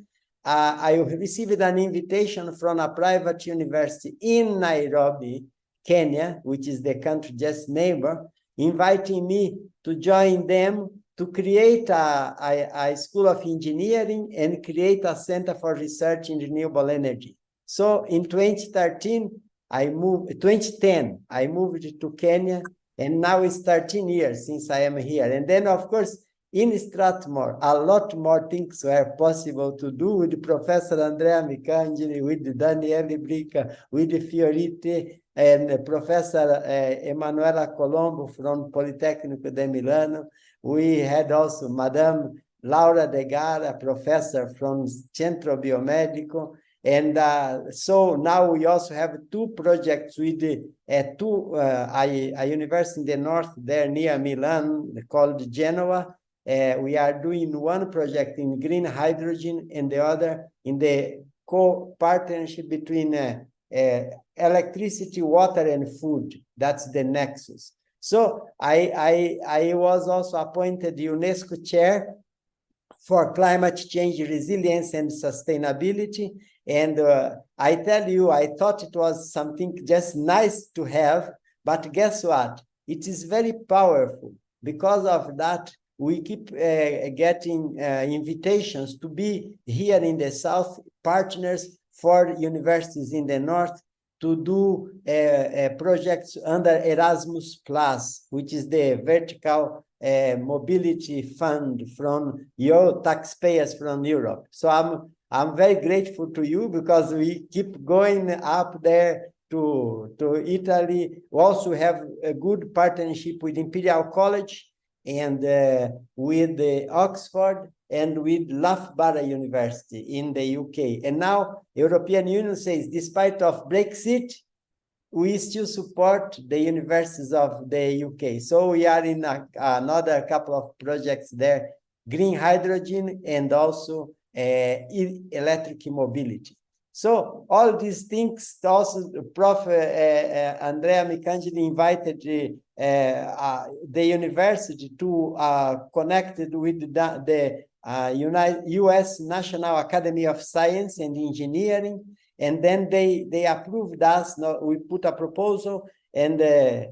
I received an invitation from a private university in Nairobi, Kenya, which is the country just neighbor, inviting me to join them to create a school of engineering and create a center for research in renewable energy. So in 2010, I moved to Kenya, and now it's 13 years since I am here. And then, of course, in Strathmore, a lot more things were possible to do with Professor Andrea Micangeli, with Daniele Bricca, with Fiorite, and Professor Emanuela Colombo from Politecnico di Milano. We had also Madame Laura De Gara, professor from Centro Biomedico. And so now we also have two projects with a university in the north there near Milan called Genoa. We are doing one project in green hydrogen and the other in the co-partnership between electricity, water, and food. That's the nexus. So I was also appointed UNESCO chair for climate change resilience and sustainability. And I tell you, I thought it was something just nice to have, but guess what? It is very powerful. Because of that, we keep getting invitations to be here in the South, partners for universities in the North, to do projects under Erasmus Plus, which is the vertical mobility fund from your taxpayers from Europe. So I'm very grateful to you, because we keep going up there to Italy. We also have a good partnership with Imperial College and with Oxford and with Loughborough University in the UK. And now European Union says, despite of Brexit, we still support the universities of the UK. So we are in another couple of projects there, green hydrogen and also electric mobility. So all these things, also Prof. Andrea Micangeli invited the university to connect with the US National Academy of Science and Engineering, and then they approved us. Now we put a proposal and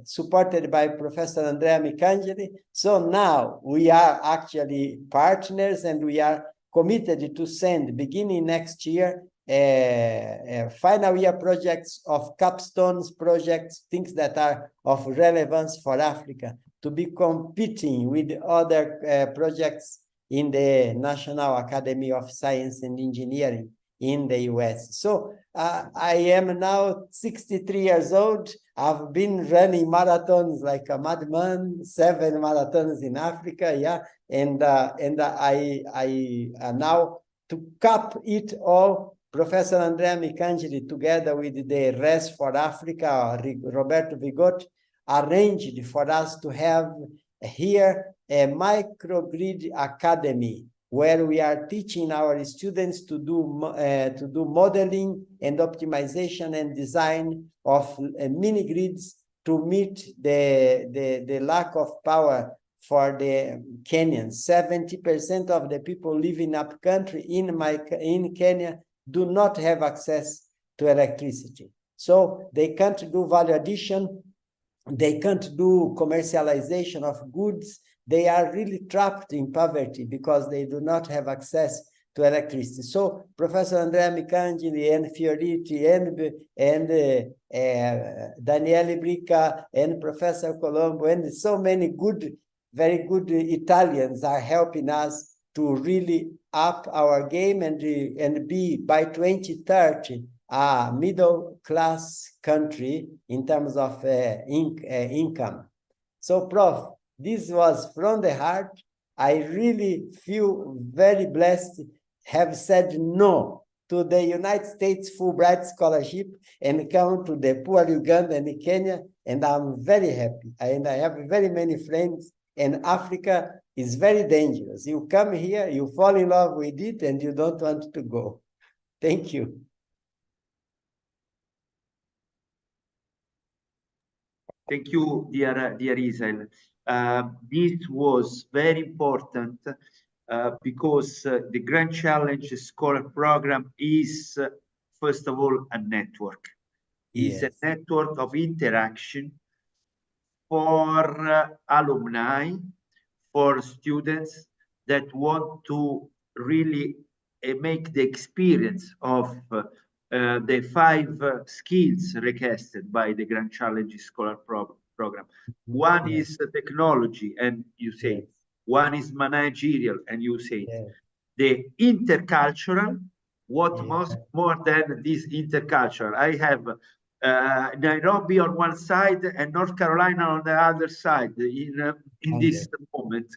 supported by Professor Andrea Micangeli. So now we are actually partners, and we are committed to send, beginning next year, final year projects of capstones projects, things that are of relevance for Africa, to be competing with other projects in the National Academy of Science and Engineering in the US. So I am now 63 years old. I've been running marathons like a madman, 7 marathons in Africa, yeah. And I now, to cap it all, Professor Andrea Micangeli, together with the RES for Africa, Roberto Vigotti, arranged for us to have here a microgrid academy where we are teaching our students to do modeling and optimization and design of mini grids to meet the lack of power for the Kenyans. 70% of the people living up country in Kenya do not have access to electricity. So they can't do value addition, they can't do commercialization of goods. They are really trapped in poverty because they do not have access to electricity. So Professor Andrea Micangeli and Fioriti and Daniele Bricca and Professor Colombo and so many very good Italians are helping us to really up our game and be by 2030 a middle class country in terms of income. So Prof, this was from the heart. I really feel very blessed have said no to the United States Fulbright Scholarship and come to the poor Uganda and Kenya, and I'm very happy. And I have very many friends, and Africa is very dangerous. You come here, you fall in love with it, and you don't want to go. Thank you. Thank you, dear Isel. This was very important because the Grand Challenge Scholar Program is, first of all, a network. It's a network of interaction for alumni, for students that want to really make the experience of the 5 skills requested by the Grand Challenge Scholar Program. One is technology, and you say. One is managerial, and you say. The intercultural, what more than this intercultural? I have Nairobi on one side and North Carolina on the other side in this moment.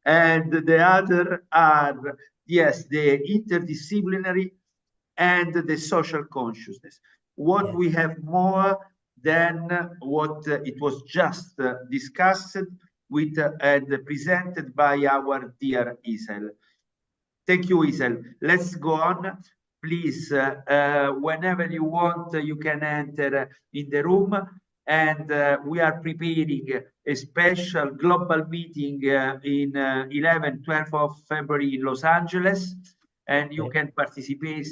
And the other are, yes, the interdisciplinary and the social consciousness. What we have more than what it was just discussed with and presented by our dear Isel. Thank you, Isel. Let's go on. Please, whenever you want, you can enter in the room. And we are preparing a special global meeting in 11-12 of February in Los Angeles. And you can participate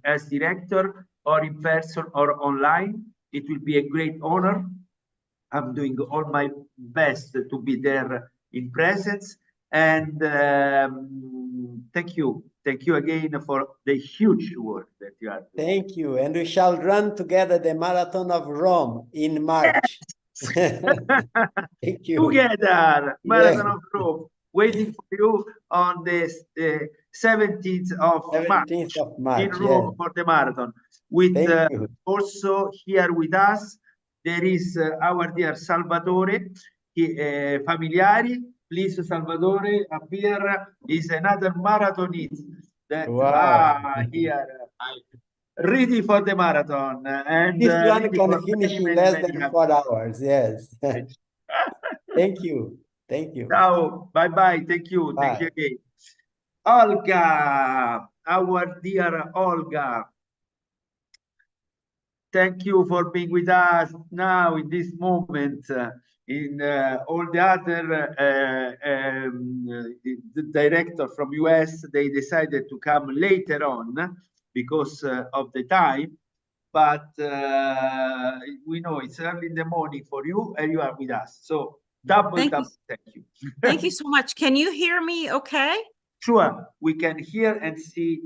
as director or in person or online. It will be a great honor. I'm doing all my best to be there in presence. And thank you. Thank you again for the huge work that you are doing. Thank you. And we shall run together the Marathon of Rome in March. Thank you. Together, Marathon of Rome, waiting for you on the 17th of March in Rome for the marathon. With also here with us, there is our dear Salvatore Familiari. Please, Salvatore, appear. Is another marathonist that here ready for the marathon. And this one can finish in less than 4 hours. Yes. Thank you. Thank you. Ciao. Bye-bye. Thank you. Bye. Thank you again. Olga, our dear Olga. Thank you for being with us now in this moment. In all the other the director from US, they decided to come later on because of the time. But we know it's early in the morning for you, and you are with us. So double thank you. Thank you so much. Can you hear me okay? Sure, we can hear and see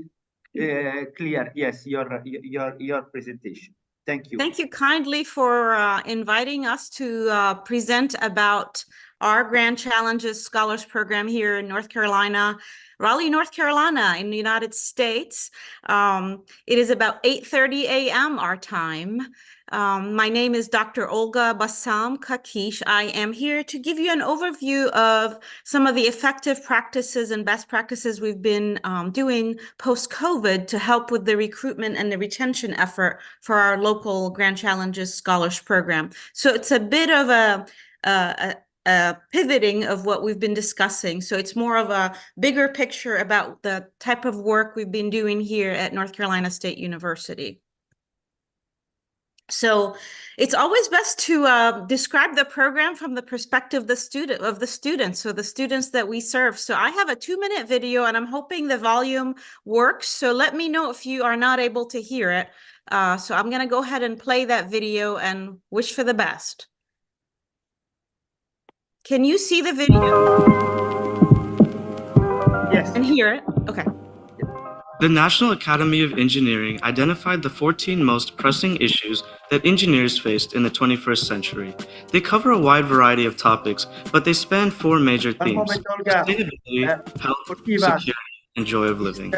clear. Yes, your presentation. Thank you. Thank you kindly for inviting us to present about our Grand Challenges Scholars Program here in North Carolina, Raleigh, North Carolina in the United States. It is about 8:30 a.m. our time. My name is Dr. Olga Bassam Kakish. I am here to give you an overview of some of the effective practices and best practices we've been doing post-COVID to help with the recruitment and the retention effort for our local Grand Challenges Scholars Program. So it's a bit of a pivoting of what we've been discussing. So it's more of a bigger picture about the type of work we've been doing here at North Carolina State University. So it's always best to describe the program from the perspective of the students, so the students that we serve. So I have a 2-minute video and I'm hoping the volume works. So let me know if you are not able to hear it. So I'm going to go ahead and play that video and wish for the best. Can you see the video? Yes. And hear it? Okay. The National Academy of Engineering identified the 14 most pressing issues that engineers faced in the 21st century. They cover a wide variety of topics, but they span 4 major themes: sustainability, health, security, and joy of living.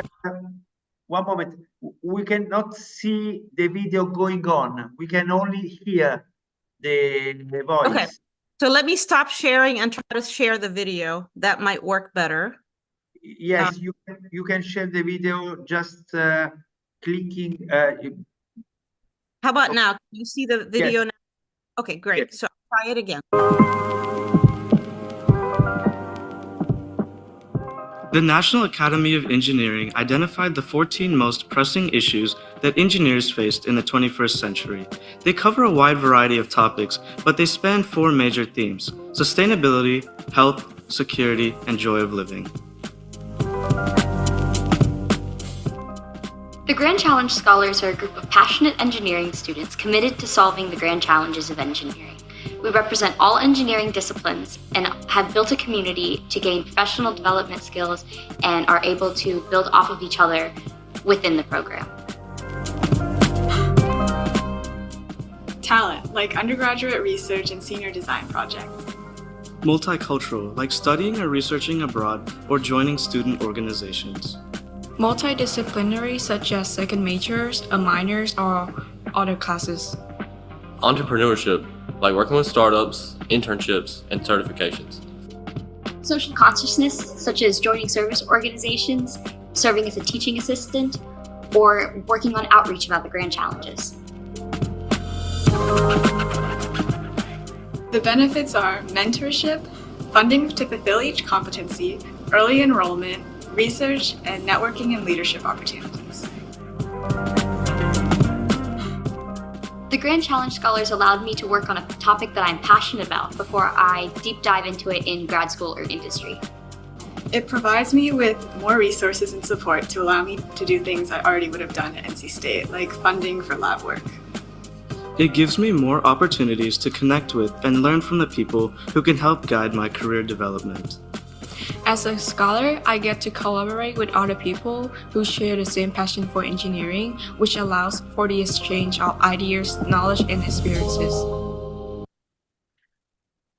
One moment. We cannot see the video going on. We can only hear the voice. Okay. So let me stop sharing and try to share the video. That might work better. Yes, you can share the video just clicking. How about now? Can you see the video now? Okay, great. Yes. So I'll try it again. The National Academy of Engineering identified the 14 most pressing issues that engineers faced in the 21st century. They cover a wide variety of topics, but they span 4 major themes: sustainability, health, security, and joy of living. The Grand Challenge Scholars are a group of passionate engineering students committed to solving the grand challenges of engineering. We represent all engineering disciplines and have built a community to gain professional development skills and are able to build off of each other within the program. Talent, like undergraduate research and senior design projects. Multicultural, like studying or researching abroad or joining student organizations. Multidisciplinary, such as second majors, minors, or other classes. Entrepreneurship, like working with startups, internships, and certifications. Social consciousness, such as joining service organizations, serving as a teaching assistant, or working on outreach about the Grand Challenges. The benefits are mentorship, funding to fulfill each competency, early enrollment, research, and networking and leadership opportunities. The Grand Challenge Scholars allowed me to work on a topic that I'm passionate about before I deep dive into it in grad school or industry. It provides me with more resources and support to allow me to do things I already would have done at NC State, like funding for lab work. It gives me more opportunities to connect with and learn from the people who can help guide my career development. As a scholar, I get to collaborate with other people who share the same passion for engineering, which allows for the exchange of ideas, knowledge, and experiences.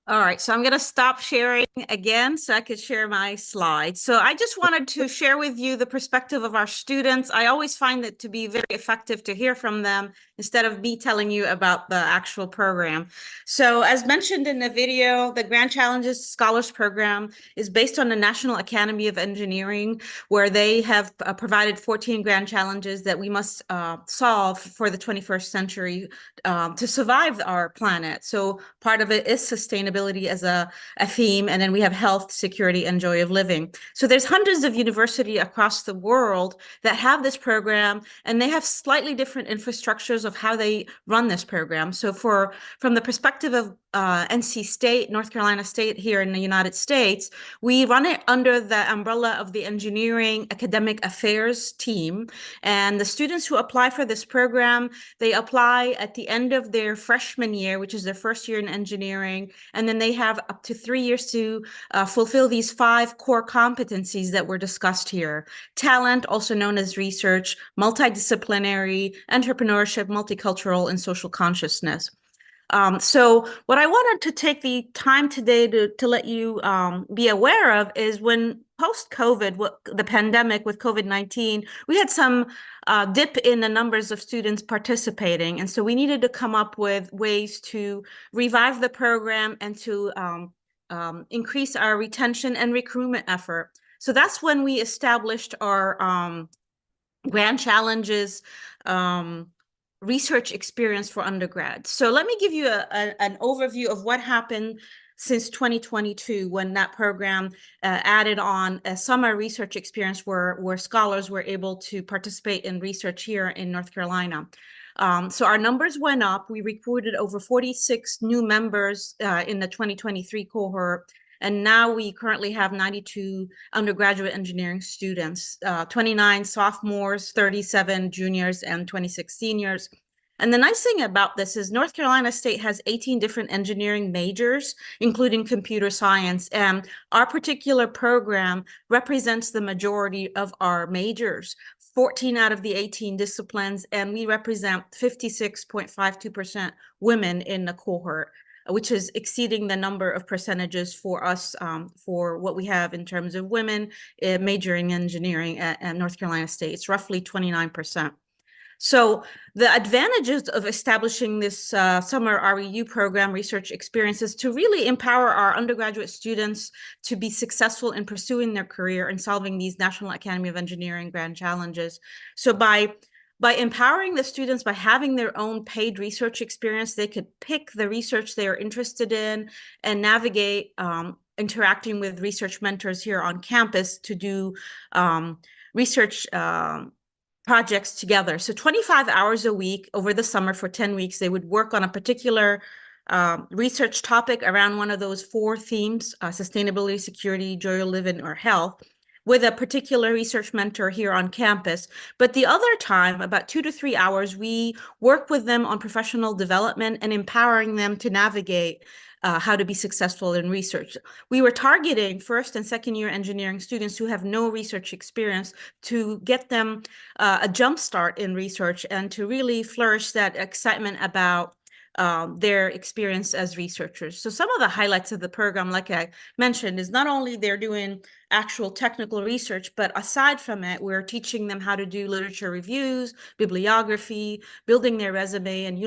All right, so I'm going to stop sharing again so I could share my slides. So I just wanted to share with you the perspective of our students. I always find it to be very effective to hear from them instead of me telling you about the actual program. So as mentioned in the video, the Grand Challenges Scholars Program is based on the National Academy of Engineering, where they have provided 14 grand challenges that we must solve for the 21st century to survive our planet. So part of it is sustainability as a theme, and then we have health, security, and joy of living. So there's hundreds of universities across the world that have this program, and they have slightly different infrastructures of how they run this program. So from the perspective of NC State, North Carolina State here in the United States, we run it under the umbrella of the Engineering Academic Affairs team. And the students who apply for this program, they apply at the end of their freshman year, which is their first year in engineering. And then they have up to 3 years to fulfill these 5 core competencies that were discussed here: talent, also known as research, multidisciplinary, entrepreneurship, multicultural, and social consciousness. So what I wanted to take the time today to let you be aware of is when post-COVID, the pandemic with COVID-19, we had some dip in the numbers of students participating. And so we needed to come up with ways to revive the program and to increase our retention and recruitment effort. So that's when we established our Grand Challenges research experience for undergrads. So let me give you an overview of what happened since 2022 when that program added on a summer research experience where scholars were able to participate in research here in North Carolina. So our numbers went up. We recruited over 46 new members in the 2023 cohort. And now we currently have 92 undergraduate engineering students, 29 sophomores, 37 juniors, and 26 seniors. And the nice thing about this is North Carolina State has 18 different engineering majors, including computer science. And our particular program represents the majority of our majors, 14 out of the 18 disciplines, and we represent 56.52% women in the cohort, which is exceeding the number of percentages for us for what we have in terms of women majoring in engineering at North Carolina State. It's roughly 29%. So the advantages of establishing this summer REU program, research experiences, to really empower our undergraduate students to be successful in pursuing their career and solving these National Academy of Engineering Grand Challenges. So by empowering the students, by having their own paid research experience, they could pick the research they are interested in and navigate interacting with research mentors here on campus to do research projects together. So 25 hours a week over the summer for 10 weeks, they would work on a particular research topic around one of those 4 themes, sustainability, security, joy of living, or health, with a particular research mentor here on campus. But the other time, about 2 to 3 hours, we work with them on professional development and empowering them to navigate how to be successful in research. We were targeting first and second year engineering students who have no research experience to get them a jump start in research and to really flourish that excitement about their experience as researchers. So some of the highlights of the program, like I mentioned, is not only they're doing actual technical research, but aside from it, we're teaching them how to do literature reviews, bibliography, building their resume, and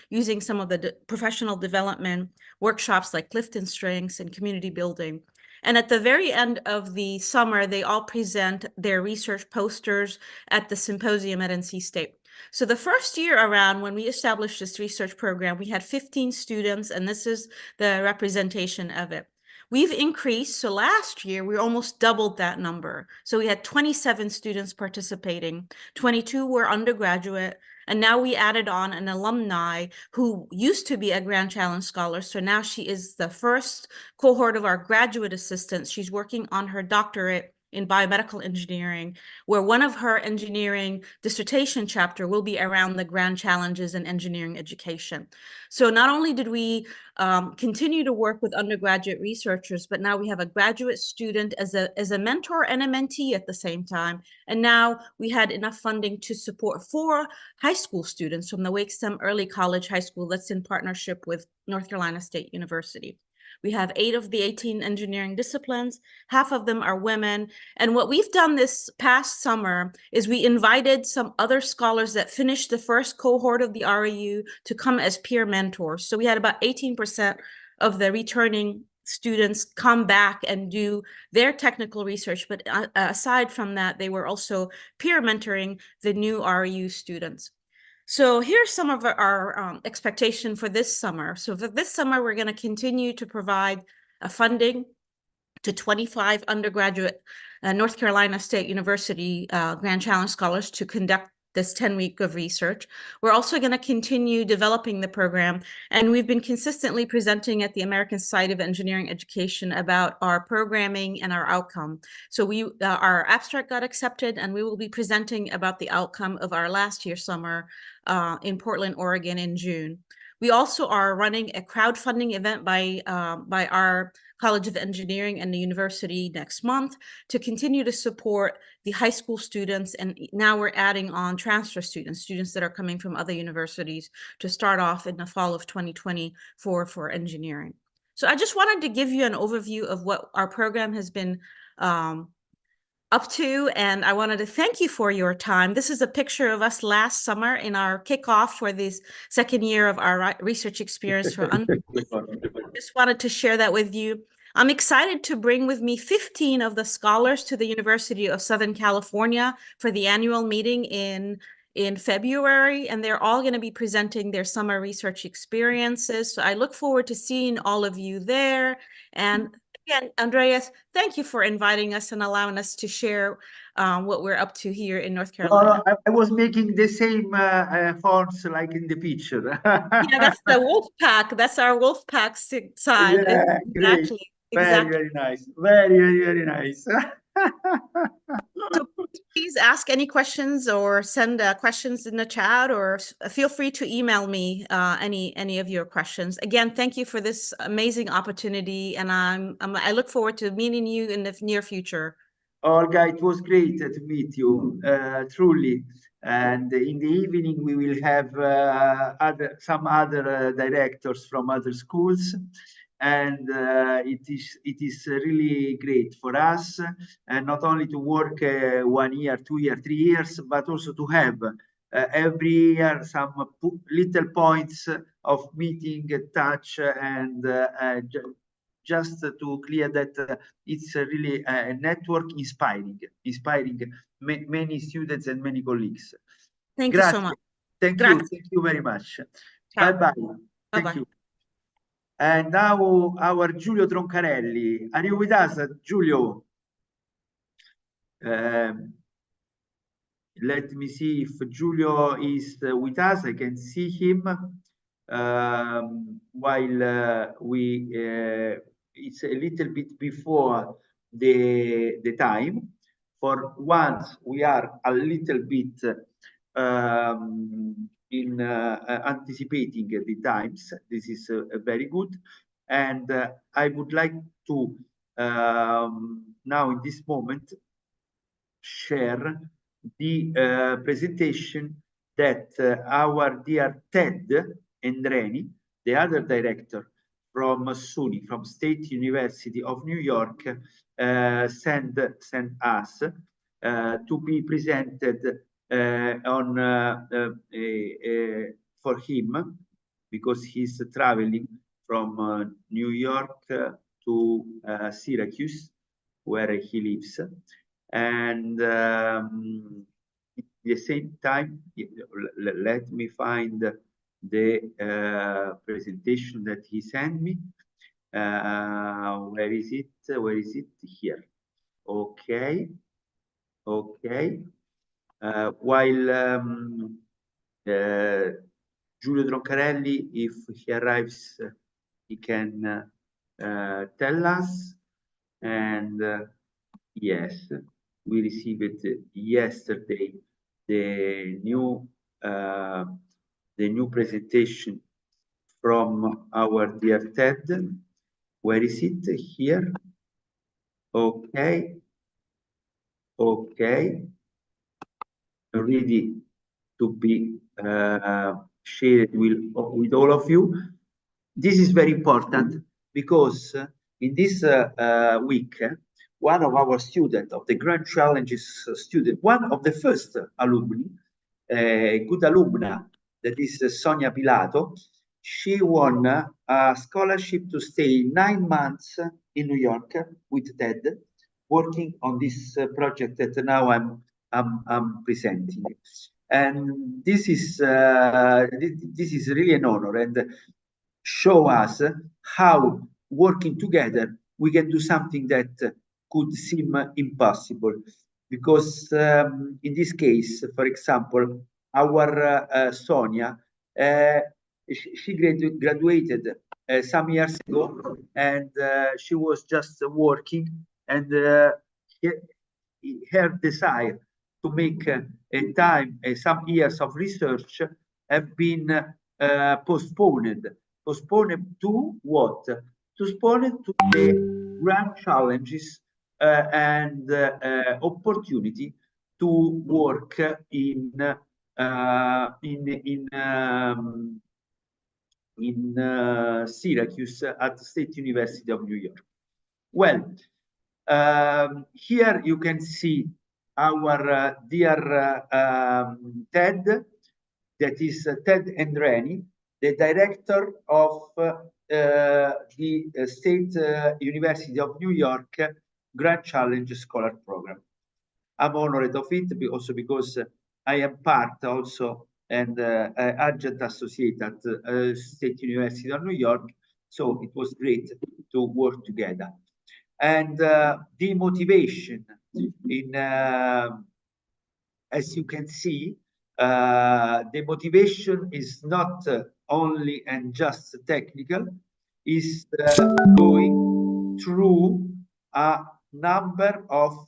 using some of the professional development workshops like Clifton Strengths and community building. And at the very end of the summer, they all present their research posters at the symposium at NC State. So the first year around when we established this research program, we had 15 students, and this is the representation of it. We've increased, so last year we almost doubled that number. So we had 27 students participating, 22 were undergraduate, and now we added on an alumni who used to be a Grand Challenge Scholar. So now she is the first cohort of our graduate assistants. She's working on her doctorate in biomedical engineering, where one of her engineering dissertation chapter will be around the grand challenges in engineering education. So not only did we continue to work with undergraduate researchers, but now we have a graduate student as a mentor and a mentee at the same time. And now we had enough funding to support 4 high school students from the Wake STEM Early College High School that's in partnership with North Carolina State University. We have 8 of the 18 engineering disciplines. Half of them are women. And what we've done this past summer is we invited some other scholars that finished the first cohort of the REU to come as peer mentors. So we had about 18% of the returning students come back and do their technical research. But aside from that, they were also peer mentoring the new REU students. So here's some of our expectation for this summer. So for this summer, we're going to continue to provide funding to 25 undergraduate North Carolina State University Grand Challenge Scholars to conduct this 10-week of research. We're also going to continue developing the program, and we've been consistently presenting at the American Society of Engineering Education about our programming and our outcome. So our abstract got accepted, and we will be presenting about the outcome of our last year summer in Portland, Oregon in June. We also are running a crowdfunding event by our College of Engineering and the university next month to continue to support the high school students. And now we're adding on transfer students that are coming from other universities to start off in the fall of 2024 for engineering. So I just wanted to give you an overview of what our program has been up to, and I wanted to thank you for your time. This is a picture of us last summer in our kickoff for this second year of our research experience for just wanted to share that with you. I'm excited to bring with me 15 of the scholars to the University of Southern California for the annual meeting in February, and they're all going to be presenting their summer research experiences. So I look forward to seeing all of you there. And again, Andreas, thank you for inviting us and allowing us to share what we're up to here in North Carolina. I was making the same fonts like in the picture. Yeah, that's the wolf pack. That's our wolf pack sign. Yeah, exactly. Very, very nice. Very, very, very nice. So please ask any questions or send questions in the chat, or feel free to email me any of your questions. Again, thank you for this amazing opportunity, and I look forward to meeting you in the near future. Olga, it was great to meet you, truly. And in the evening, we will have some other directors from other schools. And it is really great for us, and not only to work 1 year, 2 years, 3 years, but also to have every year some little points of meeting, touch, and just to clear that it's really a network inspiring many students and many colleagues. Thank you so much. Thank you very much. Bye-bye. Thank you. And now our Giulio Troncarelli. Are you with us, Giulio? Let me see if Giulio is with us. I can see him while it's a little bit before the time. For once, we are a little bit in anticipating the times. This is very good, and I would like to now in this moment share the presentation that our dear Ted Endreni, the other director from SUNY, from State University of New York, sent us to be presented for him, because he's traveling from New York to Syracuse, where he lives. And at the same time, let me find the presentation that he sent me. Where is it? Where is it? Here. Okay. Okay. While Giulio Troncarelli, if he arrives, he can tell us. And yes, we received yesterday the new presentation from our dear Ted. Where is it? Here. Okay. Okay. Ready to be shared with all of you. This is very important because in this week, one of our students, of the Grand Challenges student, one of the first alumni, a good alumna, that is Sonia Pilato, she won a scholarship to stay 9 months in New York with Ted, working on this project that now I'm presenting. And this is really an honor, and show us how working together we can do something that could seem impossible. Because in this case, for example, our Sonia, she graduated some years ago, and she was just working, and her desire to make some years of research have been postponed. Postponed to what? Postponed to the grand challenges and opportunity to work in Syracuse at the State University of New York. Well, here you can see our dear Ted, that is Ted Endreni, the director of the State University of New York Grand Challenge Scholar Program. I'm honored of it also because I am part also and adjunct associate at State University of New York. So it was great to work together. And the motivation in, as you can see, the motivation is not only and just technical, is going through a number of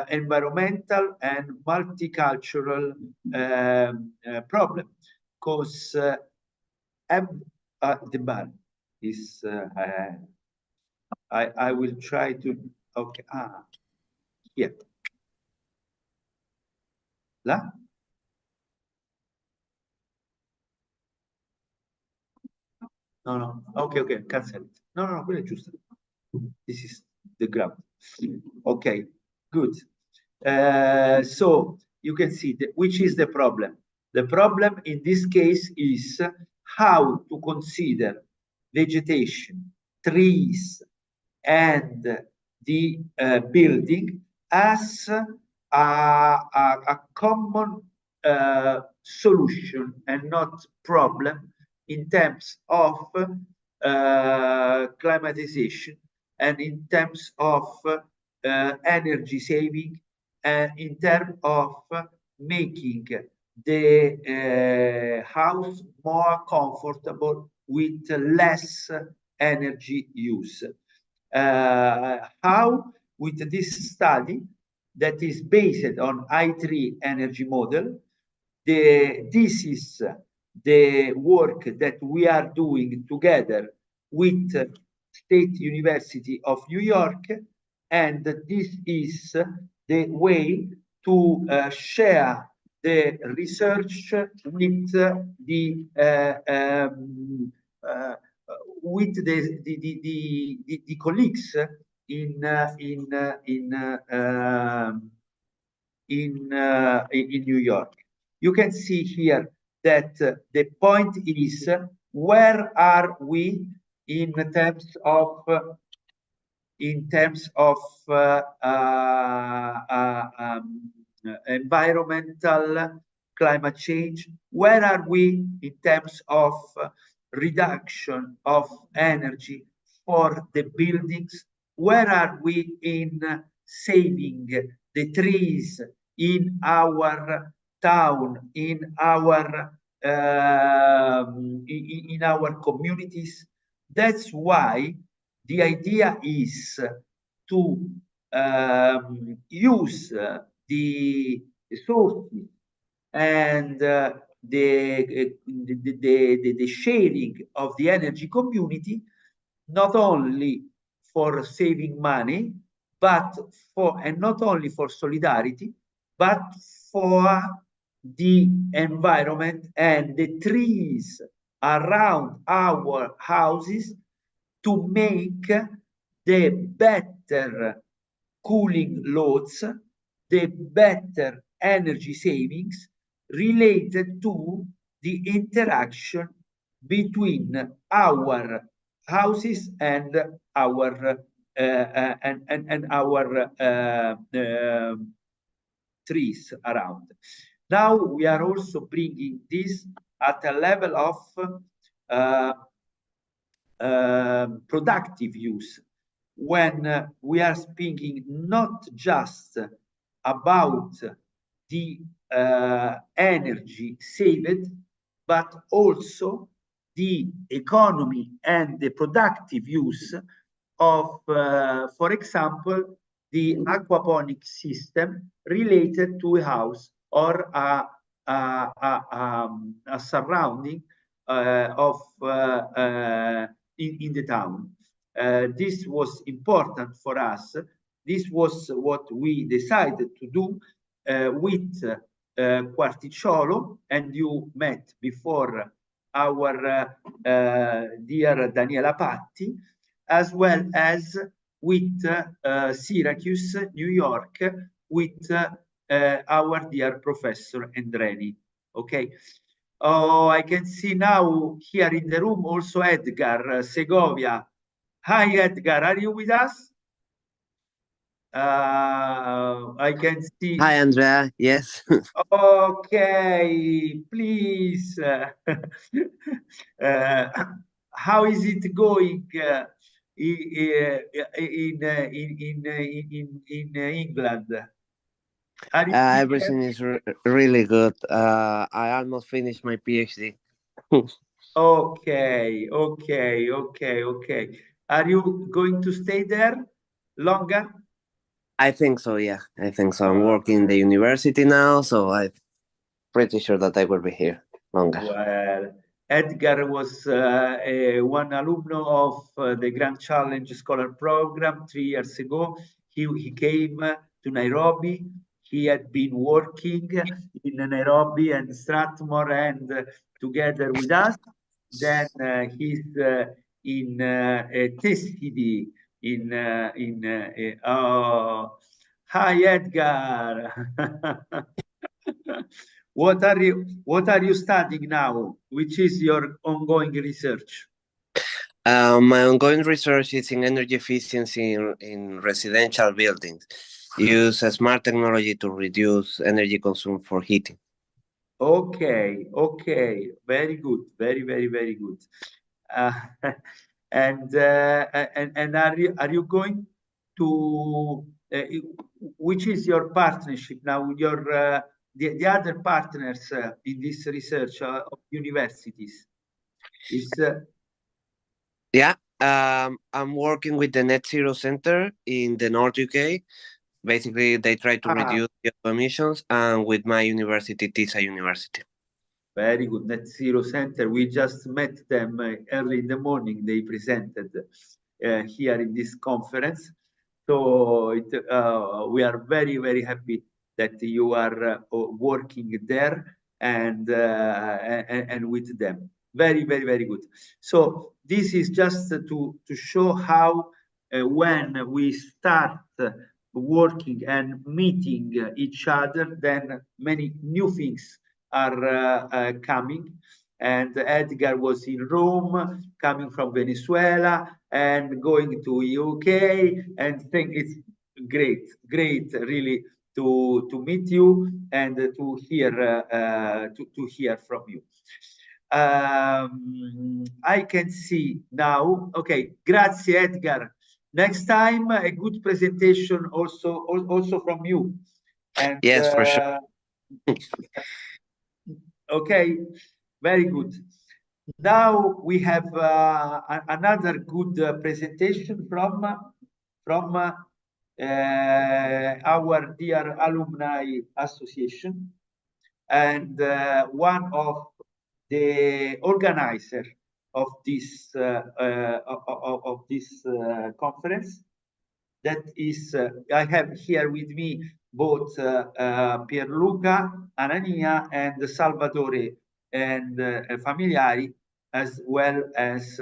environmental and multicultural problems, because the man is I will try to here là no okay cancel it no quello è giusto, this is the ground. Okay, good. So you can see which is the problem. The problem in this case is how to consider vegetation, trees, and the building as a common solution and not problem in terms of climatization and in terms of energy saving and in terms of making the house more comfortable with less energy use. How? With this study that is based on I3 energy model, this is the work that we are doing together with State University of New York, and this is the way to share the research with the colleagues in New York. You can see here that the point is, where are we in terms of environmental climate change? Where are we in terms of reduction of energy for the buildings? Where are we in saving the trees in our town, in our communities? That's why the idea is to use the sources and the sharing of the energy community, not only for saving money, but and not only for solidarity, but for the environment and the trees around our houses, to make the better cooling loads, the better energy savings related to the interaction between our houses and our trees around. Now we are also bringing this at a level of productive use, when we are speaking not just about the energy saved, but also the economy and the productive use of, for example, the aquaponic system related to a house or a a surrounding of in the town. This was important for us. This was what we decided to do with Quarticciolo, and you met before our dear Daniela Patti, as well as with Syracuse, New York, with our dear Professor Endreni. Okay. Oh, I can see now here in the room also Edgar Segovia. Hi, Edgar. Are you with us? I can see. Hi, Andrea. Yes. Okay, please. How is it going in England? Everything is really good. I almost finished my PhD. Okay. Are you going to stay there longer? I think so, yeah. I think so. I'm working in the university now, so I'm pretty sure that I will be here longer. Well, Edgar was one alumno of the Grand Challenge Scholar Program 3 years ago. He came to Nairobi. He had been working in Nairobi and Strathmore and together with us. Then he's in TESCIDI oh, hi Edgar. What are you studying now? Which is your ongoing research? My ongoing research is in energy efficiency in residential buildings. Use smart technology to reduce energy consumed for heating. Okay, very good, very good. And are you going to which is your partnership now with your the other partners in this research of universities? Is yeah, I'm working with the Net Zero Center in the North UK. Basically, they try to reduce CO2 emissions, and with my university, TISA University. Very good. Net Zero Center. We just met them early in the morning. They presented here in this conference. So we are very happy that you are working there and with them. Very good. So this is just to show how when we start working and meeting each other, then many new things are coming. And Edgar was in Rome, coming from Venezuela and going to UK, and think it's great really to meet you and to hear from you. I can see now. Okay, grazie Edgar. Next time a good presentation also from you. And yes, for sure. Okay, very good. Now we have another good presentation from our dear alumni association, and one of the organizer of this conference. That is, I have here with me both Pierluca Anania and Salvatore and Familiari, as well as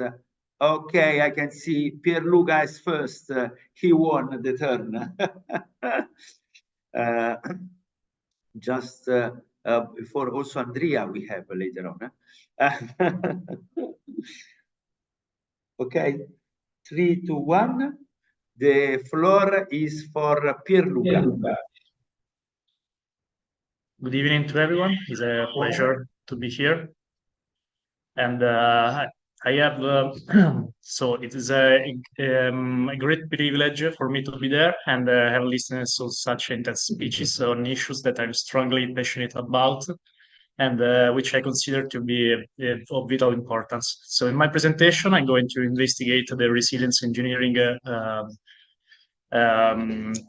okay, I can see Pierluca is first. He won the turn. Just before also Andrea we have later on. Okay, 3, 2, 1. The floor is for Pierluca. Good evening to everyone. It's a pleasure to be here. And I have, so it is a great privilege for me to be there and have listened to such intense speeches on issues that I'm strongly passionate about and which I consider to be of vital importance. So in my presentation, I'm going to investigate the resilience engineering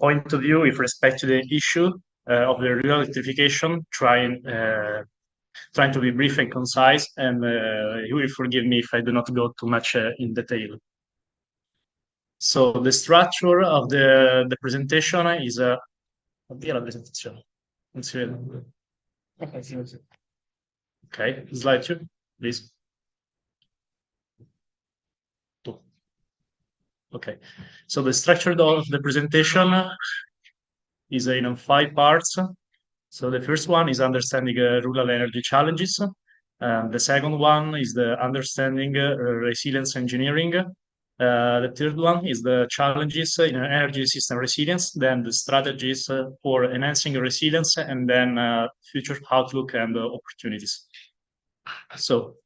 point of view with respect to the issue of the rural electrification, trying to be brief and concise, and you will forgive me if I do not go too much in detail. So the structure of the presentation is Oddio la presentazione, non si vede. Okay, slide 2, please. Okay, so the structure of the presentation is in 5 parts. So the first one is understanding rural energy challenges. The second one is the understanding resilience engineering. The third one is the challenges in energy system resilience, then the strategies for enhancing resilience, and then future outlook and opportunities. So,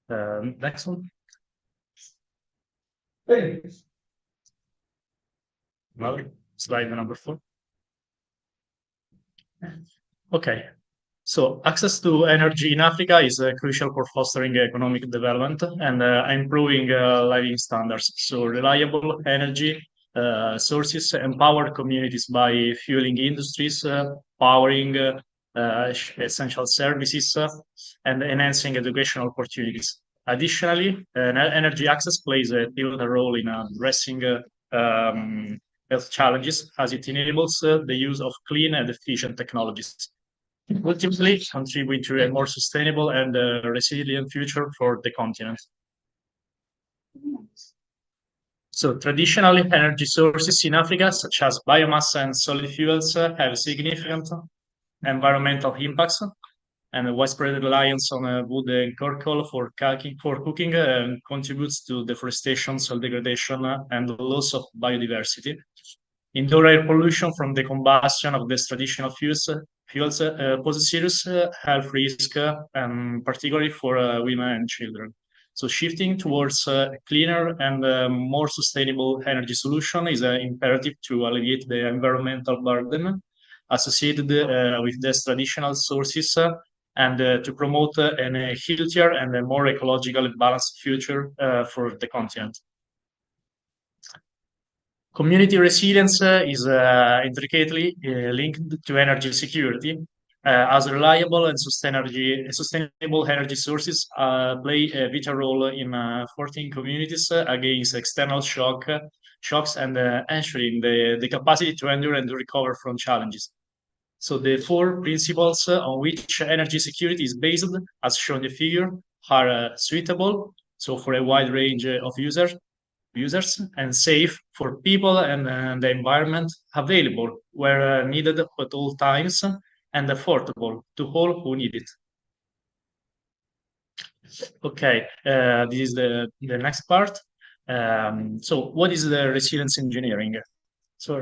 next one. Slide number 4. Okay, so access to energy in Africa is crucial for fostering economic development and improving living standards. So reliable energy sources empower communities by fueling industries, powering essential services, and enhancing educational opportunities. Additionally, energy access plays a pivotal role in addressing health challenges, as it enables the use of clean and efficient technologies, ultimately contribute to a more sustainable and resilient future for the continent. So traditional energy sources in Africa, such as biomass and solid fuels, have significant environmental impacts, and a widespread reliance on wood and charcoal for cooking contributes to deforestation, soil degradation, and the loss of biodiversity. Indoor air pollution from the combustion of these traditional fuels poses serious health risk, particularly for women and children. So shifting towards a cleaner and more sustainable energy solution is imperative to alleviate the environmental burden associated with these traditional sources and to promote a healthier and a more ecologically balanced future for the continent. Community resilience is intricately linked to energy security, as reliable and sustainable energy sources play a vital role in 14 communities against external shocks and ensuring the capacity to endure and to recover from challenges. So the 4 principles on which energy security is based, as shown in the figure, are suitable, so for a wide range of users, and safe for people and the environment, available where needed at all times, and affordable to all who need it. Okay, this is the next part. So what is the resilience engineering? So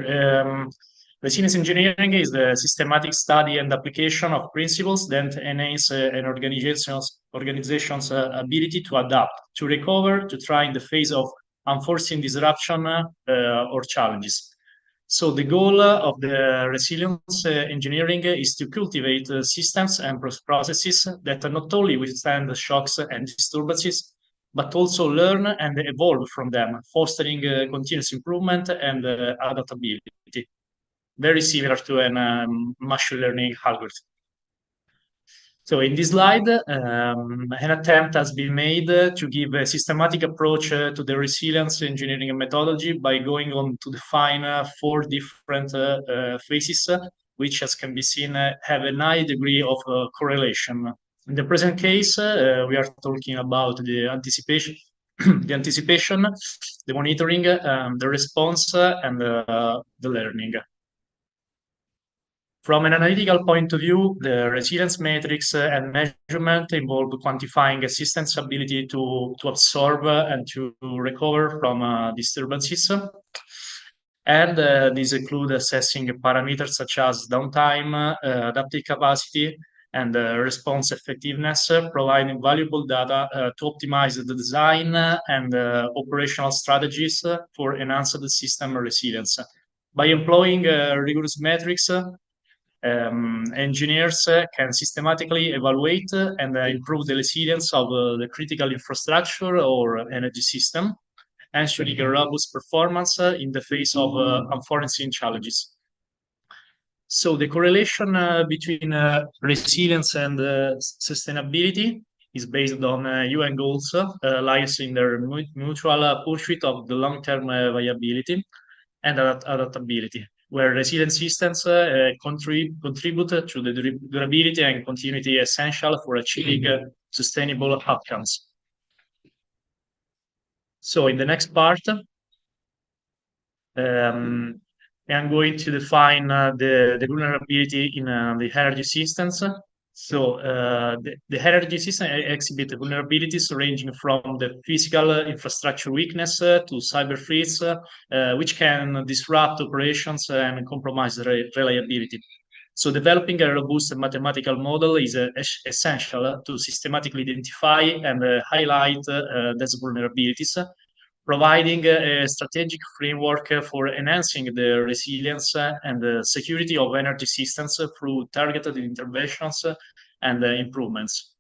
resilience engineering is the systematic study and application of principles that enhance an organization's ability to adapt, to recover, to try in the face of unforeseen disruption or challenges. So the goal of the resilience engineering is to cultivate systems and processes that not only withstand the shocks and disturbances, but also learn and evolve from them, fostering continuous improvement and adaptability. Very similar to a machine learning algorithm. So in this slide, an attempt has been made to give a systematic approach to the resilience engineering methodology by going on to define 4 different phases, which, as can be seen, have a high degree of correlation. In the present case, we are talking about the anticipation, the monitoring, the response, and the learning. From an analytical point of view, the resilience metrics and measurement involve quantifying a system's ability to absorb and to recover from disturbances. And these include assessing parameters such as downtime, adaptive capacity, and response effectiveness, providing valuable data to optimize the design and operational strategies for enhanced system resilience. By employing rigorous metrics, engineers can systematically evaluate and improve the resilience of the critical infrastructure or energy system, ensuring a robust performance in the face of unforeseen challenges. So the correlation between resilience and sustainability is based on UN goals, lies in their mutual pursuit of the long-term viability and adaptability, where resilient systems contribute to the durability and continuity essential for achieving sustainable outcomes. So in the next part, I'm going to define the vulnerability in the energy systems. So the energy system exhibit vulnerabilities ranging from the physical infrastructure weakness to cyber threats, which can disrupt operations and compromise reliability. So developing a robust mathematical model is essential to systematically identify and highlight these vulnerabilities, providing a strategic framework for enhancing the resilience and the security of energy systems through targeted interventions and improvements.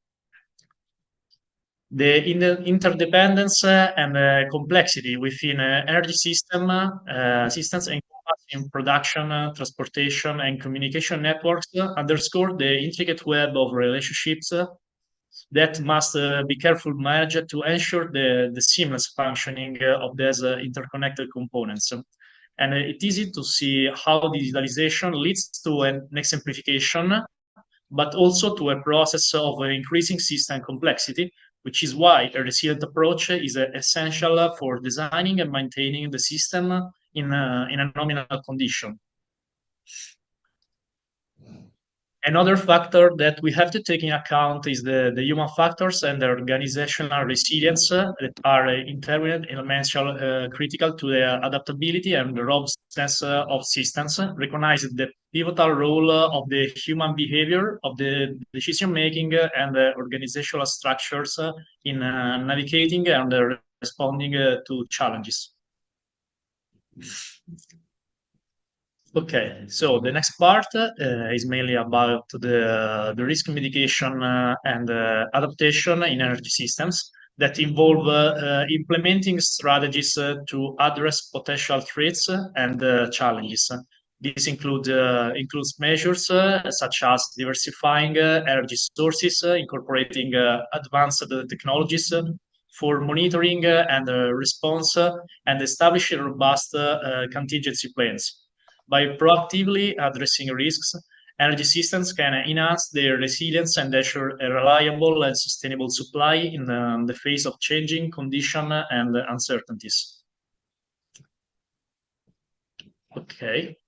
The interdependence and complexity within energy systems encompassing production, transportation, and communication networks underscore the intricate web of relationships that must be carefully managed to ensure the seamless functioning of these interconnected components. And it's easy to see how digitalization leads to an exemplification, but also to a process of increasing system complexity, which is why a resilient approach is essential for designing and maintaining the system in a nominal condition. Another factor that we have to take in account is the human factors and the organizational resilience that are intermittent elements critical to the adaptability and the robustness of systems. Recognize the pivotal role of the human behavior, of the decision-making and the organizational structures in navigating and responding to challenges. Okay, so the next part is mainly about the risk mitigation and adaptation in energy systems that involve implementing strategies to address potential threats and challenges. This includes measures such as diversifying energy sources, incorporating advanced technologies for monitoring and response, and establishing robust contingency plans. By proactively addressing risks, energy systems can enhance their resilience and ensure a reliable and sustainable supply in the face of changing conditions and uncertainties. Okay.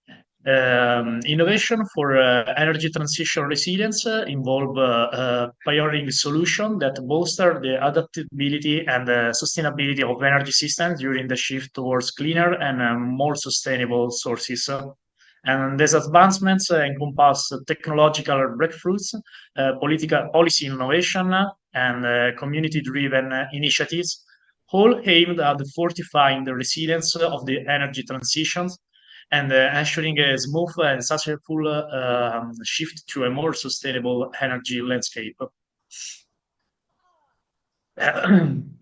Innovation for energy transition resilience involve pioneering solutions that bolster the adaptability and sustainability of energy systems during the shift towards cleaner and more sustainable sources. And these advancements encompass technological breakthroughs, policy innovation, and community-driven initiatives, all aimed at fortifying the resilience of the energy transitions and ensuring a smooth and successful shift to a more sustainable energy landscape.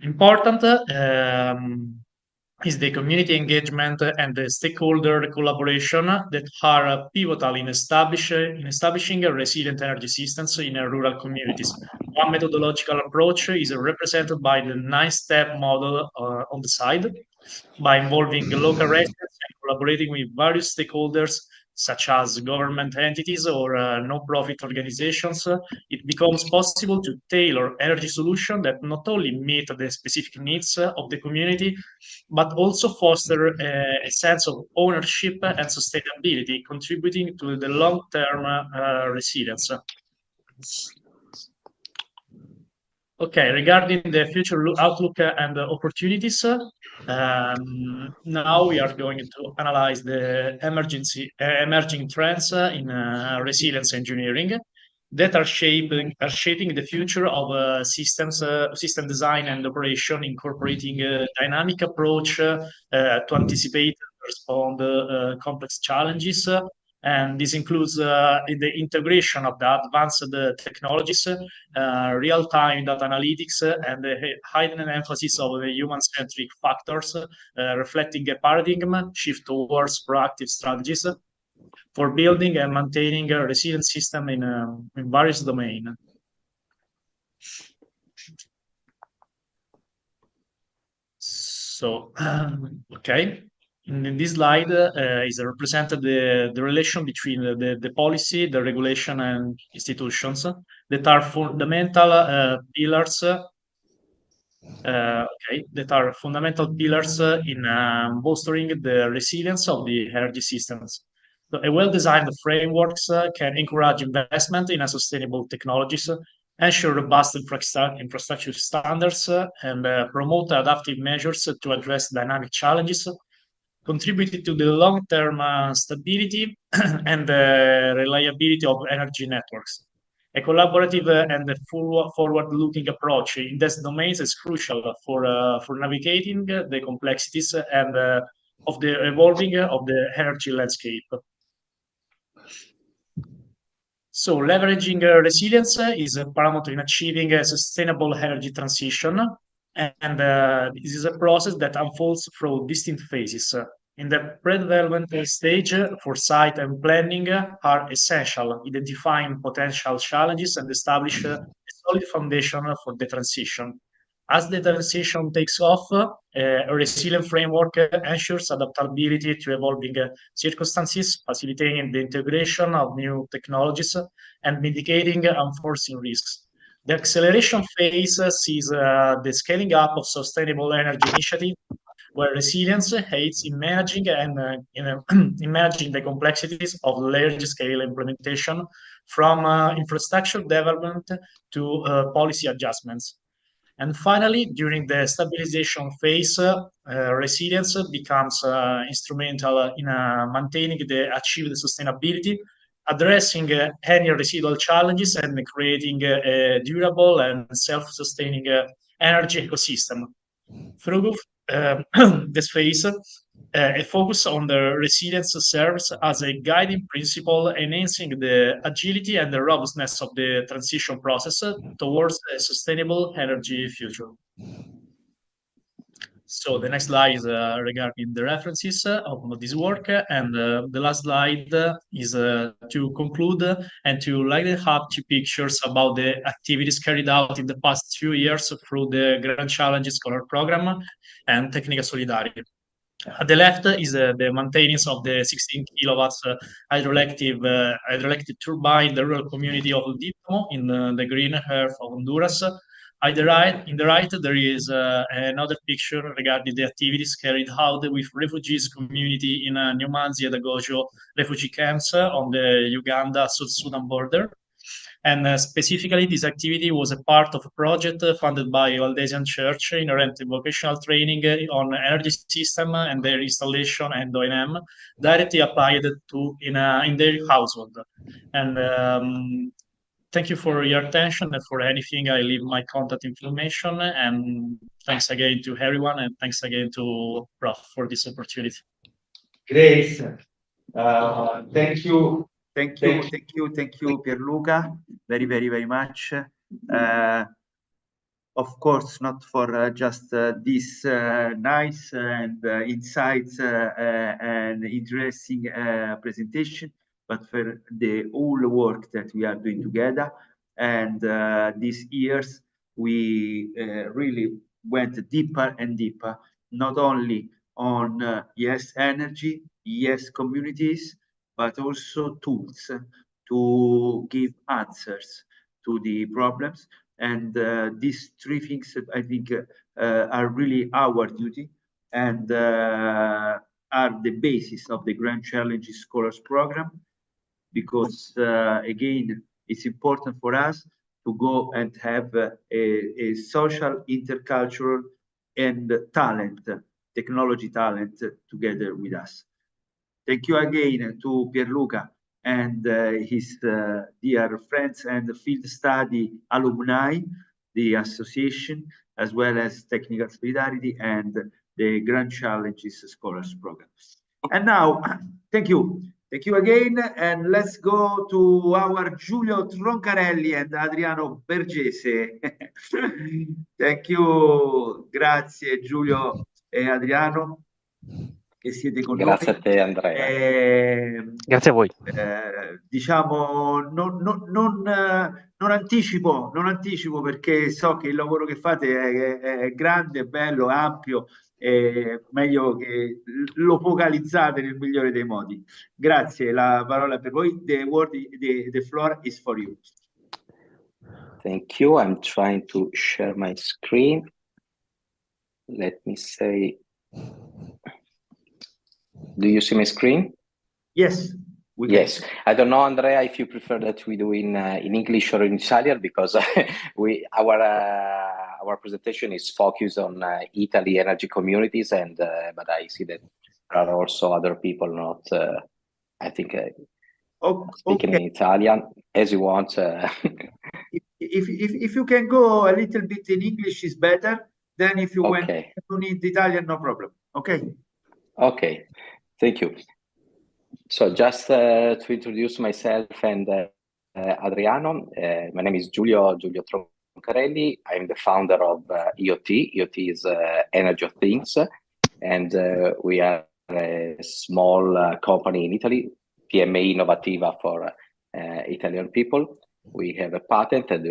Important is the community engagement and the stakeholder collaboration that are pivotal in establishing a resilient energy systems in rural communities. One methodological approach is represented by the 9-step model on the side. By involving local residents and collaborating with various stakeholders, such as government entities or non-profit organizations, it becomes possible to tailor energy solutions that not only meet the specific needs of the community, but also foster a sense of ownership and sustainability, contributing to the long-term resilience. Okay, regarding the future outlook and opportunities, now we are going to analyze the emerging trends in resilience engineering that are shaping the future of system design and operation, incorporating a dynamic approach to anticipate and respond to complex challenges. And this includes the integration of the advanced technologies, real-time data analytics, and the heightened emphasis of the human-centric factors, reflecting a paradigm shift towards proactive strategies. for building and maintaining a resilient system in various domains. So, okay. In this slide is represented the relation between the policy, the regulation, and institutions that are fundamental pillars. That are fundamental pillars in bolstering the resilience of the energy systems. So a well-designed frameworks can encourage investment in sustainable technologies, ensure robust infrastructure standards, and promote adaptive measures to address dynamic challenges, contributed to the long-term stability and reliability of energy networks. A collaborative and forward-looking approach in these domains is crucial for navigating the complexities and of the evolving of the energy landscape. So leveraging resilience is paramount in achieving a sustainable energy transition, and this is a process that unfolds through distinct phases. In the pre-development stage, foresight and planning are essential, identifying potential challenges and establish a solid foundation for the transition. As the transition takes off, a resilient framework ensures adaptability to evolving circumstances, facilitating the integration of new technologies and mitigating unforeseen risks. The acceleration phase sees the scaling up of sustainable energy initiatives, where resilience aids in managing in managing the complexities of large-scale implementation, from infrastructure development to policy adjustments. And finally, during the stabilization phase, resilience becomes instrumental in maintaining the achieved sustainability, addressing any residual challenges, and creating a durable and self-sustaining energy ecosystem. Through this phase, a focus on the resilience serves as a guiding principle, enhancing the agility and the robustness of the transition process towards a sustainable energy future. So the next slide is regarding the references of this work, and the last slide is to conclude and to lighten up 2 pictures about the activities carried out in the past 2 years through the Grand Challenges Scholar Program and Tecnica Solidaria. At the left is the maintenance of the 16 kilowatts hydroelectric turbine in the rural community of Dipmo in the green earth of Honduras. In the right, there is another picture regarding the activities carried out with refugees community in Nyomanzi and Agojo refugee camps on the Uganda-South Sudan border. And specifically, this activity was a part of a project funded by Valdesian Church inherent vocational training on energy system and their installation and O&M directly applied to in their household. And thank you for your attention, and for anything, I leave my contact information. And thanks again to everyone, and thanks again to Prof for this opportunity. Great. Thank you. Thank you, Pierluca, very much. Of course, not for just this nice and insights and interesting presentation, but for the whole work that we are doing together. And these years, we really went deeper and deeper, not only on yes energy, yes communities, but also tools to give answers to the problems. And these 3 things, I think, are really our duty, and are the basis of the Grand Challenges Scholars Program, because again, it's important for us to go and have a social, intercultural, and technology talent together with us. Thank you again to Pierluca and his dear friends and field study alumni, the association, as well as Tecnica Solidarity and the Grand Challenges Scholars Program. And now, thank you again, and let's go to our Giulio Troncarelli and Adriano Bergese. Thank you, grazie Giulio e Adriano. che siete con Grazie noi. a te, Andrea. Grazie a voi. Diciamo, non anticipo perché so che il lavoro che fate è grande, è bello, è ampio, meglio che lo focalizzate nel migliore dei modi. Grazie, la parola è per voi. The floor is for you. Thank you. I'm trying to share my screen. Let me say, do you see my screen? Yes. Yes. I don't know, Andrea, if you prefer that we do in English or in Italian, because our presentation is focused on Italy energy communities, and but I see that there are also other people not, I think, speaking in Italian, as you want. If you can go a little bit in English is better. Then if you went to need Italian, no problem. Okay. Okay. Thank you. So just to introduce myself and Adriano, my name is Giulio Troncarelli. I'm the founder of EOT. EOT is Energy of Things, and we are a small company in Italy, PME Innovativa for Italian people. We have a patent and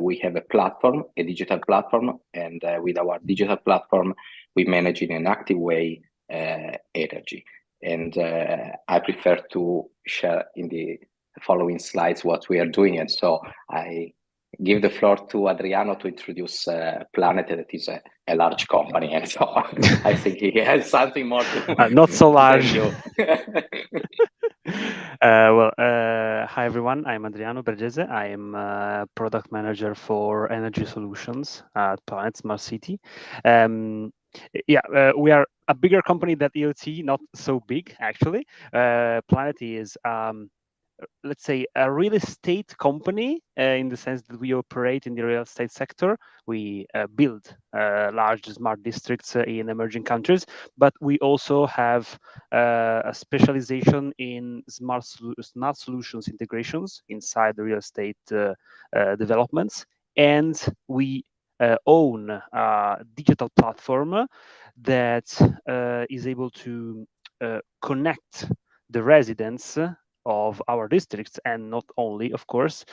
we have a platform, a digital platform, and with our digital platform, we manage in an active way energy. And I prefer to share in the following slides what we are doing. And so I give the floor to Adriano to introduce Planet, that is a large company. And so I think he has something more to not so large. Hi everyone, I'm Adriano Bergese. I am product manager for energy solutions at Planet Smart City. We are a bigger company than EOT, not so big actually. Planet is, let's say, a real estate company in the sense that we operate in the real estate sector. We build large smart districts in emerging countries, but we also have a specialization in smart solutions integrations inside the real estate developments. And we own a digital platform that is able to connect the residents of our districts, and not only, of course,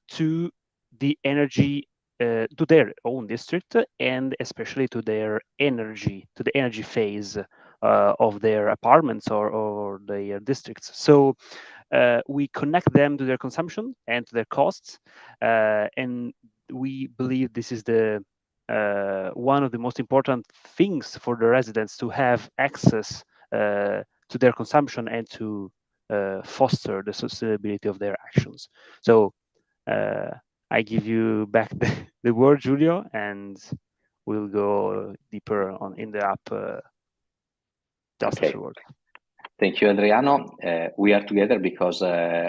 to the energy, to their own district, and especially to their energy, to the energy phase of their apartments or their districts. So we connect them to their consumption and to their costs, and we believe this is the one of the most important things for the residents, to have access to their consumption and to foster the sustainability of their actions. So I give you back the word, Giulio, and we'll go deeper on in the app just afterward. Thank you, Adriano. We are together because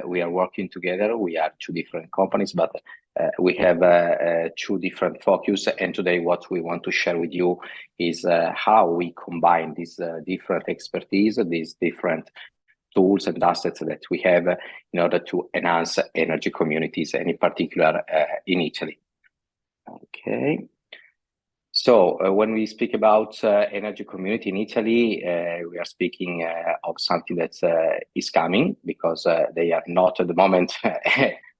we are working together. We are two different companies, but we have two different focus. And today what we want to share with you is how we combine these different expertise, these different tools and assets that we have in order to enhance energy communities, and in particular in Italy. Okay. So when we speak about energy community in Italy, we are speaking of something that is coming, because they are not at the moment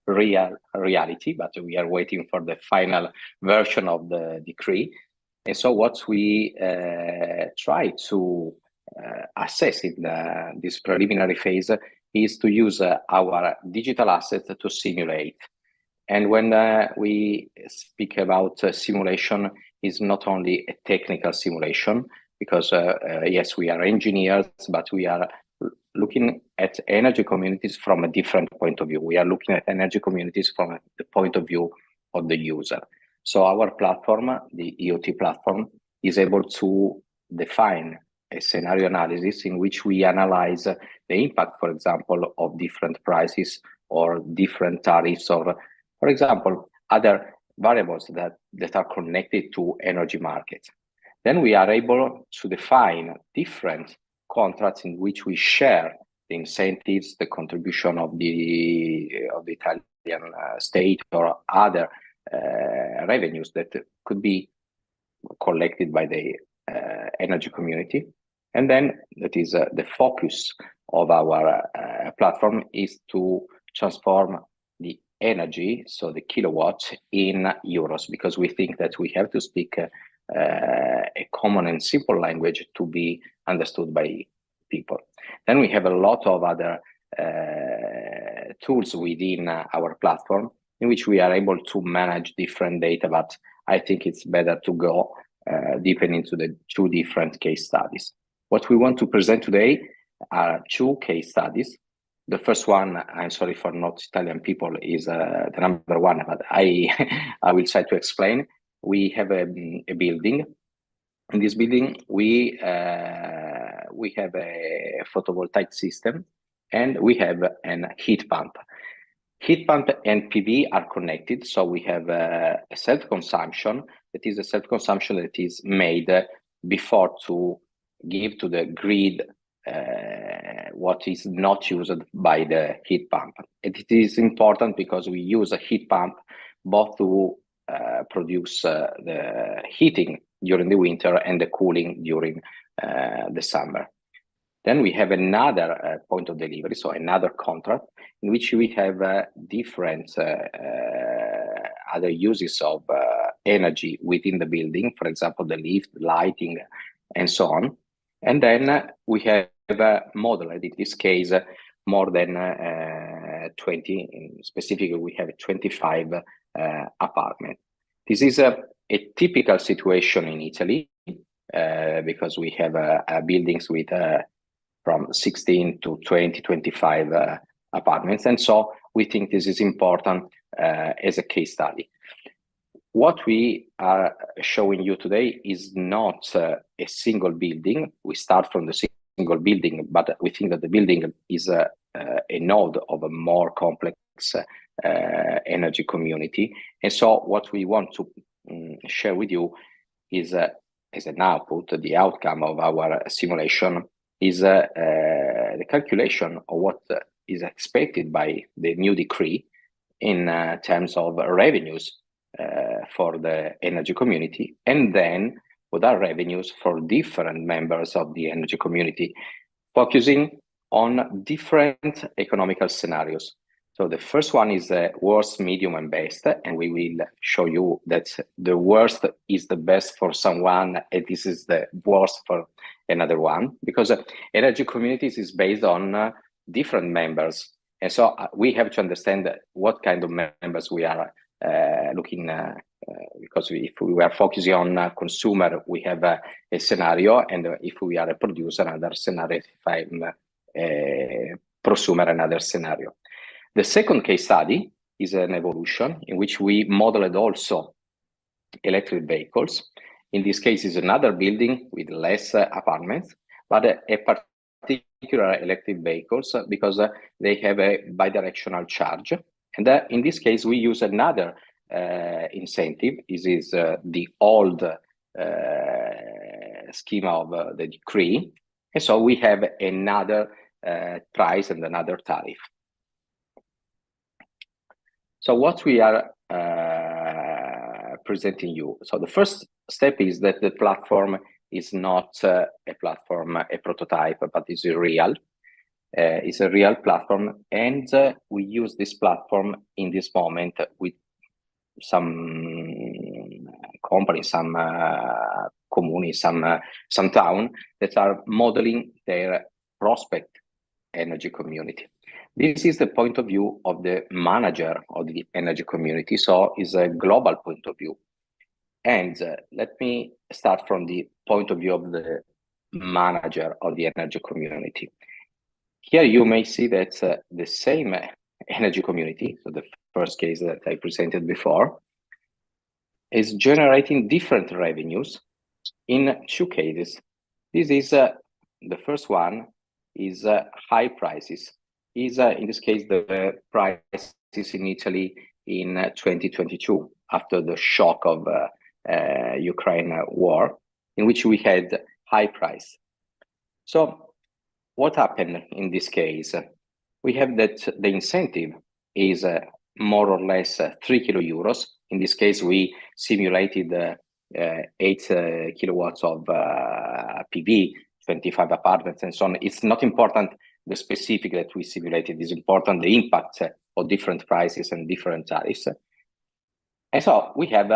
reality, but we are waiting for the final version of the decree. And so what we try to assess in this preliminary phase is to use our digital assets to simulate. And when we speak about simulation, is not only a technical simulation, because yes, we are engineers, but we are looking at energy communities from a different point of view. We are looking at energy communities from the point of view of the user. So our platform, the EOT platform, is able to define a scenario analysis in which we analyze the impact, for example, of different prices or different tariffs, or, for example, other variables that are connected to energy markets. Then we are able to define different contracts in which we share the incentives, the contribution of the Italian state, or other revenues that could be collected by the energy community. And then that is the focus of our platform is to transform the energy, so the kilowatts, in euros, because we think that we have to speak a common and simple language to be understood by people. Then we have a lot of other tools within our platform in which we are able to manage different data, but I think it's better to go deeper into the two different case studies. What we want to present today are two case studies. The first one, I'm sorry for not Italian people, is the number one, but I will try to explain. We have a building. In this building, we have a photovoltaic system, and we have a heat pump. Heat pump and PV are connected, so we have a self-consumption. That is a self-consumption that is made before to give to the grid what is not used by the heat pump. And it is important because we use a heat pump both to produce the heating during the winter and the cooling during the summer. Then we have another point of delivery, so another contract in which we have different other uses of energy within the building, for example, the lift, lighting, and so on. And then we have a model, in this case, more than 20, specifically we have 25 apartments. This is a typical situation in Italy because we have buildings with from 16 to 20, 25 apartments. And so we think this is important as a case study. What we are showing you today is not a single building. We start from the single building, but we think that the building is a node of a more complex energy community. And so what we want to share with you is as an output, the outcome of our simulation is the calculation of what is expected by the new decree in terms of revenues for the energy community, and then what are revenues for different members of the energy community, focusing on different economical scenarios. So the first one is the worst, medium, and best, and we will show you that the worst is the best for someone, and this is the worst for another one, because energy communities is based on different members. And so we have to understand what kind of members we are looking, because if we are focusing on consumer, we have a scenario, and if we are a producer, another scenario. If I'm a prosumer, another scenario. The second case study is an evolution in which we modeled also electric vehicles. In this case, is another building with less apartments, but a particular electric vehicles because they have a bidirectional charge. And in this case, we use another incentive. This is the old schema of the decree. And so we have another price and another tariff. So what we are presenting you. So the first step is that the platform is not a platform, a prototype, but is real. It's a real platform, and we use this platform in this moment with some companies, some communities, some town that are modeling their prospect energy community. This is the point of view of the manager of the energy community, so it's a global point of view. And let me start from the point of view of the manager of the energy community. Here you may see that the same energy community, so the first case that I presented before, is generating different revenues in two cases. This is the first one is high prices. Is in this case the prices in Italy in 2022 after the shock of Ukraine war, in which we had high price. So what happened in this case? We have that the incentive is more or less 3 kilo euros. In this case, we simulated 8 kilowatts of PV 25 apartments and so on. It's not important the specific that we simulated, it's important the impact of different prices and different tariffs. And so we have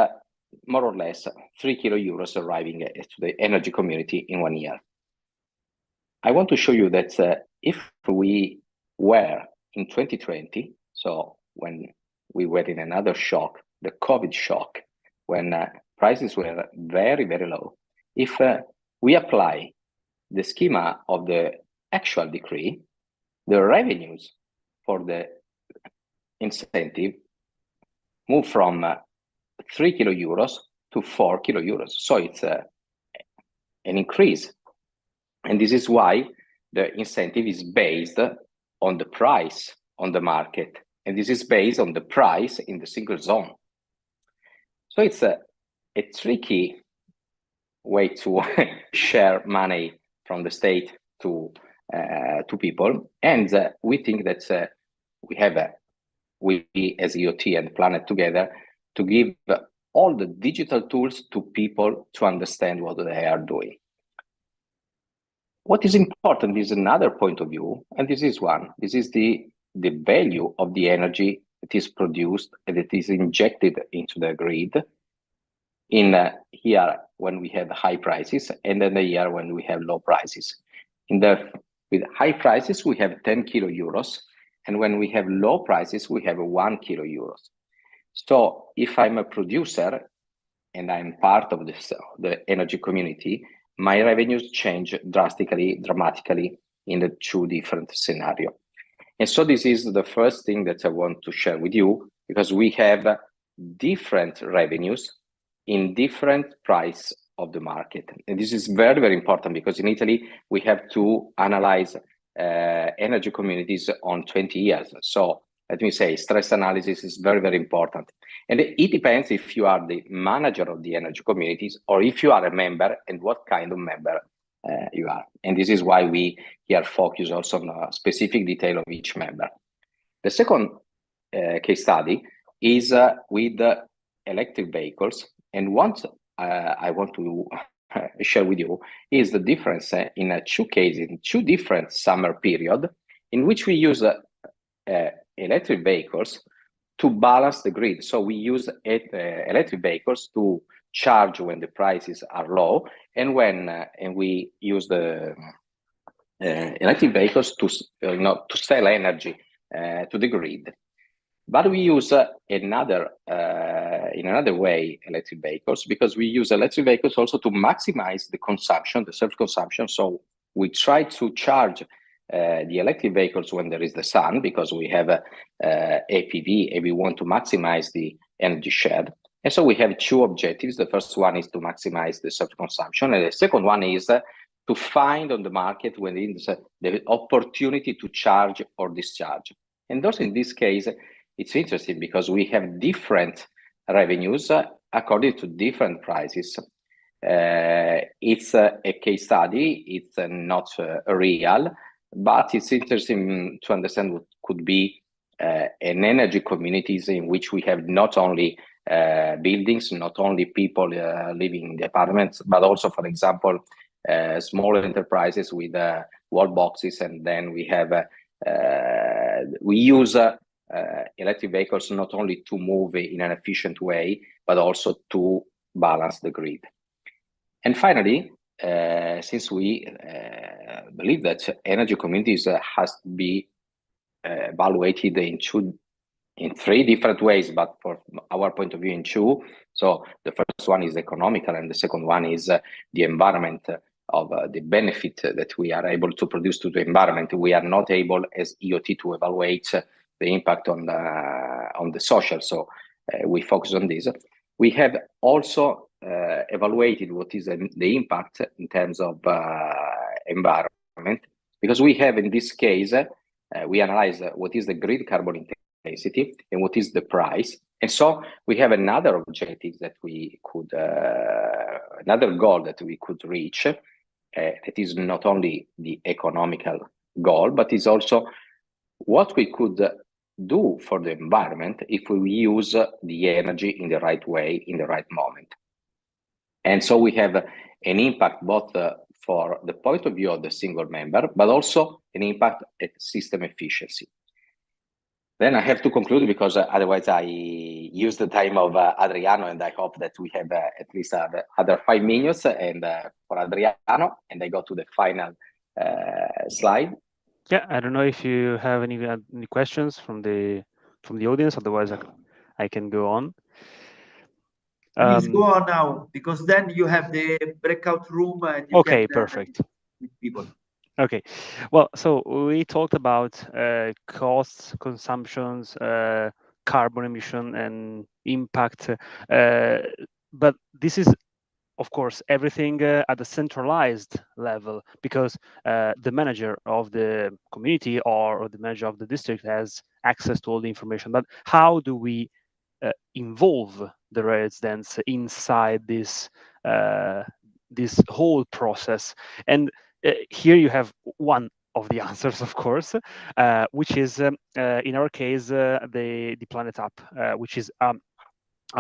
more or less 3 kilo euros arriving to the energy community in 1 year. I want to show you that if we were in 2020, so when we were in another shock, the COVID shock, when prices were very, very low, if we apply the schema of the actual decree, the revenues for the incentive move from 3 kilo euros to 4 kilo euros. So it's an increase. And this is why the incentive is based on the price on the market. And this is based on the price in the single zone. So it's a tricky way to share money from the state to people. And we think that we as EOT and Planet together to give all the digital tools to people to understand what they are doing. What is important is another point of view, and this is one. This is the value of the energy that is produced and that is injected into the grid in here when we have high prices, and then the year when we have low prices. With high prices, we have 10 kilo euros, and when we have low prices, we have 1 kilo euros. So if I'm a producer and I'm part of the energy community, my revenues change dramatically in the two different scenarios. And so this is the first thing that I want to share with you, because we have different revenues in different price of the market. And this is very, very important, because in Italy, we have to analyze energy communities on 20 years. So let me say, stress analysis is very, very important. And it depends if you are the manager of the energy communities or if you are a member and what kind of member you are. And this is why we here focus also on a specific detail of each member. The second case study is with electric vehicles. And what I want to share with you is the difference in two cases, in two different summer periods, in which we use electric vehicles to balance the grid. So we use electric vehicles to charge when the prices are low, and when and we use the electric vehicles to sell energy to the grid. But we use in another way electric vehicles, because we use electric vehicles also to maximize the consumption, the self-consumption. So we try to charge the electric vehicles when there is the sun, because we have APV and we want to maximize the energy shared. And so we have two objectives. The first one is to maximize the self-consumption, and the second one is to find on the market when the opportunity to charge or discharge. And also in this case, it's interesting because we have different revenues according to different prices. It's a case study, it's not real, but it's interesting to understand what could be an energy communities in which we have not only buildings, not only people living in the apartments, but also, for example, small enterprises with wall boxes, and then we have we use electric vehicles not only to move in an efficient way, but also to balance the grid. And finally, since we believe that energy communities has to be evaluated in three different ways, but for our point of view in two. So the first one is economical, and the second one is the environment of the benefit that we are able to produce to the environment. We are not able as EOT to evaluate the impact on the social, so we focus on this. We have also evaluated what is the impact in terms of environment, because we have in this case, we analyze what is the grid carbon intensity and what is the price. And so we have another objective that we could, another goal that we could reach, that is not only the economical goal, but is also what we could do for the environment if we use the energy in the right way, in the right moment. And so we have an impact both for the point of view of the single member, but also an impact at system efficiency. Then I have to conclude because otherwise I use the time of Adriano, and I hope that we have at least other 5 minutes and for Adriano, and I go to the final slide. Yeah, I don't know if you have any questions from the audience. Otherwise, I can go on. Please go on now, because then you have the breakout room. And you okay, can, perfect. With people. Okay, well, so we talked about costs, consumptions, carbon emission, and impact, but this is, of course, everything at a centralized level, because the manager of the community or the manager of the district has access to all the information. But how do we involve the residents inside this this whole process? And here you have one of the answers, of course, which is in our case the Planet App, which is a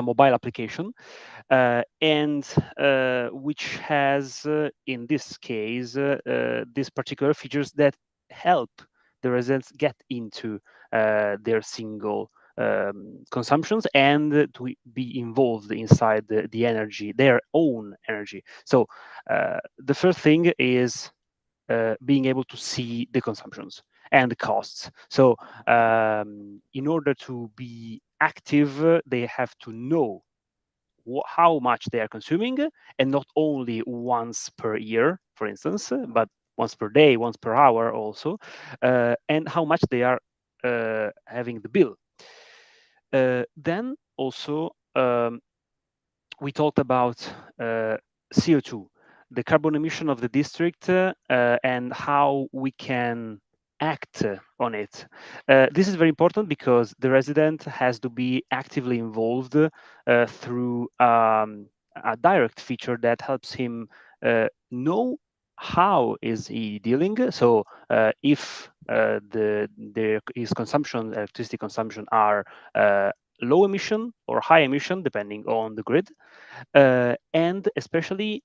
mobile application, and which has, in this case, these particular features that help the residents get into their single consumptions and to be involved inside the energy, their own energy. So the first thing is being able to see the consumptions and the costs. So in order to be active, they have to know how much they are consuming, and not only once per year, for instance, but once per day, once per hour also, and how much they are having the bill. Then also we talked about CO2, the carbon emission of the district, and how we can act on it. This is very important because the resident has to be actively involved through a direct feature that helps him know how is he dealing. So if his consumption, electricity consumption, are low emission or high emission, depending on the grid, and especially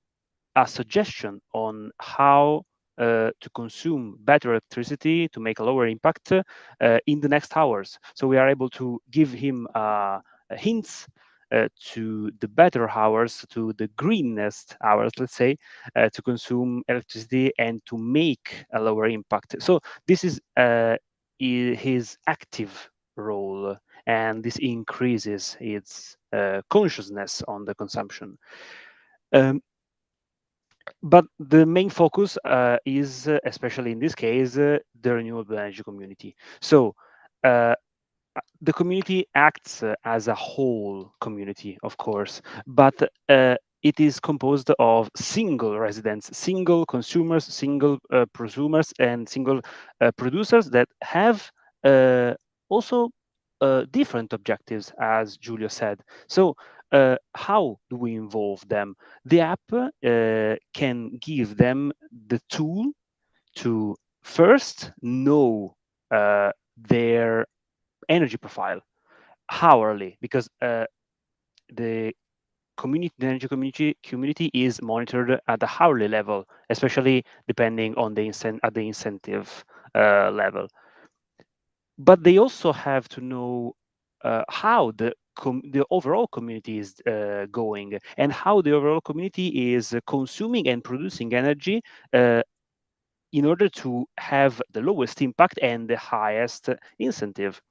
a suggestion on how to consume better electricity to make a lower impact in the next hours. So we are able to give him hints to the better hours, to the greenest hours, let's say, to consume electricity and to make a lower impact. So this is his active role, and this increases its consciousness on the consumption. But the main focus is, especially in this case, the renewable energy community. So the community acts as a whole community, of course, but it is composed of single residents, single consumers, single prosumers, and single producers that have also different objectives, as Giulio said. So how do we involve them? The app can give them the tool to first know their energy profile hourly, because the energy community is monitored at the hourly level, especially depending on the incentive level. But they also have to know how the overall community is going, and how the overall community is consuming and producing energy in order to have the lowest impact and the highest incentive.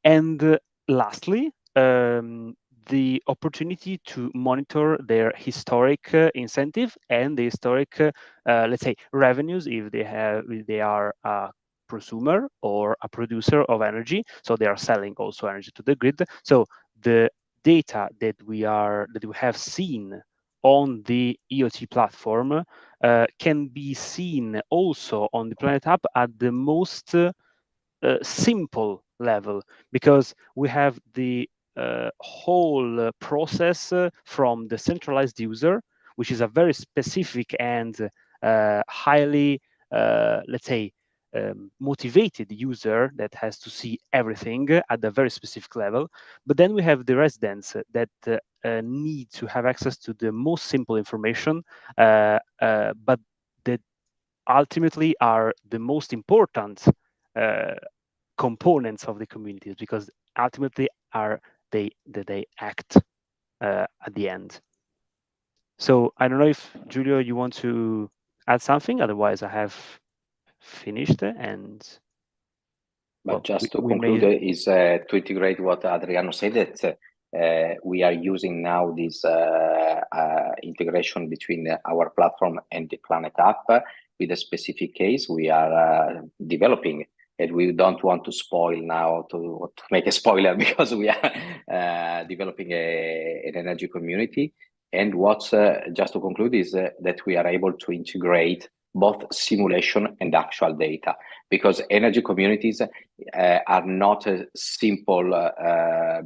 And lastly, the opportunity to monitor their historic incentive and the historic, let's say, revenues if they are a prosumer or a producer of energy, so they are selling also energy to the grid. So the data that we have seen on the EOT platform can be seen also on the Planet App at the most simple level, because we have the whole process from the centralized user, which is a very specific and highly, let's say, motivated user that has to see everything at a very specific level. But then we have the residents that need to have access to the most simple information, but that ultimately are the most important components of the communities, because ultimately they act at the end. So I don't know if Giulio, you want to add something, otherwise I have finished. And but well, just to we conclude made... is to integrate what Adriano said, that we are using now this integration between our platform and the Planet app with a specific case we are developing, and we don't want to spoil now to make a spoiler, because we are developing an energy community. And what's just to conclude is that we are able to integrate both simulation and actual data, because energy communities are not a simple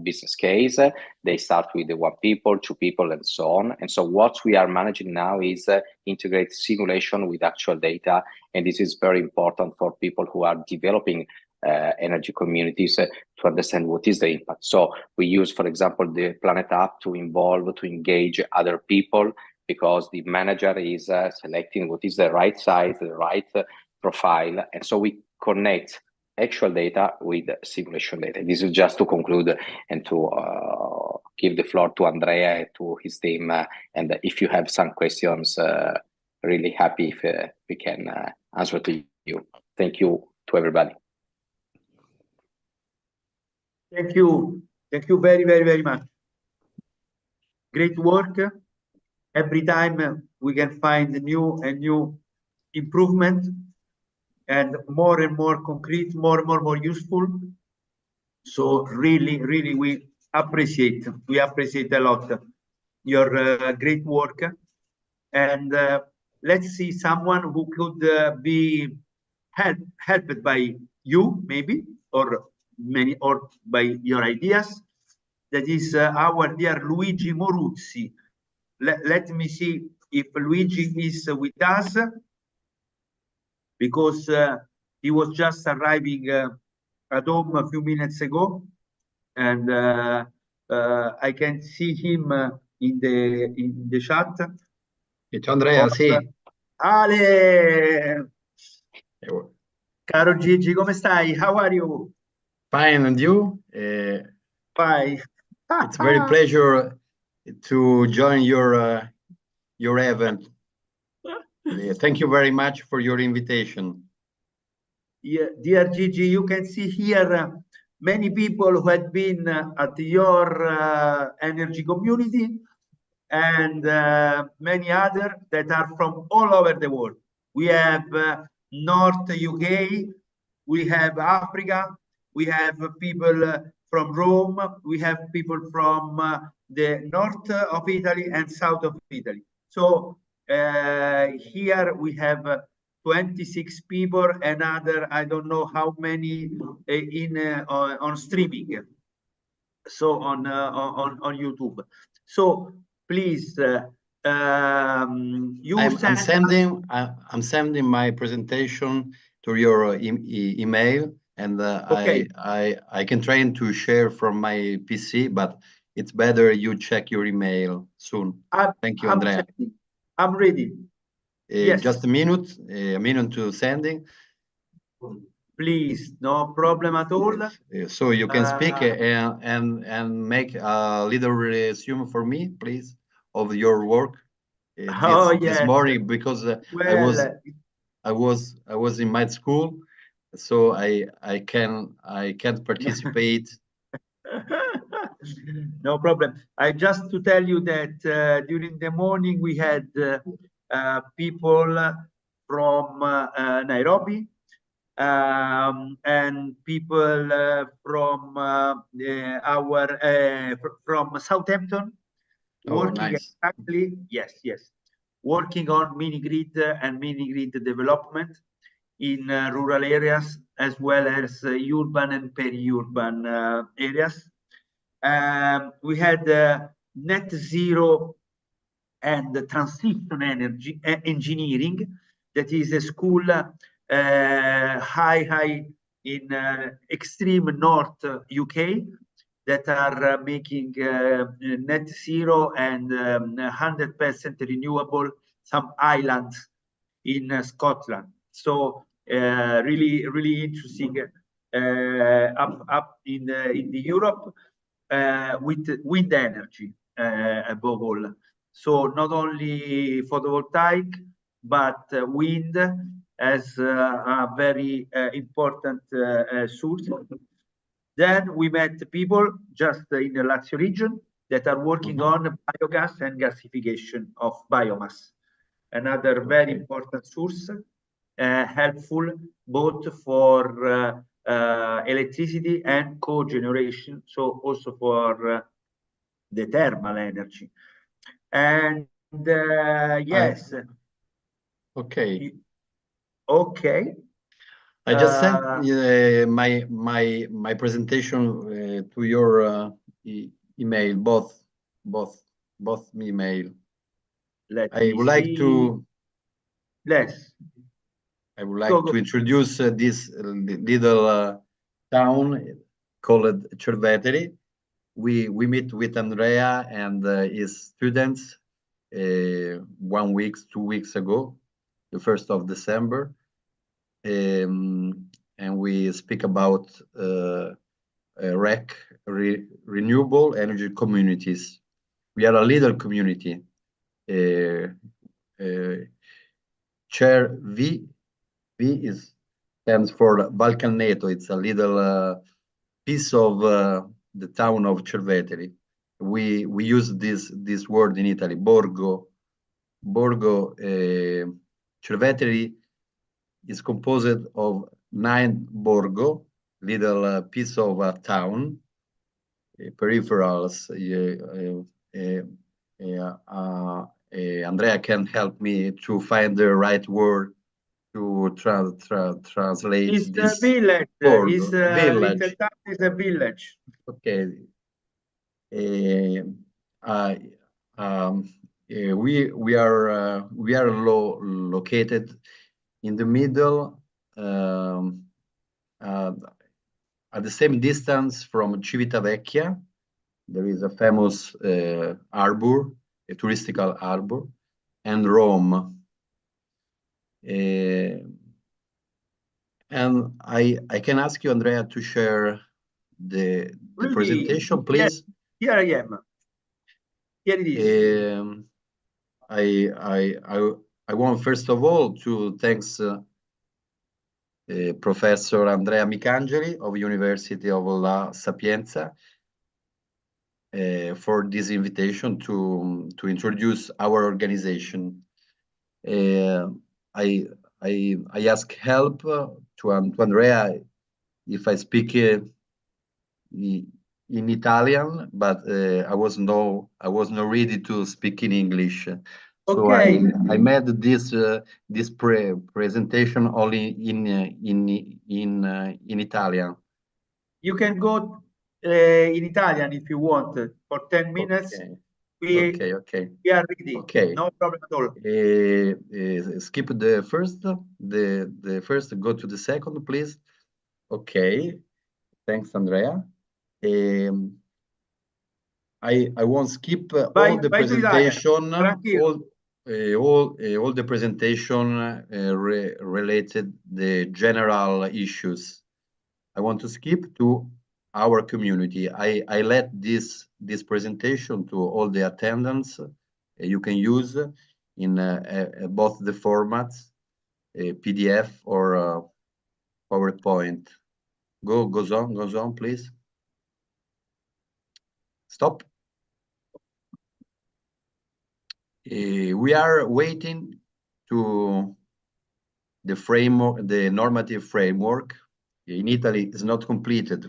business case. They start with 1 people, 2 people, and so on. And so what we are managing now is integrate simulation with actual data. And this is very important for people who are developing energy communities to understand what is the impact. So we use, for example, the Planet app to engage other people, because the manager is selecting what is the right size, the right profile. And so we connect actual data with simulation data. This is just to conclude and to give the floor to Andrea and to his team. And if you have some questions, really happy if we can answer to you. Thank you to everybody. Thank you. Thank you very, very, very much. Great work. Every time we can find new and new improvement, and more concrete, more useful. So really, really, we appreciate a lot your great work. And let's see someone who could be helped by you, maybe, or by your ideas. That is our dear Luigi Moruzzi. Let me see if Luigi is with us, because he was just arriving at home a few minutes ago, and I can see him in the chat. Ciao Andrea, sì. Ale! Caro Gigi, come stai? How are you? Fine, and you? Fine. It's very pleasure to join your event. Thank you very much for your invitation. Yeah, dear Gigi, you can see here many people who had been at your energy community, and many others that are from all over the world. We have North UK, we have Africa, we have people from Rome, we have people from the north of Italy and south of Italy. So here we have 26 people, another I don't know how many on streaming, so on YouTube. So please, I'm sending my presentation to your email, and okay. I can try to share from my PC, but it's better you check your email soon. Thank you, Andrea. I'm ready. Yes. Just a minute to sending. Please, no problem at all. So you can speak and make a little resume for me, please, of your work this morning, because I was in my school, so I can't participate. No problem. I just to tell you that during the morning we had people from Nairobi, and people from from Southampton, working nice. exactly, yes, working on mini grid and mini grid development in rural areas as well as urban and peri-urban areas. We had net zero and transition energy engineering, that is a school high in extreme north UK, that are making net zero and 100% renewable some islands in Scotland. So really interesting up in the Europe with wind energy above all. So not only photovoltaic, but wind as a very important source. Then we met people just in the Lazio region that are working on biogas and gasification of biomass. Another very important source, helpful both for electricity and cogeneration, so also for the thermal energy. And yes. Okay. Okay. I just sent my presentation to your email, both email. I would like to. Yes. I would like to introduce this little town called Cerveteri. We meet with Andrea and his students 1 week, 2 weeks ago, the 1st of December. And we speak about REC, Renewable Energy Communities. We are a little community. Chair V stands for Valcaneto. It's a little piece of the town of Cerveteri. We use this word in Italy, Borgo. Cerveteri is composed of 9 borgo, little piece of a town, peripherals. Andrea can help me to find the right word to translate. It's this a village. Borgo. It's a little town. It's a village. Okay. We are located in the middle, at the same distance from Civitavecchia. There is a famous harbor, a touristical harbor, and Rome. And I can ask you, Andrea, to share the presentation, please. Yes. Here I am. Here it is. I want first of all to thanks Professor Andrea Micangeli of University of La Sapienza for this invitation to introduce our organization. I ask help to Andrea if I speak in Italian, but I was not ready to speak in English. So okay. I made this presentation only in Italian. You can go in Italian if you want for 10 minutes. Okay. We are ready. Okay. No problem at all. Skip the first. The first. Go to the second, please. Okay. Thanks, Andrea. I won't skip all the presentation. All the presentation related the general issues. I want to skip to our community. I let this presentation to all the attendants. You can use in both the formats, PDF or PowerPoint. Goes on, please. Stop. We are waiting to the framework, the normative framework. In Italy is not completed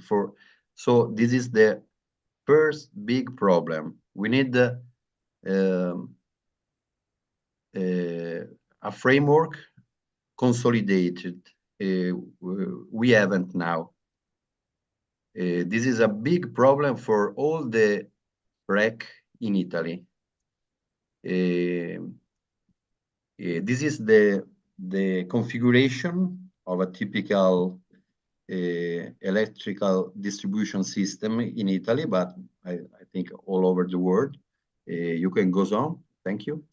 so this is the first big problem. We need a framework consolidated. We haven't now. This is a big problem for all the REC in Italy. This is the configuration of a typical electrical distribution system in Italy, but I think all over the world. You can go on. Thank you.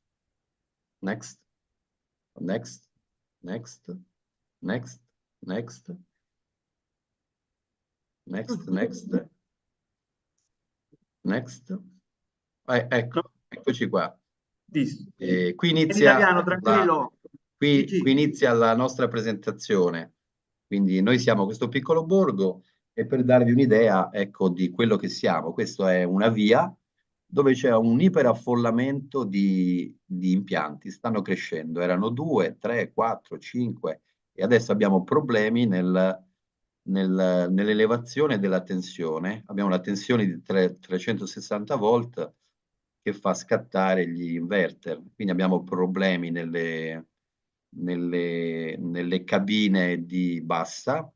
Next. Next. Next. Next. Next. Next. Next. Next. Eccoci qua. Qui inizia, qui inizia la nostra presentazione. Quindi noi siamo questo piccolo borgo e per darvi un'idea, ecco, di quello che siamo. Questa è una via dove c'è un iperaffollamento di impianti, stanno crescendo. Erano 2, 3, 4, 5 e adesso abbiamo problemi nell'elevazione della tensione. Abbiamo la tensione di 360 volt che fa scattare gli inverter. Quindi abbiamo problemi nelle cabine di bassa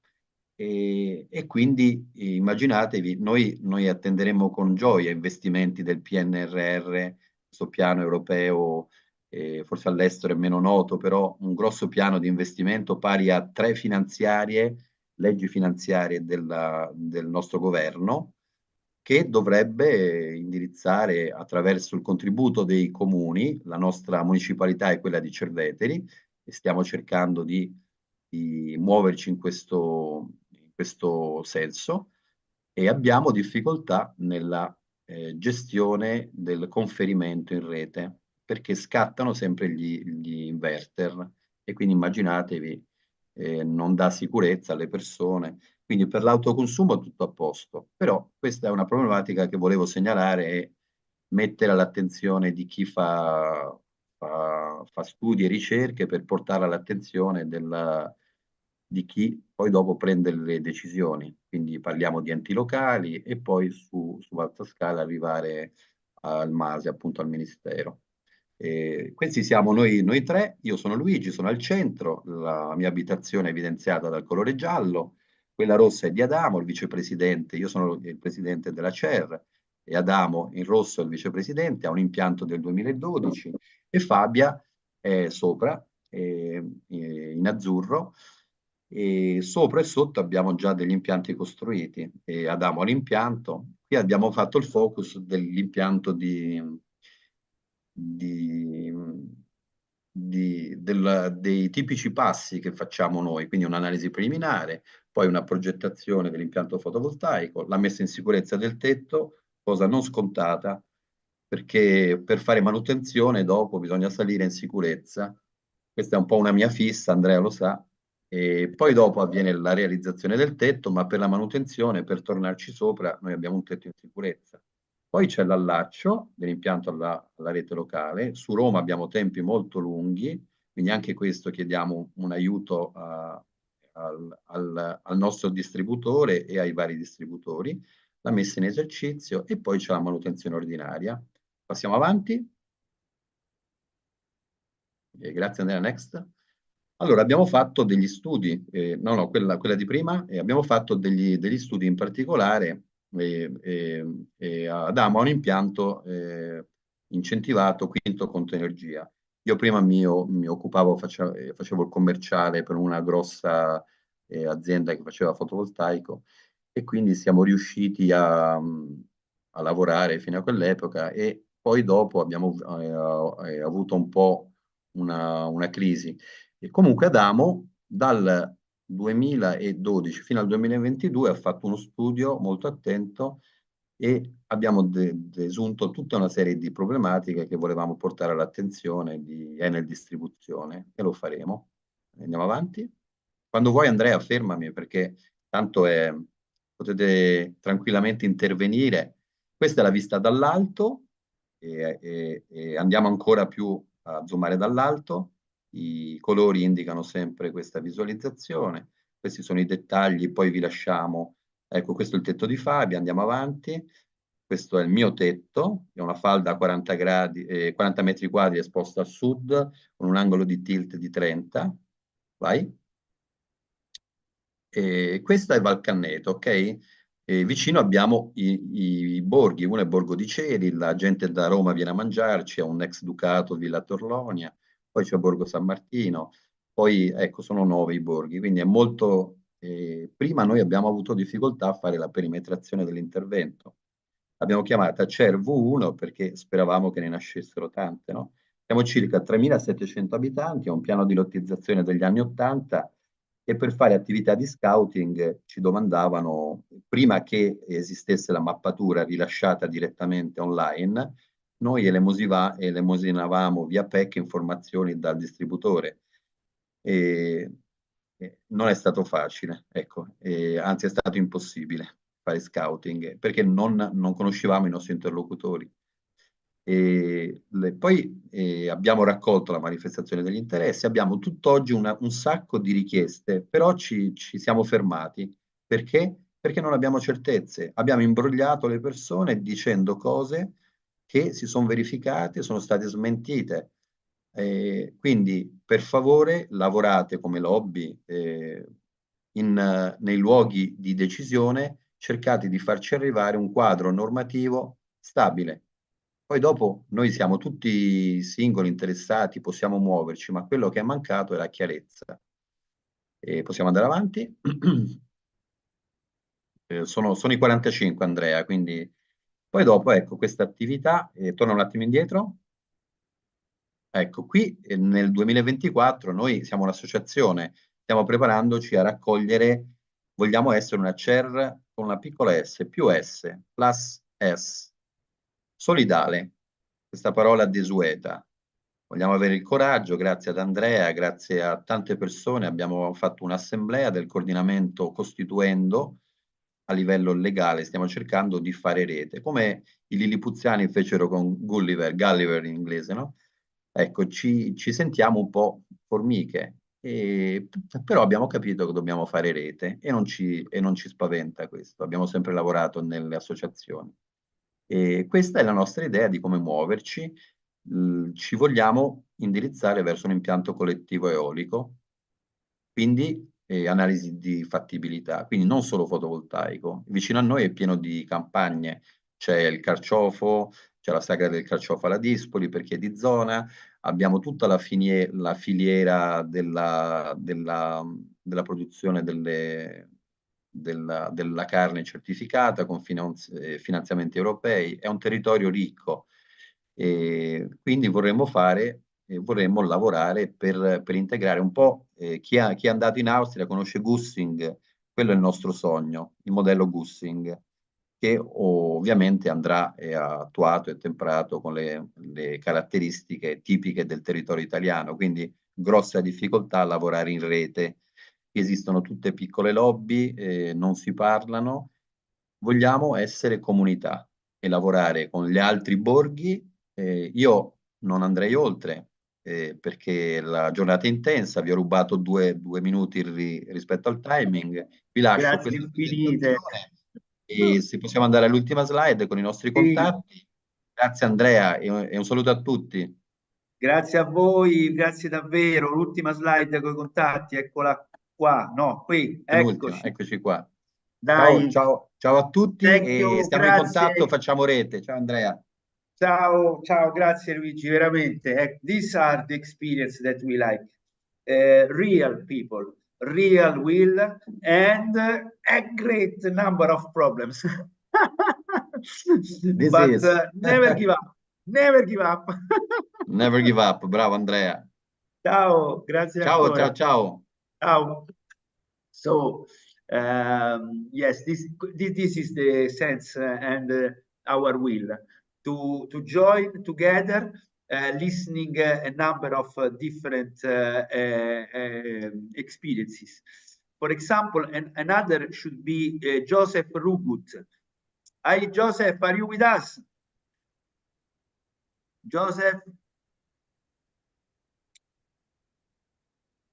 e quindi immaginatevi, noi attenderemo con gioia investimenti del PNRR, questo piano europeo, forse all'estero è meno noto, però un grosso piano di investimento pari a 3 leggi finanziarie del nostro governo, che dovrebbe indirizzare attraverso il contributo dei comuni, la nostra municipalità è quella di Cerveteri, e stiamo cercando di muoverci in questo senso, e abbiamo difficoltà nella gestione del conferimento in rete, perché scattano sempre gli inverter, e quindi immaginatevi, non dà sicurezza alle persone. Quindi per l'autoconsumo tutto a posto, però questa è una problematica che volevo segnalare e mettere all'attenzione di chi fa studi e ricerche, per portare all'attenzione di chi poi dopo prende le decisioni. Quindi parliamo di enti locali e poi su alta scala arrivare al MASE, appunto al Ministero. Questi siamo noi 3, io sono Luigi, sono al centro, la mia abitazione è evidenziata dal colore giallo, quella rossa è di Adamo, il vicepresidente, io sono il presidente della CER, e Adamo in rosso è il vicepresidente, ha un impianto del 2012, e Fabia è sopra, in azzurro, e sopra e sotto abbiamo già degli impianti costruiti, e Adamo ha l'impianto. Qui abbiamo fatto il focus dell'impianto dei tipici passi che facciamo noi, quindi un'analisi preliminare, poi una progettazione dell'impianto fotovoltaico, la messa in sicurezza del tetto, cosa non scontata, perché per fare manutenzione dopo bisogna salire in sicurezza. Questa è un po' una mia fissa, Andrea lo sa, e poi dopo avviene la realizzazione del tetto, ma per la manutenzione, per tornarci sopra, noi abbiamo un tetto in sicurezza. Poi c'è l'allaccio dell'impianto alla rete locale. Su Roma abbiamo tempi molto lunghi, quindi anche questo chiediamo un aiuto al nostro distributore e ai vari distributori, la messa in esercizio, e poi c'è la manutenzione ordinaria. Passiamo avanti. Grazie Andrea, next. Allora, abbiamo fatto degli studi, quella di prima, e abbiamo fatto degli studi in particolare. Adamo ha un impianto incentivato quinto conto energia. Io prima mi occupavo, facevo il commerciale per una grossa azienda che faceva fotovoltaico, e quindi siamo riusciti a lavorare fino a quell'epoca, e poi dopo abbiamo avuto un po' una crisi. E comunque Adamo dal 2012 fino al 2022 ha fatto uno studio molto attento, e abbiamo desunto tutta una serie di problematiche che volevamo portare all'attenzione di Enel Distribuzione, e lo faremo. Andiamo avanti. Quando vuoi Andrea fermami, perché tanto potete tranquillamente intervenire. Questa è la vista dall'alto, e andiamo ancora più a zoomare dall'alto. I colori indicano sempre questa visualizzazione, questi sono i dettagli, poi vi lasciamo, ecco questo è il tetto di Fabia, andiamo avanti, questo è il mio tetto, è una falda a 40 metri quadri esposta a sud, con un angolo di tilt di 30, vai. Questo è Valcanneto, ok? Vicino abbiamo i borghi, uno è Borgo di Ceri, la gente da Roma viene a mangiarci, è un ex ducato, Villa Torlonia, poi c'è Borgo San Martino, poi ecco sono 9 i borghi, quindi è molto prima noi abbiamo avuto difficoltà a fare la perimetrazione dell'intervento. L'abbiamo chiamata CER-V1 perché speravamo che ne nascessero tante, no? Siamo circa 3.700 abitanti, è un piano di lottizzazione degli anni '80 e per fare attività di scouting ci domandavano, prima che esistesse la mappatura rilasciata direttamente online, noi elemosinavamo via PEC informazioni dal distributore. Non è stato facile, ecco, anzi è stato impossibile fare scouting perché non conoscevamo i nostri interlocutori. Poi abbiamo raccolto la manifestazione degli interessi, abbiamo tutt'oggi un sacco di richieste, però ci siamo fermati. Perché? Perché non abbiamo certezze. Abbiamo imbrogliato le persone dicendo cose che si sono verificate, sono state smentite. Quindi, per favore, lavorate come lobby nei luoghi di decisione, cercate di farci arrivare un quadro normativo stabile. Poi dopo noi siamo tutti singoli, interessati, possiamo muoverci, ma quello che è mancato è la chiarezza. Possiamo andare avanti? Sono i 45, Andrea, quindi... Poi dopo, ecco, questa attività, torno un attimo indietro. Ecco, qui nel 2024 noi siamo un'associazione, stiamo preparandoci a raccogliere, vogliamo essere una CER con una piccola S, più S, plus S, solidale, questa parola desueta. Vogliamo avere il coraggio, grazie ad Andrea, grazie a tante persone, abbiamo fatto un'assemblea del coordinamento costituendo a livello legale, stiamo cercando di fare rete, come i lilipuziani fecero con Gulliver in inglese, no? Ecco, ci sentiamo un po' formiche, però abbiamo capito che dobbiamo fare rete e non ci spaventa questo, abbiamo sempre lavorato nelle associazioni. E questa è la nostra idea di come muoverci, ci vogliamo indirizzare verso un impianto collettivo eolico, quindi analisi di fattibilità, quindi non solo fotovoltaico. Vicino a noi è pieno di campagne, c'è il carciofo, c'è la sagra del carciofo alla Dispoli per chi è di zona, abbiamo tutta la filiera della produzione della carne certificata con finanziamenti europei, è un territorio ricco e quindi vorremmo lavorare per integrare un po', chi è andato in Austria conosce Gussing, quello è il nostro sogno, il modello Gussing, che ovviamente andrà attuato e temperato con le caratteristiche tipiche del territorio italiano, quindi grossa difficoltà a lavorare in rete, esistono tutte piccole lobby, non si parlano, vogliamo essere comunità e lavorare con gli altri borghi. Io non andrei oltre perché la giornata è intensa, vi ho rubato due minuti rispetto al timing, vi lascio questa presentazione e se possiamo andare all'ultima slide con i nostri contatti. Grazie Andrea e un saluto a tutti. Grazie a voi, grazie davvero. L'ultima slide con i contatti, eccola qua, no, qui, eccoci qua. Dai. Ciao a tutti e stiamo in contatto, facciamo rete. Ciao Andrea. Ciao, grazie Luigi, veramente. These are the experience that we like. Real people, real will, and a great number of problems. But never give up. Never give up. Never give up. Bravo Andrea. Ciao, grazie ancora. Ciao. So, yes, this is the sense and our will to join together, listening a number of different experiences. For example, another should be Joseph Rugut. Hi, Joseph, are you with us? Joseph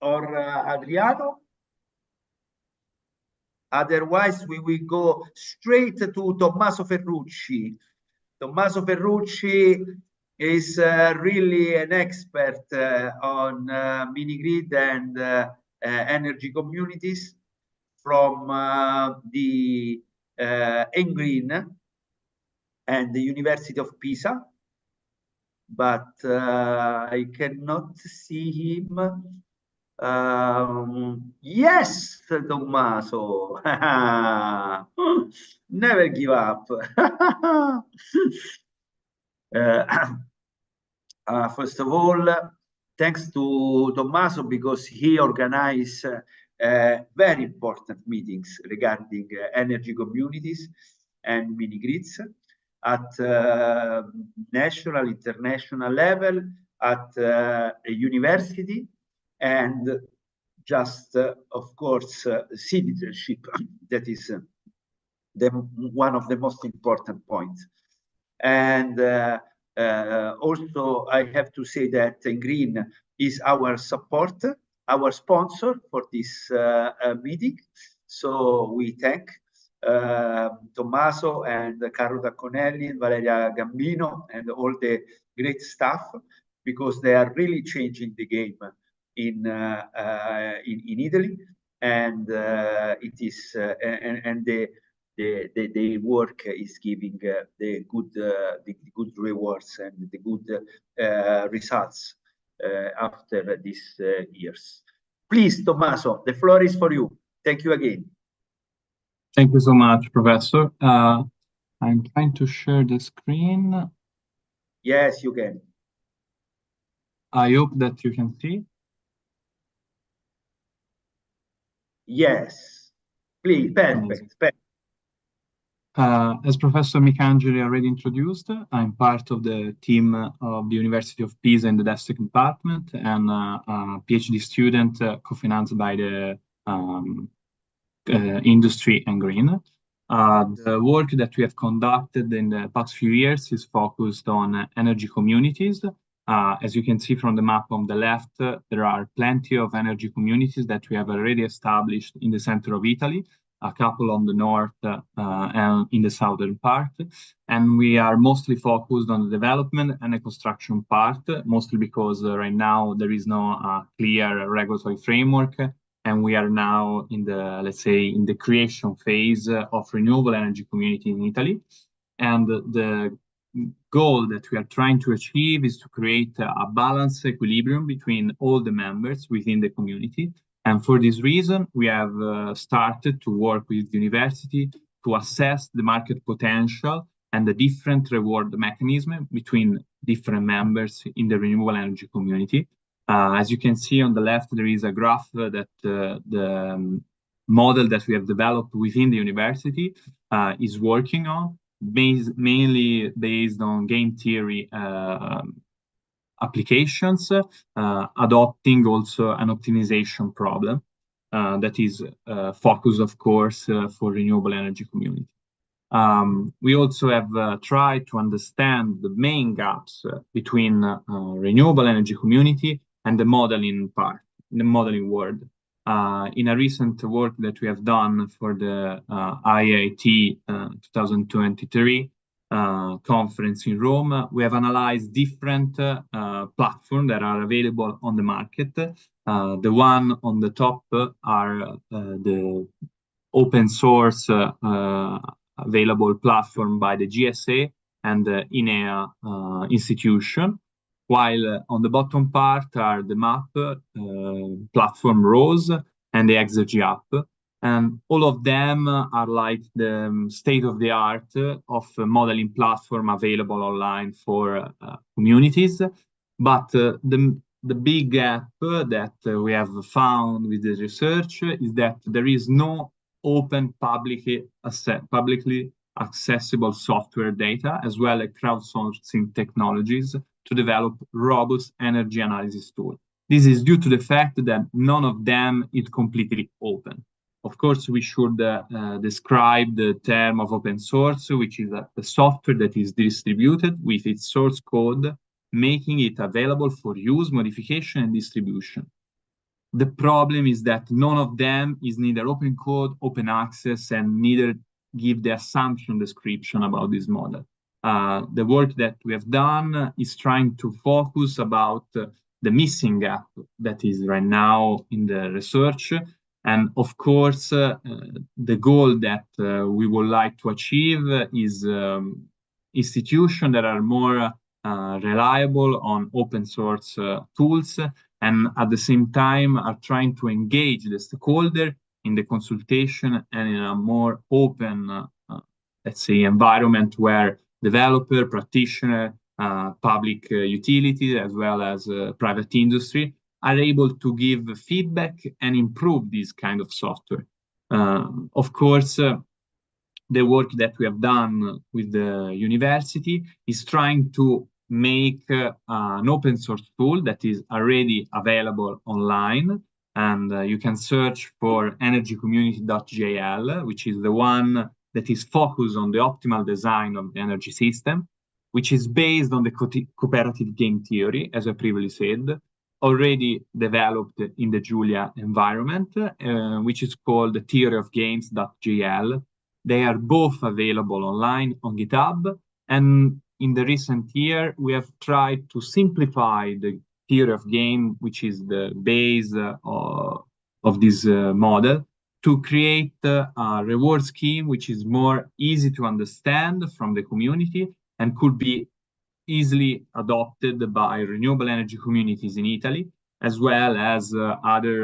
or Adriano? Otherwise, we will go straight to Tommaso Ferrucci. Tommaso Ferrucci is really an expert on mini-grid and energy communities from the Engreen and the University of Pisa, but I cannot see him. Yes, Tommaso. Never give up. First of all, thanks to Tommaso because he organized very important meetings regarding energy communities and mini grids at national, international level, at a university, and just, of course, citizenship. That is one of the most important points. And also, I have to say that Green is our support, our sponsor for this meeting. So we thank Tommaso and Carlo Tacconelli, Valeria Gambino, and all the great staff, because they are really changing the game in Italy, and it is and the work is giving the good rewards and the good results after these years. Please, Tommaso, the floor is for you. Thank you again. Thank you so much, Professor. I'm trying to share the screen. Yes, you can. I hope that you can see. Yes, please, perfect. As Professor Micangeli already introduced, I'm part of the team of the University of Pisa in the DESTEC department, and a PhD student co-financed by the Industry and Green. The work that we have conducted in the past few years is focused on energy communities. As you can see from the map on the left, there are plenty of energy communities that we have already established in the center of Italy, a couple on the north and in the southern part. And we are mostly focused on the development and the construction part, mostly because right now there is no clear regulatory framework. And we are now in the, let's say, in the creation phase of renewable energy community in Italy. And the goal that we are trying to achieve is to create a balanced equilibrium between all the members within the community. And for this reason, we have started to work with the university to assess the market potential and the different reward mechanism between different members in the renewable energy community. As you can see on the left, there is a graph that the model that we have developed within the university is working on, mainly based on game theory applications, adopting also an optimization problem that is focused, of course, for renewable energy community. We also have tried to understand the main gaps between renewable energy community and the modeling part, the modeling world. In a recent work that we have done for the IIT 2023 conference in Rome, we have analyzed different platforms that are available on the market. The one on the top are the open source available platform by the GSA and the INEA institution, while on the bottom part are the MAP platform ROSE and the Exergy app. And all of them are like the state-of-the-art of a modeling platform available online for communities. But the big gap that we have found with the research is that there is no open publicly accessible software data, as well as crowdsourcing technologies to develop robust energy analysis tools. This is due to the fact that none of them is completely open. Of course, we should describe the term of open source, which is the software that is distributed with its source code, making it available for use, modification, and distribution. The problem is that none of them is neither open code, open access, and neither give the assumption description about this model. The work that we have done is trying to focus about the missing gap that is right now in the research. And of course, the goal that we would like to achieve is institutions that are more reliable on open source tools and at the same time are trying to engage the stakeholder in the consultation and in a more open, let's say, environment where developer, practitioner, public utility, as well as private industry are able to give feedback and improve this kind of software. Of course, the work that we have done with the university is trying to make an open source tool that is already available online, and you can search for energycommunity.jl, which is the one that is focused on the optimal design of the energy system, which is based on the cooperative game theory, as I previously said, already developed in the Julia environment, which is called theoryofgames.jl. They are both available online on GitHub, and in the recent year, we have tried to simplify the theory of game, which is the base of this model, to create a reward scheme which is more easy to understand from the community and could be easily adopted by renewable energy communities in Italy, as well as other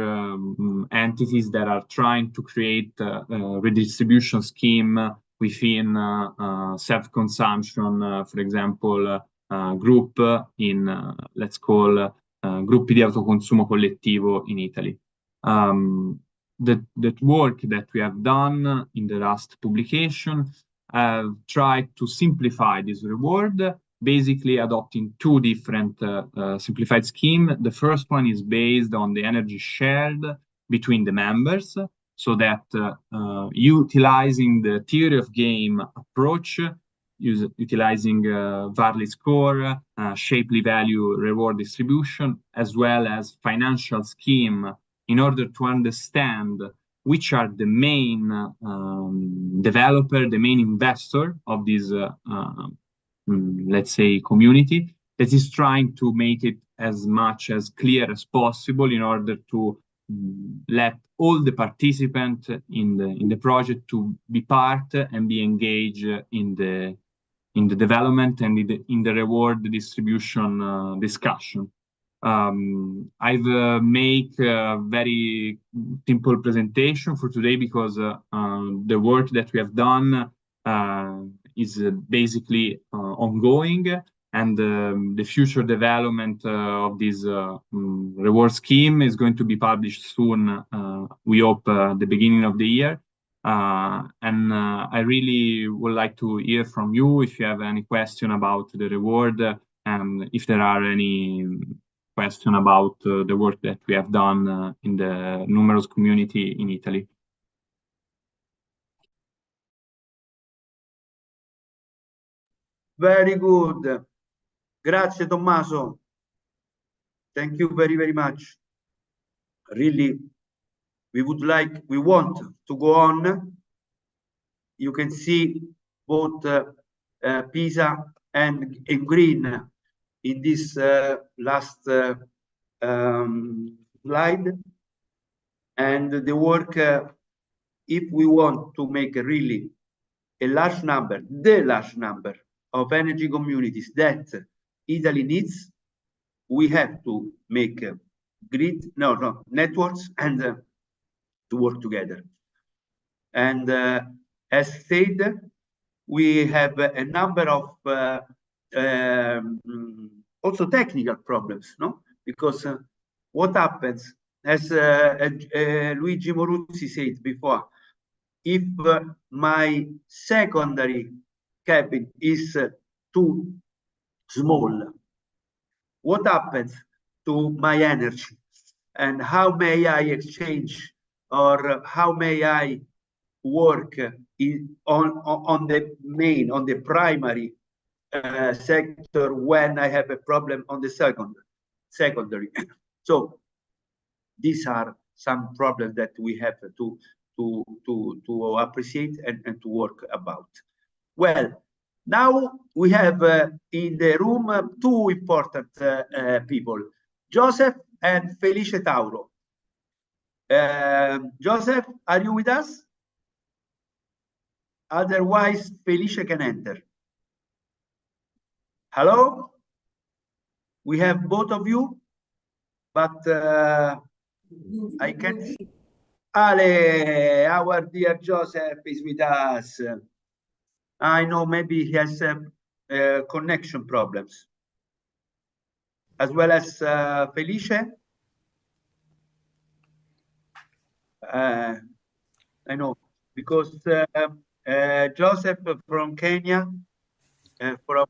entities that are trying to create a redistribution scheme within self-consumption, for example, group in, let's call, gruppi di autoconsumo collettivo in Italy. The work that we have done in the last publication tried to simplify this reward, basically adopting two different simplified schemes. The first one is based on the energy shared between the members, so that utilizing the theory of game approach, utilizing Varley score, Shapley value reward distribution, as well as financial scheme, in order to understand which are the main developer, the main investor of this, let's say, community, that is trying to make it as much as clear as possible in order to let all the participants in the project to be part and be engaged in the development and in the reward distribution discussion. I've made a very simple presentation for today because the work that we have done is basically ongoing, and the future development of this reward scheme is going to be published soon, we hope the beginning of the year. And I really would like to hear from you if you have any question about the reward, and if there are any question about the work that we have done in the numerous community in Italy. Very good. Grazie, Tommaso. Thank you very, very much. Really, we want to go on. You can see both Pisa and Green in this last slide. And the work, if we want to make really a large number, the large number of energy communities that Italy needs, we have to make networks and to work together. And as said, we have a number of also technical problems, no? Because what happens, as Luigi Moruzzi said before, if my secondary cabin is too small, what happens to my energy? And how may I exchange, or how may I work on the primary sector when I have a problem on the secondary? So these are some problems that we have to appreciate and to work about. Well, now we have in the room two important people, Joseph and Felice Tauro. Joseph, are you with us? Otherwise, Felice can enter. Hello? We have both of you? but I can see Ale, our dear Joseph is with us. I know maybe he has connection problems, as well as Felice. I know, because Joseph from Kenya, from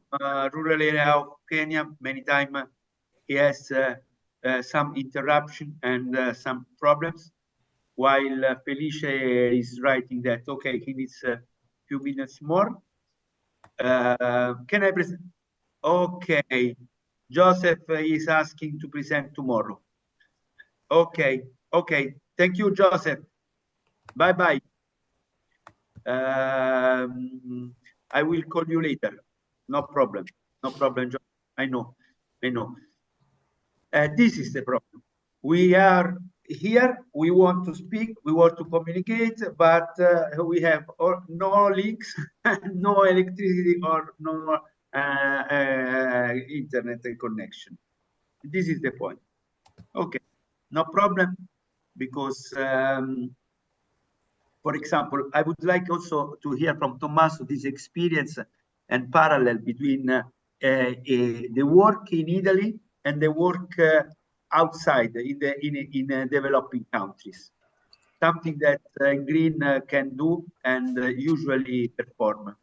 rural area of Kenya, many times he has some interruption and some problems, while Felice is writing that, okay, he needs a few minutes more. Can I present? Okay, Joseph is asking to present tomorrow. Okay, okay, thank you, Joseph. Bye-bye. I will call you later. No problem. No problem, Joseph. I know. This is the problem. We are here, we want to speak, we want to communicate, but we have no links, no electricity, or no internet connection. This is the point. Okay, no problem, because for example, I would like also to hear from Tommaso this experience and parallel between the work in Italy and the work outside in developing countries. Something that Green can do and usually perform.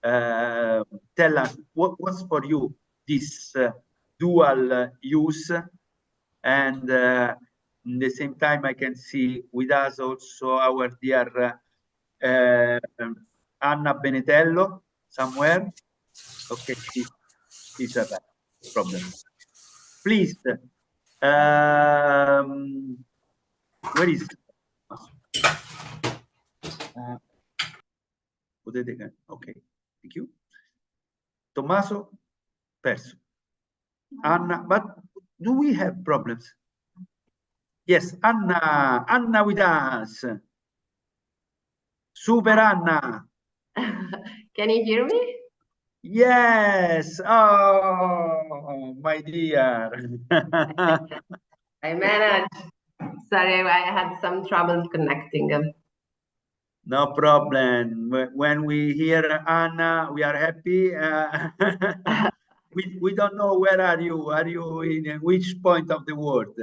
Tell us what's for you this dual use, and in the same time I can see with us also our dear Anna Benetello somewhere. Okay, she's a problem. Please, where is okay, thank you. Tommaso, perso. Anna, but do we have problems? Yes, Anna with us. Super Anna. Can you hear me? Yes. Oh, my dear. I managed. Sorry, I had some trouble connecting. No problem. When we hear Anna, we are happy. We don't know where are you. Are you in which point of the world?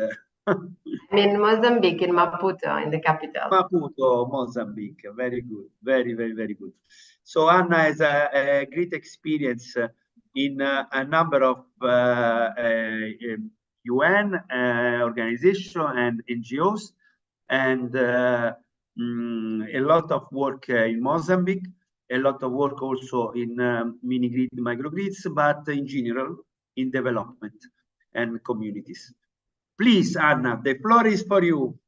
I'm in Mozambique, in Maputo, in the capital. Maputo, Mozambique. Very good. Very, very, very good. So Anna has a great experience in a number of UN organizations and NGOs, and a lot of work in Mozambique, a lot of work also in mini-grid, microgrids, but in general in development and communities. Please, Anna, the floor is for you.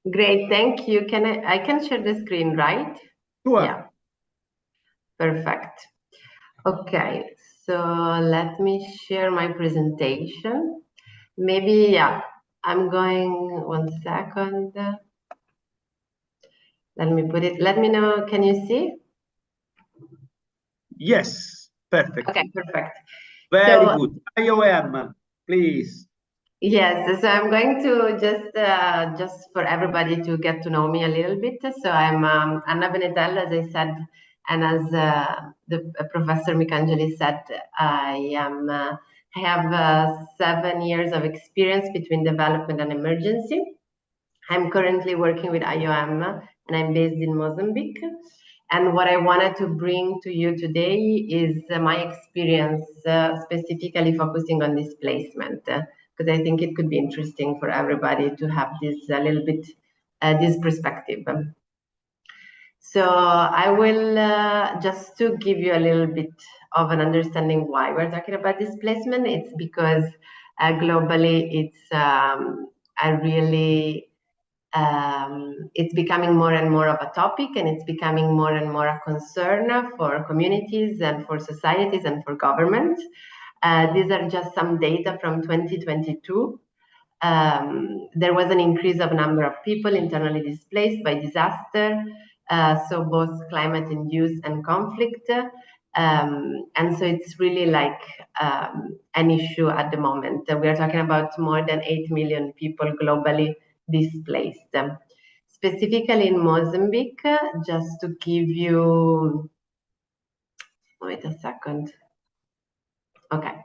Great, thank you. I can share the screen, right? Sure. Yeah. Perfect. Okay, so let me share my presentation. Maybe, yeah, I'm going 1 second. Let me put it, let me know, can you see? Yes, perfect. Okay, perfect. Very good. IOM, please. Yes, so I'm going to just for everybody to get to know me a little bit. So I'm Anna Benetello, as I said, and as Professor Micangeli said, I have 7 years of experience between development and emergency. I'm currently working with IOM, and I'm based in Mozambique. And what I wanted to bring to you today is my experience, specifically focusing on displacement, because I think it could be interesting for everybody to have this a little bit, this perspective. So I will, just to give you a little bit of an understanding why we're talking about displacement, it's because globally it's a really, it's becoming more and more of a topic, and it's becoming more and more a concern for communities and for societies and for governments. These are just some data from 2022. There was an increase of number of people internally displaced by disaster, so both climate-induced and conflict. And so it's really like an issue at the moment. We are talking about more than 8 million people globally displaced. Specifically in Mozambique, just to give you, wait a second. Okay.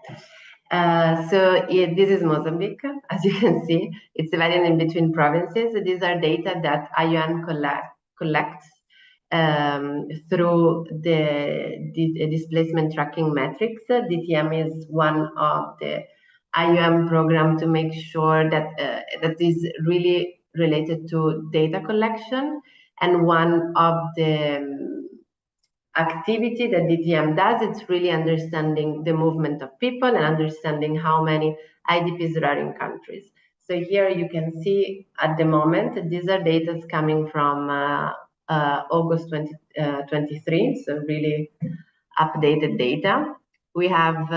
This is Mozambique. As you can see, it's divided in between provinces. These are data that IUM collects through the displacement tracking metrics. DTM is one of the IUM program to make sure that that is really related to data collection, and one of the activity that DTM does, it's really understanding the movement of people and understanding how many IDPs there are in countries. So here you can see at the moment, these are data coming from August 2023, so really updated data. We have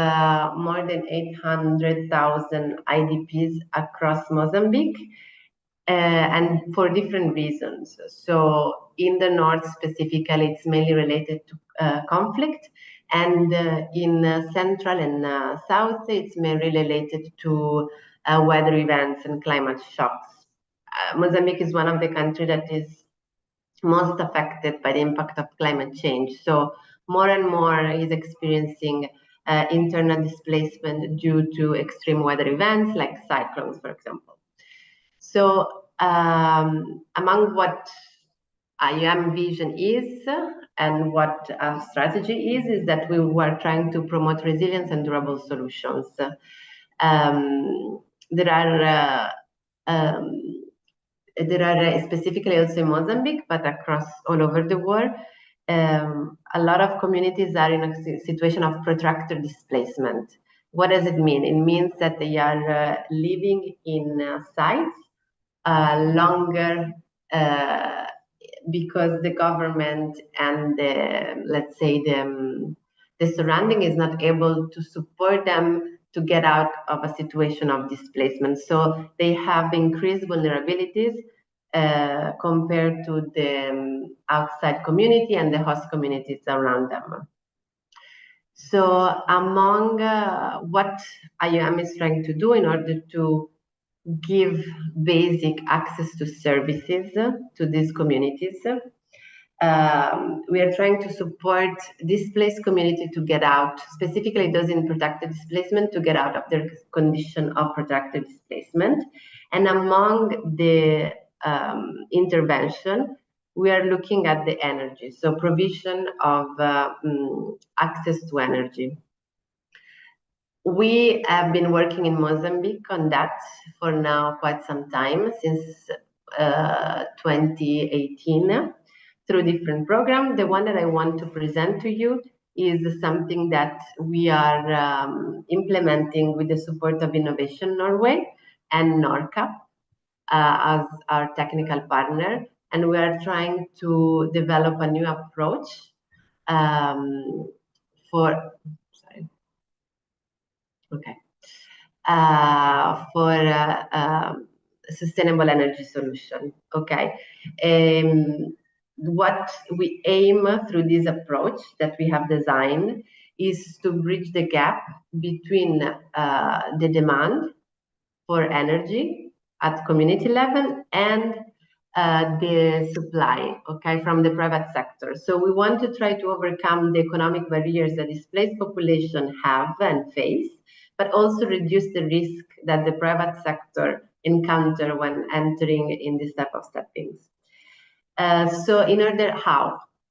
more than 800,000 IDPs across Mozambique, and for different reasons. So in the north specifically, it's mainly related to conflict, and in central and south, it's mainly related to weather events and climate shocks. Mozambique is one of the countries that is most affected by the impact of climate change. So more and more is experiencing internal displacement due to extreme weather events like cyclones, for example. So among what IUM vision is and what our strategy is that we were trying to promote resilience and durable solutions. There are specifically also in Mozambique, but across all over the world, a lot of communities are in a situation of protracted displacement. What does it mean? It means that they are living in sites longer because the government and let's say the surrounding is not able to support them to get out of a situation of displacement. So they have increased vulnerabilities compared to the outside community and the host communities around them. So among what IUM is trying to do in order to give basic access to services to these communities, we are trying to support displaced community to get out, specifically those in protected displacement, to get out of their condition of protected displacement. And among the intervention, we are looking at the energy, so provision of access to energy. We have been working in Mozambique on that for now quite some time, since 2018, through different programs. The one that I want to present to you is something that we are implementing with the support of Innovation Norway and NORCAP as our technical partner. And we are trying to develop a new approach for sustainable energy solution. What we aim through this approach that we have designed is to bridge the gap between the demand for energy at community level and the supply, from the private sector. So we want to try to overcome the economic barriers that displaced population have and face, but also reduce the risk that the private sector encounter when entering in this type of settings. So in order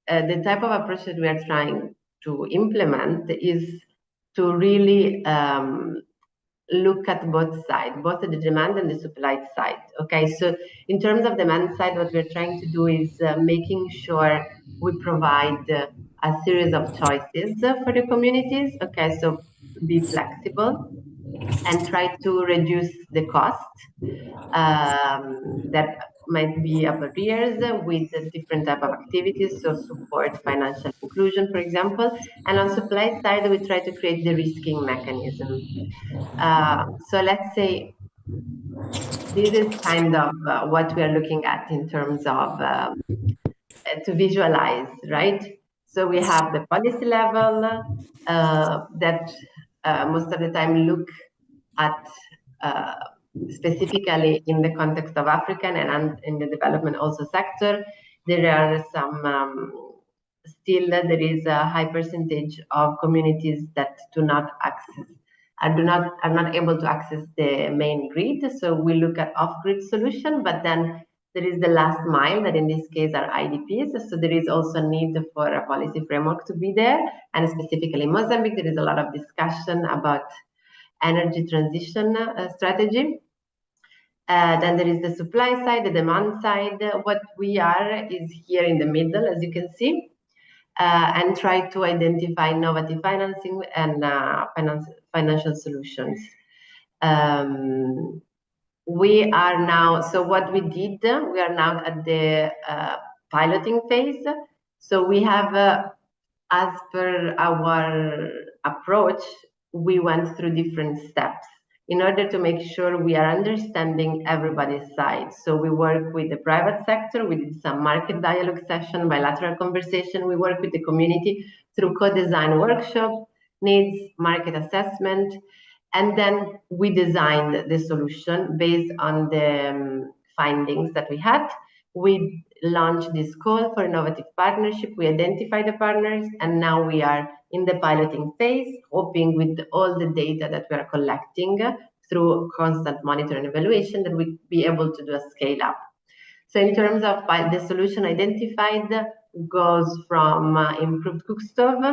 the type of approach that we are trying to implement is to really look at both sides, both the demand and the supply side. So in terms of demand side, what we're trying to do is making sure we provide a series of choices for the communities. So be flexible and try to reduce the cost that might be a barriers with different type of activities, so support financial inclusion, for example. And on supply side, we try to create the risking mechanism. So let's say this is kind of what we are looking at in terms of to visualize, right? So we have the policy level that most of the time look at specifically in the context of African and in the development also sector. There are some still there is a high percentage of communities that do not access are not able to access the main grid. So we look at off-grid solution, but then there is the last mile that in this case are IDPs. So there is also a need for a policy framework to be there. And specifically in Mozambique, there is a lot of discussion about energy transition strategy. Then there is the supply side, the demand side. What we are is here in the middle, as you can see, and try to identify innovative financing and financial solutions. We are now, so what we did, we are now at the piloting phase. So we have, as per our approach, we went through different steps in order to make sure we are understanding everybody's side. So we work with the private sector, we did some market dialogue session, bilateral conversation, we work with the community through co-design workshop, needs, market assessment, and then we designed the solution based on the findings that we had. We launched this call for innovative partnership, we identified the partners, and now we are in the piloting phase, hoping with all the data that we are collecting through constant monitoring and evaluation that we be able to do a scale up. So in terms of the solution identified goes from improved cook stove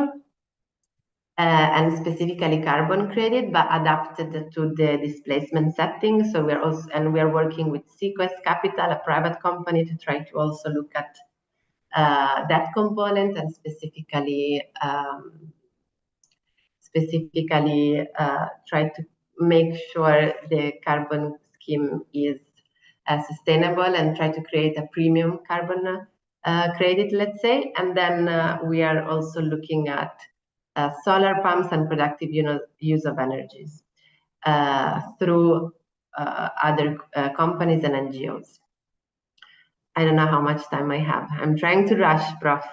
and specifically carbon credit, but adapted to the displacement setting. So we are working with Sequest Capital, a private company, to try to also look at that component and specifically try to make sure the carbon scheme is sustainable and try to create a premium carbon credit, let's say. And then we are also looking at solar pumps and productive use of energies through other companies and NGOs. I don't know how much time I have. I'm trying to rush, Prof.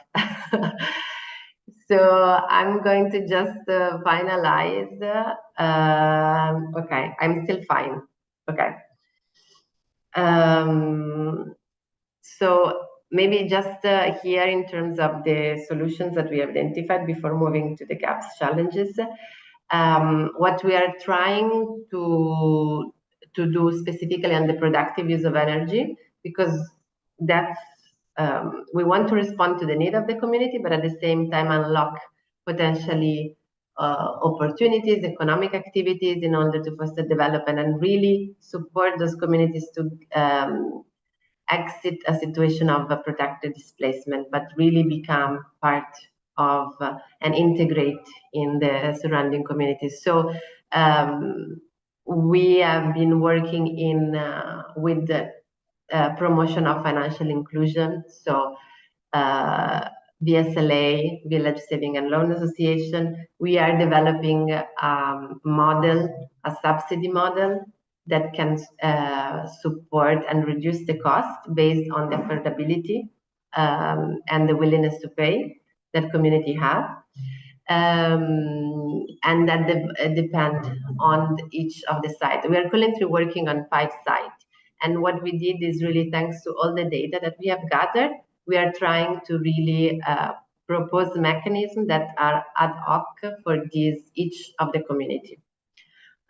So I'm going to just finalize. Okay, I'm still fine. Okay. So maybe just here in terms of the solutions that we identified before moving to the gaps challenges, what we are trying to do specifically on the productive use of energy, because that's we want to respond to the need of the community, but at the same time unlock potentially opportunities, economic activities in order to foster development and really support those communities to exit a situation of a protected displacement, but really become part of and integrate in the surrounding communities. So we have been working in with the promotion of financial inclusion. So VSLA, Village Saving and Loan Association, we are developing a model, a subsidy model that can support and reduce the cost based on the affordability and the willingness to pay that community have. And that depend on each of the sites. We are currently working on 5 sites. And what we did is really thanks to all the data that we have gathered, we are trying to really propose mechanisms that are ad hoc for each of the community.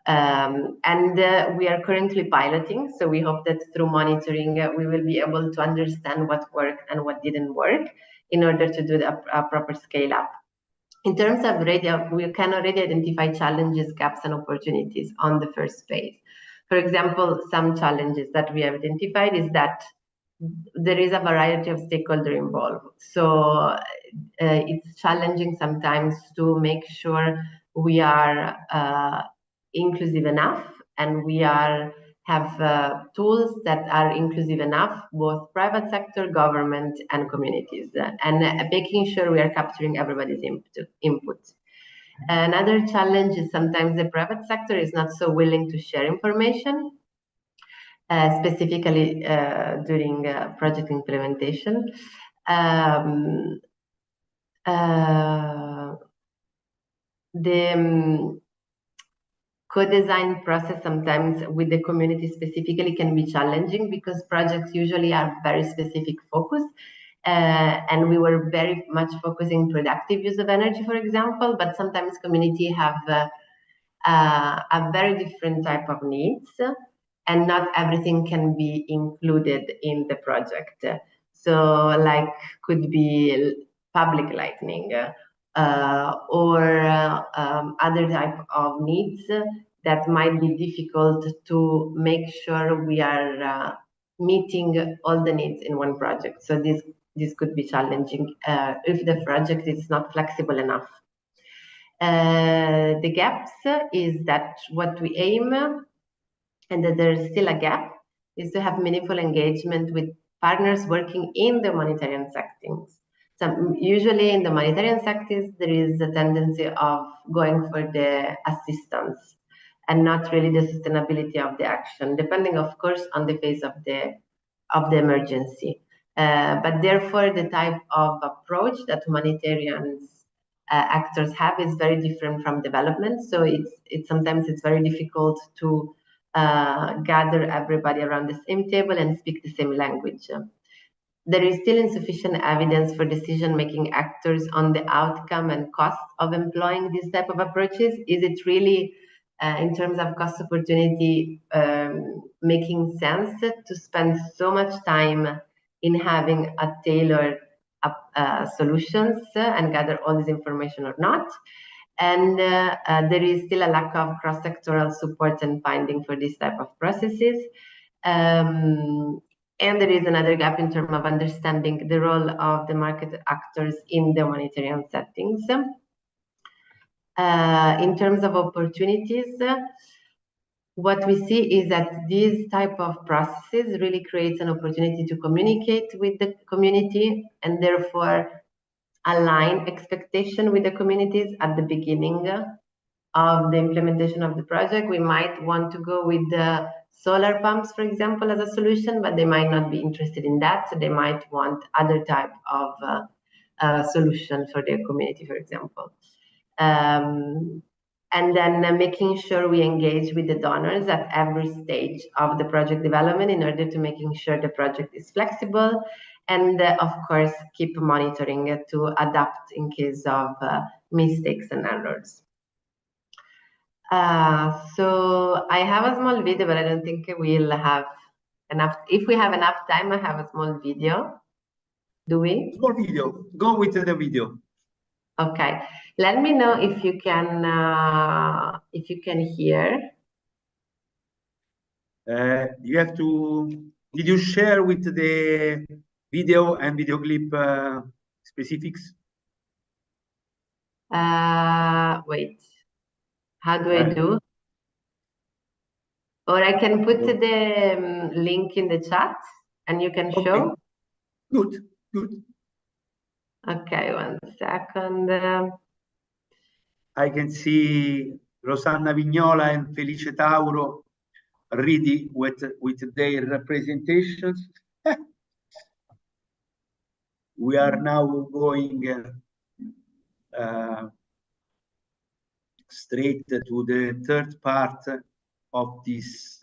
And we are currently piloting, so we hope that through monitoring, we will be able to understand what worked and what didn't work in order to do a proper scale up. In terms of radio, we can already identify challenges, gaps, and opportunities on the first phase. For example, some challenges that we have identified is that there is a variety of stakeholders involved. So it's challenging sometimes to make sure we are inclusive enough and we have tools that are inclusive enough, both private sector, government, and communities, and making sure we are capturing everybody's input. Another challenge is sometimes the private sector is not so willing to share information, specifically during project implementation. The co-design process sometimes with the community specifically can be challenging because projects usually are very specific focus. And we were very much focusing productive use of energy, for example, but sometimes community have a very different type of needs, and not everything can be included in the project. So like could be public lighting or other type of needs that might be difficult to make sure we are meeting all the needs in one project. So this could be challenging if the project is not flexible enough. The gaps is that what we aim, and that there is still a gap, is to have meaningful engagement with partners working in the humanitarian settings. So usually in the humanitarian sectors, there is a tendency of going for the assistance and not really the sustainability of the action, depending, of course, on the phase of the emergency. But therefore, the type of approach that humanitarian actors have is very different from development. So sometimes it's very difficult to gather everybody around the same table and speak the same language. There is still insufficient evidence for decision-making actors on the outcome and cost of employing this type of approaches. Is it really, in terms of cost opportunity, making sense to spend so much time in having a tailored solutions and gather all this information or not? And there is still a lack of cross-sectoral support and funding for this type of processes. And there is another gap in terms of understanding the role of the market actors in the humanitarian settings. In terms of opportunities, what we see is that these type of processes really creates an opportunity to communicate with the community and therefore align expectation with the communities at the beginning of the implementation of the project. We might want to go with the solar pumps, for example, as a solution, but they might not be interested in that. So they might want other type of solution for their community, for example. And then making sure we engage with the donors at every stage of the project development in order to making sure the project is flexible, and of course, keep monitoring it to adapt in case of mistakes and errors. So I have a small video, but I don't think we'll have enough. If we have enough time, I have a small video. Do we? Small video. Go with the video. Okay. Let me know if you can hear. You have to. Did you share with the video and video clip specifics? Wait. How do I do? Or I can put the link in the chat and you can show. Good, good. Okay, 1 second. I can see Rosanna Vignola and Felice Tauro ready with their presentations. We are now going straight to the third part of this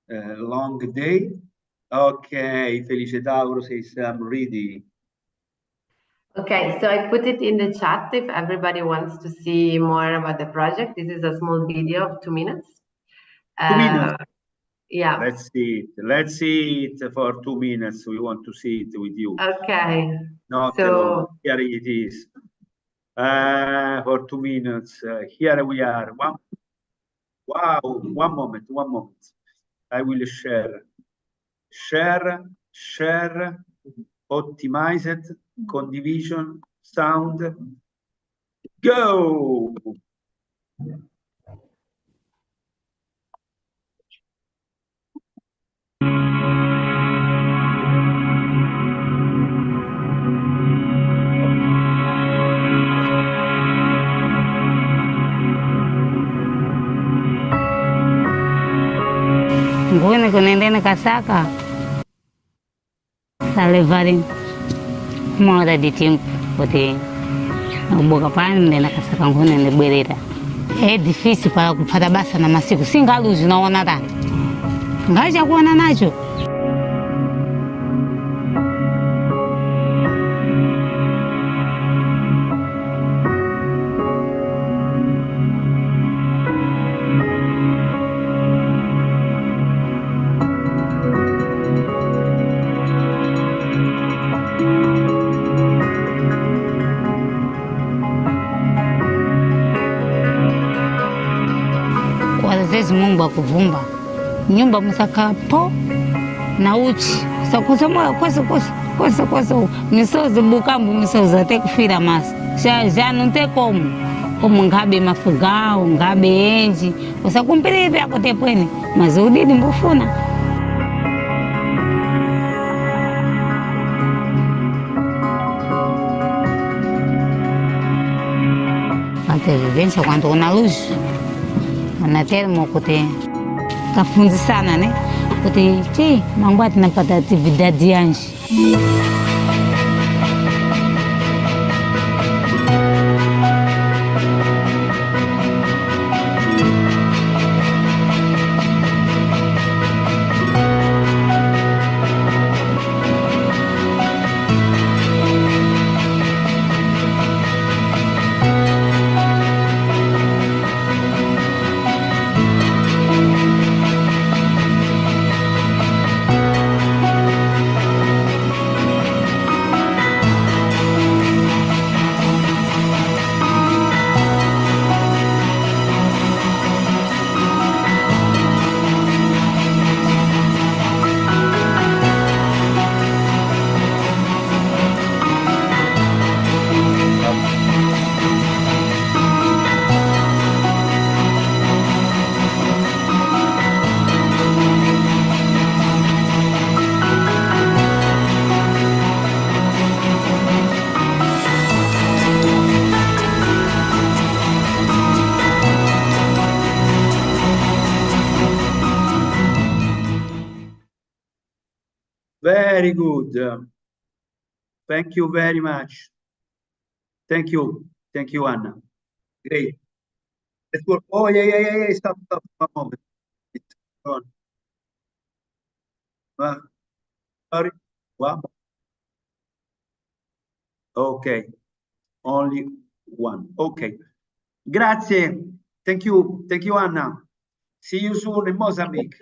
long day. Okay, Felice Tauro says I'm ready. Okay, so I put it in the chat if everybody wants to see more about the project. This is a small video of 2 minutes. 2 minutes? Yeah. Let's see it. Let's see it for 2 minutes. We want to see it with you. Okay. Not so alone. Here it is. For 2 minutes. Here we are. Wow. One moment. I will share. Share. Optimize it. Condivision. Sound. Go. Mbona kunaendana kasaka? Ça va aller. Mora de tempo. kuti nakuboka pande nakasaka nkhuni ndibwerera difícil para kupata basa na masiku singaluzi naona tani ngacha kuona nacho às vezes Mungu akuvumba nyumba musakapo na uchi sakusa moyo kosa misozi bukambu misozi até kufira masa já não tem como ngabe mafugao ngabe enji usakumpirira yako tepweni mas udidi mbufuna a vivência quando una luz na termo kuti kafundisana ne kuti mangwati napata atividade yanji Very good. Thank you very much. Thank you, Anna. Great. Let's go. Oh, yeah. Stop. One moment. It's on. Sorry. One. Okay. Only one. Okay. Grazie. Thank you, Anna. See you soon in Mozambique.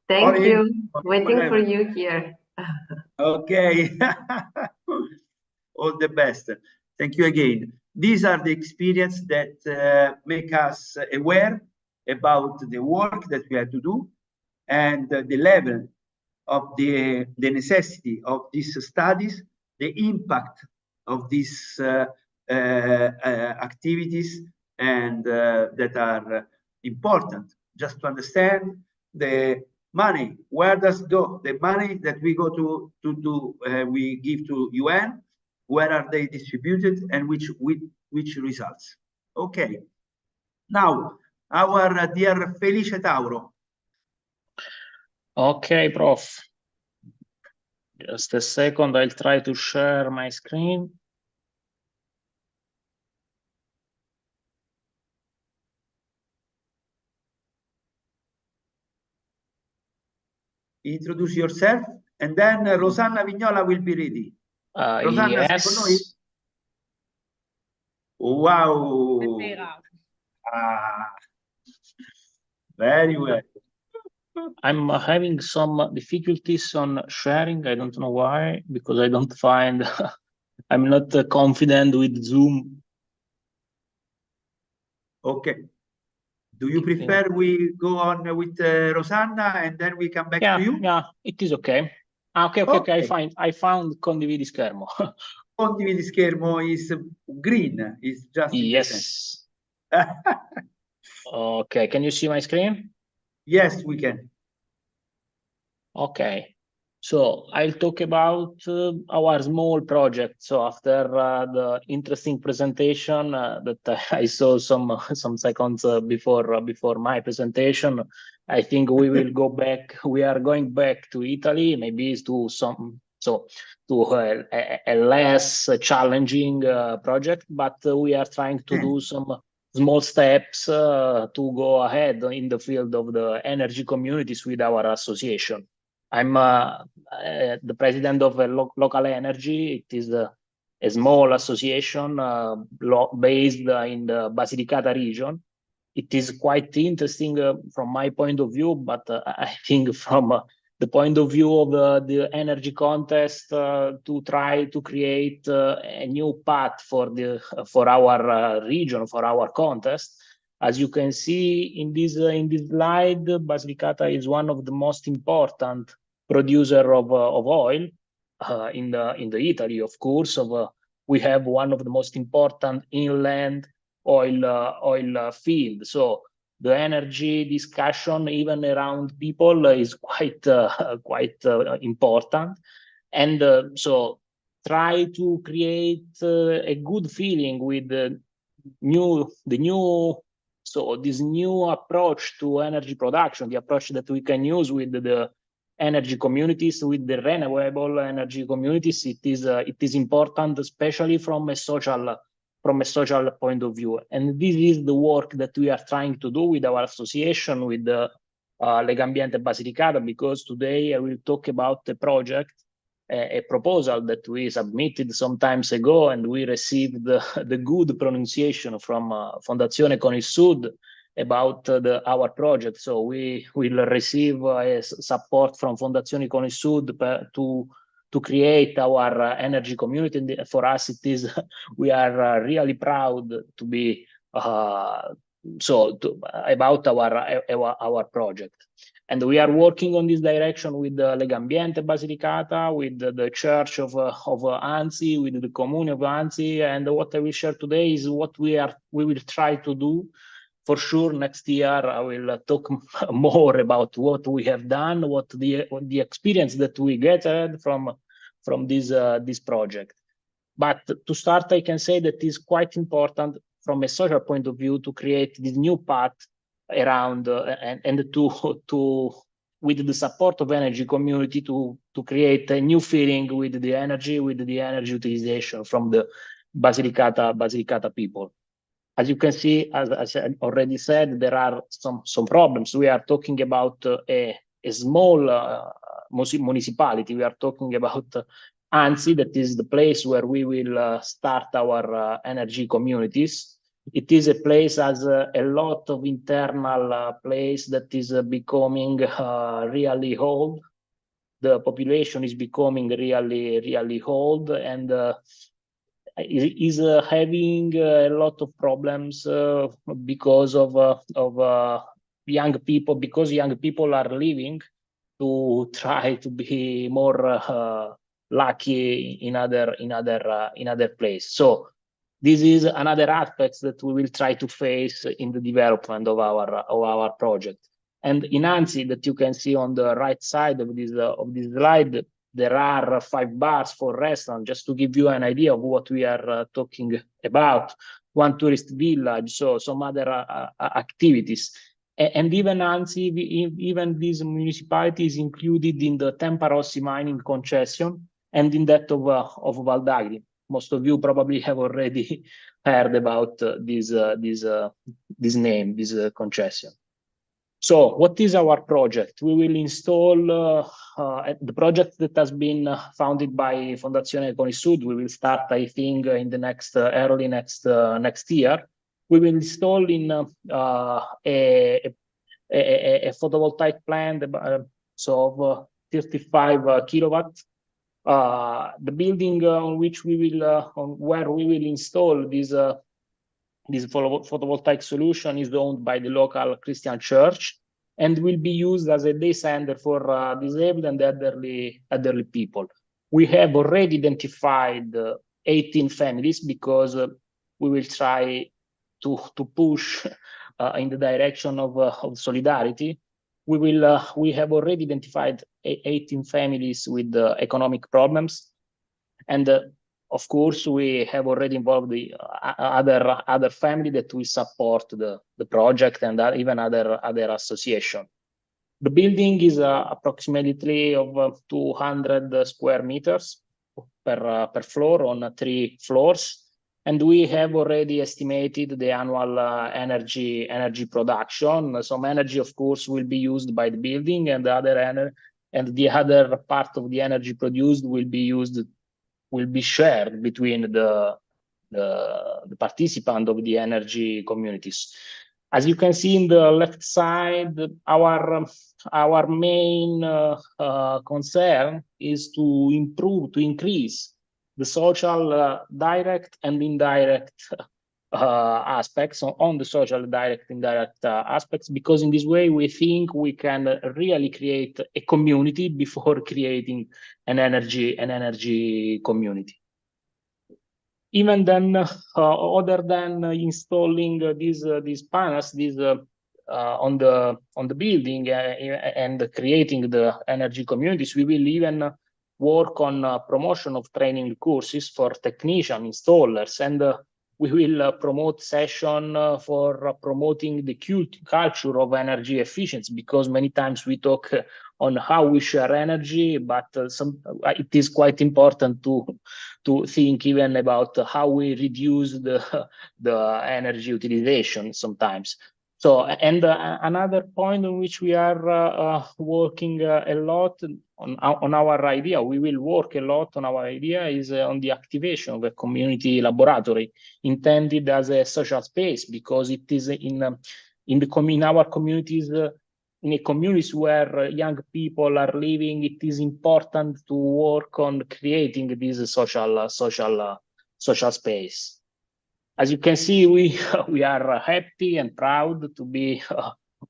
Thank you. Waiting for you here. Okay. All the best. Thank you again. These are the experiences that make us aware about the work that we have to do and the level of the necessity of these studies, the impact of these activities, and that are important just to understand the money. Where does go the money that we go to we give to UN? Where are they distributed and which results? Okay. Now our dear Felice Tauro. Okay, Prof. Just a second, I'll try to share my screen. Introduce yourself, and then Rosanna Vignola will be ready. Rosanna, Yes. sei con noi? Wow. Very well. I'm having some difficulties on sharing. I don't know why, because I don't find, I'm not confident with Zoom. Okay. Do you prefer we go on with Rosanna and then we come back to you? Yeah, it is okay. Okay. I found condividi schermo. Condividi schermo is green. Is just yes. Okay, can you see my screen? Yes, we can. Okay, so I'll talk about our small project. So after the interesting presentation that I saw some seconds before my presentation, I think we will go back. We are going back to Italy, maybe to so to a less challenging project, but we are trying to do some small steps to go ahead in the field of the energy communities with our association. I'm the president of Local Energy. It is a small association based in the Basilicata region. It is quite interesting from my point of view, but I think from the point of view of the energy contest to try to create a new path for our region, for our contest. As you can see in this slide, Basilicata is one of the most important producer of oil in the Italy, of course. We have one of the most important inland oil field. So the energy discussion, even around people, is quite important. And so try to create a good feeling with this new approach to energy production, the approach that we can use with the energy communities, with the renewable energy communities. It is important, especially from a social point of view. And this is the work that we are trying to do with our association, with Legambiente Basilicata, because today I will talk about the project, a proposal that we submitted some time ago, and we received the good pronunciation from Fondazione Con il Sud about our project. So we will receive support from Fondazione Con il Sud to create our energy community. And for us, we are really proud to be about our project. And we are working on this direction with Legambiente Basilicata, with the Church of Anzi, with the Comune of Anzi. And what I will share today is what we will try to do. For sure, next year I will talk more about what we have done, what the experience that we gathered from this project. But to start, I can say that it is quite important from a social point of view to create this new path around and to with the support of energy community to create a new feeling with the energy utilization from the Basilicata people. As you can see, as I already said, there are some problems. We are talking about a small municipality. We are talking about Anzi, that is the place where we will start our energy communities. It is a place as a lot of internal place that is becoming really old. The population is becoming really old, and is having a lot of problems because of young people. Because young people are leaving to try to be more lucky in other place. So this is another aspect that we will try to face in the development of our project. And in Anzi, that you can see on the right side of this slide, there are 5 bars for restaurants, just to give you an idea of what we are talking about. 1 tourist village, so some other activities. And even Anzi, even this municipality is included in the Tempa Rossi mining concession and in that of Val d'Agri. Most of you probably have already heard about this name, this concession. So what is our project? We will install the project that has been founded by Fondazione Con il Sud. We will start, I think, in the early next year. We will install in a photovoltaic plant, of 35 kilowatts. The building on which where we will install this photovoltaic solution is owned by the local Christian church and will be used as a day center for disabled and elderly people. We have already identified 18 families because we will try to push in the direction of solidarity. We have already identified 18 families with economic problems, and of course we have already involved the other family that will support the project and even other association. The building is approximately of 200 square meters per floor on 3 floors. And we have already estimated the annual energy production. Some energy, of course, will be used by the building, and the other part of the energy produced will be shared between the participant of the energy communities. As you can see in the left side, our main concern is to increase the social direct and indirect aspects on the social direct indirect aspects, because in this way we think we can really create a community before creating an energy community. Even then, other than installing these panels, on the building and creating the energy communities, we will even work on promotion of training courses for technician installers, and we will promote session for promoting the culture of energy efficiency, because many times we talk on how we share energy, but it is quite important to think even about how we reduce the energy utilization sometimes. So, and another point on which we are working a lot on our idea, we will work a lot on our idea, is on the activation of a community laboratory intended as a social space, because it is in our communities, in a communities where young people are living, it is important to work on creating this social space. As you can see, we are happy and proud to be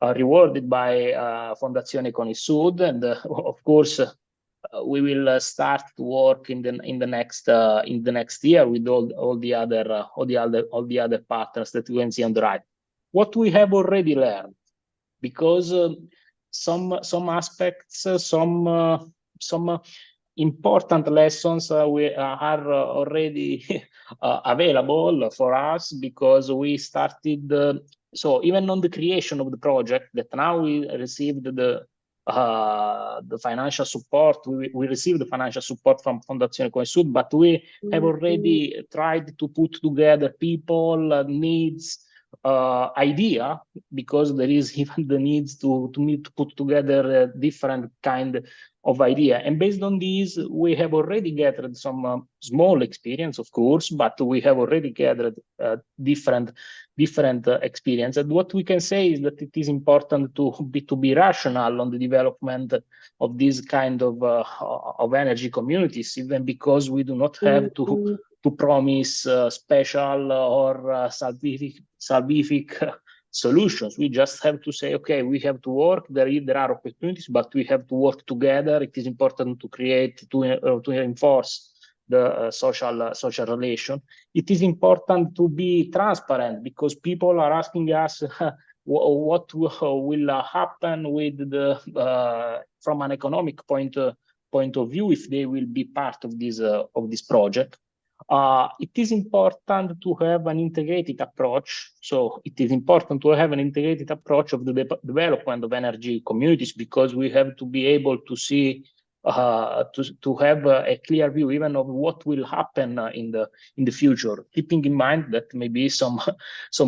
rewarded by Fondazione CONISUD, and of course we will start to work in the next year with all the other partners that you can see on the right. What we have already learned, because some aspects, some important lessons we are already available for us, because we started. So even on the creation of the project, that now we received the financial support, we received the financial support from Fondazione CONISUD, but we have already tried to put together people, needs, idea, because there is even the needs to put together a different kind of idea. And based on these, we have already gathered some small experience, of course, but we have already gathered different experience. And what we can say is that it is important to be rational on the development of this kind of energy communities, even because we do not have to promise special or salvific solutions. We just have to say, okay, we have to work. There are opportunities, but we have to work together. It is important to create, to enforce the social relation. It is important to be transparent, because people are asking us what will happen with from an economic point of view if they will be part of this project. It is important to have an integrated approach. So it is important to have an integrated approach of the development of energy communities, because we have to be able to see, to have a clear view even of what will happen in the future, keeping in mind that maybe some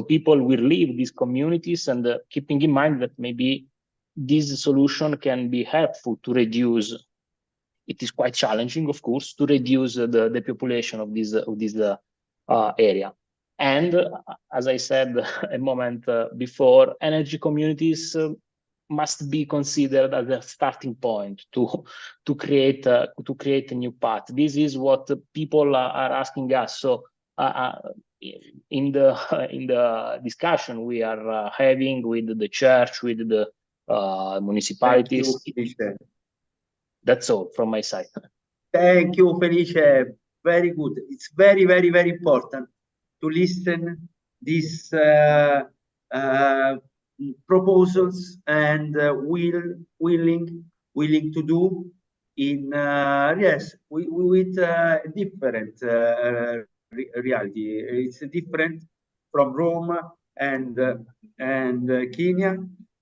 people will leave these communities, and keeping in mind that maybe this solution can be helpful to reduce. It is quite challenging, of course, to reduce the population of this area. And as I said a moment before, energy communities must be considered as a starting point to create a new path. This is what people are asking us. So in the discussion we are having with the church, with the municipalities. That's all from my side. Thank you, Felice. Very good. It's very, very, very important to listen these proposals and willing to do in yes, with different reality. It's different from Rome and Kenya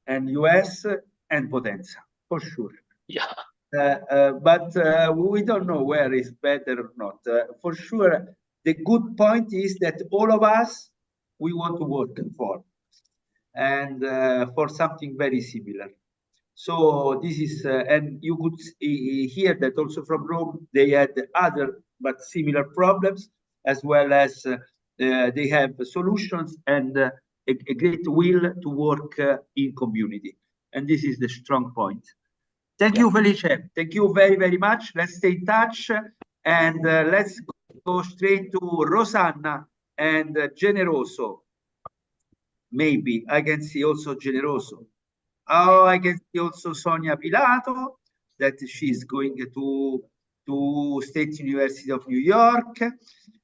and US. and Potenza, for sure. Yeah. But we don't know where is better or not. For sure, the good point is that all of us, we want to work for, and for something very similar. So this is, and you could hear that also from Rome, they had other but similar problems, as well as they have solutions and a great will to work in community. And this is the strong point. Thank you, Felice. Thank you very, very much. Let's stay in touch, and let's go straight to Rosanna and Generoso. Maybe I can see also Generoso. Oh, I can see also Sonia Pilato, that she's going to State University of New York.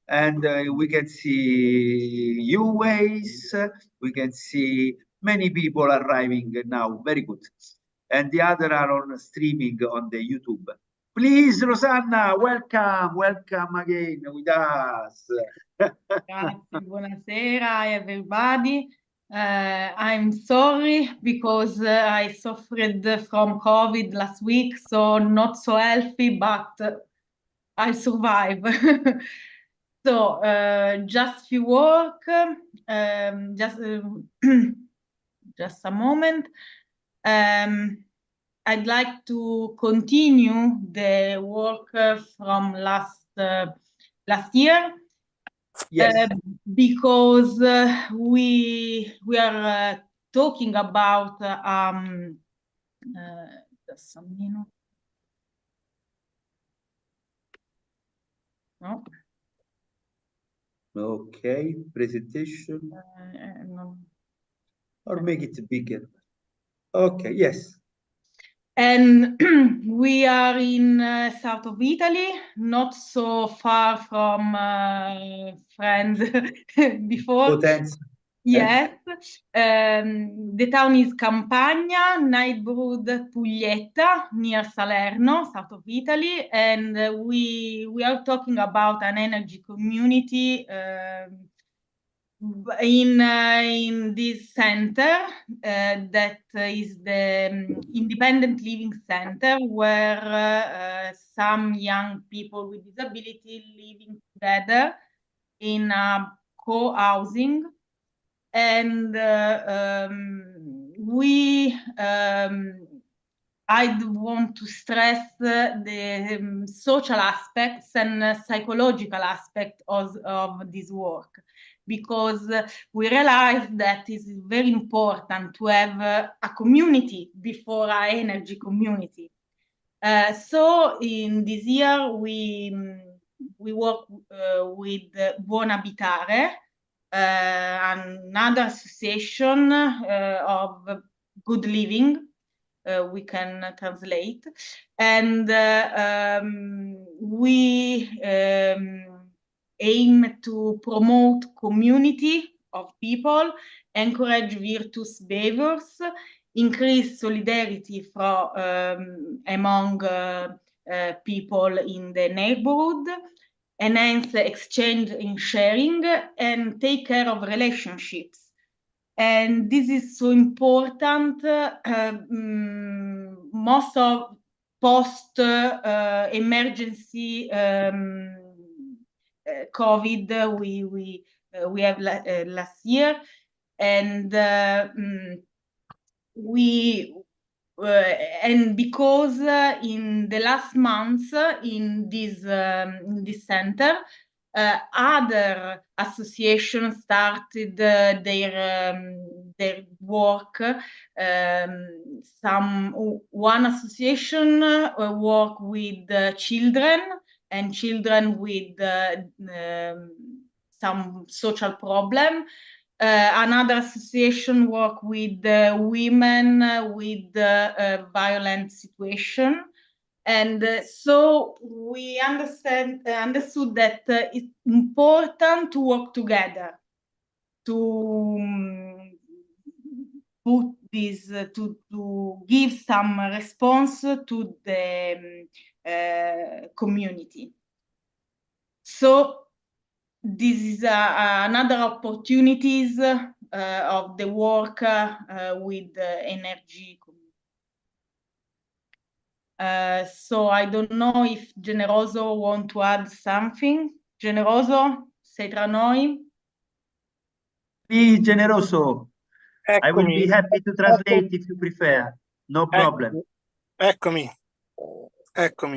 And we can see U-Ways. We can see many people arriving now. Very good. And the other are on streaming on the YouTube. Please, Rosanna, welcome again with us. Grazie, buonasera, everybody. I'm sorry because I suffered from COVID last week, so not so healthy, but I survive. So just few work, just a moment. I'd like to continue the work from last year. Yes. Because we are talking about just a minute. No. Okay, presentation. No. Or make it bigger. Okay, yes. And we are in south of Italy, not so far from friends before. Potenza. Yes. The town is Campagna, neighborhood Puglietta, near Salerno, south of Italy, and we are talking about an energy community in this center that is the Independent Living Center, where some young people with disability living together in a co-housing. And I want to stress the social aspects and psychological aspects of this work, because we realize that it's very important to have a community before our energy community. So in this year, we work with Buon Abitare, another association of good living, we can translate, and we aim to promote community of people, encourage virtuous behaviors, increase solidarity among people in the neighborhood, enhance exchange and sharing, and take care of relationships. And this is so important. Most of post emergency COVID we have last year, and and because in the last months in this center, other associations started their work. One association work with children and children with some social problem. Another association work with women with violent situation. And so we understood that it's important to work together to put this, to give some response to the community. So this is another opportunities of the work with the energy community. So I don't know if Generoso want to add something. Generoso, sei tra noi? Sì, Generoso. Eccomi. I will be happy to translate if you prefer. No problem. Eccomi.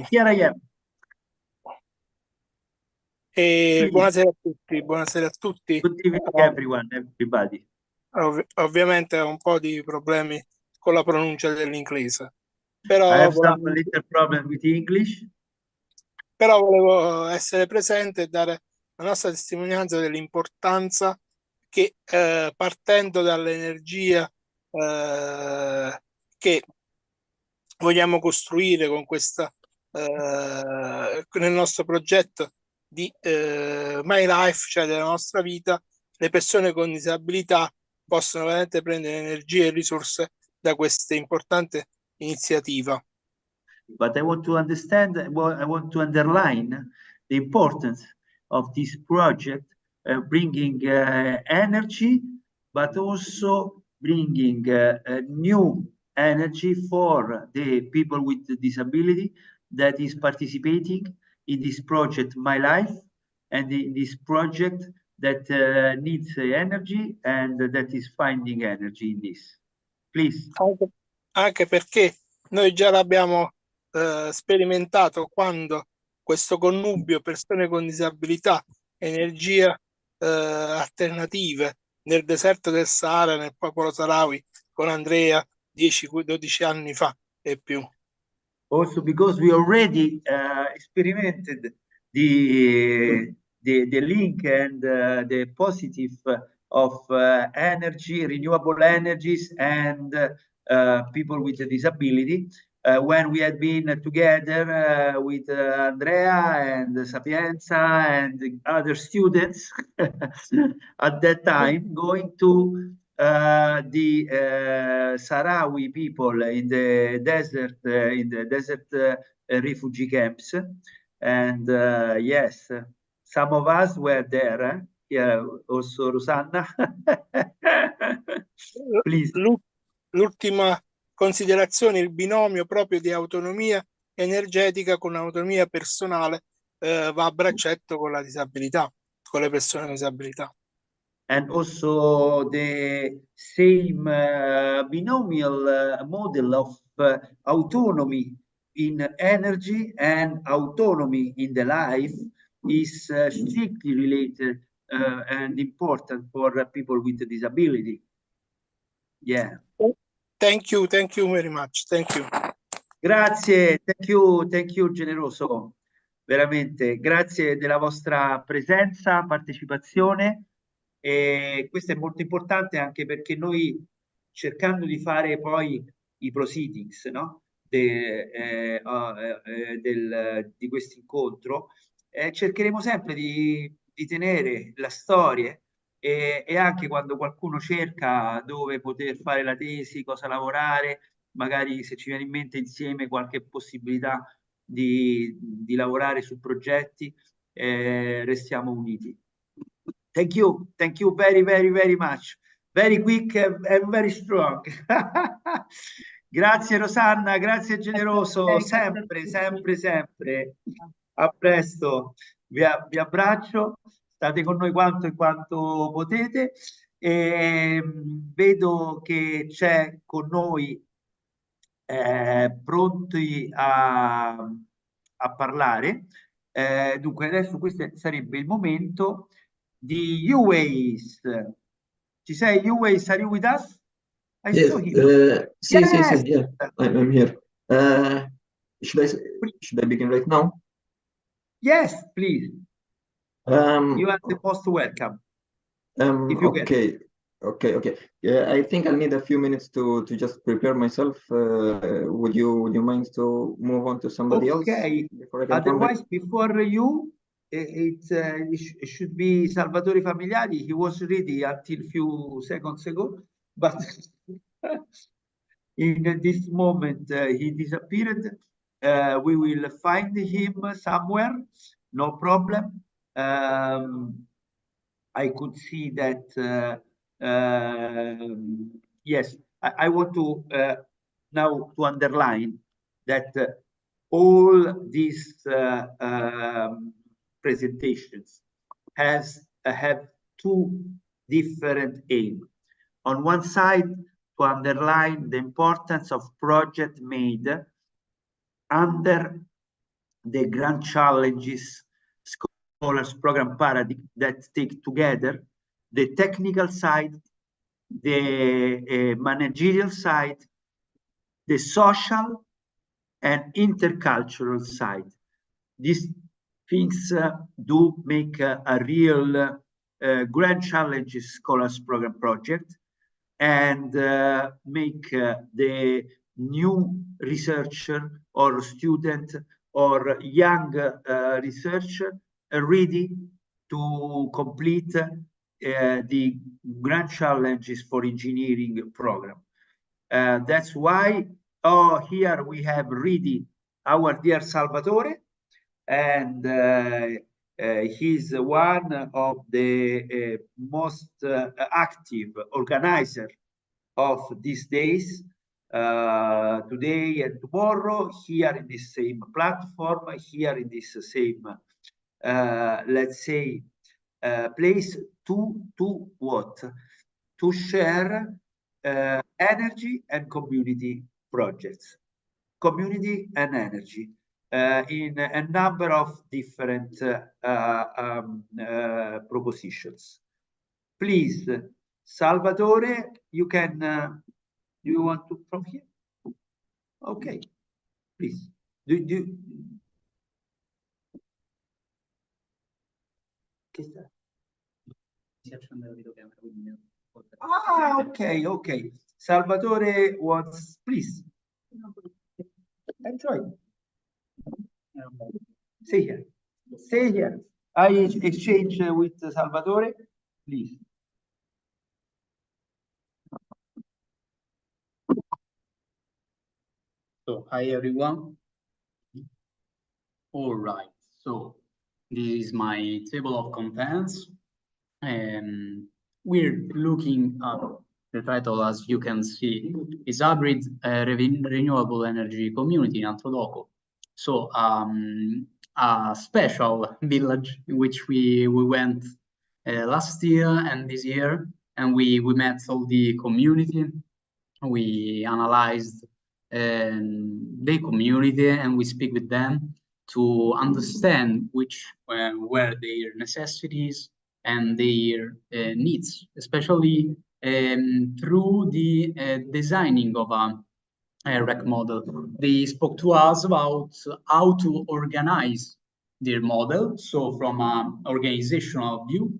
Here I am. Buonasera a tutti, buonasera a tutti. Good evening everybody. Ovviamente ho un po' di problemi con la pronuncia dell'inglese. I Però have some little problem with English. Però volevo essere presente e dare la nostra testimonianza dell'importanza che partendo dall'energia che vogliamo costruire con questa nel nostro progetto di My Life, cioè della nostra vita, le persone con disabilità possono veramente prendere energie e risorse da questa importante iniziativa. But I want to understand, I want to underline the importance of this project, bringing energy, but also bringing new energy for the people with disability that is participating in this project, My Life, and in this project that needs energy and that is finding energy in this. Please. Anche perché noi già l'abbiamo sperimentato quando questo connubio persone con disabilità, energie alternative nel deserto del Sahara, nel popolo Sahrawi, con Andrea 10-12 anni fa e più. Also because we already experimented the link and the positive of energy, renewable energies, and people with a disability. When we had been together with Andrea and Sapienza and other students at that time, going to the Sahrawi people in the desert refugee camps, and yes, some of us were there. Yeah, also Rosanna. Please. L'ultima considerazione, il binomio proprio di autonomia energetica con autonomia personale va a braccetto con la disabilità, con le persone con disabilità. And also the same binomial model of autonomy in energy and autonomy in the life is strictly related and important for people with a disability. Yeah. Thank you very much. Thank you. Grazie, thank you Generoso. Veramente, grazie della vostra presenza, partecipazione. E questo è molto importante anche perché noi, cercando di fare poi i proceedings, no? di questo incontro, cercheremo sempre di tenere la storia e anche quando qualcuno cerca dove poter fare la tesi, cosa lavorare, magari se ci viene in mente insieme qualche possibilità di lavorare su progetti, restiamo uniti. Thank you very much. Very quick and very strong. Grazie Rosanna, grazie Generoso, sempre. A presto, vi abbraccio, state con noi quanto potete. E vedo che c'è con noi pronti a parlare. Dunque adesso questo sarebbe il momento di Uwais. Ci sei Uwais? Are you with us? Yes, yes, yeah, I'm here. Should I begin right now? Yes, please. You are the most welcome. Okay. Yeah, I think I'll need a few minutes to just prepare myself. Would you mind to move on to somebody else? Okay. Otherwise, before you, it should be Salvatore Famigliari. He was ready until few seconds ago, but in this moment he disappeared. We will find him somewhere, no problem. I could see that yes, I want to now to underline that all these presentations have two different aims. On one side, to underline the importance of projects made under the grand challenges scholars program paradigm that take together the technical side, the managerial side, the social and intercultural side. These things do make a real grand challenges scholars program project, and make the new researcher or student or young researcher ready to complete the grand challenges for engineering program. That's why here we have ready our dear Salvatore, and he's one of the most active organizer of these days, today and tomorrow, here in this same platform, here in this same, let's say, place to what? To share energy and community projects, community and energy. In a number of different propositions. Please, Salvatore, you can, do you want to from here? Okay, please. Okay. Salvatore wants, please. Enjoy. Stay here. Stay here. I exchange with Salvatore, please. So, hi everyone. All right. So, this is my table of contents, and we're looking at the title, as you can see, is Hybrid Renewable Energy Community in Altodoco. So, a special village in which we went last year and this year, and we met all the community. We analyzed the community, and we speak with them to understand which were their necessities and their needs, especially through the designing of a REC model. They spoke to us about how to organize their model, so from an organizational view,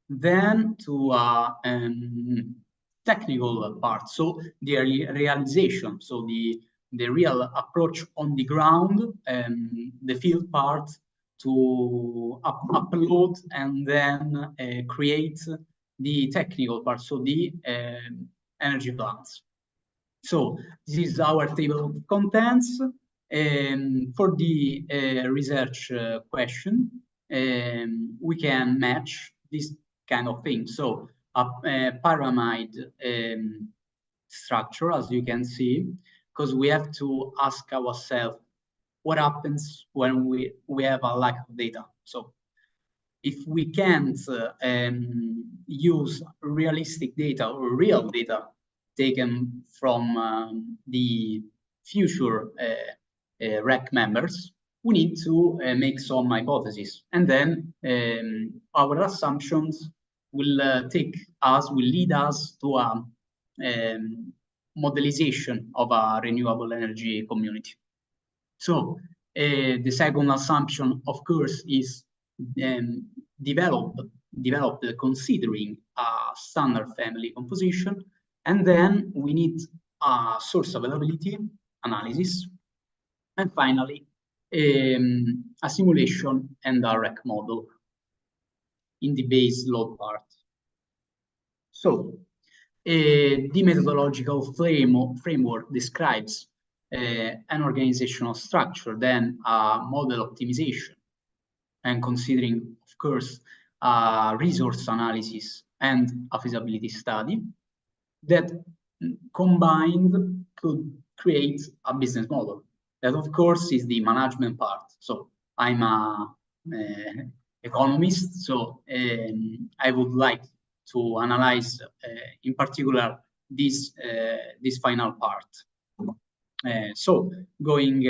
then to a technical part, so the realization, so the real approach on the ground, the field part, to upload and then create the technical part, so the energy plants. So this is our table of contents. For the research question, we can match this kind of thing. So a pyramid structure, as you can see, because we have to ask ourselves what happens when we have a lack of data. So if we can't use realistic data or real data taken from the future REC members, we need to make some hypotheses, and then our assumptions will lead us to a modelization of a renewable energy community. So the second assumption, of course, is developed considering a standard family composition, and then we need a source availability analysis, and finally a simulation and a REC model in the base load part. So the methodological framework describes an organizational structure, then a model optimization, and considering, of course, a resource analysis and a feasibility study that combined could create a business model. That, of course, is the management part. So I'm a economist, so I would like to analyze in particular this final part. So going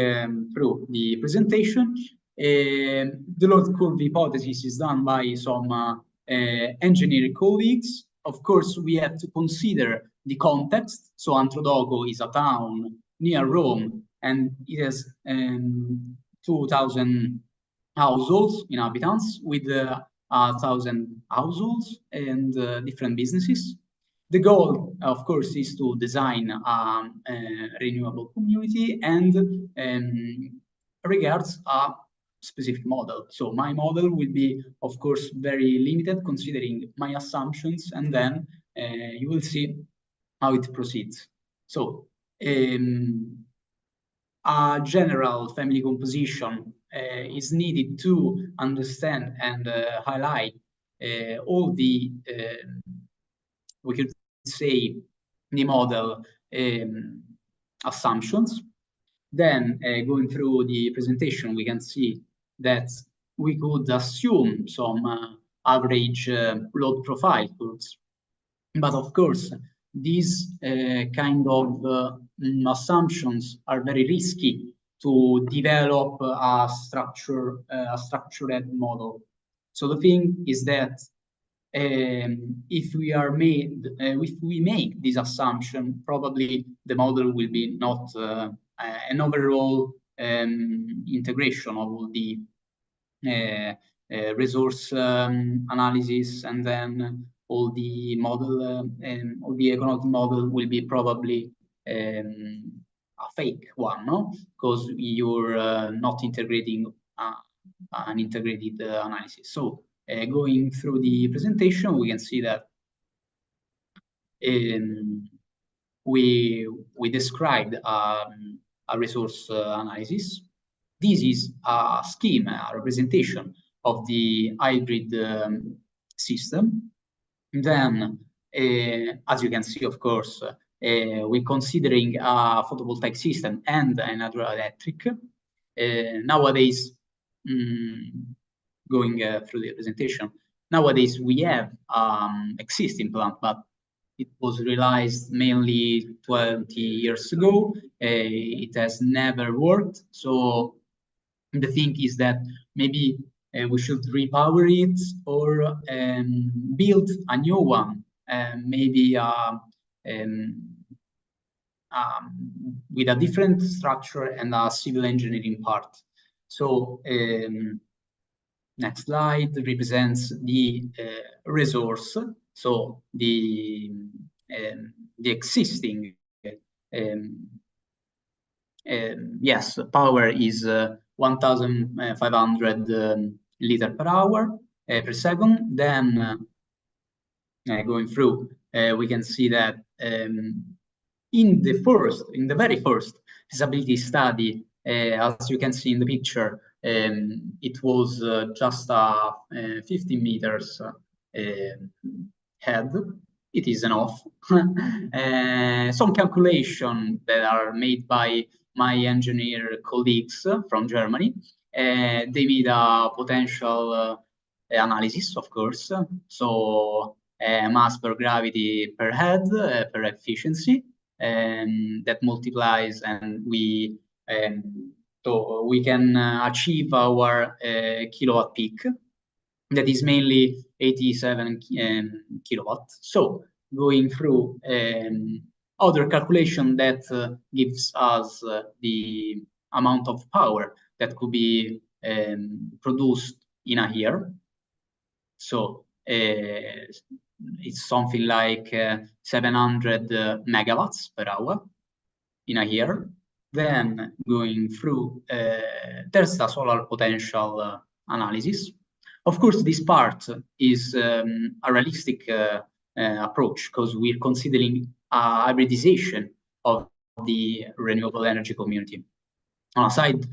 through the presentation, the load curve hypothesis is done by some engineering colleagues. Of course, we have to consider the context. So Antrodoco is a town near Rome, and it has 2,000 households, inhabitants, with 1,000 households and different businesses. The goal, of course, is to design a renewable community and regards a specific model. So my model will be, of course, very limited considering my assumptions, and then you will see how it proceeds. So a general family composition is needed to understand and highlight all the, we could say, the model assumptions. Then going through the presentation, we can see that we could assume some average load profile curves. But of course, these kind of assumptions are very risky to develop a structured model. So the thing is that if we make this assumption, probably the model will be not an overall integration of all the resource analysis, and then all the model and all the economic model will be probably a fake one, no? Because you're not integrating an integrated analysis. So going through the presentation, we can see that we described a resource analysis. This is a scheme, a representation of the hybrid system. Then, as you can see, of course, we're considering a photovoltaic system and an hydroelectric. Nowadays, going through the presentation, nowadays we have existing plant, but it was realized mainly 20 years ago. It has never worked. So the thing is that maybe we should repower it or build a new one, maybe with a different structure and a civil engineering part. So next slide represents the resource. So the existing yes, power is 1,500 liter per hour per second. Then going through, we can see that in the very first feasibility study, as you can see in the picture, it was just a 50 meters head. It is enough. Some calculation that are made by my engineer colleagues from Germany. They made a potential analysis, of course. So mass per gravity per head per efficiency, that multiplies, and so we can achieve our kilowatt peak. That is mainly 87 kilowatt. So going through other calculation that gives us the amount of power that could be produced in a year. So it's something like 700 megawatts per hour in a year. Then going through, there's the solar potential analysis. Of course, this part is a realistic approach, because we're considering a hybridization of the renewable energy community. On a side,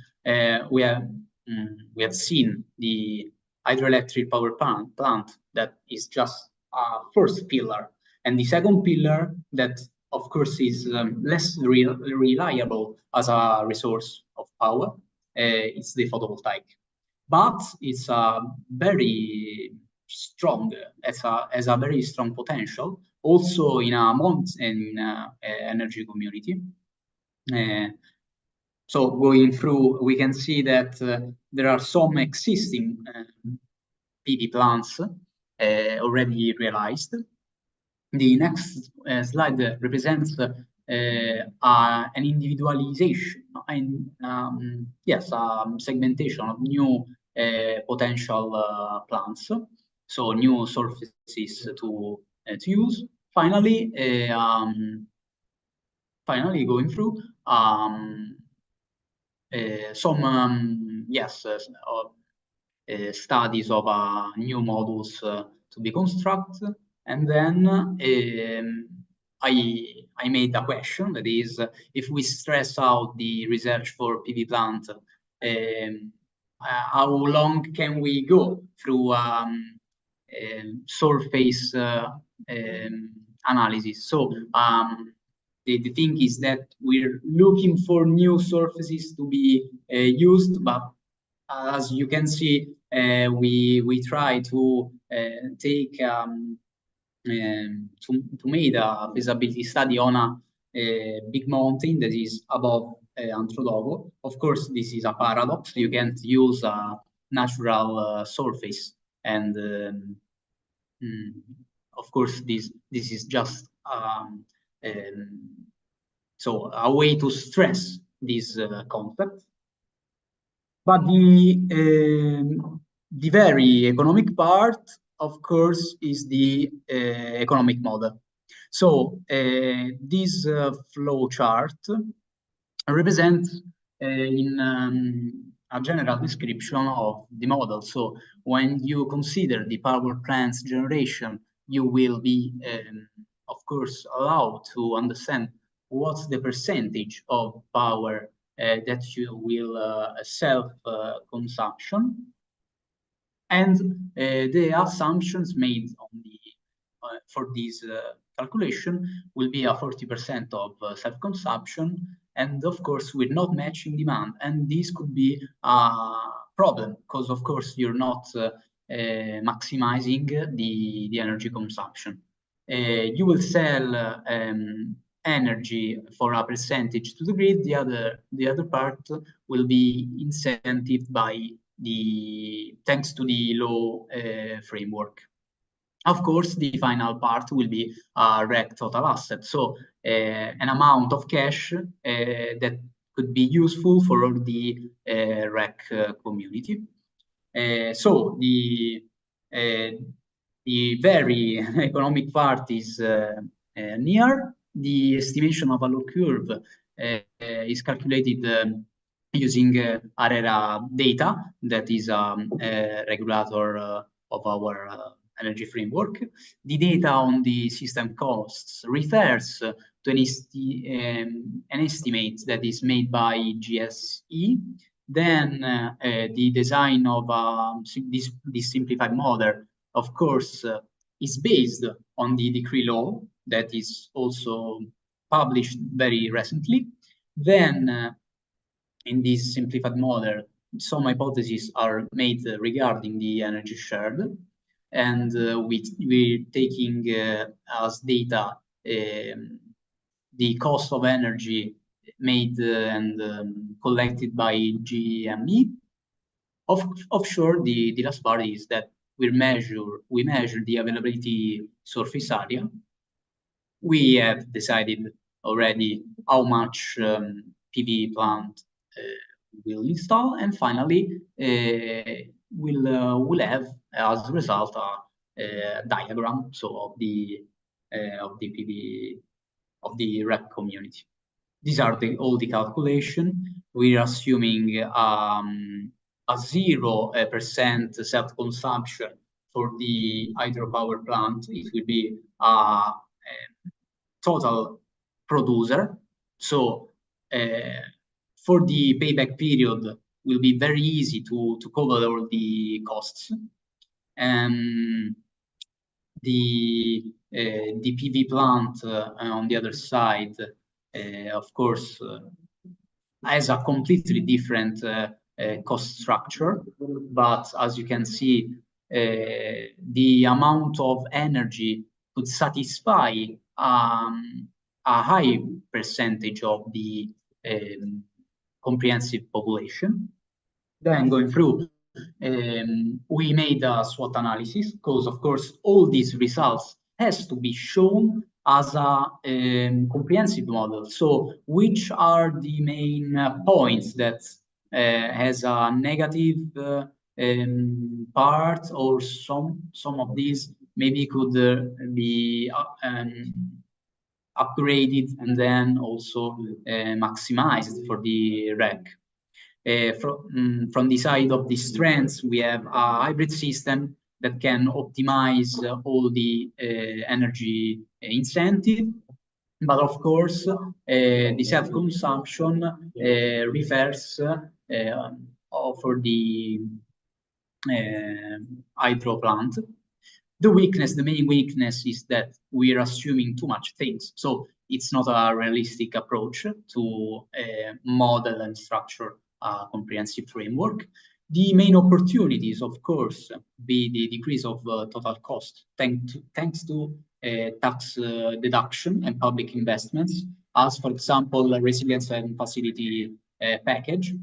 we have seen the hydroelectric power plant that is just a first pillar, and the second pillar that, of course, is less reliable as a resource, of power. It's the photovoltaic, but it's a very strong, has a very strong potential also in a energy community. So going through, we can see that there are some existing PV plants already realized. The next slide represents an individualization and segmentation of new potential plants, so new surfaces to use. Finally, going through some studies of new models to be constructed, and then I made a question, that is, if we stress out the research for PV plant, how long can we go through surface analysis? So the thing is that we're looking for new surfaces to be used, but as you can see, we try to take to make a feasibility study on a big mountain that is above Antrodogo. Of course, this is a paradox. You can't use a natural surface, and of course, this is just so a way to stress this concept. But the very economic part, of course, is the economic model. So this flow chart represents in a general description of the model. So when you consider the power plant's generation, you will be, of course, allowed to understand what's the percentage of power that you will self-consumption. And the assumptions made on the for this calculation will be a 40% of self-consumption, and of course we're not matching demand, and this could be a problem because of course you're not maximizing the energy consumption. You will sell energy for a percentage to the grid. The other part will be incentivized by thanks to the law framework. Of course, the final part will be REC total asset, so an amount of cash that could be useful for all the REC community. So the very economic part is near. The estimation of a load curve is calculated using ARERA data, that is a regulator of our energy framework. The data on the system costs refers to an estimate that is made by GSE. Then the design of this simplified model, of course, is based on the decree law that is also published very recently. Then in this simplified model, some hypotheses are made regarding the energy shared, and we're taking as data the cost of energy made and collected by GME. Offshore, the last part is that we measure the availability surface area. We have decided already how much PV plant will install, and finally we'll have as a result a diagram of the PV of the REC community. These are all the calculation. We are assuming a 0% self-consumption for the hydropower plant. It will be a total producer. So for the payback period, will be very easy to cover all the costs. The PV plant on the other side, of course, has a completely different cost structure, but as you can see, the amount of energy could satisfy a high percentage of the comprehensive population. Then going through, we made a SWOT analysis, because of course all these results has to be shown as a comprehensive model. So which are the main points that has a negative part, or some of these maybe could be upgraded and then also maximized for the REC. From the side of the strengths, we have a hybrid system that can optimize all the energy incentive. But of course, the self-consumption refers for the hydro plant. The main weakness is that we are assuming too much things. So it's not a realistic approach to model and structure a comprehensive framework. The main opportunities, of course, be the decrease of total cost, thanks to tax deduction and public investments, as for example, a resilience and facility package.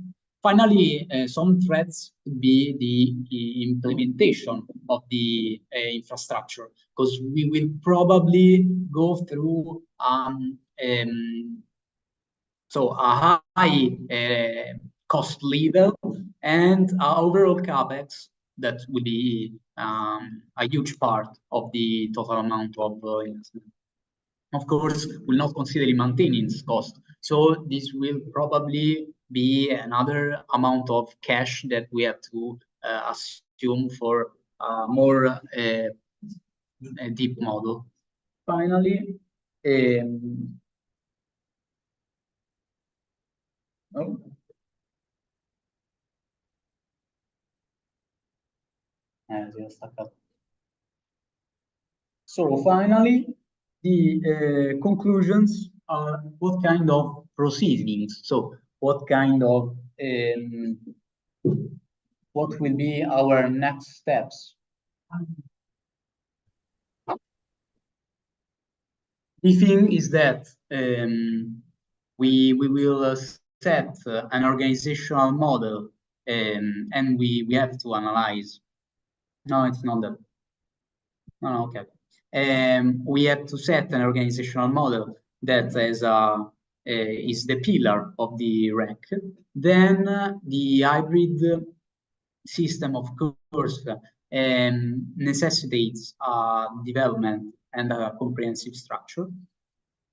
Finally, some threats could be the implementation of the infrastructure, because we will probably go through so a high cost level and overall capex that would be a huge part of the total amount of investment. Of course, we'll not consider the maintenance cost. So this will probably be another amount of cash that we have to assume for a more deep model. Finally, so finally, the conclusions are what kind of proceedings. So what kind of what will be our next steps? The thing is that we will set an organizational model, and we have to analyze. No, it's not that. No, okay. We have to set an organizational model that is the pillar of the REC. Then the hybrid system, of course, necessitates development and a comprehensive structure.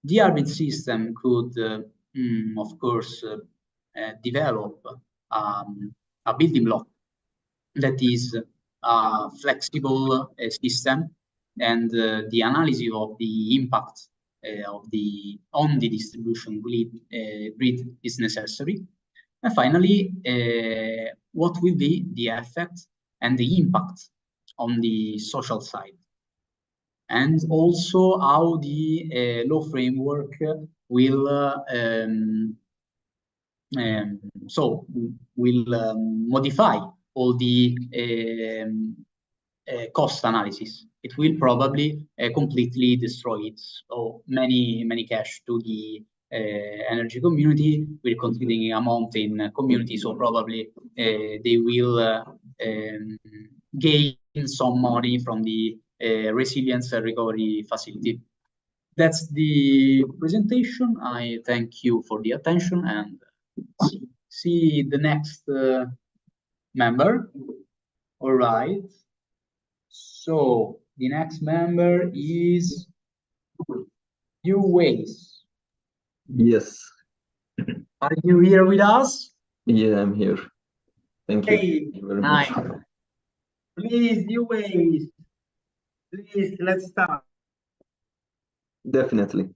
The hybrid system could, of course, develop a building block that is a flexible system, and the analysis of the impact on the distribution grid is necessary. And finally, what will be the effect and the impact on the social side, and also how the law framework will modify all the cost analysis. It will probably completely destroy it. So many cash to the energy community. We're considering a mountain community, so probably they will gain some money from the resilience and recovery facility. That's the presentation. I thank you for the attention, and see the next member. All right. So the next member is Uwais. Yes. Are you here with us? Yeah, I'm here. Thank you. Hey, Thank you very nice. much. Please, Uwais. Please, let's start. Definitely.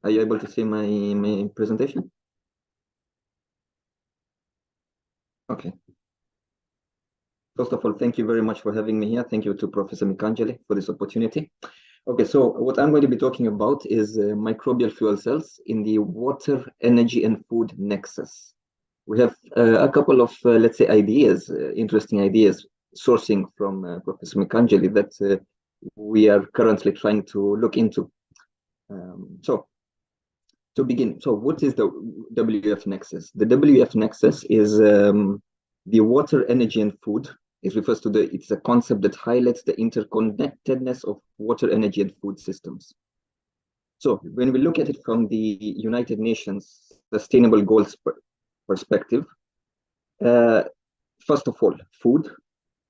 Are you able to see my presentation? Okay. First of all, thank you very much for having me here. Thank you to Professor Mikangeli for this opportunity. Okay, so what I'm going to be talking about is microbial fuel cells in the water, energy, and food nexus. We have a couple of, let's say, ideas, interesting ideas, sourcing from Professor Mikangeli that we are currently trying to look into. So to begin, so what is the WF nexus? The WF nexus is the water, energy, and food. It refers to it's a concept that highlights the interconnectedness of water, energy, and food systems. So when we look at it from the United Nations Sustainable Goals perspective, first of all, food.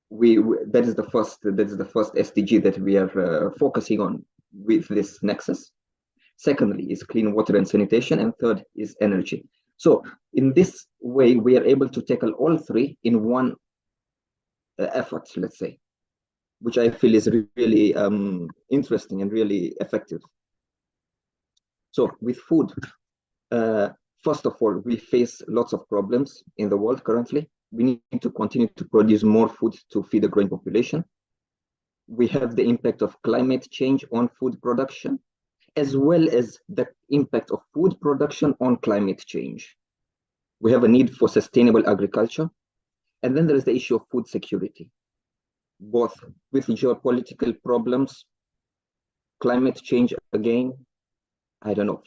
That is the first SDG that we are focusing on with this nexus. Secondly is clean water and sanitation, and third is energy. So in this way, we are able to tackle all three in one effort, let's say, which I feel is really interesting and really effective. So with food, first of all, we face lots of problems in the world currently. We need to continue to produce more food to feed a growing population. We have the impact of climate change on food production, as well as the impact of food production on climate change. We have a need for sustainable agriculture. And then there is the issue of food security, both with geopolitical problems, climate change again, I don't know,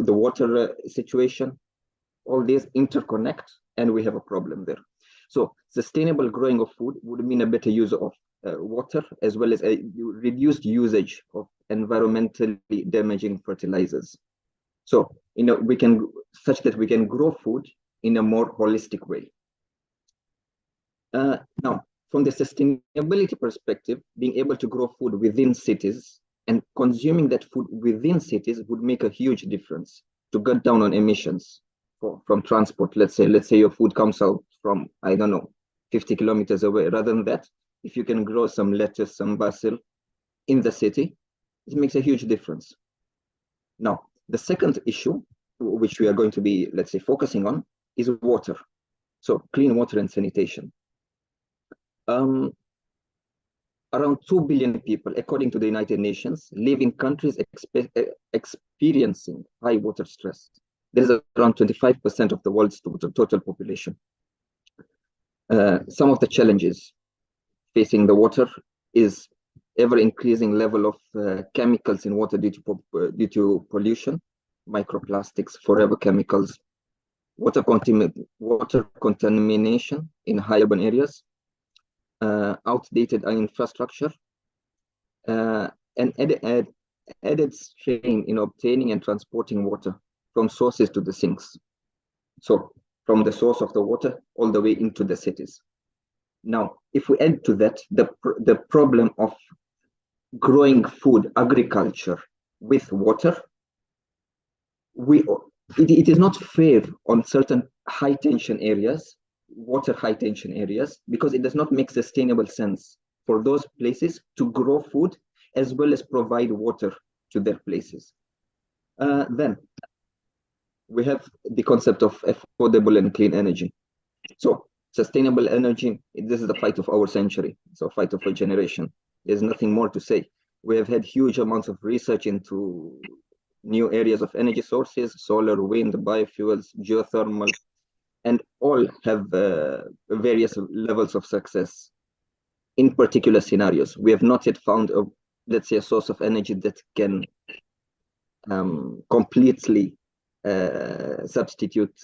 the water situation, all these interconnect, and we have a problem there. So sustainable growing of food would mean a better use of water, as well as a reduced usage of environmentally damaging fertilizers. So, such that we can grow food in a more holistic way. Now, from the sustainability perspective, being able to grow food within cities and consuming that food within cities would make a huge difference to cut down on emissions from transport. Let's say your food comes out from, I don't know, 50 kilometers away. Rather than that, if you can grow some lettuce, some basil in the city, it makes a huge difference. Now, the second issue, which we are going to be, let's say, focusing on, is water. So clean water and sanitation. Around 2 billion people, according to the United Nations, live in countries experiencing high water stress. There is around 25% of the world's total population. Some of the challenges facing the water is ever-increasing level of chemicals in water due to pollution, microplastics, forever chemicals, water contamination in high urban areas, outdated infrastructure, and added strain in obtaining and transporting water from sources to the sinks. So from the source of the water all the way into the cities. Now, if we add to that the problem of growing food, agriculture with water, it is not fair on certain high tension areas, water high tension areas, because it does not make sustainable sense for those places to grow food as well as provide water to their places. Then we have the concept of affordable and clean energy. So sustainable energy, this is the fight of our century. So fight of a generation. There's nothing more to say. We have had huge amounts of research into new areas of energy sources, solar, wind, biofuels, geothermal, and all have various levels of success in particular scenarios. We have not yet found, let's say, a source of energy that can completely substitute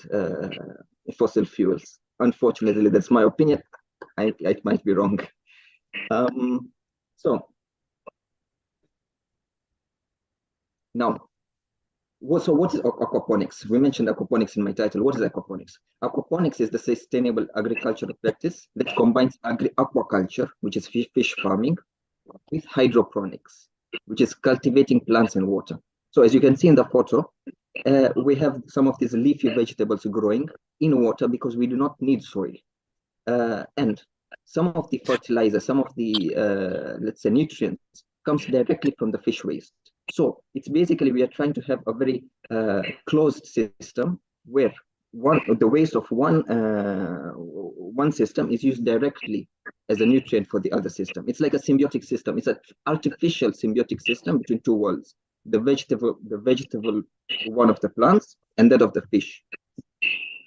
fossil fuels. Unfortunately, that's my opinion. I might be wrong. So now, so what is aquaponics? We mentioned aquaponics in my title. What is aquaponics? Aquaponics is the sustainable agricultural practice that combines aquaculture, which is fish farming, with hydroponics, which is cultivating plants in water. So as you can see in the photo, we have some of these leafy vegetables growing in water because we do not need soil. And some of the fertilizer, some of the, let's say, nutrients comes directly from the fish waste. So it's basically, we are trying to have a very closed system where the waste of one system is used directly as a nutrient for the other system. It's like a symbiotic system. It's an artificial symbiotic system between two worlds, the vegetable one of the plants and that of the fish.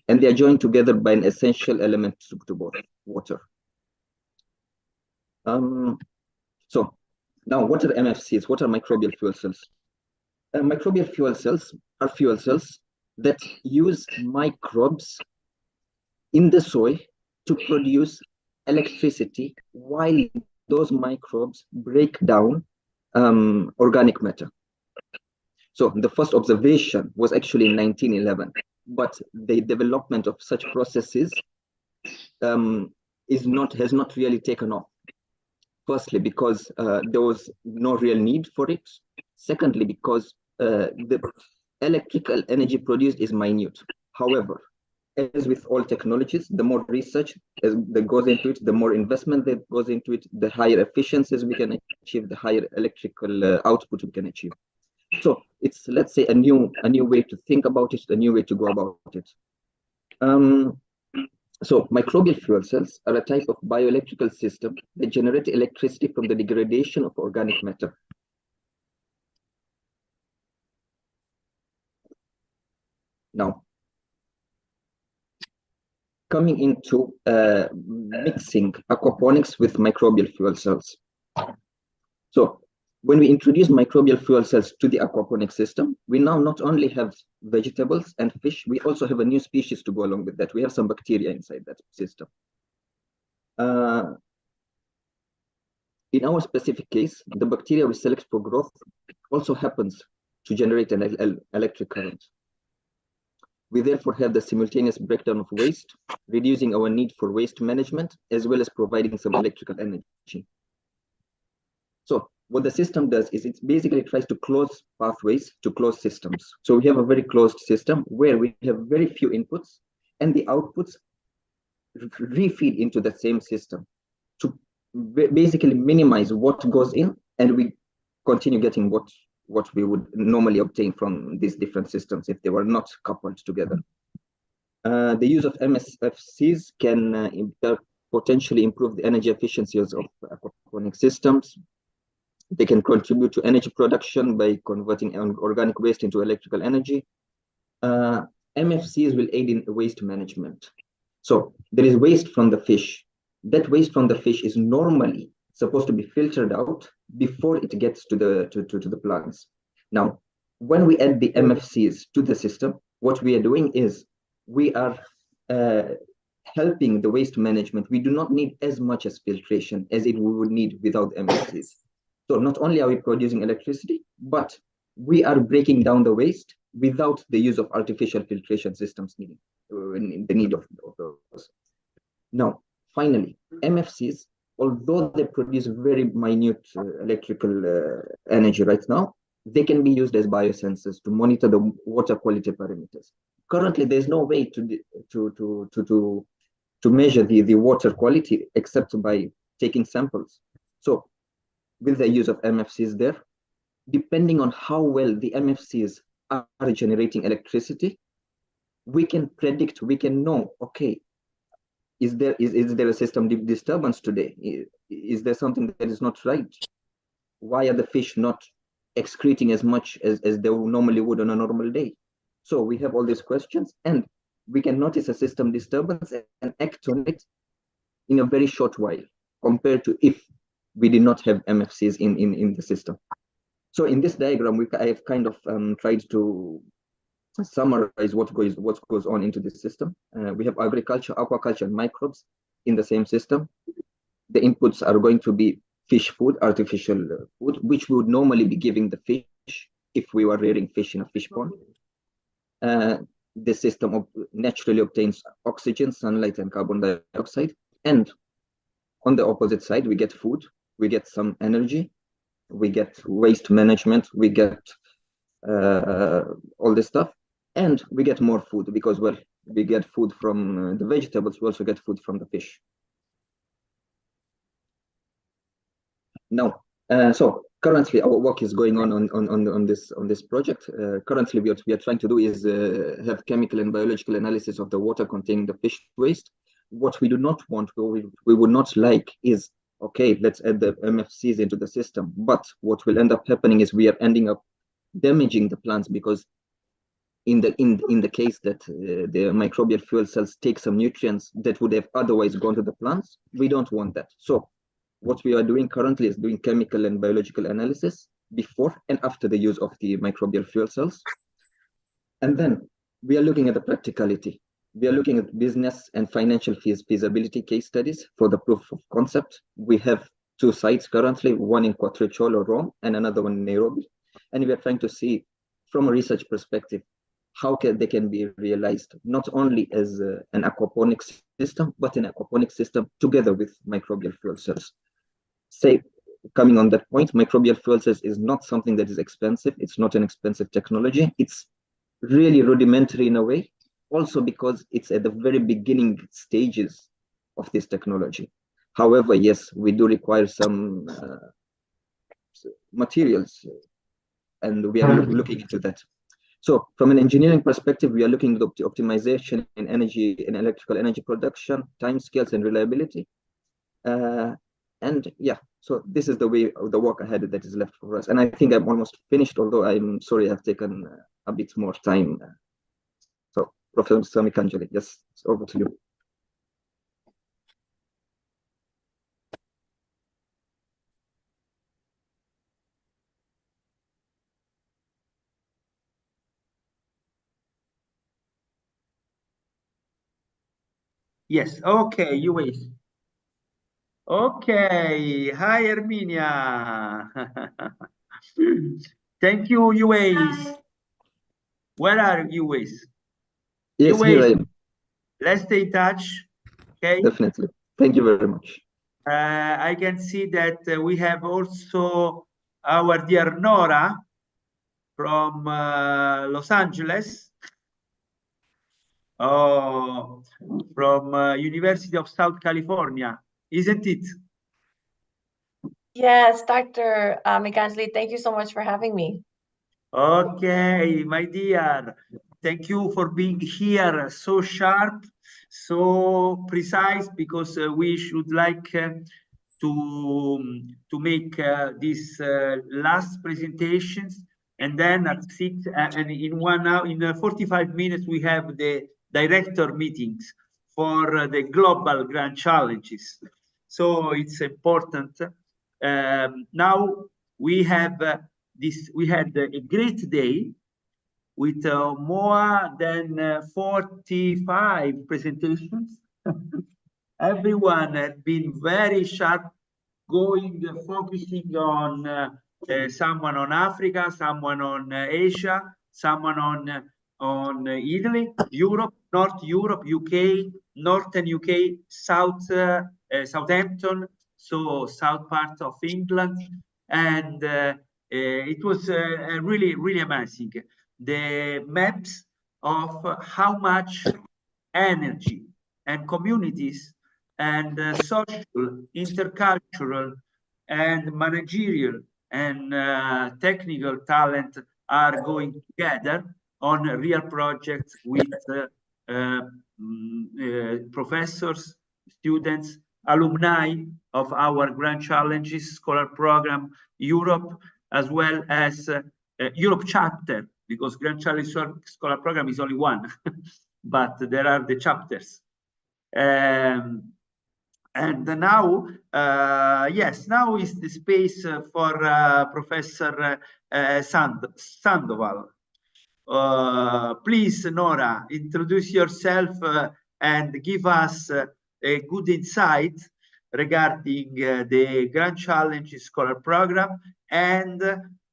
And they are joined together by an essential element to both, water. So now, what are MFCs? What are microbial fuel cells? Microbial fuel cells are fuel cells that use microbes in the soil to produce electricity while those microbes break down organic matter. So the first observation was actually in 1911, but the development of such processes has not really taken off. Firstly, because there was no real need for it. Secondly, because the electrical energy produced is minute. However, as with all technologies, the more research that goes into it, the more investment that goes into it, the higher efficiencies we can achieve, the higher electrical output we can achieve. So it's, let's say, a new way to think about it, a new way to go about it. So microbial fuel cells are a type of bioelectrical system that generate electricity from the degradation of organic matter. Now, coming into mixing aquaponics with microbial fuel cells. So when we introduce microbial fuel cells to the aquaponic system, we now not only have vegetables and fish, we also have a new species to go along with that. We have some bacteria inside that system. In our specific case, the bacteria we select for growth also happens to generate an electric current. We therefore have the simultaneous breakdown of waste, reducing our need for waste management, as well as providing some electrical energy. So what the system does is it basically tries to close pathways to close systems. So we have a very closed system where we have very few inputs and the outputs refeed into the same system to basically minimize what goes in, and we continue getting what we would normally obtain from these different systems if they were not coupled together. The use of MFCs can potentially improve the energy efficiencies of aquaponic systems. They can contribute to energy production by converting organic waste into electrical energy. MFCs will aid in waste management. So there is waste from the fish. That waste from the fish is normally supposed to be filtered out before it gets to the plants. Now, when we add the MFCs to the system, what we are doing is we are helping the waste management. We do not need as much as filtration as we would need without MFCs. So not only are we producing electricity, but we are breaking down the waste without the use of artificial filtration systems needing the need of those. Now, finally, MFCs, although they produce very minute electrical energy right now, they can be used as biosensors to monitor the water quality parameters. Currently, there's no way to measure the water quality except by taking samples. So with the use of MFCs there, depending on how well the MFCs are generating electricity, we can predict, we can know, okay, is there a system disturbance today? Is there something that is not right? Why are the fish not excreting as much as they normally would on a normal day? So we have all these questions, and we can notice a system disturbance and act on it in a very short while, compared to if we did not have MFCs in the system. So in this diagram, I have kind of tried to summarize what goes on into this system. We have agriculture, aquaculture, and microbes in the same system. The inputs are going to be fish food, artificial food, which we would normally be giving the fish if we were rearing fish in a fish pond. The system naturally obtains oxygen, sunlight, and carbon dioxide. And on the opposite side, we get food, we get some energy, we get waste management, we get all this stuff, and we get more food because, well, we get food from the vegetables, we also get food from the fish. Now, so currently our work is going on this project. Currently, what we are trying to do is have chemical and biological analysis of the water containing the fish waste what we do not want, we would not like is, okay, let's add the MFCs into the system. But what will end up happening is we are ending up damaging the plants, because in the case that the microbial fuel cells take some nutrients that would have otherwise gone to the plants, we don't want that. So what we are doing currently is doing chemical and biological analysis before and after the use of the microbial fuel cells. And then we are looking at the practicality. We are looking at business and financial feasibility case studies for the proof of concept. We have 2 sites currently, one in Quattrocciolo, Rome, and another one in Nairobi. And we are trying to see, from a research perspective, how they can be realized, not only as an aquaponics system, but an aquaponics system together with microbial fuel cells. Coming on that point, microbial fuel cells is not something that is expensive. It's not an expensive technology. It's really rudimentary in a way, also because it's at the very beginning stages of this technology. However, yes, we do require some materials, and we are looking into that. So from an engineering perspective, we are looking at the optimization in energy and electrical energy production, timescales, and reliability. And yeah, so this is the way of the work ahead that is left for us. And I think I'm almost finished, although I'm sorry I've taken a bit more time. So Professor Micangeli, yes, it's over to you. Yes, okay, UAs. Okay, hi Arminia. Thank you, UAs. Where are UAs? Yes, UAs, here I am. Let's stay in touch, okay? Definitely, thank you very much. I can see that we have also our dear Nora from Los Angeles. Oh, from University of South California, isn't it? Yes, Dr. Micangeli, thank you so much for having me. Okay, my dear, thank you for being here, so sharp, so precise, because we should like to make these last presentations, and then at 6 and in 1 hour, in 45 minutes, we have the director meetings for the global grand challenges. So it's important. Now we have we had a great day with more than 45 presentations. Everyone had been very sharp, focusing on someone on Africa, someone on Asia, someone on Italy, Europe, North Europe, UK, Northern UK, Southampton, so south part of England, and it was really, really amazing. The maps of how much energy and communities and social, intercultural, and managerial and technical talent are going together on real projects with professors, students, alumni of our Grand Challenges Scholar Program Europe, as well as Europe chapter, because Grand Challenge Scholar Program is only one, but there are the chapters. And now, yes, now is the space for Professor Sandoval. Please, Nora, introduce yourself and give us a good insight regarding the Grand Challenge Scholar Program and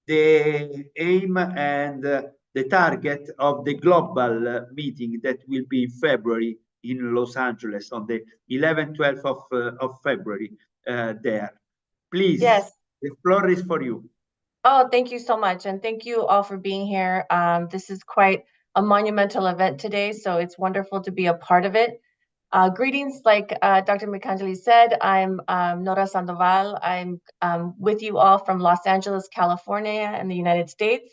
the aim and the target of the global meeting that will be in February in Los Angeles on the 11th, 12th of February there. Please, yes. The floor is for you. Oh, thank you so much. And thank you all for being here. This is quite a monumental event today, so it's wonderful to be a part of it. Greetings, like Dr. Micangeli said, I'm Nora Sandoval. I'm with you all from Los Angeles, California in the United States.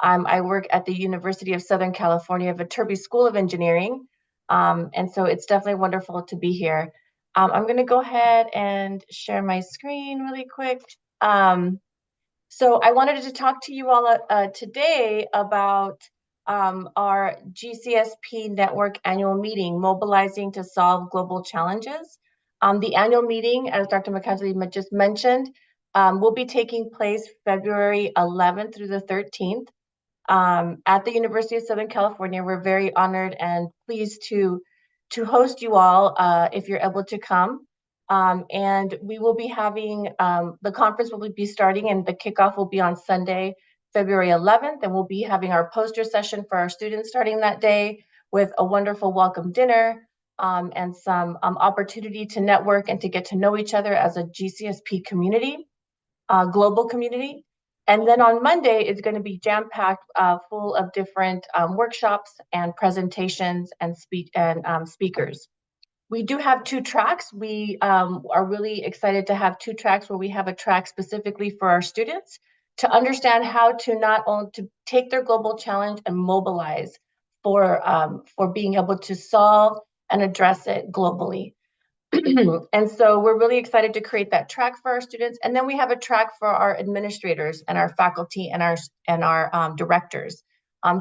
I work at the University of Southern California, Viterbi School of Engineering. And so it's definitely wonderful to be here. I'm going to go ahead and share my screen really quick. So I wanted to talk to you all today about our GCSP Network annual meeting, Mobilizing to Solve Global Challenges. The annual meeting, as Dr. McAndley just mentioned, will be taking place February 11th through the 13th at the University of Southern California. We're very honored and pleased to host you all if you're able to come. And we will be having, the conference will be starting and the kickoff will be on Sunday, February 11th. And we'll be having our poster session for our students starting that day with a wonderful welcome dinner and some opportunity to network and to get to know each other as a GCSP community, global community. And then on Monday, it's going to be jam-packed full of different workshops and presentations and speakers. We do have 2 tracks. We are really excited to have 2 tracks where we have a track specifically for our students to understand how to not only to take their global challenge and mobilize for being able to solve and address it globally. And so we're really excited to create that track for our students. And then we have a track for our administrators and our faculty and our directors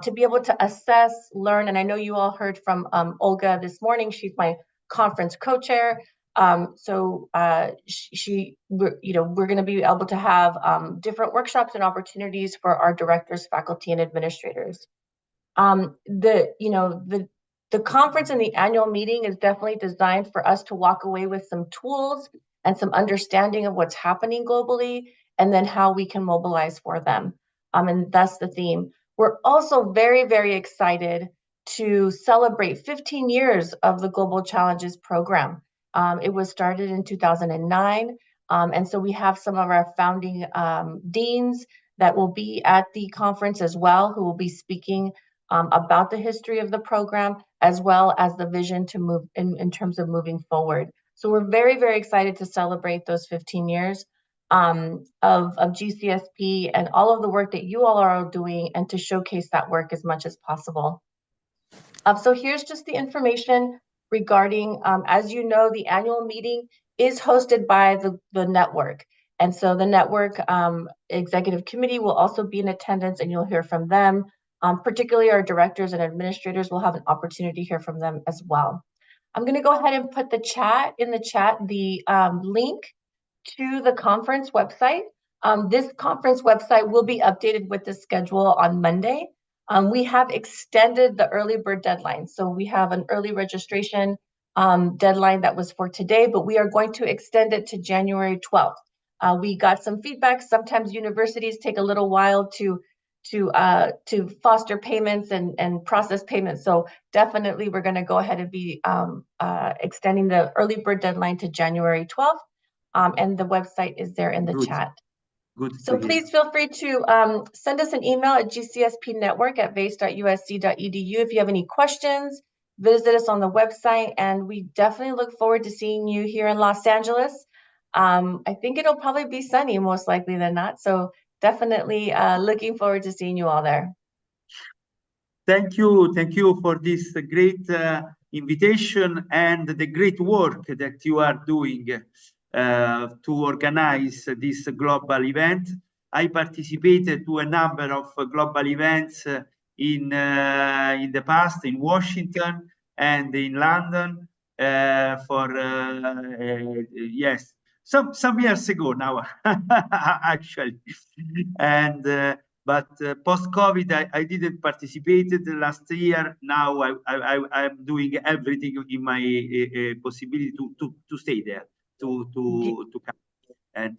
to be able to assess, learn. And I know you all heard from Olga this morning. She's my conference co-chair. We're going to be able to have different workshops and opportunities for our directors, faculty, and administrators. The conference and the annual meeting is definitely designed for us to walk away with some tools and some understanding of what's happening globally, and then how we can mobilize for them. And that's the theme. We're also very, very excited to celebrate 15 years of the Global Challenges program. It was started in 2009. And so we have some of our founding deans that will be at the conference as well, who will be speaking about the history of the program, as well as the vision to move in terms of moving forward. So we're very, very excited to celebrate those 15 years of GCSP and all of the work that you all are doing, and to showcase that work as much as possible. So here's just the information regarding, as you know, the annual meeting is hosted by the network. And so the network executive committee will also be in attendance, and you'll hear from them. Particularly our directors and administrators will have an opportunity to hear from them as well. I'm going to go ahead and put the link to the conference website. This conference website will be updated with the schedule on Monday. We have extended the early bird deadline. So we have an early registration deadline that was for today, but we are going to extend it to January 12th. We got some feedback. Sometimes universities take a little while to foster payments and process payments. So definitely we're going to go ahead and be extending the early bird deadline to January 12th. And the website is there in the chat. Good. So please feel free to send us an email at gcspnetwork@vase.usc.edu if you have any questions. Visit us on the website, and we definitely look forward to seeing you here in Los Angeles. I think it'll probably be sunny, most likely than not. So definitely looking forward to seeing you all there. Thank you for this great invitation and the great work that you are doing to organize this global event. I participated to a number of global events in the past in Washington and in London yes, some years ago now, actually. And but post-COVID, I didn't participate last year. Now I'm doing everything in my possibility to stay there, to come.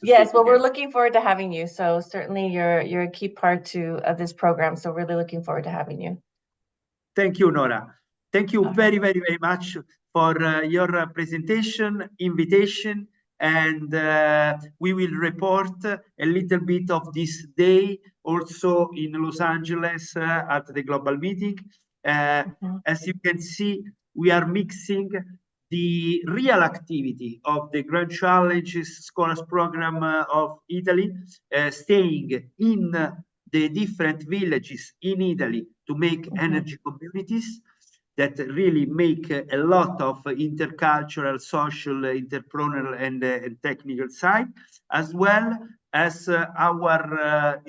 Yes, well, we're looking forward to having you. So certainly you're a key part of this program. So really looking forward to having you. Thank you, Nora. Thank you very, very, very much for your presentation, invitation, and we will report a little bit of this day also in Los Angeles at the global meeting. As you can see, we are mixing the real activity of the Grand Challenges Scholars Program of Italy, staying in the different villages in Italy to make energy communities. that really make a lot of intercultural, social, entrepreneurial, and technical side, as well as our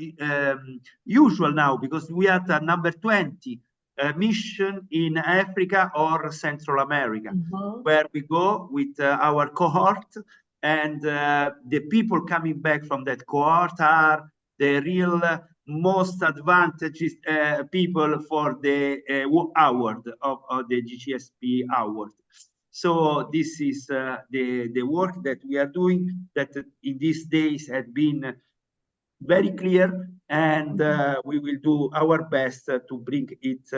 usual now, because we are at number 20 mission in Africa or Central America, where we go with our cohort, and the people coming back from that cohort are the real most advantaged people for the award of the GCSP award. So this is the work that we are doing, that in these days has been very clear, and we will do our best to bring it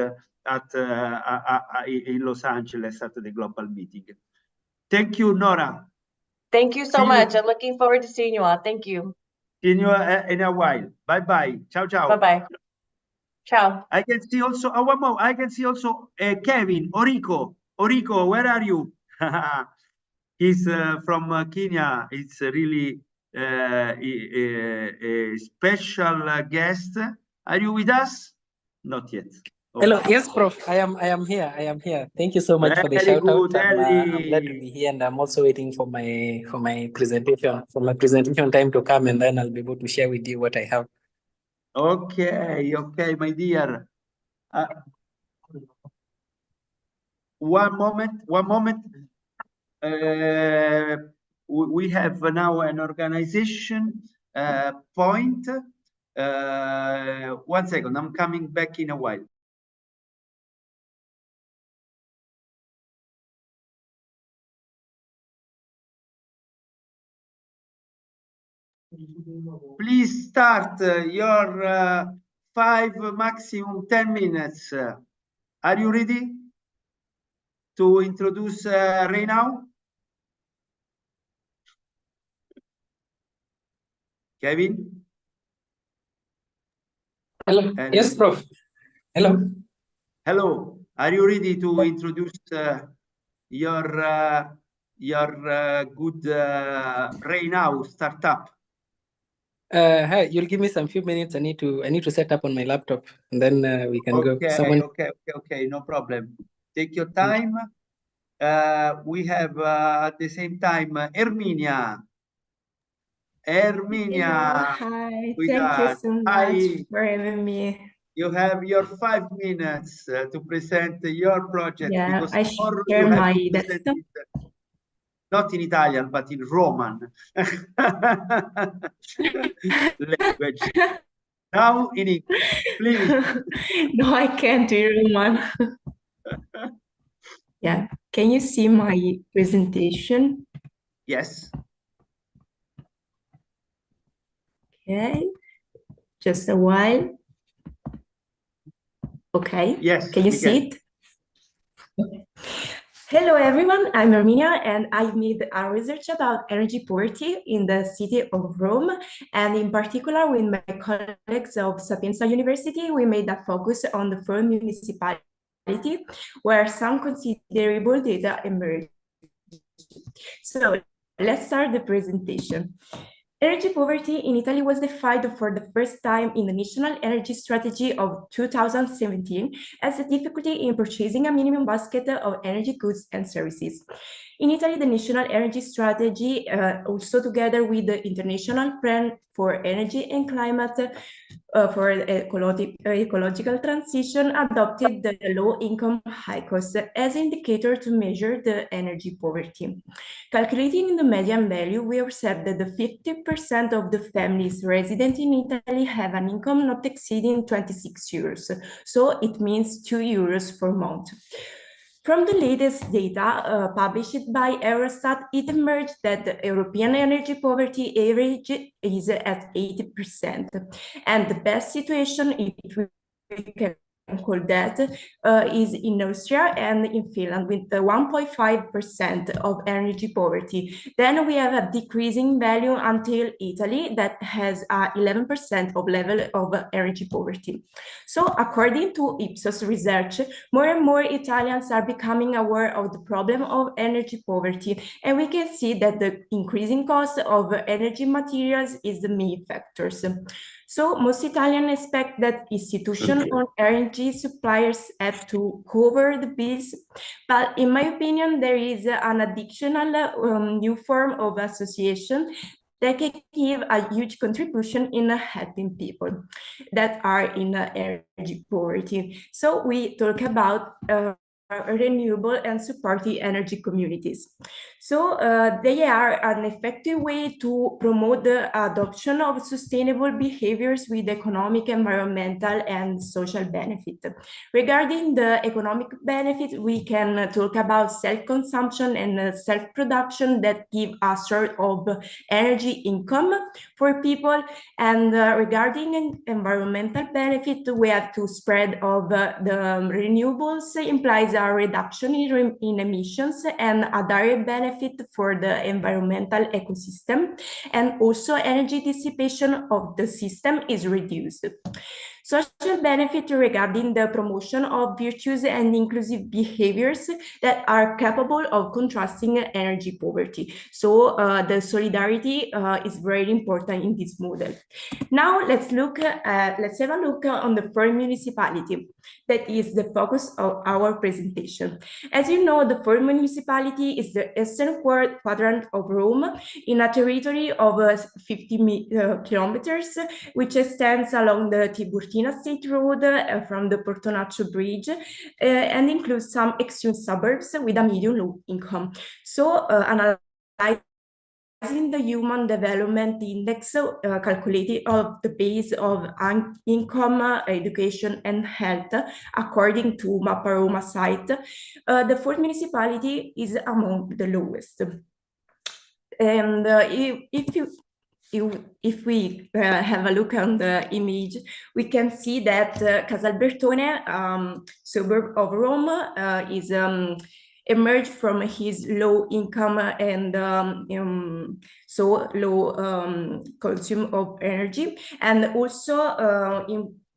in Los Angeles at the global meeting. Thank you, Nora. Thank you so much. I'm looking forward to seeing you all. Thank you. See you in a while. Bye-bye. Ciao, ciao. Bye-bye. Ciao. I can see also, one more. I can see also Kevin, Oriko. Oriko, where are you? He's from Kenya. It's really a special guest. Are you with us? Not yet. Okay. Hello. Yes, Prof. I am here. I am here. Thank you so much for the shout out. I'm glad to be here, and I'm also waiting for my presentation, time to come, and then I'll be able to share with you what I have. Okay, okay, my dear. One moment. We have now an organization point. 1 second, I'm coming back in a while. Please start your 5, maximum 10 minutes. Are you ready to introduce Ray now? Kevin? Hello. Yes, Prof. Hello. Hello. Are you ready to introduce your good Ray now startup? Hi. You'll give me some few minutes. I need to set up on my laptop, and then we can go. Okay. No problem. Take your time. We have at the same time Erminia. Erminia. Hello, hi. Thank you so much for having me. You have your 5 minutes to present your project. Yeah, because I share my desktop. Not in Italian, but in Roman language. Now in English, please. No, I can't do Roman. Yeah, can you see my presentation? Yes. Okay, just a while. Okay. Yes. Can you see it? Okay. Hello, everyone. I'm Erminia, and I made a research about energy poverty in the city of Rome. And in particular, with my colleagues of Sapienza University, we made a focus on the Rome municipality, where some considerable data emerged. So let's start the presentation. Energy poverty in Italy was defined for the first time in the National Energy Strategy of 2017 as a difficulty in purchasing a minimum basket of energy goods and services. In Italy, the National Energy Strategy, also together with the International Plan for Energy and Climate for ecological transition, adopted the low-income HICOS as an indicator to measure the energy poverty. Calculating in the median value, we observed that the 50% of the families resident in Italy have an income not exceeding 26 euros. So it means 2 euros per month. From the latest data published by Eurostat, it emerged that the European energy poverty average is at 80%. And the best situation, if we can call that, is in Austria and in Finland with the 1.5% of energy poverty. Then we have a decreasing value until Italy that has 11% of level of energy poverty. So according to Ipsos research, more and more Italians are becoming aware of the problem of energy poverty. And we can see that the increasing cost of energy materials is the main factors. So most Italians expect that institutions or energy suppliers have to cover the bills, but in my opinion, there is an additional new form of association that can give a huge contribution in helping people that are in energy poverty. So we talk about renewable and supportive energy communities. So they are an effective way to promote the adoption of sustainable behaviors with economic, environmental, and social benefit. Regarding the economic benefit, we can talk about self-consumption and self-production that give a sort of energy income for people. And regarding environmental benefit, we have to spread of the renewables implies a reduction in emissions and a direct benefit for the environmental ecosystem, and also energy dissipation of the system is reduced. Social benefit regarding the promotion of virtues and inclusive behaviors that are capable of contrasting energy poverty. So the solidarity is very important in this model. Now let's have a look on the fourth municipality that is the focus of our presentation. As you know, the fourth municipality is the eastern quadrant of Rome in a territory of 50 kilometers, which extends along the Tiburtina State Road from the Portonaccio Bridge and includes some extreme suburbs with a medium-low income. So analyzing the Human Development Index calculated of the base of income, education, and health, according to Mappa Roma site, the fourth municipality is among the lowest. And if we have a look on the image, we can see that Casalbertone, suburb of Rome, is emerged from his low income and so low consume of energy, and also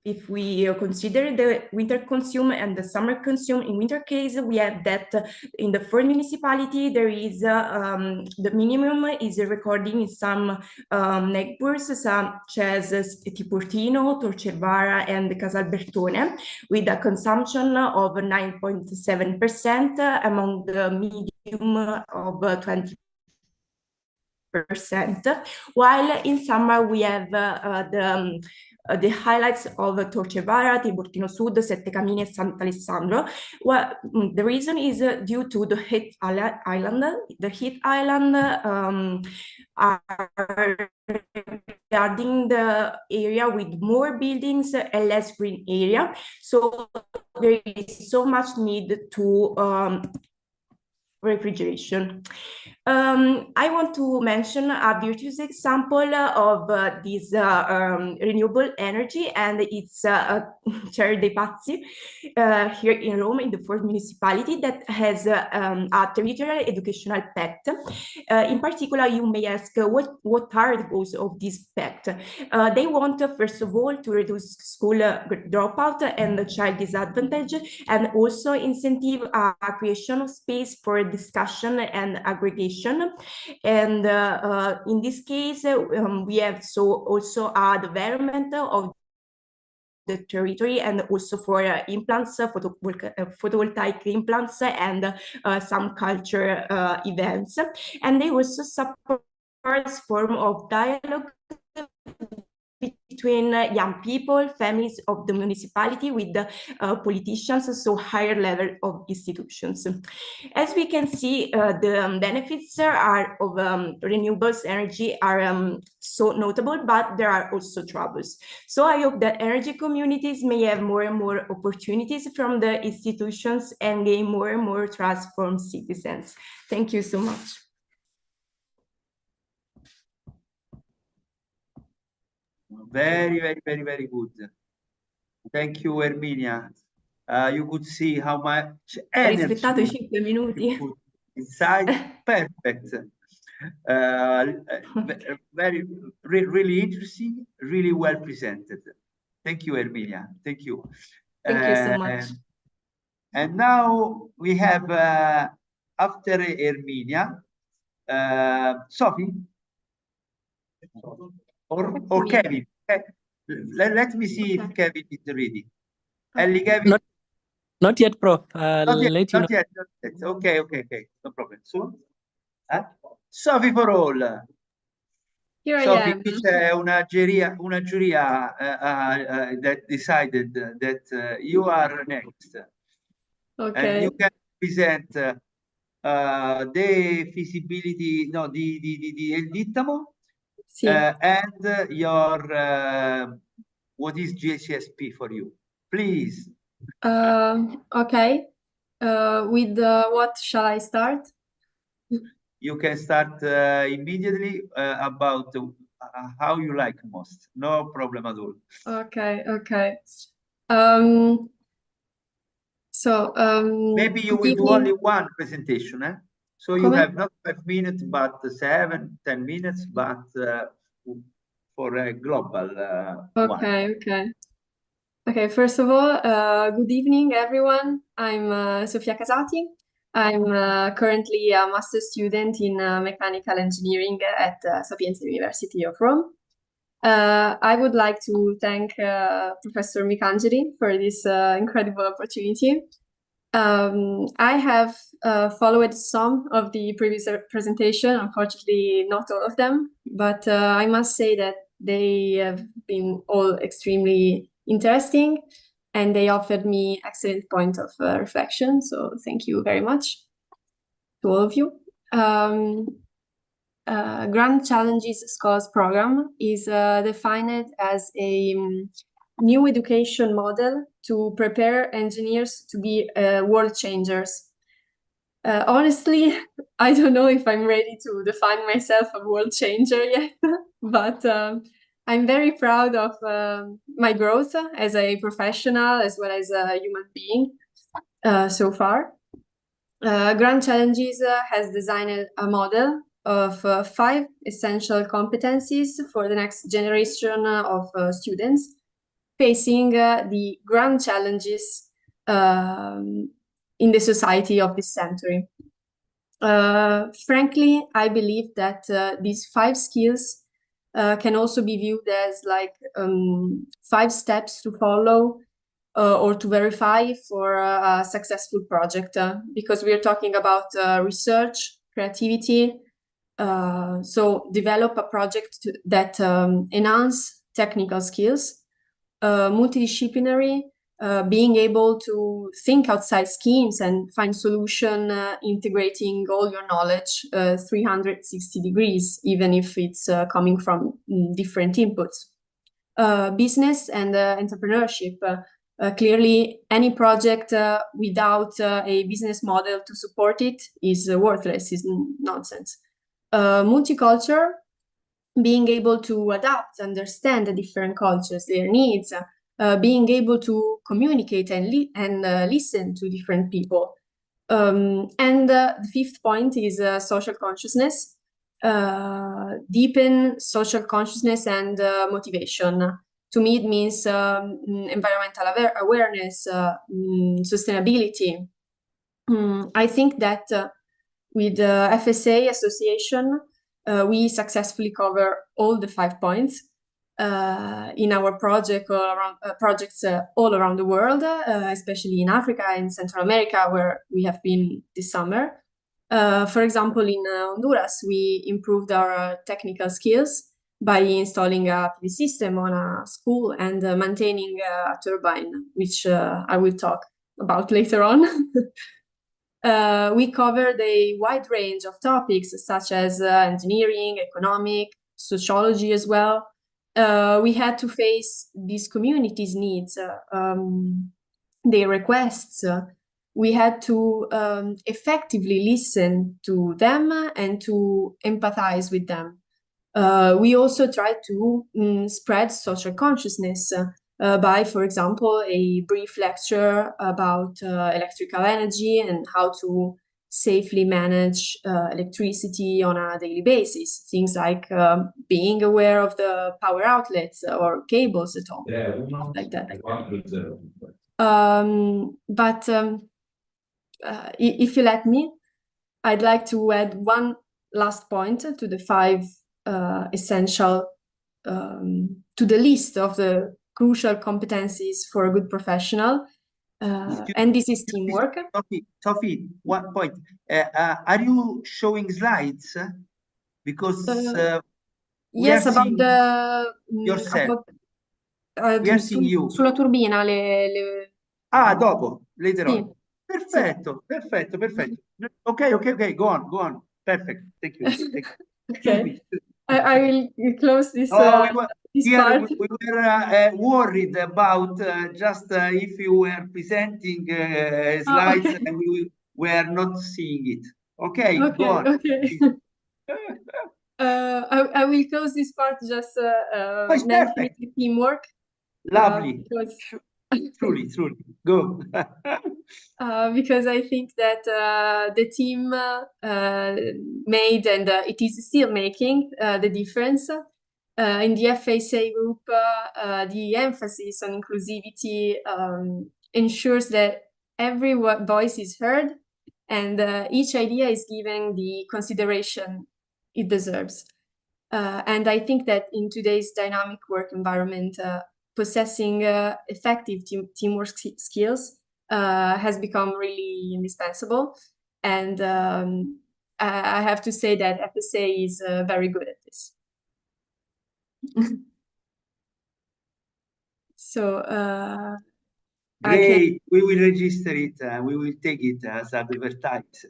if we consider the winter consume and the summer consume, in winter case, we have that in the fourth municipality, there is the minimum is recording in some neighborhoods such as Tiburtino, Torcevara, and Casalbertone, with a consumption of 9.7% among the medium of 20%, while in summer we have the highlights of Torcevara, Tiburtino Sud, Sette Camini, and Sant'Alessandro. Well, the reason is due to the heat island. The heat island are regarding the area with more buildings and less green area. So there is so much need to refrigeration. I want to mention a virtuous example of this renewable energy, and it's Cerri dei Pazzi here in Rome, in the fourth municipality, that has a territorial educational pact. In particular, you may ask, what are the goals of this pact? They want, first of all, to reduce school dropout and child disadvantage, and also incentive a creation of space for discussion and aggregation. And in this case, we have also a development of the territory, and also for implants, photovoltaic implants, and some culture events. And they also support this form of dialogue between young people, families of the municipality with the politicians, so higher level of institutions. As we can see, the benefits are of renewables energy are so notable, but there are also troubles. So I hope that energy communities may have more and more opportunities from the institutions and gain more and more trust from citizens. Thank you so much. Very good. Thank you, Erminia. You could see how much energy inside. Perfect. Really interesting, really well presented. Thank you, Erminia. Thank you. Thank you so much. And now we have, after Erminia, Sophie or Kevin. Let me see if Kevin is ready. Ellie, Kevin? Not yet, Prof. Not yet. Okay. No problem. Soon? Sophie for all. Here I Sophie, am. qui c'è una giuria that decided that you are next. Okay. And you can present the feasibility, no, il Dittamo, Sì. and your what is GCSP for you, please. Okay. With what shall I start? You can start immediately about how you like most. No problem at all. Okay. Maybe you will do only one presentation, eh? So you have not 5 minutes, but 7, 10 minutes, but for a global one. Okay, first of all, good evening, everyone. I'm Sofia Casati. I'm currently a master's student in mechanical engineering at Sapienza University of Rome. I would like to thank Professor Micangeli for this incredible opportunity. I have followed some of the previous presentation, unfortunately not all of them, but I must say that they have been all extremely interesting and they offered me excellent point of reflection. So thank you very much to all of you. Grand Challenges Scholars Program is defined as a new education model to prepare engineers to be world changers. Honestly, I don't know if I'm ready to define myself a world changer yet, but I'm very proud of my growth as a professional as well as a human being so far. Grand Challenges has designed a model of 5 essential competencies for the next generation of students facing the grand challenges in the society of this century. Frankly, I believe that these 5 skills can also be viewed as like 5 steps to follow or to verify for a successful project, because we are talking about research, creativity. So develop a project that enhance technical skills, multidisciplinary, being able to think outside schemes and find solution integrating all your knowledge 360 degrees, even if it's coming from different inputs. Business and entrepreneurship. Clearly, any project without a business model to support it is worthless, is nonsense. Multicultural, being able to adapt, understand the different cultures, their needs, being able to communicate and listen to different people. And the 5th point is social consciousness, deepen social consciousness and motivation. To me, it means environmental awareness, sustainability. I think that with the FSA Association, we successfully cover all the 5 points in our projects all around the world, especially in Africa and Central America, where we have been this summer. For example, in Honduras, we improved our technical skills by installing a PV system on a school and maintaining a turbine, which I will talk about later on. We covered a wide range of topics such as engineering, economic, sociology as well. We had to face these communities' needs, their requests. We had to effectively listen to them and to empathize with them. We also tried to spread social consciousness by, for example, a brief lecture about electrical energy and how to safely manage electricity on a daily basis. Things like being aware of the power outlets or cables at home, like that. If you let me, I'd like to add one last point to the 5 essential to the list of the crucial competencies for a good professional. And this is teamwork. Sophie, one point. Are you showing slides? Because yes, about the yourself. We are seeing you. Sulla turbina Ah, dopo, later sì. on. Perfetto, sì. perfetto. Okay. Go on. Perfect. Thank you. Okay. I will close this. We were worried about just if you were presenting slides okay. and we were not seeing it. Okay, go on. Okay. I will close this part just mentioning the teamwork. Lovely. Because truly, go. Because I think that the team made and it is still making the difference. In the FSA group, the emphasis on inclusivity ensures that every voice is heard and each idea is given the consideration it deserves. And I think that in today's dynamic work environment, possessing effective teamwork skills has become really indispensable. And I have to say that FSA is very good at this. So great. We will register it. We will take it as advertised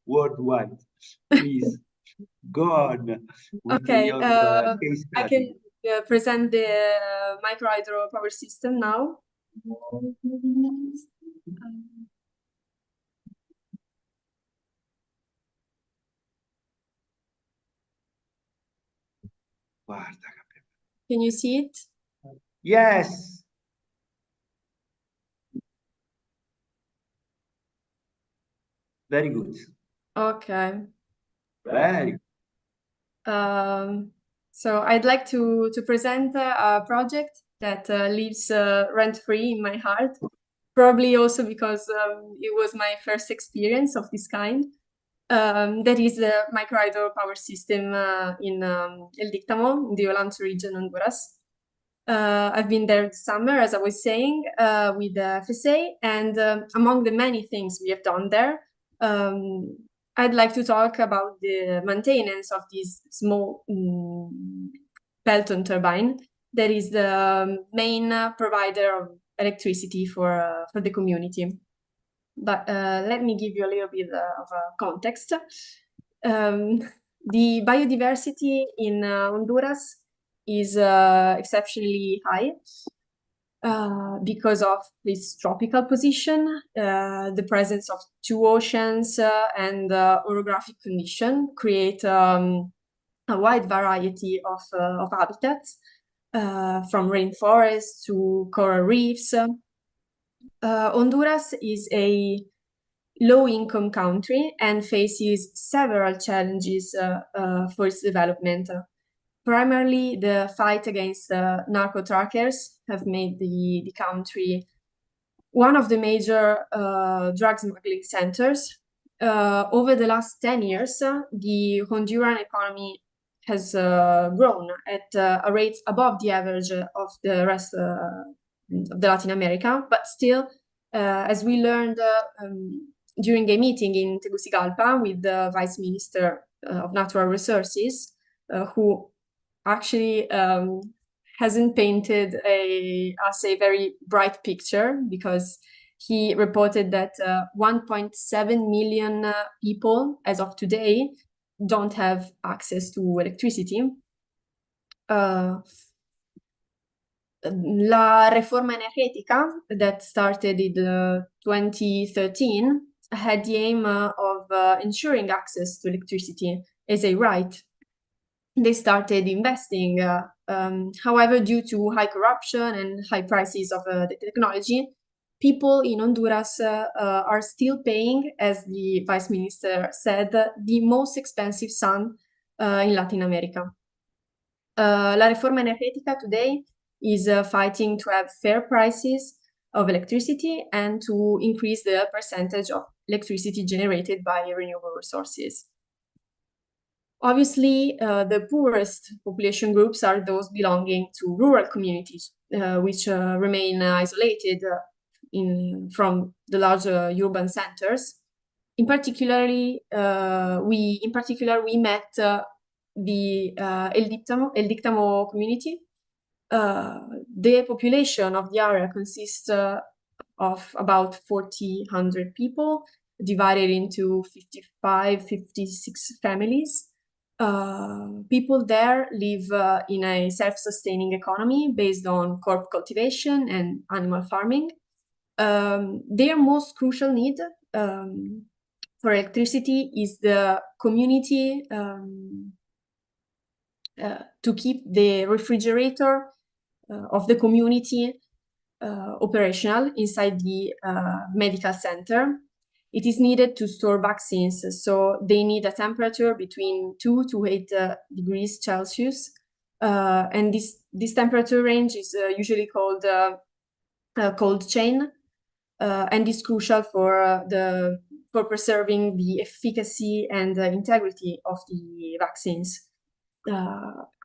worldwide. Please go on. Okay. I can present the micro hydro power system now. Can you see it? Yes. Very good. Okay. Very. So I'd like to present a project that lives rent-free in my heart, probably also because it was my first experience of this kind. That is the micro hydro power system in El Dictamo, in the Olancho region, Honduras. I've been there this summer, as I was saying, with the FSA, and among the many things we have done there, I'd like to talk about the maintenance of this small Pelton turbine that is the main provider of electricity for the community. But let me give you a little bit of a context. The biodiversity in Honduras is exceptionally high because of its tropical position, the presence of two oceans and orographic condition create a wide variety of habitats, from rainforests to coral reefs. Honduras is a low-income country and faces several challenges for its development. Primarily, the fight against narco-trackers have made the country one of the major drug smuggling centers. Over the last 10 years, the Honduran economy has grown at a rate above the average of the rest of the Latin America, but still, as we learned during a meeting in Tegucigalpa with the Vice Minister of Natural Resources, who actually hasn't painted a very bright picture, because he reported that 1.7 million people as of today don't have access to electricity. La reforma energetica that started in 2013 had the aim of ensuring access to electricity as a right. They started investing. However, due to high corruption and high prices of the technology, people in Honduras are still paying, as the Vice Minister said, the most expensive sun in Latin America. La Reforma Energetica today is fighting to have fair prices of electricity and to increase the percentage of electricity generated by renewable resources. Obviously, the poorest population groups are those belonging to rural communities, which remain isolated from the larger urban centers. In particular, we met the El Dictamo community. The population of the area consists of about 4,000 people, divided into 56 families. People there live in a self-sustaining economy based on crop cultivation and animal farming. Their most crucial need for electricity is the community to keep the refrigerator of the community operational inside the medical center. It is needed to store vaccines, so they need a temperature between 2 to 8 degrees Celsius. And this temperature range is usually called cold chain, and is crucial for preserving the efficacy and integrity of the vaccines.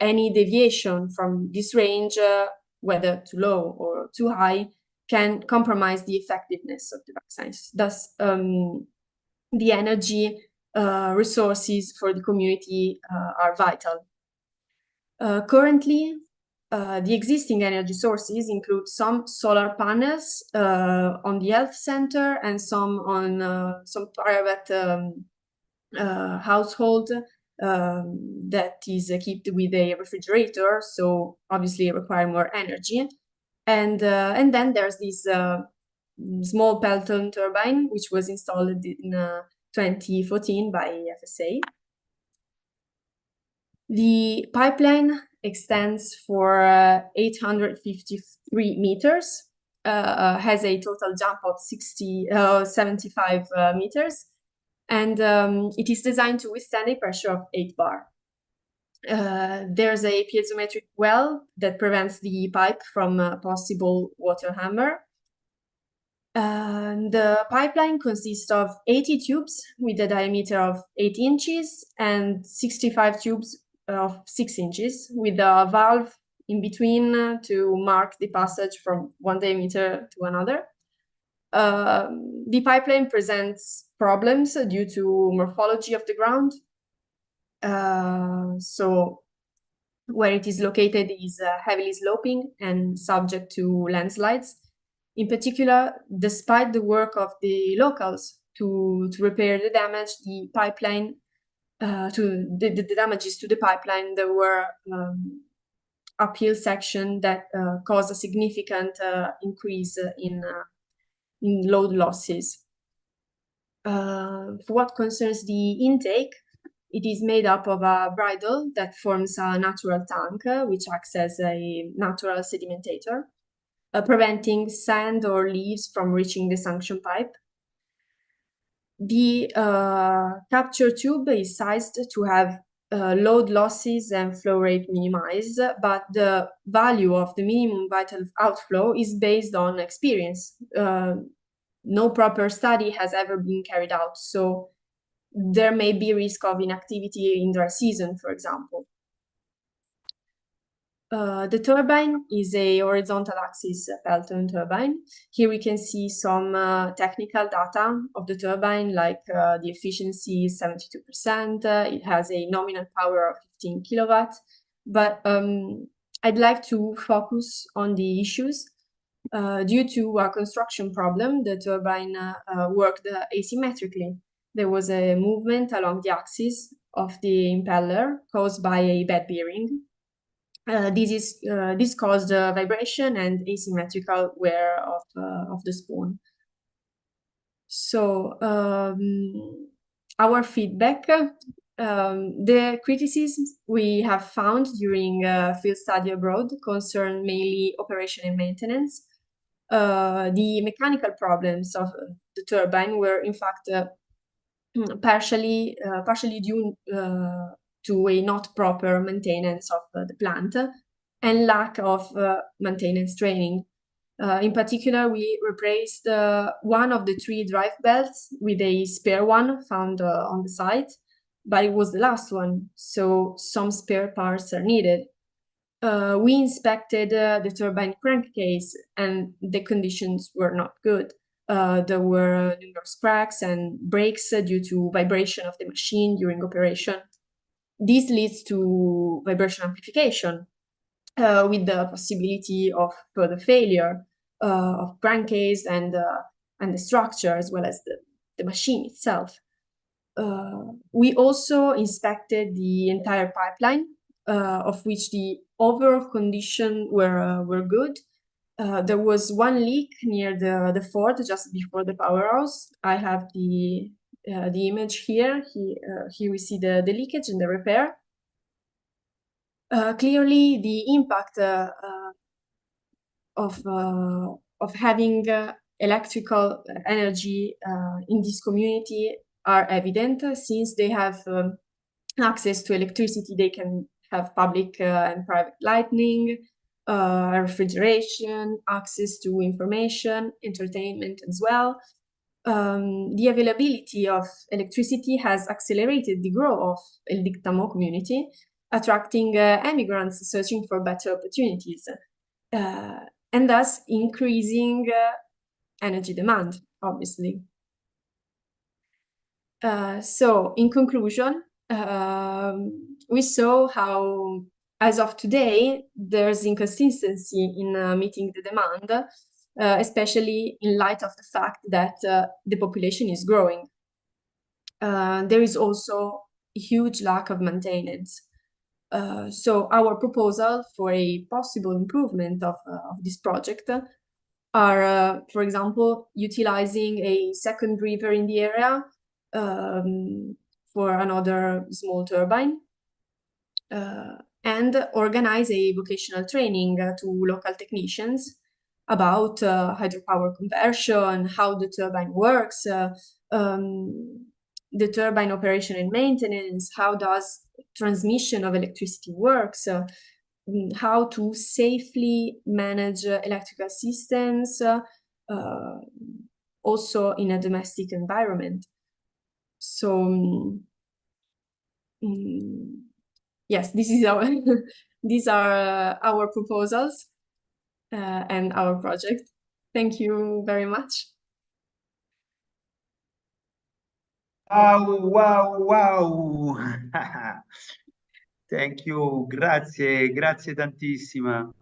Any deviation from this range, whether too low or too high, can compromise the effectiveness of the vaccines. Thus, the energy resources for the community are vital. Currently, the existing energy sources include some solar panels on the health center and some on some private household that is equipped with a refrigerator, so obviously require more energy. And then there's this small Pelton turbine, which was installed in 2014 by FSA. The pipeline extends for 853 meters, has a total jump of 75 meters, and it is designed to withstand a pressure of 8 bar. There's a piezometric well that prevents the pipe from a possible water hammer. The pipeline consists of 80 tubes with a diameter of 8 inches and 65 tubes of 6 inches with a valve in between to mark the passage from one diameter to another. The pipeline presents problems due to morphology of the ground. So where it is located is heavily sloping and subject to landslides. In particular, despite the work of the locals to repair the damage, the pipeline the damages to the pipeline, there were uphill section that caused a significant increase in load losses. For what concerns the intake, it is made up of a bridle that forms a natural tank, which acts as a natural sedimentator, preventing sand or leaves from reaching the suction pipe. The capture tube is sized to have load losses and flow rate minimized, but the value of the minimum vital outflow is based on experience. No proper study has ever been carried out, so there may be risk of inactivity in dry season, for example. The turbine is a horizontal axis Pelton turbine. Here we can see some technical data of the turbine, like the efficiency is 72%. It has a nominal power of 15 kilowatts. But I'd like to focus on the issues. Due to a construction problem, the turbine worked asymmetrically. There was a movement along the axis of the impeller caused by a bad bearing. This caused vibration and asymmetrical wear of the spoon. So our feedback, the criticisms we have found during field study abroad concern mainly operation and maintenance. The mechanical problems of the turbine were in fact partially due to a not proper maintenance of the plant and lack of maintenance training. In particular, we replaced one of the 3 drive belts with a spare one found on the site. but it was the last one, so some spare parts are needed. We inspected the turbine crankcase, and the conditions were not good. There were numerous cracks and breaks due to vibration of the machine during operation. This leads to vibration amplification, with the possibility of further failure of crankcase and the structure, as well as the machine itself. We also inspected the entire pipeline, of which the overall condition were good. There was one leak near the fort just before the powerhouse. I have the image here. Here we see the leakage and the repair. Clearly, the impact of having electrical energy in this community are evident. Since they have access to electricity, they can have public and private lighting, refrigeration, access to information, entertainment as well. The availability of electricity has accelerated the growth of El Dictamo community, attracting immigrants searching for better opportunities, and thus increasing energy demand, obviously. So in conclusion, we saw how, as of today, there's inconsistency in meeting the demand, especially in light of the fact that the population is growing. There is also a huge lack of maintenance. So our proposal for a possible improvement of this project are, for example, utilizing a second river in the area for another small turbine, and organize a vocational training to local technicians about hydropower conversion, how the turbine works, the turbine operation and maintenance, how does transmission of electricity works, how to safely manage electrical systems, also in a domestic environment. So yes, this is our these are our proposals and our project. Thank you very much. Wow. Thank you, grazie tantissima.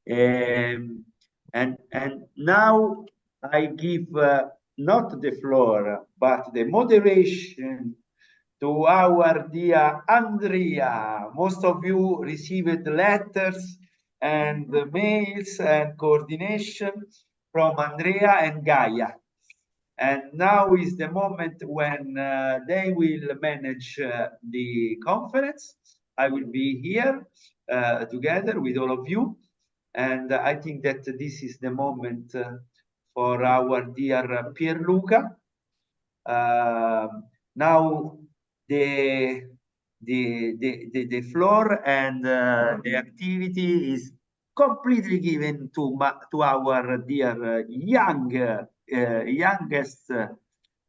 And now I give not the floor, but the moderation to our dear Andrea. Most of you received letters and mails and coordination from Andrea and Gaia. And now is the moment when they will manage the conference. I will be here together with all of you. And I think that this is the moment for our dear Pierluca. Now the floor and the activity is completely given to our dear youngest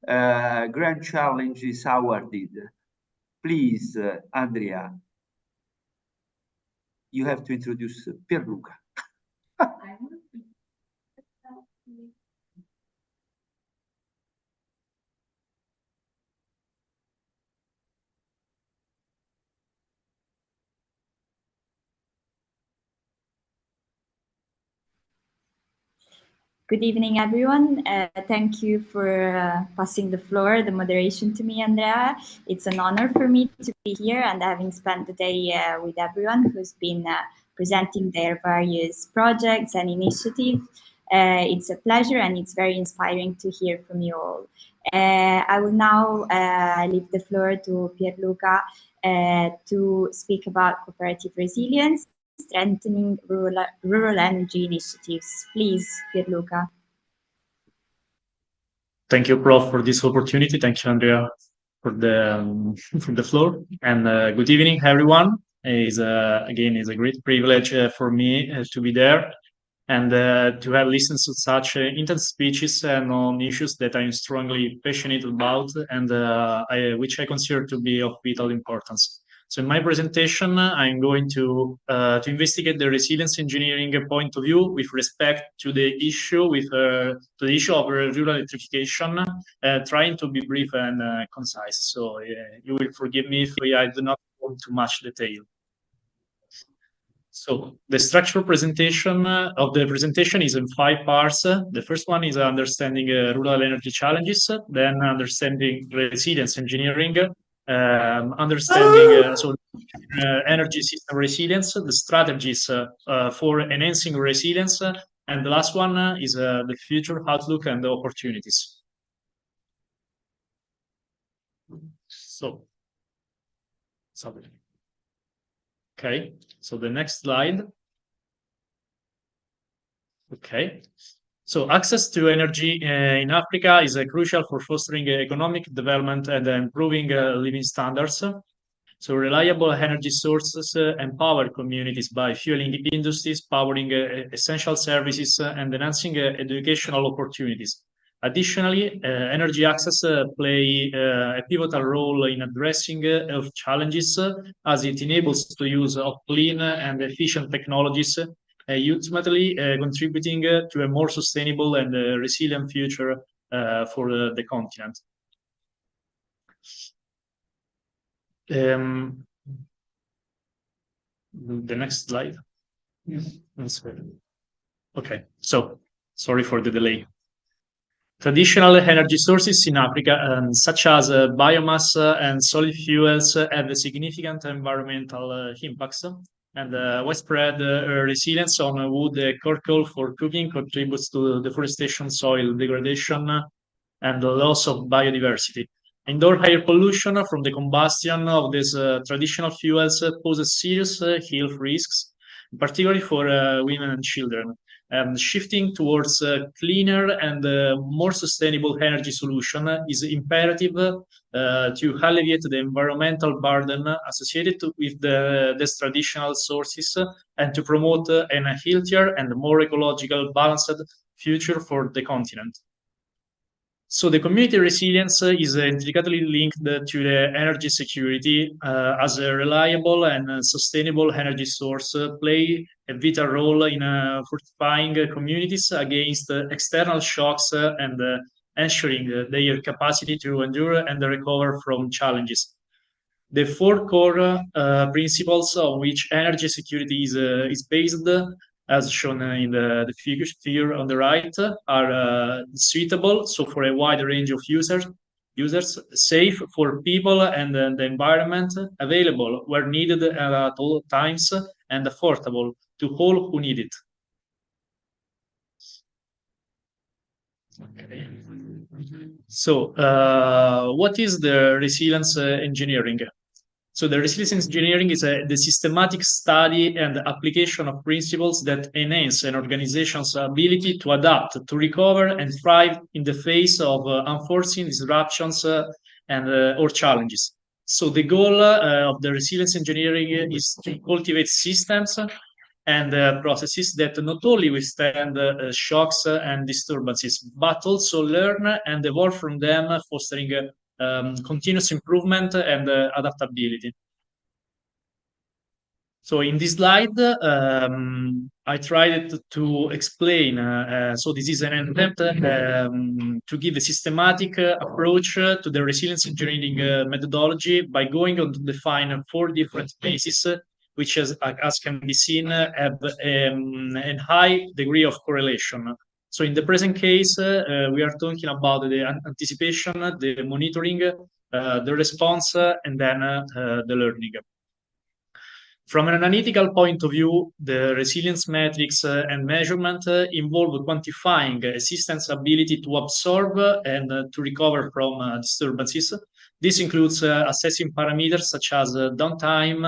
Grand Challenges awarded. Please, Andrea, you have to introduce Pierluca. Good evening, everyone. Thank you for passing the floor, the moderation to me, Andrea. It's an honor for me to be here and having spent the day with everyone who's been presenting their various projects and initiatives. It's a pleasure and it's very inspiring to hear from you all. I will now leave the floor to Pierluca to speak about cooperative resilience, strengthening rural energy initiatives. Please, Pierluca. Thank you, Prof, for this opportunity. Thank you, Andrea, for the floor. And good evening, everyone. Again, it's a great privilege for me to be there. and to have listened to such intense speeches on issues that I'm strongly passionate about and which I consider to be of vital importance. So in my presentation, I'm going to investigate the resilience engineering point of view with respect to the issue of rural electrification, trying to be brief and concise. So you will forgive me if I do not go into much detail. So the structural presentation of the presentation is in 5 parts. The first one is understanding rural energy challenges, then understanding resilience engineering, understanding energy system resilience, the strategies for enhancing resilience, and the last one is the future outlook and the opportunities. So, sorry. Okay, so the next slide. Okay, so access to energy in Africa is crucial for fostering economic development and improving living standards. So reliable energy sources empower communities by fueling industries, powering essential services, and enhancing educational opportunities. Additionally, energy access play a pivotal role in addressing health challenges as it enables the use of clean and efficient technologies, ultimately contributing to a more sustainable and resilient future for the continent. The next slide. Okay, so sorry for the delay. Traditional energy sources in Africa, such as biomass and solid fuels, have significant environmental impacts, and widespread resilience on wood charcoal for cooking contributes to deforestation, soil degradation, and the loss of biodiversity. Indoor air pollution from the combustion of these traditional fuels poses serious health risks, particularly for women and children. Shifting towards cleaner and more sustainable energy solution is imperative to alleviate the environmental burden associated with these traditional sources and to promote a healthier and more ecological balanced future for the continent. So the community resilience is intricately linked to the energy security as a reliable and sustainable energy source play a vital role in fortifying communities against external shocks and ensuring their capacity to endure and recover from challenges. The 4 core principles on which energy security is based, as shown in the figure on the right, are suitable, so for a wide range of users, safe for people and the environment, available where needed at all times, and affordable to all who need it. Okay. So, what is the resilience engineering? So the resilience engineering is the systematic study and application of principles that enhance an organization's ability to adapt, to recover, and thrive in the face of unforeseen disruptions or challenges. So the goal of the resilience engineering is to cultivate systems and processes that not only withstand shocks and disturbances, but also learn and evolve from them, fostering continuous improvement and adaptability. So in this slide, I tried to explain, so this is an attempt to give a systematic approach to the resilience engineering methodology by going on to define 4 different phases, which as can be seen have a high degree of correlation. So in the present case, we are talking about the anticipation, the monitoring, the response, and then the learning. From an analytical point of view, the resilience metrics and measurement involve quantifying a system's ability to absorb and to recover from disturbances. This includes assessing parameters such as downtime,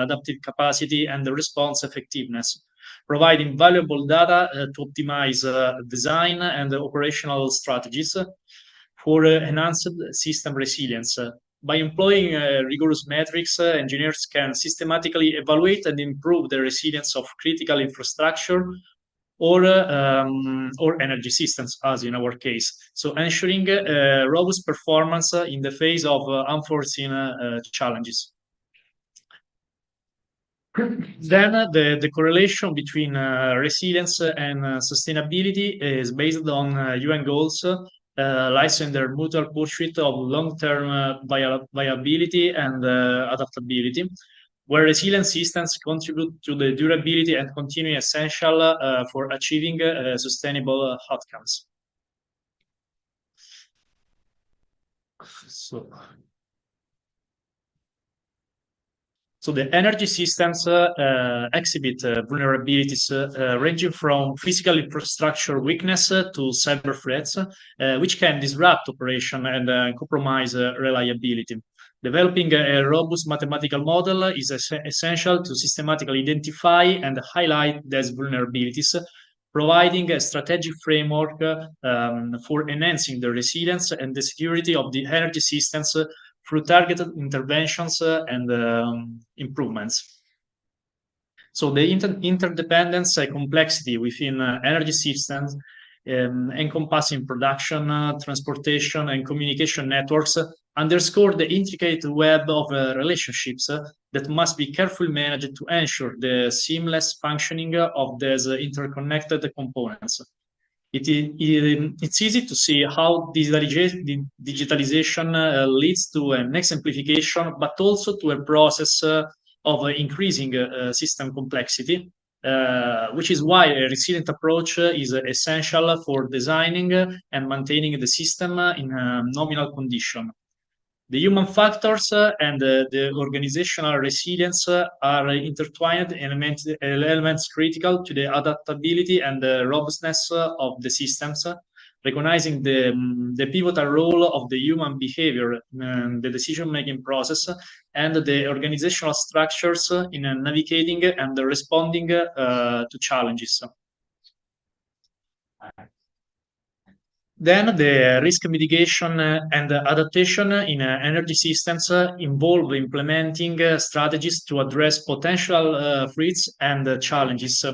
adaptive capacity, and response effectiveness, providing valuable data to optimize design and operational strategies for enhanced system resilience. By employing rigorous metrics, engineers can systematically evaluate and improve the resilience of critical infrastructure or energy systems, as in our case. So ensuring robust performance in the face of unforeseen challenges. Then the correlation between resilience and sustainability is based on UN goals, lies in their mutual pursuit of long-term viability and adaptability, where resilient systems contribute to the durability and continue essential for achieving sustainable outcomes. So the energy systems exhibit vulnerabilities ranging from physical infrastructure weakness to cyber threats, which can disrupt operation and compromise reliability. Developing a robust mathematical model is essential to systematically identify and highlight these vulnerabilities, providing a strategic framework for enhancing the resilience and the security of the energy systems through targeted interventions and improvements. So the interdependence and complexity within energy systems encompassing production, transportation, and communication networks underscore the intricate web of relationships that must be carefully managed to ensure the seamless functioning of these interconnected components. It's easy to see how digitalization leads to an exemplification, but also to a process of increasing system complexity, which is why a resilient approach is essential for designing and maintaining the system in a nominal condition. The human factors and the organizational resilience are intertwined elements critical to the adaptability and the robustness of the systems, recognizing the pivotal role of the human behavior in the decision-making process and the organizational structures in navigating and responding to challenges. Then the risk mitigation and adaptation in energy systems involve implementing strategies to address potential threats and challenges.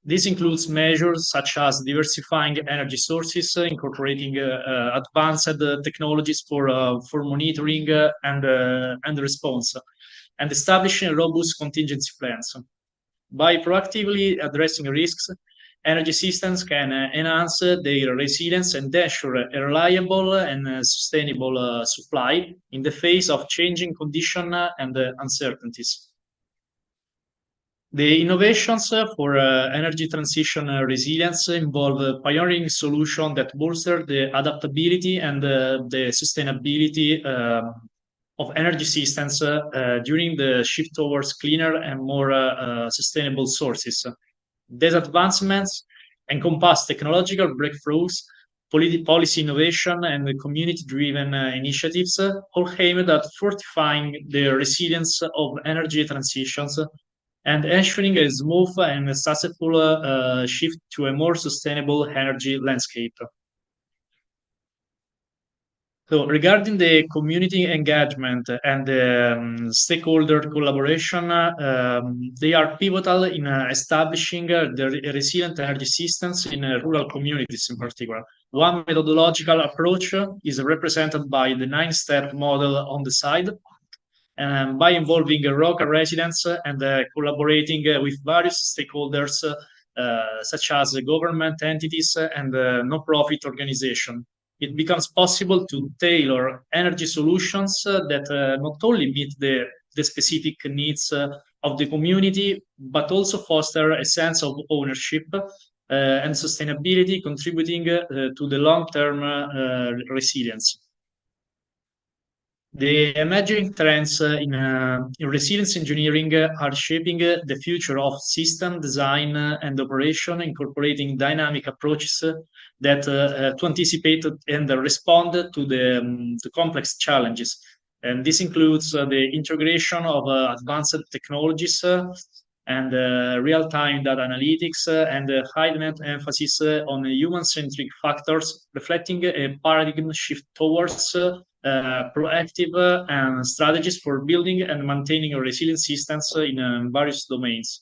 This includes measures such as diversifying energy sources, incorporating advanced technologies for monitoring and response, and establishing robust contingency plans. By proactively addressing risks, energy systems can enhance their resilience and ensure a reliable and sustainable supply in the face of changing conditions and uncertainties. The innovations for energy transition resilience involve pioneering solutions that bolster the adaptability and the sustainability of energy systems during the shift towards cleaner and more sustainable sources. These advancements encompass technological breakthroughs, policy innovation, and community-driven initiatives, all aimed at fortifying the resilience of energy transitions and ensuring a smooth and successful shift to a more sustainable energy landscape. So regarding the community engagement and stakeholder collaboration, they are pivotal in establishing the resilient energy systems in rural communities in particular. One methodological approach is represented by the 9-step model on the side, by involving local residents and collaborating with various stakeholders, such as government entities and non-profit organizations. It becomes possible to tailor energy solutions that not only meet the specific needs of the community, but also foster a sense of ownership and sustainability, contributing to the long-term resilience. The emerging trends in resilience engineering are shaping the future of system design and operation, incorporating dynamic approaches that to anticipate and respond to the complex challenges. And this includes the integration of advanced technologies and real-time data analytics and heightened emphasis on human-centric factors, reflecting a paradigm shift towards proactive strategies for building and maintaining resilient systems in various domains.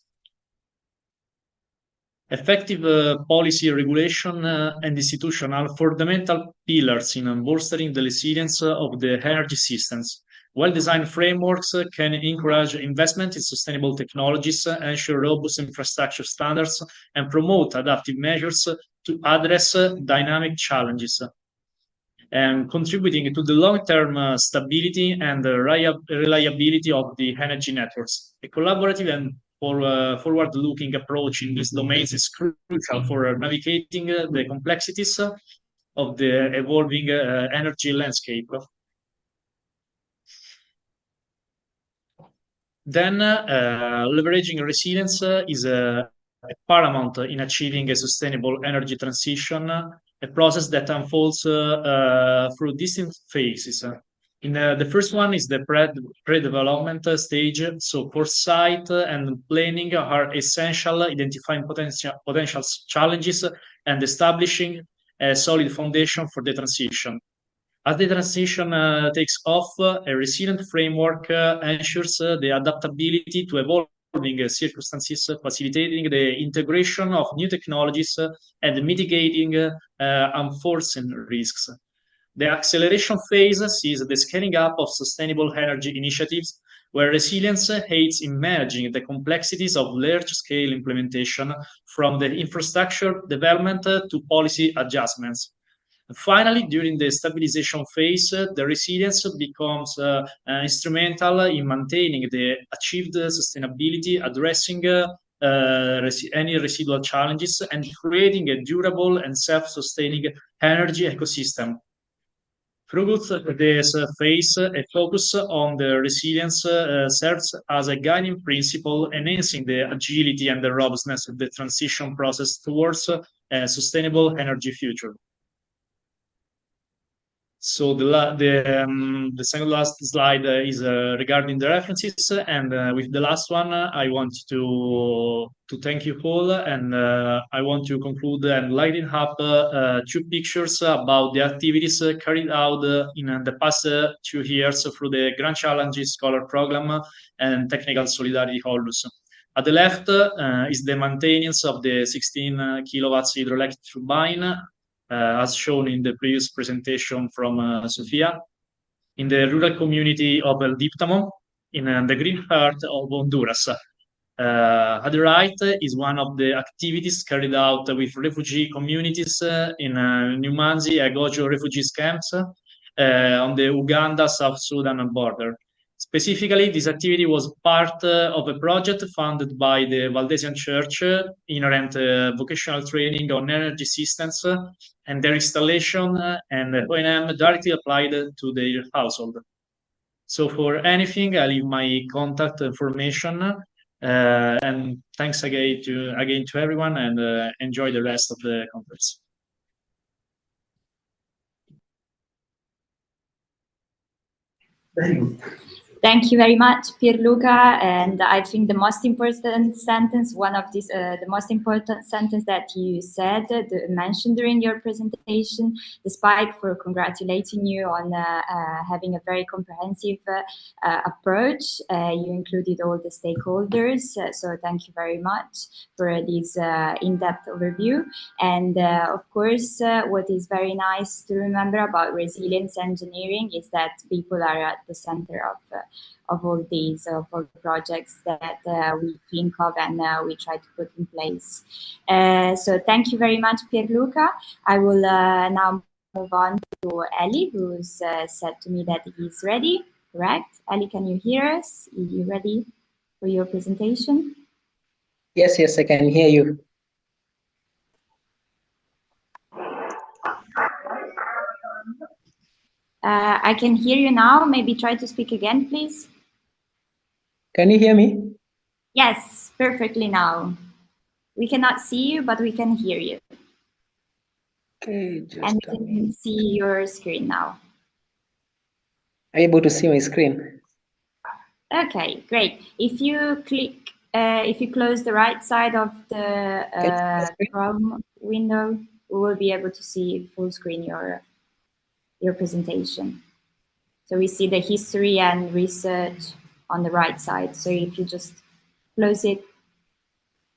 Effective policy regulation and institutional fundamental pillars in bolstering the resilience of the energy systems. Well-designed frameworks can encourage investment in sustainable technologies, ensure robust infrastructure standards, and promote adaptive measures to address dynamic challenges, and contributing to the long-term stability and reliability of the energy networks. A collaborative and forward-looking approach in these domains is crucial for navigating the complexities of the evolving energy landscape. Then, leveraging resilience is paramount in achieving a sustainable energy transition, a process that unfolds through distinct phases. The first one is the pre-development stage. So foresight and planning are essential, identifying potential challenges and establishing a solid foundation for the transition. As the transition takes off, a resilient framework ensures the adaptability to evolving circumstances, facilitating the integration of new technologies and mitigating unforeseen risks. The acceleration phase sees the scaling up of sustainable energy initiatives, where resilience aids in managing the complexities of large-scale implementation, from the infrastructure development to policy adjustments. Finally, during the stabilization phase, the resilience becomes instrumental in maintaining the achieved sustainability, addressing any residual challenges, and creating a durable and self-sustaining energy ecosystem. Throughout this phase, a focus on the resilience serves as a guiding principle, enhancing the agility and the robustness of the transition process towards a sustainable energy future. So the second last slide is regarding the references, and with the last one, I want to thank you all, and I want to conclude and lighten up two pictures about the activities carried out in the past 2 years through the Grand Challenges Scholar Program and Technical Solidarity Holus. At the left is the maintenance of the 16 kilowatts hydroelectric turbine, as shown in the previous presentation from Sofia, in the rural community of El Diptamo, in the green heart of Honduras. At the right is one of the activities carried out with refugee communities in Numanzi and Gojo refugee camps on the Uganda-South Sudan border. Specifically, this activity was part of a project funded by the Valdesian Church, inherent vocational training on energy systems and their installation, and O&M directly applied to their household. So for anything, I leave my contact information, and thanks again to everyone, and enjoy the rest of the conference. Very good. Thank you very much, Pierluca. And I think the most important sentence, the most important sentence that you said, mentioned during your presentation, despite for congratulating you on having a very comprehensive approach, you included all the stakeholders. So thank you very much for this in-depth overview. And of course, what is very nice to remember about resilience engineering is that people are at the center of all these projects that we think of and we try to put in place. So thank you very much, Pierluca. I will now move on to Ellie, who's said to me that he's ready, correct? Ellie, can you hear us? Are you ready for your presentation? Yes, yes, I can hear you. I can hear you now. Maybe try to speak again, please. Can you hear me? Yes, perfectly now. We cannot see you, but we can hear you. Okay, and we can see your screen now. Are you able to see my screen? Okay, great. If you click, if you close the right side of the Chrome window, we will be able to see full screen your presentation. So we see the history and research on the right side. So if you just close it,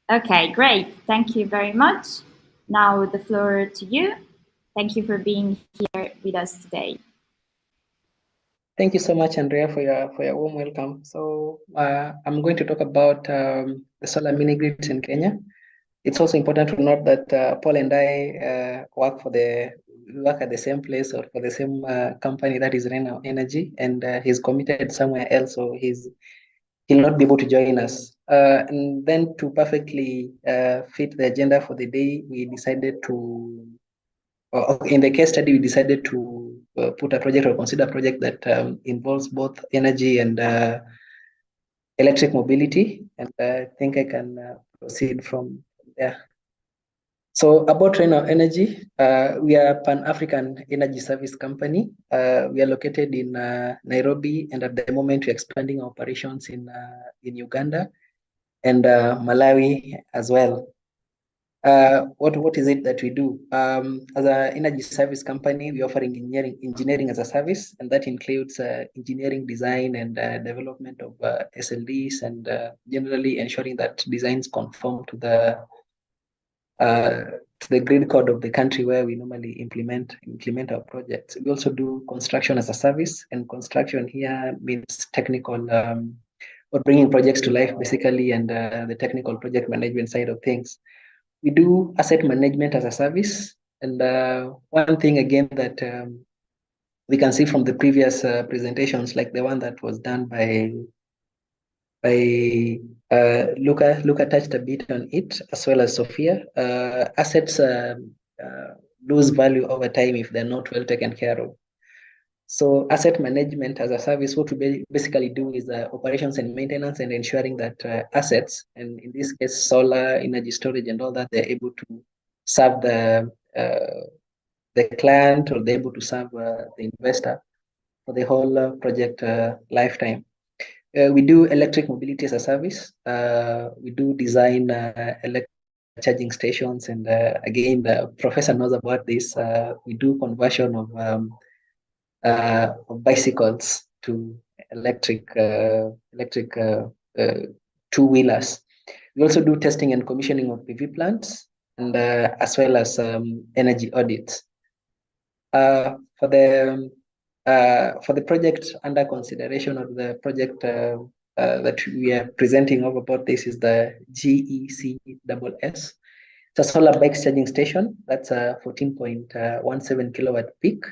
Okay, great. Thank you very much. Now the floor to you. Thank you for being here with us today. Thank you so much, Andrea, for your warm welcome. So I'm going to talk about the solar mini grids in Kenya. It's also important to note that Paul and I work at the same place or for the same company, that is Rena Energy, and he's committed somewhere else, so he'll not be able to join us. And then to perfectly fit the agenda for the day, we decided to, in the case study, we decided to put a project or consider a project that involves both energy and electric mobility. And I think I can proceed from there. So about Rena Energy, we are a Pan-African energy service company. We are located in Nairobi, and at the moment we're expanding our operations in Uganda and Malawi as well. What is it that we do? As an energy service company, we offer engineering as a service, and that includes engineering design and development of SLDs, and generally ensuring that designs conform to the grid code of the country where we normally implement our projects. We also do construction as a service, and construction here means technical or bringing projects to life basically, and the technical project management side of things. We do asset management as a service, and one thing again that we can see from the previous presentations, like the one that was done by Luca touched a bit on it, as well as Sophia. Assets lose value over time if they're not well taken care of. So asset management as a service, what we basically do is operations and maintenance, and ensuring that assets, and in this case, solar, energy storage, and all that, they're able to serve the client, or they're able to serve the investor for the whole project lifetime. We do electric mobility as a service. We do design electric charging stations, and again, the professor knows about this. We do conversion of bicycles to electric two-wheelers. We also do testing and commissioning of PV plants, and as well as energy audits. For the project under consideration, or the project that we are presenting over about this, is the GECSS. It's a solar bike charging station. That's a 14.17 kilowatt peak.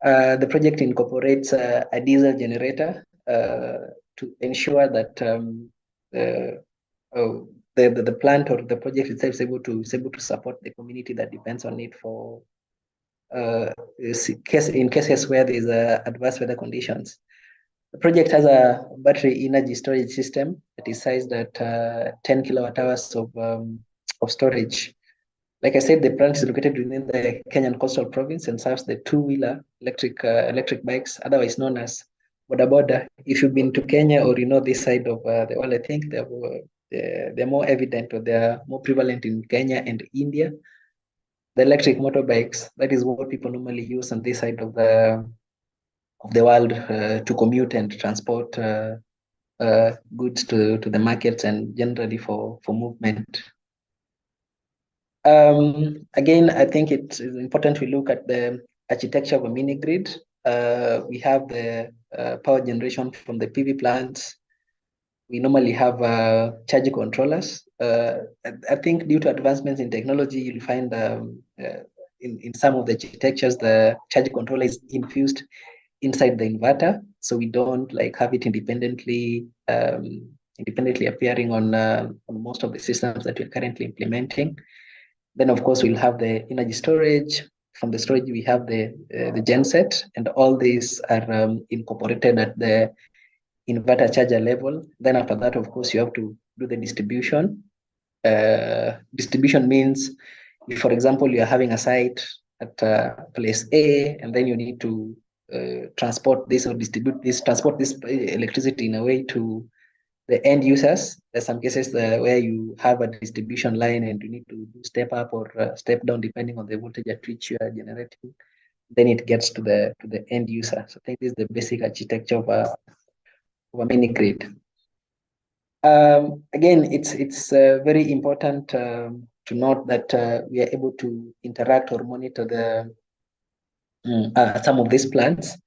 The project incorporates a diesel generator to ensure that the plant or the project itself is able to support the community that depends on it for in cases where there's adverse weather conditions. The project has a battery energy storage system that is sized at 10 kilowatt hours of storage. Like I said, the plant is located within the Kenyan Coastal Province and serves the two-wheeler electric bikes, otherwise known as boda boda. If you've been to Kenya, or you know this side of the world, I think they're more evident, or they're more prevalent in Kenya and India. The electric motorbikes, that is what people normally use on this side of the world to commute and transport goods to the markets, and generally for movement. Again, I think it is important we look at the architecture of a mini grid. We have the power generation from the PV plants. We normally have charge controllers. I think due to advancements in technology, you'll find in some of the architectures, the charge controller is infused inside the inverter, so we don't have it independently appearing on most of the systems that we're currently implementing. Then, of course, we'll have the energy storage. From the storage, we have the genset, and all these are incorporated at the inverter charger level. Then after that, of course, you have to do the distribution. Distribution means, if, for example, you're having a site at place A, and then you need to transport this or transport this electricity in a way to the end users. There's some cases where you have a distribution line and you need to do step up or step down depending on the voltage at which you are generating. Then it gets to the end user. So I think this is the basic architecture of a mini grid. Again, it's very important to note that we are able to interact or monitor the some of these plants.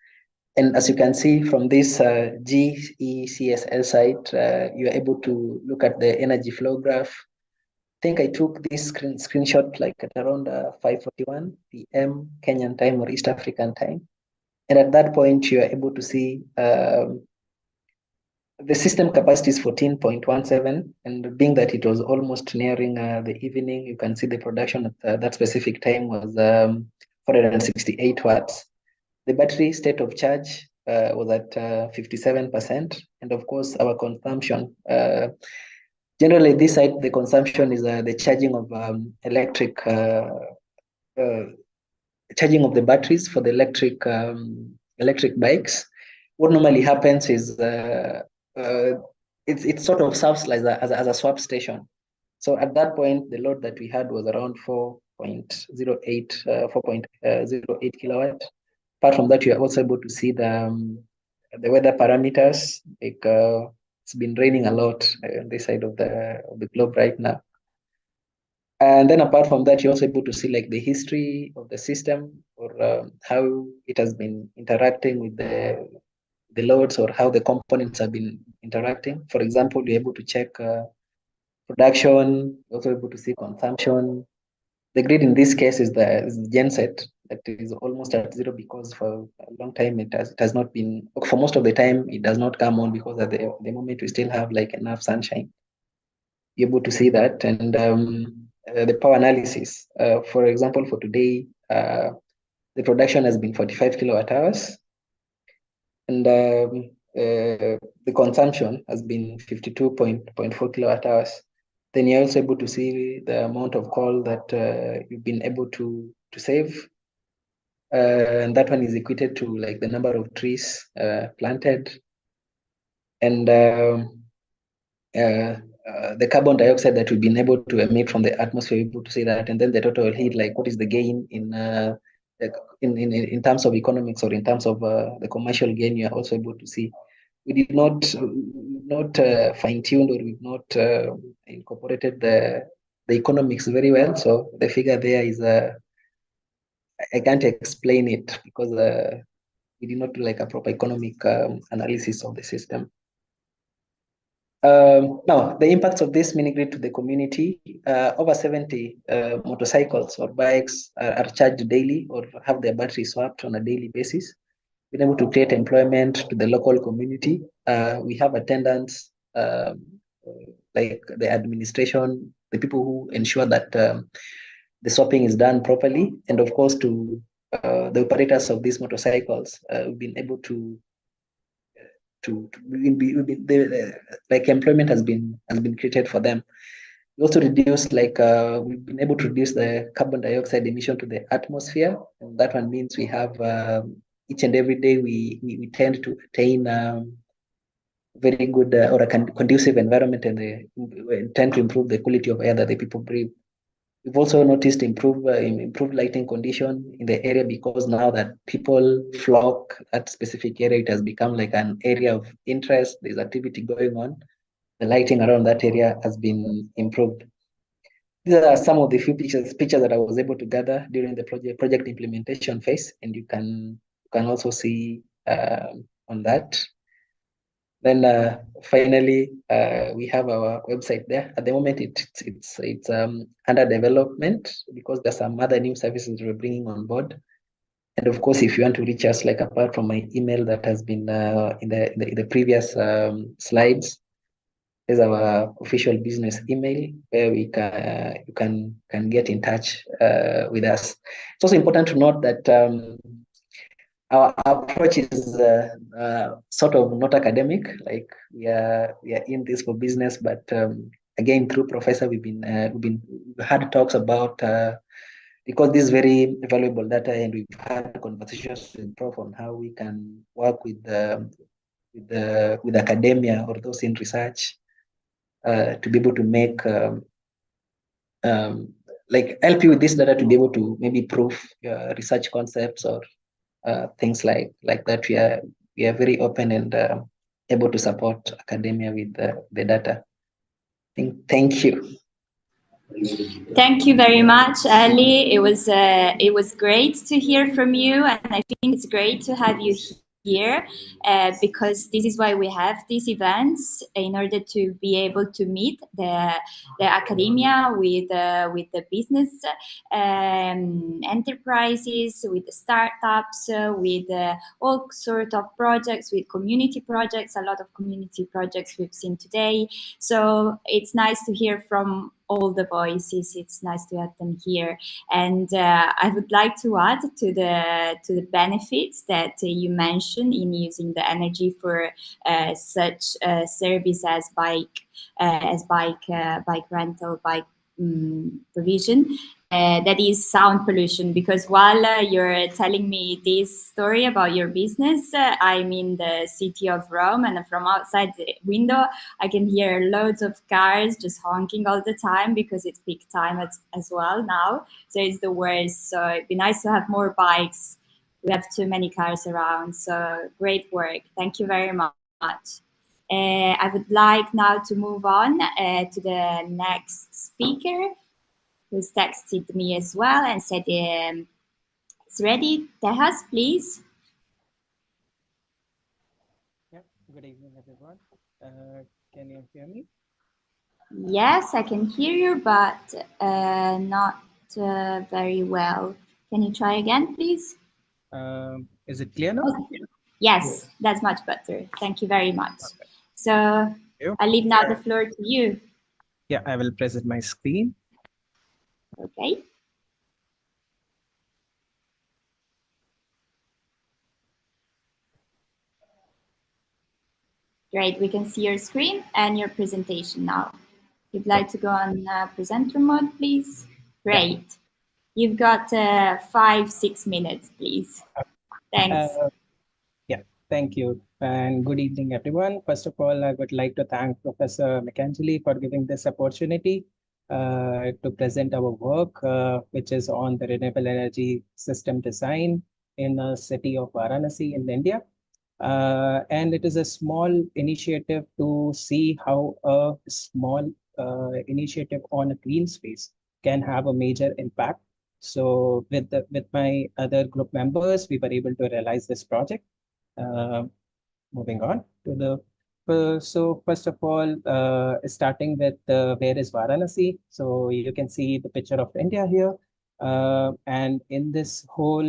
And as you can see from this GECSL site, you are able to look at the energy flow graph. I think I took this screenshot like at around 5:41 p.m. Kenyan time or East African time. And at that point, you are able to see the system capacity is 14.17, and being that it was almost nearing the evening, you can see the production at that specific time was 468 watts. The battery state of charge was at 57%, and of course our consumption. Generally, this side the consumption is the charging of electric, charging of the batteries for the electric bikes. What normally happens is it sort of serves like as a swap station. So at that point, the load that we had was around 4.08 kilowatt. Apart from that, you are also able to see the weather parameters. Like it's been raining a lot on this side of the globe right now. And then apart from that, you're also able to see like the history of the system, or how it has been interacting with the loads, or how the components have been interacting. For example, you're able to check production, also able to see consumption. The grid in this case is the genset that is almost at zero, because for a long time it has not been, for most of the time it does not come on, because at the moment we still have like enough sunshine. You're able to see that. And the power analysis, for example, for today, the production has been 45 kilowatt hours, and the consumption has been 52.4 kilowatt hours. Then you're also able to see the amount of coal that you've been able to save. And that one is equated to like the number of trees planted. And the carbon dioxide that we've been able to emit from the atmosphere, we're able to see that. And then the total heat, like what is the gain in terms of economics, or in terms of the commercial gain, you are also able to see. We did not fine-tuned, or we've not incorporated the economics very well. So the figure there is I can't explain it, because we did not do like a proper economic analysis of the system. Now, the impacts of this mini grid to the community: over 70 motorcycles or bikes are charged daily, or have their battery swapped on a daily basis. Been able to create employment to the local community. We have attendants, like the administration, the people who ensure that the swapping is done properly, and of course to the operators of these motorcycles. We've been able to like employment has been created for them. We also reduce, like we've been able to reduce the carbon dioxide emission to the atmosphere, and that one means we have each and every day we tend to attain very good or a conducive environment, and we tend to improve the quality of air that the people breathe. We've also noticed improved lighting condition in the area, because now that people flock at specific area, it has become like an area of interest. There's activity going on. The lighting around that area has been improved. These are some of the few pictures that I was able to gather during the project implementation phase, and you can also see on that. Then finally, we have our website there. At the moment, it's under development, because there's some other new services we're bringing on board. And of course, if you want to reach us, like apart from my email that has been in the previous slides, there's our official business email where you can get in touch with us. It's also important to note that our approach is sort of not academic. Like we are in this for business, but again, through Professor, we've had talks about because this is very valuable data, and we've had conversations with Prof on how we can work with academia or those in research to be able to make like help you with this data to be able to maybe prove research concepts or things like that. We are very open and able to support academia with the data. Thank you. Thank you very much, Ali. It was great to hear from you, and I think it's great to have you here because this is why we have these events, in order to be able to meet the academia with the business enterprises, with the startups, with all sort of projects, with community projects, a lot of community projects we've seen today. So it's nice to hear from all the voices. It's nice to have them here, and I would like to add to the benefits that you mentioned in using the energy for such service as bike rental, bike provision. That is sound pollution, because while you're telling me this story about your business, I'm in the city of Rome, and from outside the window I can hear loads of cars just honking all the time because it's peak time as well now. So it's the worst. So it'd be nice to have more bikes. We have too many cars around. So great work. Thank you very much. I would like now to move on to the next speaker, who's texted me as well and said it's ready. Tejas, please. Yeah. Good evening, everyone. Can you hear me? Yes, I can hear you, but not very well. Can you try again, please? Is it clear now? Okay. Yes, that's much better. Thank you very much. So I leave now the floor to you. Yeah, I will present my screen. Okay. Great, we can see your screen and your presentation now. If you'd like to go on presenter mode, please. Great. Yeah. You've got 5-6 minutes, please. Thanks. Yeah, thank you. And good evening, everyone. First of all, I would like to thank Professor Micangeli for giving this opportunity to present our work, which is on the renewable energy system design in the city of Varanasi in India. And it is a small initiative to see how a small initiative on a green space can have a major impact. So with my other group members, we were able to realize this project. Moving on to the so first of all, starting with where is Varanasi? So you can see the picture of India here. And in this whole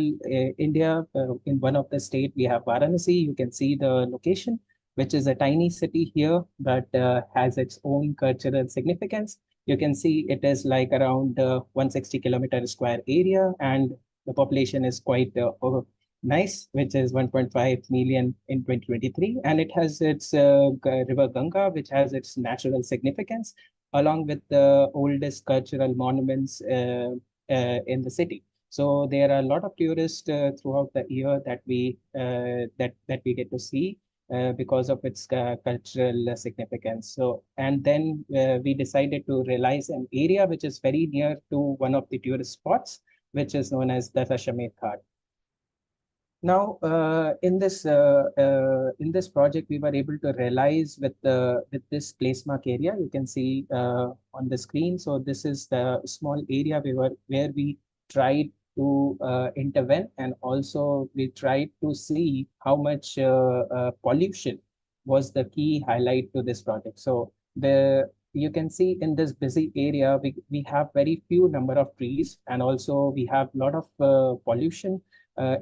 India, in one of the state, we have Varanasi. You can see the location, which is a tiny city here, but has its own cultural significance. You can see it is like around 160 kilometer square area, and the population is quite nice, which is 1.5 million in 2023. And it has its river Ganga, which has its natural significance, along with the oldest cultural monuments in the city. So there are a lot of tourists throughout the year that we get to see because of its cultural significance. So, and then we decided to realize an area which is very near to one of the tourist spots, which is known as the Dashamath Ghat. Now, in this project, we were able to realize with this placemark area. You can see on the screen. So this is the small area where we tried to intervene, and also we tried to see how much pollution was the key highlight to this project. So you can see in this busy area, we have very few number of trees, and also we have a lot of pollution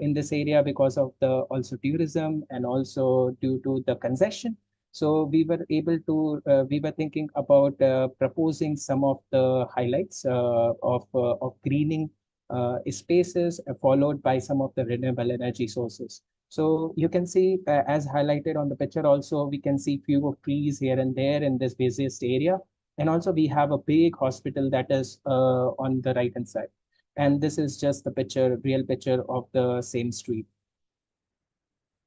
in this area because of the also tourism and also due to the congestion. So we were able to, we were thinking about proposing some of the highlights of greening spaces, followed by some of the renewable energy sources. So you can see, as highlighted on the picture also, we can see few trees here and there in this busiest area. And also we have a big hospital that is on the right-hand side. And this is just the picture, real picture of the same street.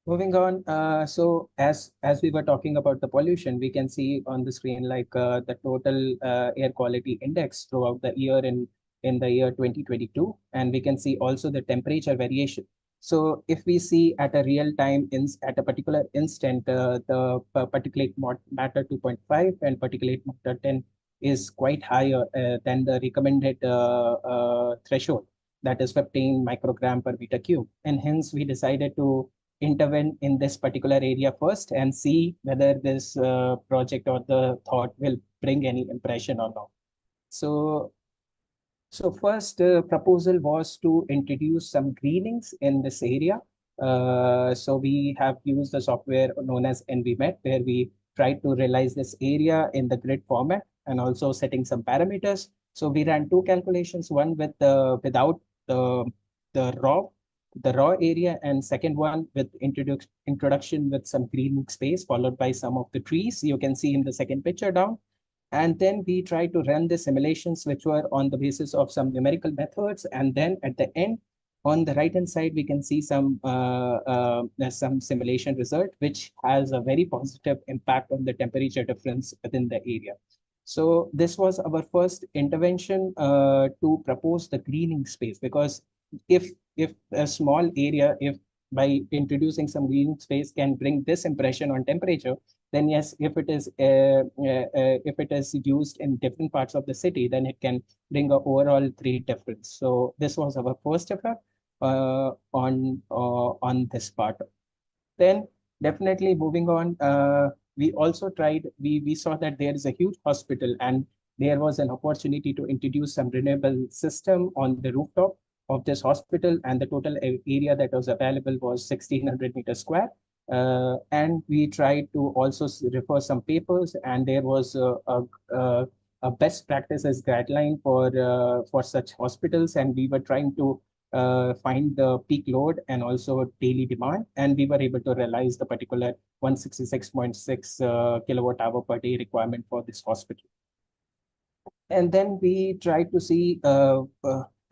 Moving on, so as we were talking about the pollution, we can see on the screen like the total air quality index throughout the year in the year 2022, and we can see also the temperature variation. So if we see at a real time, at a particular instant, the particulate matter 2.5 and particulate matter 10 is quite higher than the recommended threshold, that is 15 microgram per meter cube. And hence we decided to intervene in this particular area first and see whether this project or the thought will bring any impression or not. So first proposal was to introduce some greenings in this area. So we have used the software known as EnviMet, where we tried to realize this area in the grid format and also setting some parameters. So we ran two calculations, one with without the raw area, and second one with introduction with some green space followed by some of the trees you can see in the second picture down. And then we tried to run the simulations, which were on the basis of some numerical methods. And then at the end, on the right-hand side, we can see some simulation result, which has a very positive impact on the temperature difference within the area. So this was our first intervention to propose the greening space, because if a small area, if by introducing some green space can bring this impression on temperature, then yes, if it is used in different parts of the city, then it can bring an overall grade difference. So this was our first effort on this part. Then definitely moving on, we also tried, we saw that there is a huge hospital and there was an opportunity to introduce some renewable system on the rooftop of this hospital, and the total area that was available was 1,600 meters square. And we tried to also refer some papers, and there was a best practices guideline for such hospitals, and we were trying to find the peak load and also daily demand, and we were able to realize the particular 166.6 kilowatt hour per day requirement for this hospital. And then we tried to see,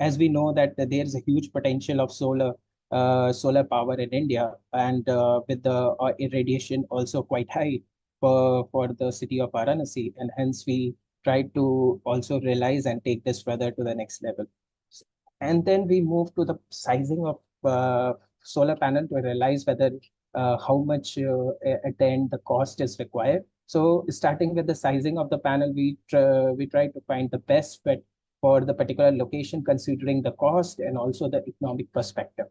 as we know that there is a huge potential of solar power in India, and with the irradiation also quite high for the city of Varanasi, and hence we tried to also realize and take this further to the next level. And then we moved to the sizing of solar panel to realize whether how much at the end the cost is required. So starting with the sizing of the panel, we tried to find the best fit for the particular location, considering the cost and also the economic perspective.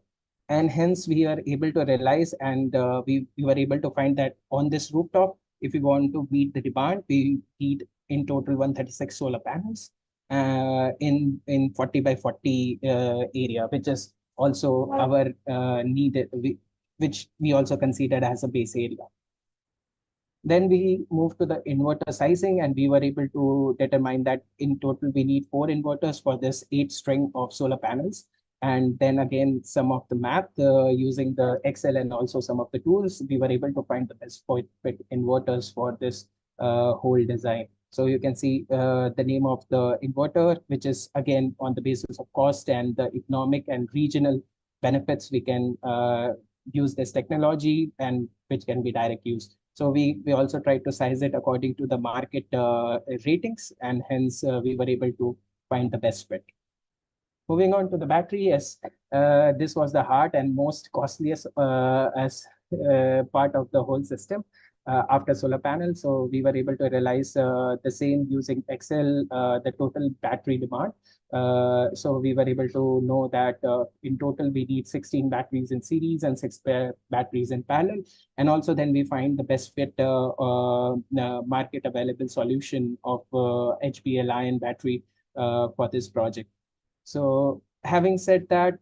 And hence we are able to realize, and we were able to find that on this rooftop, if we want to meet the demand, we need in total 136 solar panels in 40 by 40 area, which is also our needed, which we also considered as a base area. Then we moved to the inverter sizing, and we were able to determine that in total we need 4 inverters for this 8 string of solar panels. And then again, some of the math using the Excel and also some of the tools, we were able to find the best fit inverters for this whole design. So you can see the name of the inverter, which is again on the basis of cost and the economic and regional benefits, we can use this technology, and which can be direct use. So we also tried to size it according to the market ratings, and hence we were able to find the best fit. Moving on to the battery, yes, this was the heart and most costliest as part of the whole system after solar panels. So we were able to realize the same using Excel, the total battery demand. So we were able to know that in total we need 16 batteries in series and 6 batteries in parallel. And also then we find the best fit market available solution of HPL-ion battery for this project. So having said that,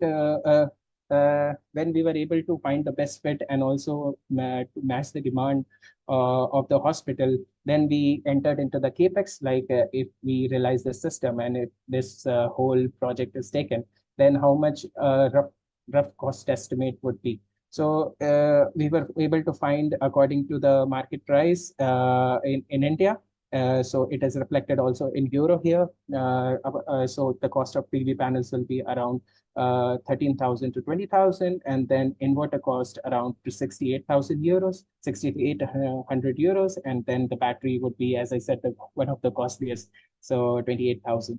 when we were able to find the best fit and also to match the demand of the hospital, then we entered into the capex, like if we realize the system and if this whole project is taken, then how much rough cost estimate would be. So we were able to find according to the market price in India. So it is reflected also in euro here. So the cost of PV panels will be around 13,000 to 20,000, and then inverter cost around to 68,000 euros, 6,800 euros, and then the battery would be, as I said, one of the costliest, so 28,000.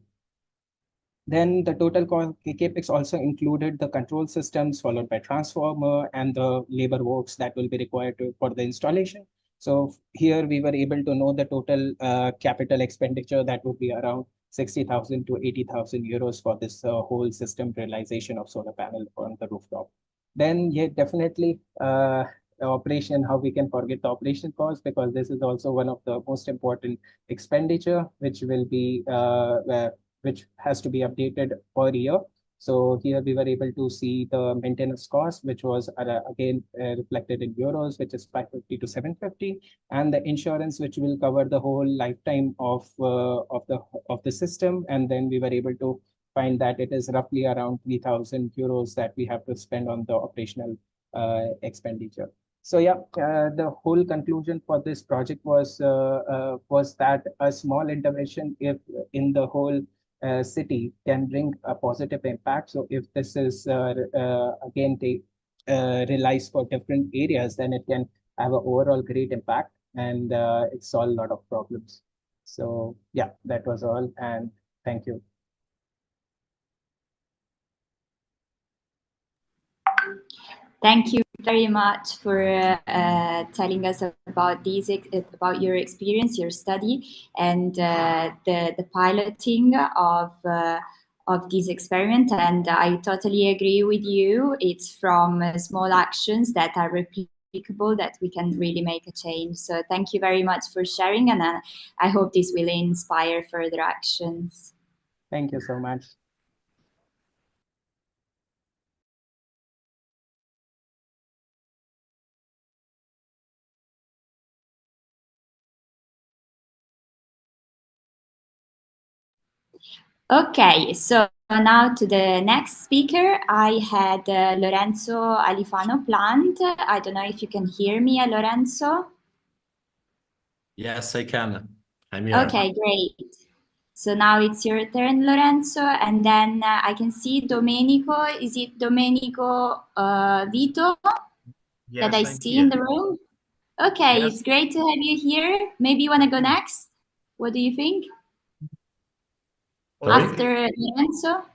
Then the total capex also included the control systems followed by transformer and the labor works that will be required for the installation. So here we were able to know the total capital expenditure that would be around 60,000 to 80,000 euros for this whole system realization of solar panel on the rooftop. Then yeah, definitely operation, how we can forget the operation cost, because this is also one of the most important expenditure which will be which has to be updated per year. So here we were able to see the maintenance cost, which was again reflected in euros, which is 550 to 750, and the insurance, which will cover the whole lifetime of the system. And then we were able to find that it is roughly around 3,000 euros that we have to spend on the operational expenditure. So yeah, the whole conclusion for this project was that a small intervention if in the whole city can bring a positive impact. So if this is again realized for different areas, then it can have an overall great impact and it solve a lot of problems. So yeah, that was all, and thank you. Thank you very much for telling us about about your experience, your study, and the piloting of this experiment. And I totally agree with you. It's from small actions that are replicable that we can really make a change. So thank you very much for sharing, and I hope this will inspire further actions. Thank you so much. Okay, so now to the next speaker, I had Lorenzo Alifano planned. I don't know if you can hear me, Lorenzo. Yes, I can. I'm here. Okay, great. So now it's your turn, Lorenzo, and then I can see Domenico. Is it Domenico Vito Yes, that I I'm see here. in the room? Okay, Yes. it's great to have you here. Maybe you want to go next? What do you think? Sorry? After Lorenzo?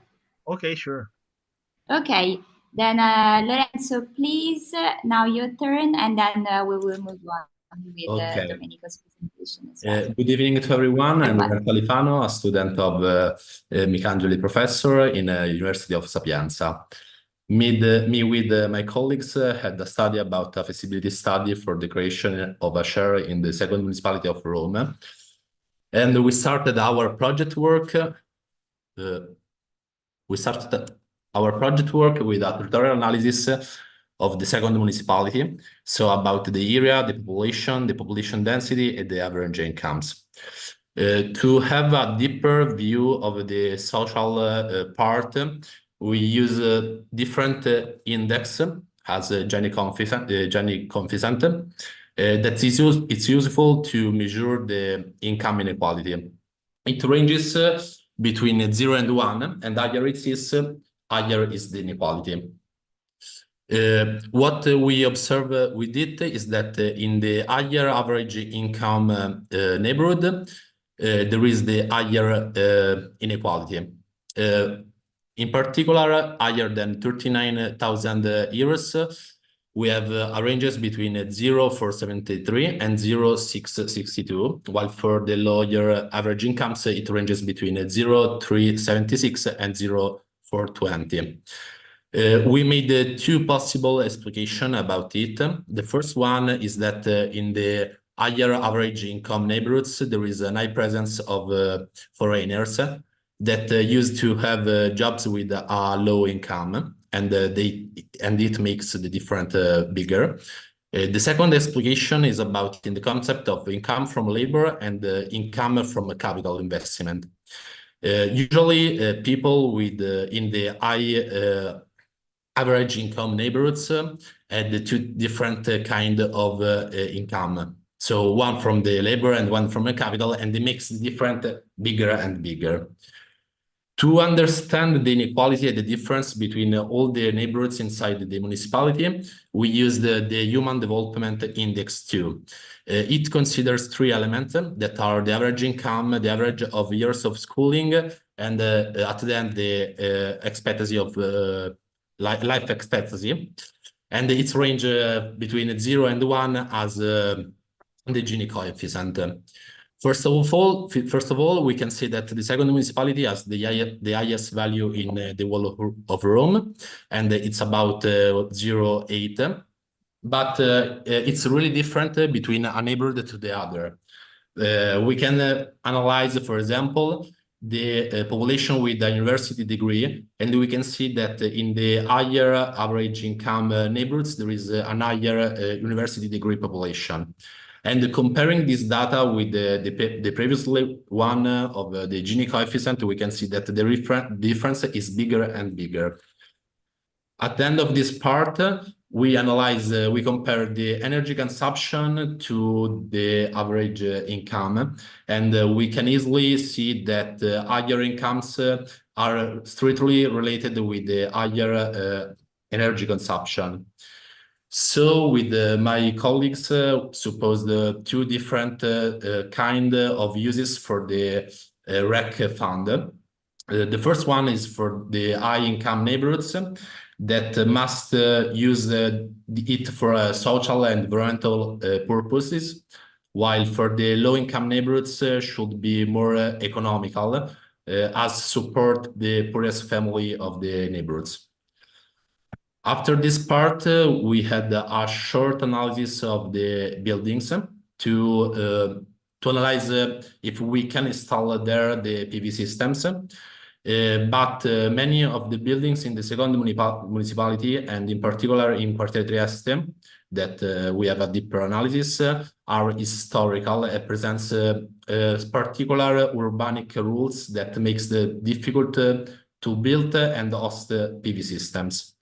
Okay, sure. Okay, then Lorenzo, please, now your turn, and then we will move on with Okay. Domenico's presentation as well. Good evening to everyone. I'm Lorenzo Alifano, a student of Micangeli professor in University of Sapienza. Me with my colleagues had a study about a feasibility study for the creation of a share in the second municipality of Rome. And we started our project work. With a territorial analysis of the second municipality, so about the area, the population density, and the average incomes. To have a deeper view of the social part, we use different index as Gini coefficient. That is it's useful to measure the income inequality. It ranges between 0 and 1, and higher it is, higher is the inequality. What we observe we did is that in the higher average income neighborhood, there is the higher inequality. In particular, higher than 39,000 euros, we have ranges between 0 for 73 and 0 662, while for the lower average incomes, it ranges between 0 376 and 0 420. We made two possible explications about it. The first one is that in the higher average income neighborhoods, there is a high presence of foreigners that used to have jobs with a low income, and it makes the difference bigger. The second explication is about in the concept of income from labor and income from a capital investment. Usually, people with in the high average income neighborhoods had the two different kind of income. So one from the labor and one from a capital, and it makes the difference bigger and bigger. To understand the inequality and the difference between all the neighborhoods inside the municipality, we use the Human Development Index 2. It considers three elements that are the average income, the average of years of schooling, and at the end the expectancy of life expectancy, and its range between 0 and 1 as the Gini coefficient. First of all, we can see that the second municipality has the highest value in the whole of Rome, and it's about 0.8. But it's really different between a neighborhood to the other. We can analyze, for example, the population with a university degree, and we can see that in the higher average income neighborhoods, there is a higher university degree population. And comparing this data with the previous one of the Gini coefficient, we can see that the difference is bigger and bigger. At the end of this part, we compare the energy consumption to the average income, and we can easily see that higher incomes are strictly related with the higher energy consumption. So with my colleagues supposed two different kind of uses for the REC fund. The first one is for the high income neighborhoods that must use it for social and environmental purposes, while for the low income neighborhoods should be more economical as support the poorest family of the neighborhoods. After this part, we had a short analysis of the buildings to analyze if we can install there the PV systems. But many of the buildings in the second municipality, and in particular in Quartiere Trieste, that we have a deeper analysis, are historical. It presents particular urbanic rules that makes it difficult to build and host PV systems.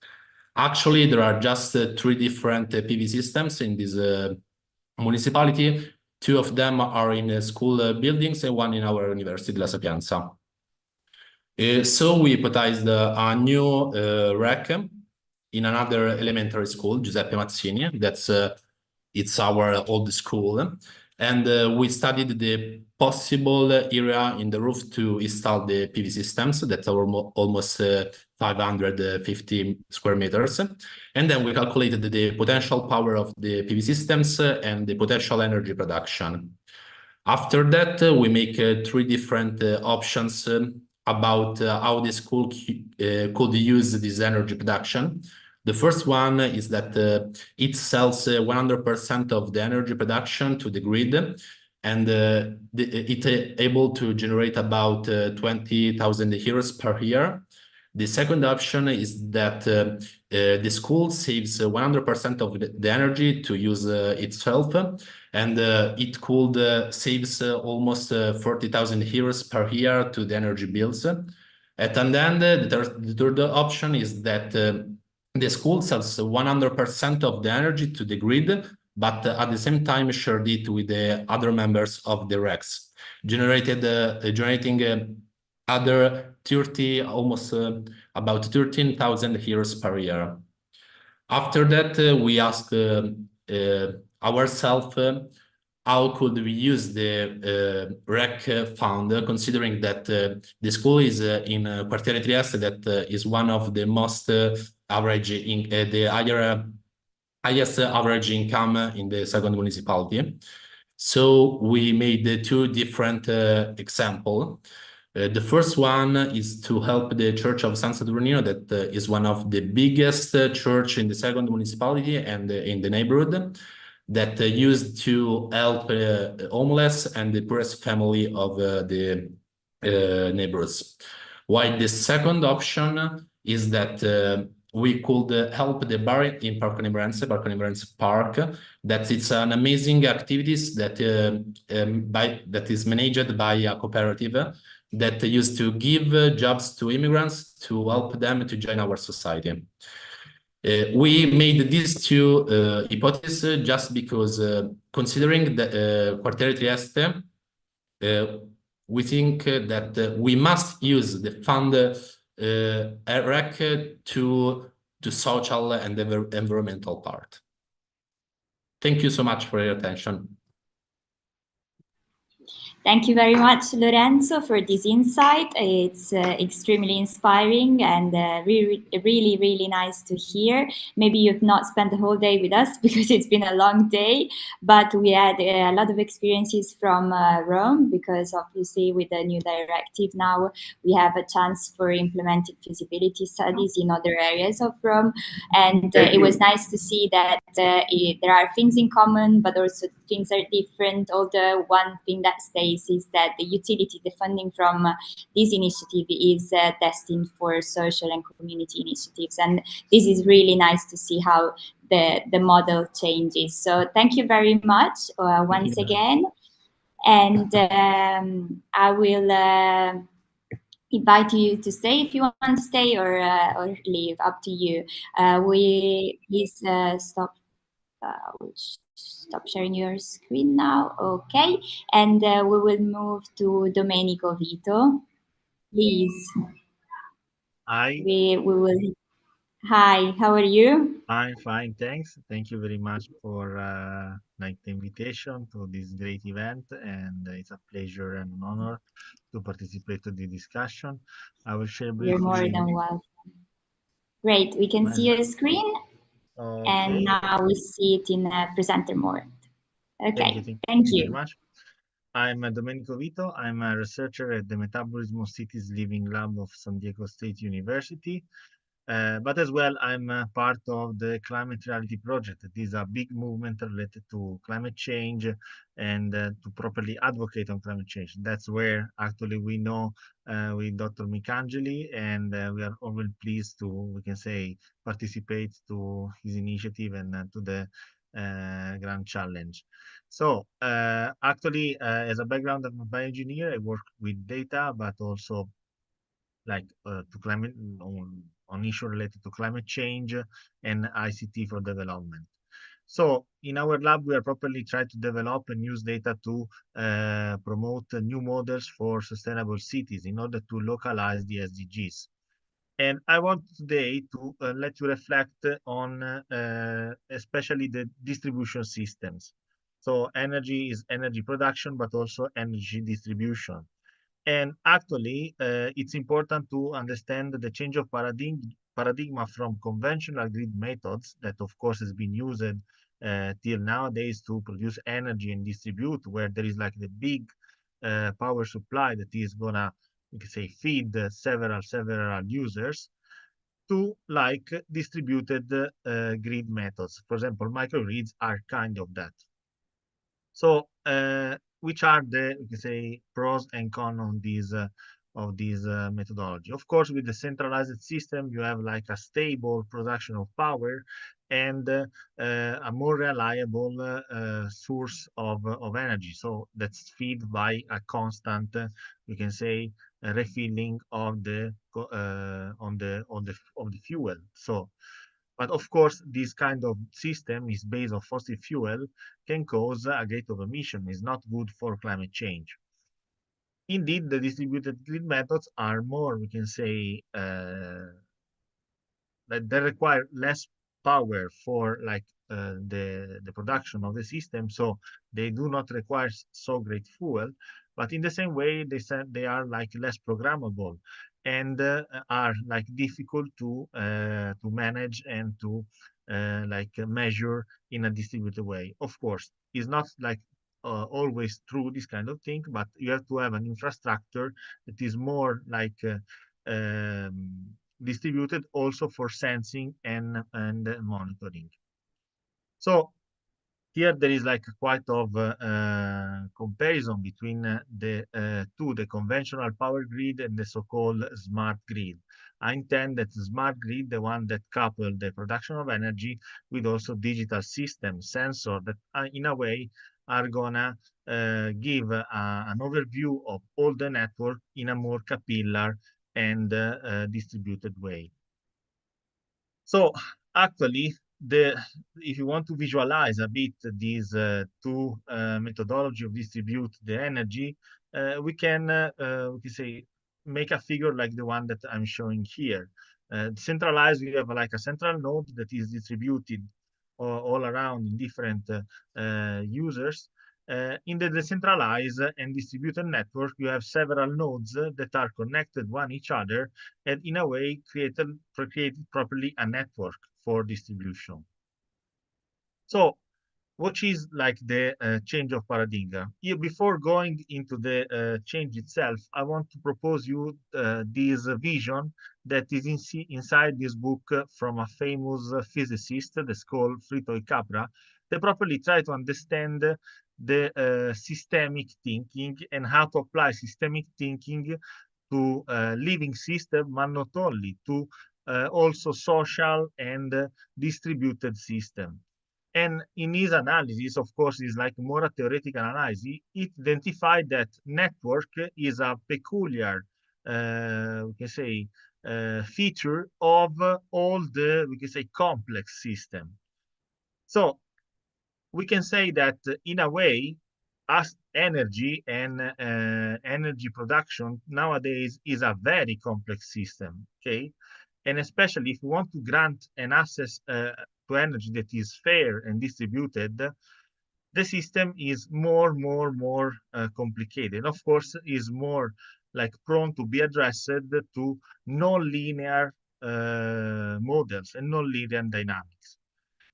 Actually, there are just 3 different PV systems in this municipality. 2 of them are in school buildings and 1 in our university, La Sapienza. So we hypothesized a new REC in another elementary school, Giuseppe Mazzini. It's our old school. And we studied the possible area in the roof to install the PV systems that are almost 550 square meters. And then we calculated the potential power of the PV systems and the potential energy production. After that, we make 3 different options about how the school could use this energy production. The first one is that it sells 100% of the energy production to the grid, and it's able to generate about 20,000 euros per year. The second option is that the school saves 100% of the energy to use itself, and it could saves almost 40,000 euros per year to the energy bills. And then the third option is that the school sells 100% of the energy to the grid, but at the same time shared it with the other members of the RECs, generating other 30, almost about 13,000 euros per year. After that, we asked ourselves how could we use the REC fund, considering that the school is in Quartiere Trieste, that is one of the most average in the highest average income in the second municipality. So we made 2 different examples. The first one is to help the Church of San Saturnino, that is one of the biggest church in the second municipality and in the neighborhood, that used to help homeless and the poorest family of the neighbors. While the second option is that we could help the bar in Parco Nembrense Park, that it's an amazing activities that that is managed by a cooperative that used to give jobs to immigrants to help them to join our society. We made these 2 hypotheses just because considering the Quartiere Trieste, we think that we must use the fund REC to social and environmental part. Thank you so much for your attention. Thank you very much, Lorenzo, for this insight. It's extremely inspiring and really nice to hear. Maybe you've not spent the whole day with us because it's been a long day, but we had a lot of experiences from Rome, because obviously with the new directive now, we have a chance for implementing feasibility studies in other areas of Rome. And it was nice to see that there are things in common, but also things are different. Although one thing that stays is that the utility, the funding from this initiative is destined for social and community initiatives. And this is really nice to see how the model changes. So thank you very much once again. And I will invite you to stay if you want to stay, or leave, up to you. Please stop sharing your screen now. Okay, and we will move to Domenico Vito. Please. Hi. We will. Hi, how are you? I'm fine, thanks. Thank you very much for the invitation to this great event, and it's a pleasure and an honor to participate to the discussion. I will share briefly. You're more than welcome. Great, we can see your screen, and now we see it in presenter mode. Okay, thank you very much. I'm Domenico Vito. I'm a researcher at the Metabolism of Cities Living Lab of San Diego State University. But as well, I'm part of the Climate Reality Project. It is a big movement related to climate change and to properly advocate on climate change. That's where actually we know with Dr. Micangeli, and we are all pleased to, we can say, participate to his initiative and to the Grand Challenge. So actually, as a background, I'm a bioengineer. I work with data, but also like to climate on issues related to climate change and ICT for development. So in our lab, we are properly trying to develop and use data to promote new models for sustainable cities in order to localize the SDGs. And I want today to let you reflect on especially the distribution systems. So energy is energy production, but also energy distribution. And actually, it's important to understand the change of paradigm from conventional grid methods that, of course, has been used till nowadays to produce energy and distribute, where there is like the big power supply that is gonna, we can say, feed several users, to like distributed grid methods. For example, microgrids are kind of that. So which are the, we can say, pros and cons of this methodology? Of course, with the centralized system, you have like a stable production of power and a more reliable source of energy. So that's fed by a constant, we can say, refilling of the fuel. So. But of course, this kind of system is based on fossil fuel, can cause a great of emission, is not good for climate change. Indeed, the distributed grid methods are more, we can say, that they require less power for like the production of the system, so they do not require so great fuel. But in the same way, they are like less programmable and are like difficult to manage and to like measure in a distributed way. Of course, it's not like always true, this kind of thing, but you have to have an infrastructure that is more like distributed also for sensing and monitoring. So here there is like quite of comparison between the conventional power grid and the so-called smart grid. I intend that the smart grid, the one that couple the production of energy with also digital systems, sensor that in a way are gonna give an overview of all the network in a more capillary and distributed way. So actually, if you want to visualize a bit these two methodology of distribute the energy, we can say make a figure like the one that I'm showing here. Centralized, we have like a central node that is distributed all around in different users, In the decentralized and distributed network, you have several nodes that are connected one each other and in a way created properly a network for distribution. So what is like the change of paradigm? Before going into the change itself, I want to propose you this vision that is inside this book from a famous physicist that's called Fritjof Capra. They properly try to understand the systemic thinking and how to apply systemic thinking to living system, but not only to also social and distributed system. And in his analysis, of course, is like more a theoretical analysis. It identified that network is a peculiar, we can say, feature of all the, we can say, complex system. So we can say that in a way, as energy and energy production nowadays is a very complex system, okay? And especially if we want to grant an access to energy that is fair and distributed, the system is more complicated. Of course, is more like prone to be addressed to non-linear models and non-linear dynamics.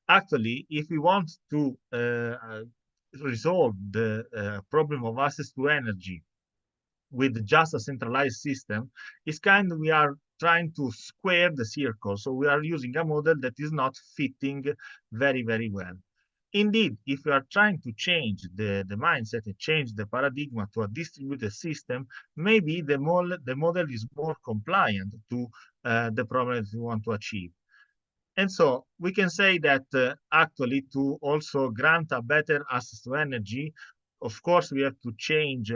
Actually, if we want to resolve the problem of access to energy with just a centralized system, it's kind of we are trying to square the circle. So we are using a model that is not fitting very well. Indeed, if we are trying to change the mindset and change the paradigm to a distributed system, maybe the model is more compliant to the problem that we want to achieve. And so we can say that actually to also grant a better access to energy, of course, we have to change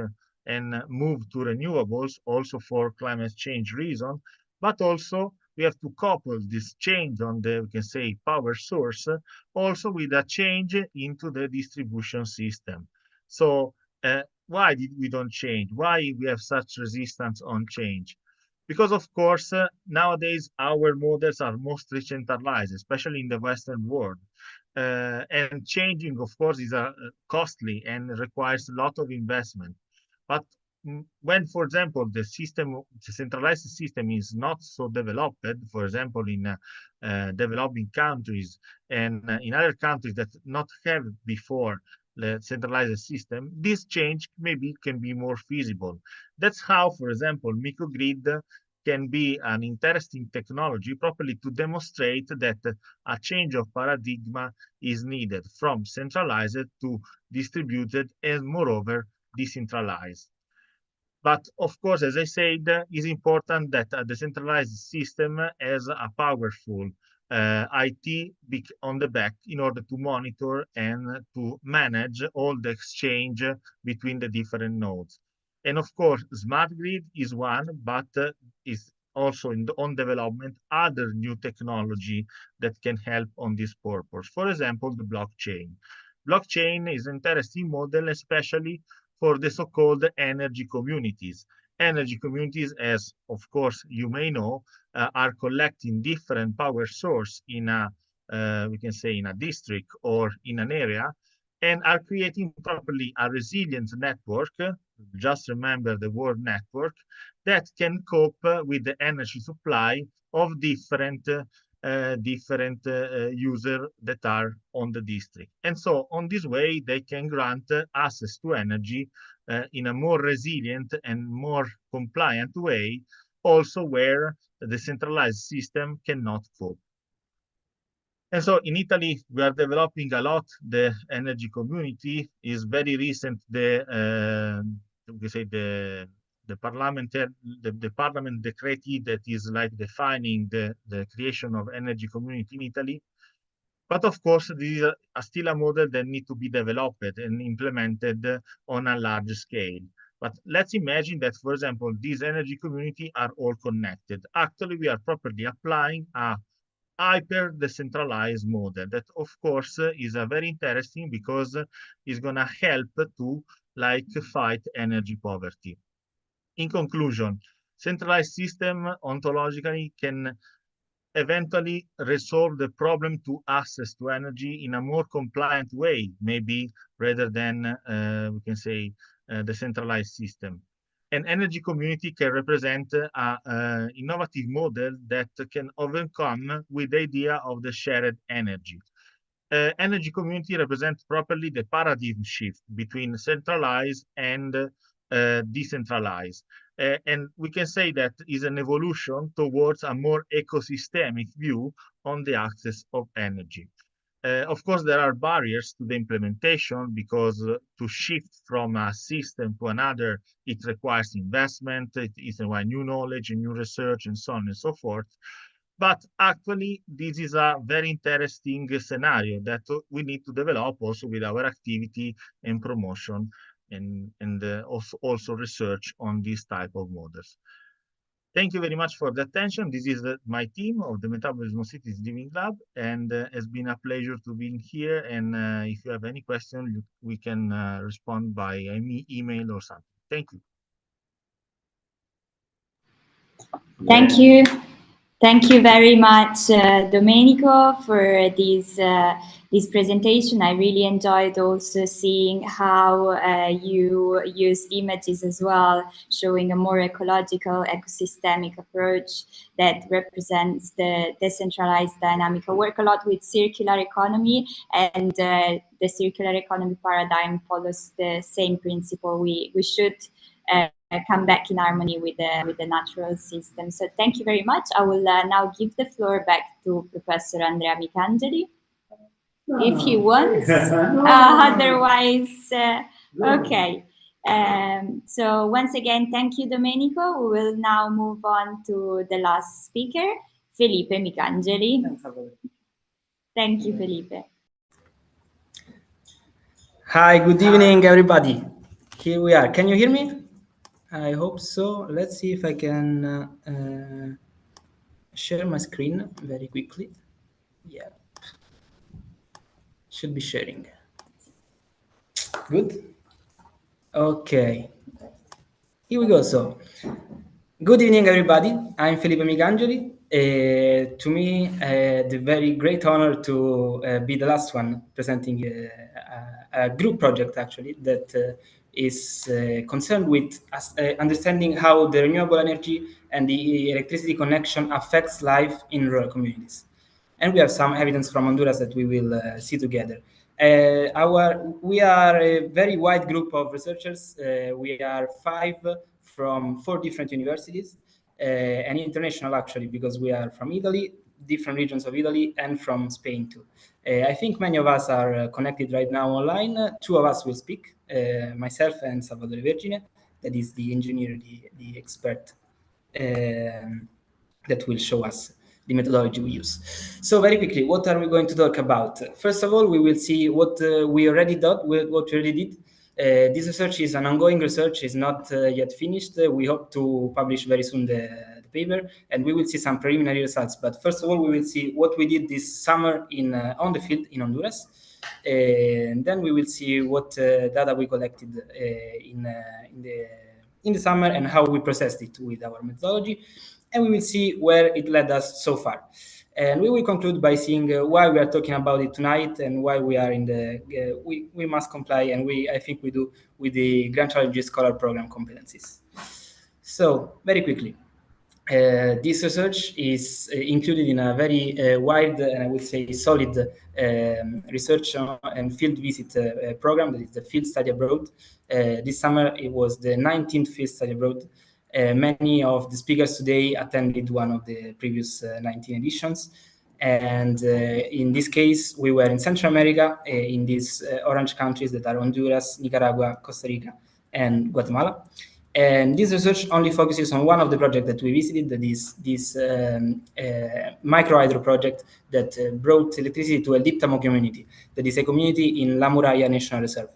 and move to renewables also for climate change reason, but also we have to couple this change on the, we can say, power source also with a change into the distribution system. So why did we don't change? Why we have such resistance on change? Because of course, nowadays our models are mostly centralized, especially in the Western world. And changing, of course, is costly and requires a lot of investment. But when, for example, the centralized system is not so developed, for example, in developing countries and in other countries that not have before the centralized system, this change maybe can be more feasible. That's how, for example, microgrid can be an interesting technology properly to demonstrate that a change of paradigm is needed from centralized to distributed and moreover decentralized. But of course, as I said, it's important that a decentralized system has a powerful IT on the back in order to monitor and to manage all the exchange between the different nodes. And of course, smart grid is one, but is also on development other new technology that can help on this purpose. For example, the blockchain. Blockchain is an interesting model, especially for the so-called energy communities. Energy communities, as of course you may know, are collecting different power source in a, we can say, in a district or in an area, and are creating properly a resilient network. Just remember the word network, that can cope with the energy supply of different users that are on the district. And so on this way, they can grant access to energy in a more resilient and more compliant way, also where the centralized system cannot cope. And so in Italy, we are developing a lot the energy community. Is very recent we say the parliament decree that is like defining the creation of energy community in Italy. But of course, this is still a model that needs to be developed and implemented on a large scale. But let's imagine that, for example, these energy community are all connected. Actually, we are properly applying a hyper decentralized model that, of course, is very interesting because it's going to help to fight energy poverty. In conclusion, centralized system ontologically can eventually resolve the problem to access to energy in a more compliant way, maybe rather than, we can say, the centralized system. An energy community can represent an innovative model that can overcome with the idea of the shared energy. Energy community represents properly the paradigm shift between centralized and decentralized. And we can say that is an evolution towards a more ecosystemic view on the access of energy. Of course, there are barriers to the implementation because to shift from a system to another, it requires investment, it requires new knowledge and new research and so on and so forth. But actually, this is a very interesting scenario that we need to develop also with our activity and promotion and also research on this type of models. Thank you very much for the attention. This is my team of the Metabolism Cities Living Lab, and it's been a pleasure to be here. And if you have any question, we can respond by email or something. Thank you. Thank you. Thank you very much, Domenico, for this presentation. I really enjoyed also seeing how you use images as well, showing a more ecological, ecosystemic approach that represents the decentralized dynamic. I work a lot with circular economy, and the circular economy paradigm follows the same principle. We should come back in harmony with the natural system. So thank you very much. I will now give the floor back to Professor Andrea Micangeli, if he wants. Otherwise, okay. So once again, thank you, Domenico. We will now move on to the last speaker, Felipe Micangeli. Thank you, Felipe. Hi, good evening, everybody. Here we are. Can you hear me? I hope so. Let's see if I can share my screen very quickly. Yeah, should be sharing. Good. Okay, here we go. So, good evening, everybody. I'm Felipe Micangeli. To me, the very great honor to be the last one presenting a group project, actually, that is concerned with understanding how the renewable energy and the electricity connection affects life in rural communities. And we have some evidence from Honduras that we will see together. We are a very wide group of researchers. We are 5 from 4 different universities, and international, actually, because we are from Italy, different regions of Italy, and from Spain too. I think many of us are connected right now online. 2 of us will speak, myself and Salvatore Vergine, that is the engineer, the expert that will show us the methodology we use. So very quickly, what are we going to talk about? First of all, we will see what we already did. This research is an ongoing research, is not yet finished. We hope to publish very soon the paper, and we will see some preliminary results. But first of all, we will see what we did this summer on the field in Honduras. And then we will see what data we collected in the summer and how we processed it with our methodology. And we will see where it led us so far. And we will conclude by seeing why we are talking about it tonight and why we are in the, we must comply, and I think we do, with the Grand Challenges Scholar Program competencies. So very quickly, this research is included in a very wide and I would say solid research and field visit program, that is the Field Study Abroad. This summer it was the 19th Field Study Abroad. Many of the speakers today attended one of the previous 19 editions. And in this case, we were in Central America, in these orange countries that are Honduras, Nicaragua, Costa Rica, and Guatemala. And this research only focuses on one of the projects that we visited, that is this microhydro project that brought electricity to El Diptamo community, that is a community in La Muralla National Reserve.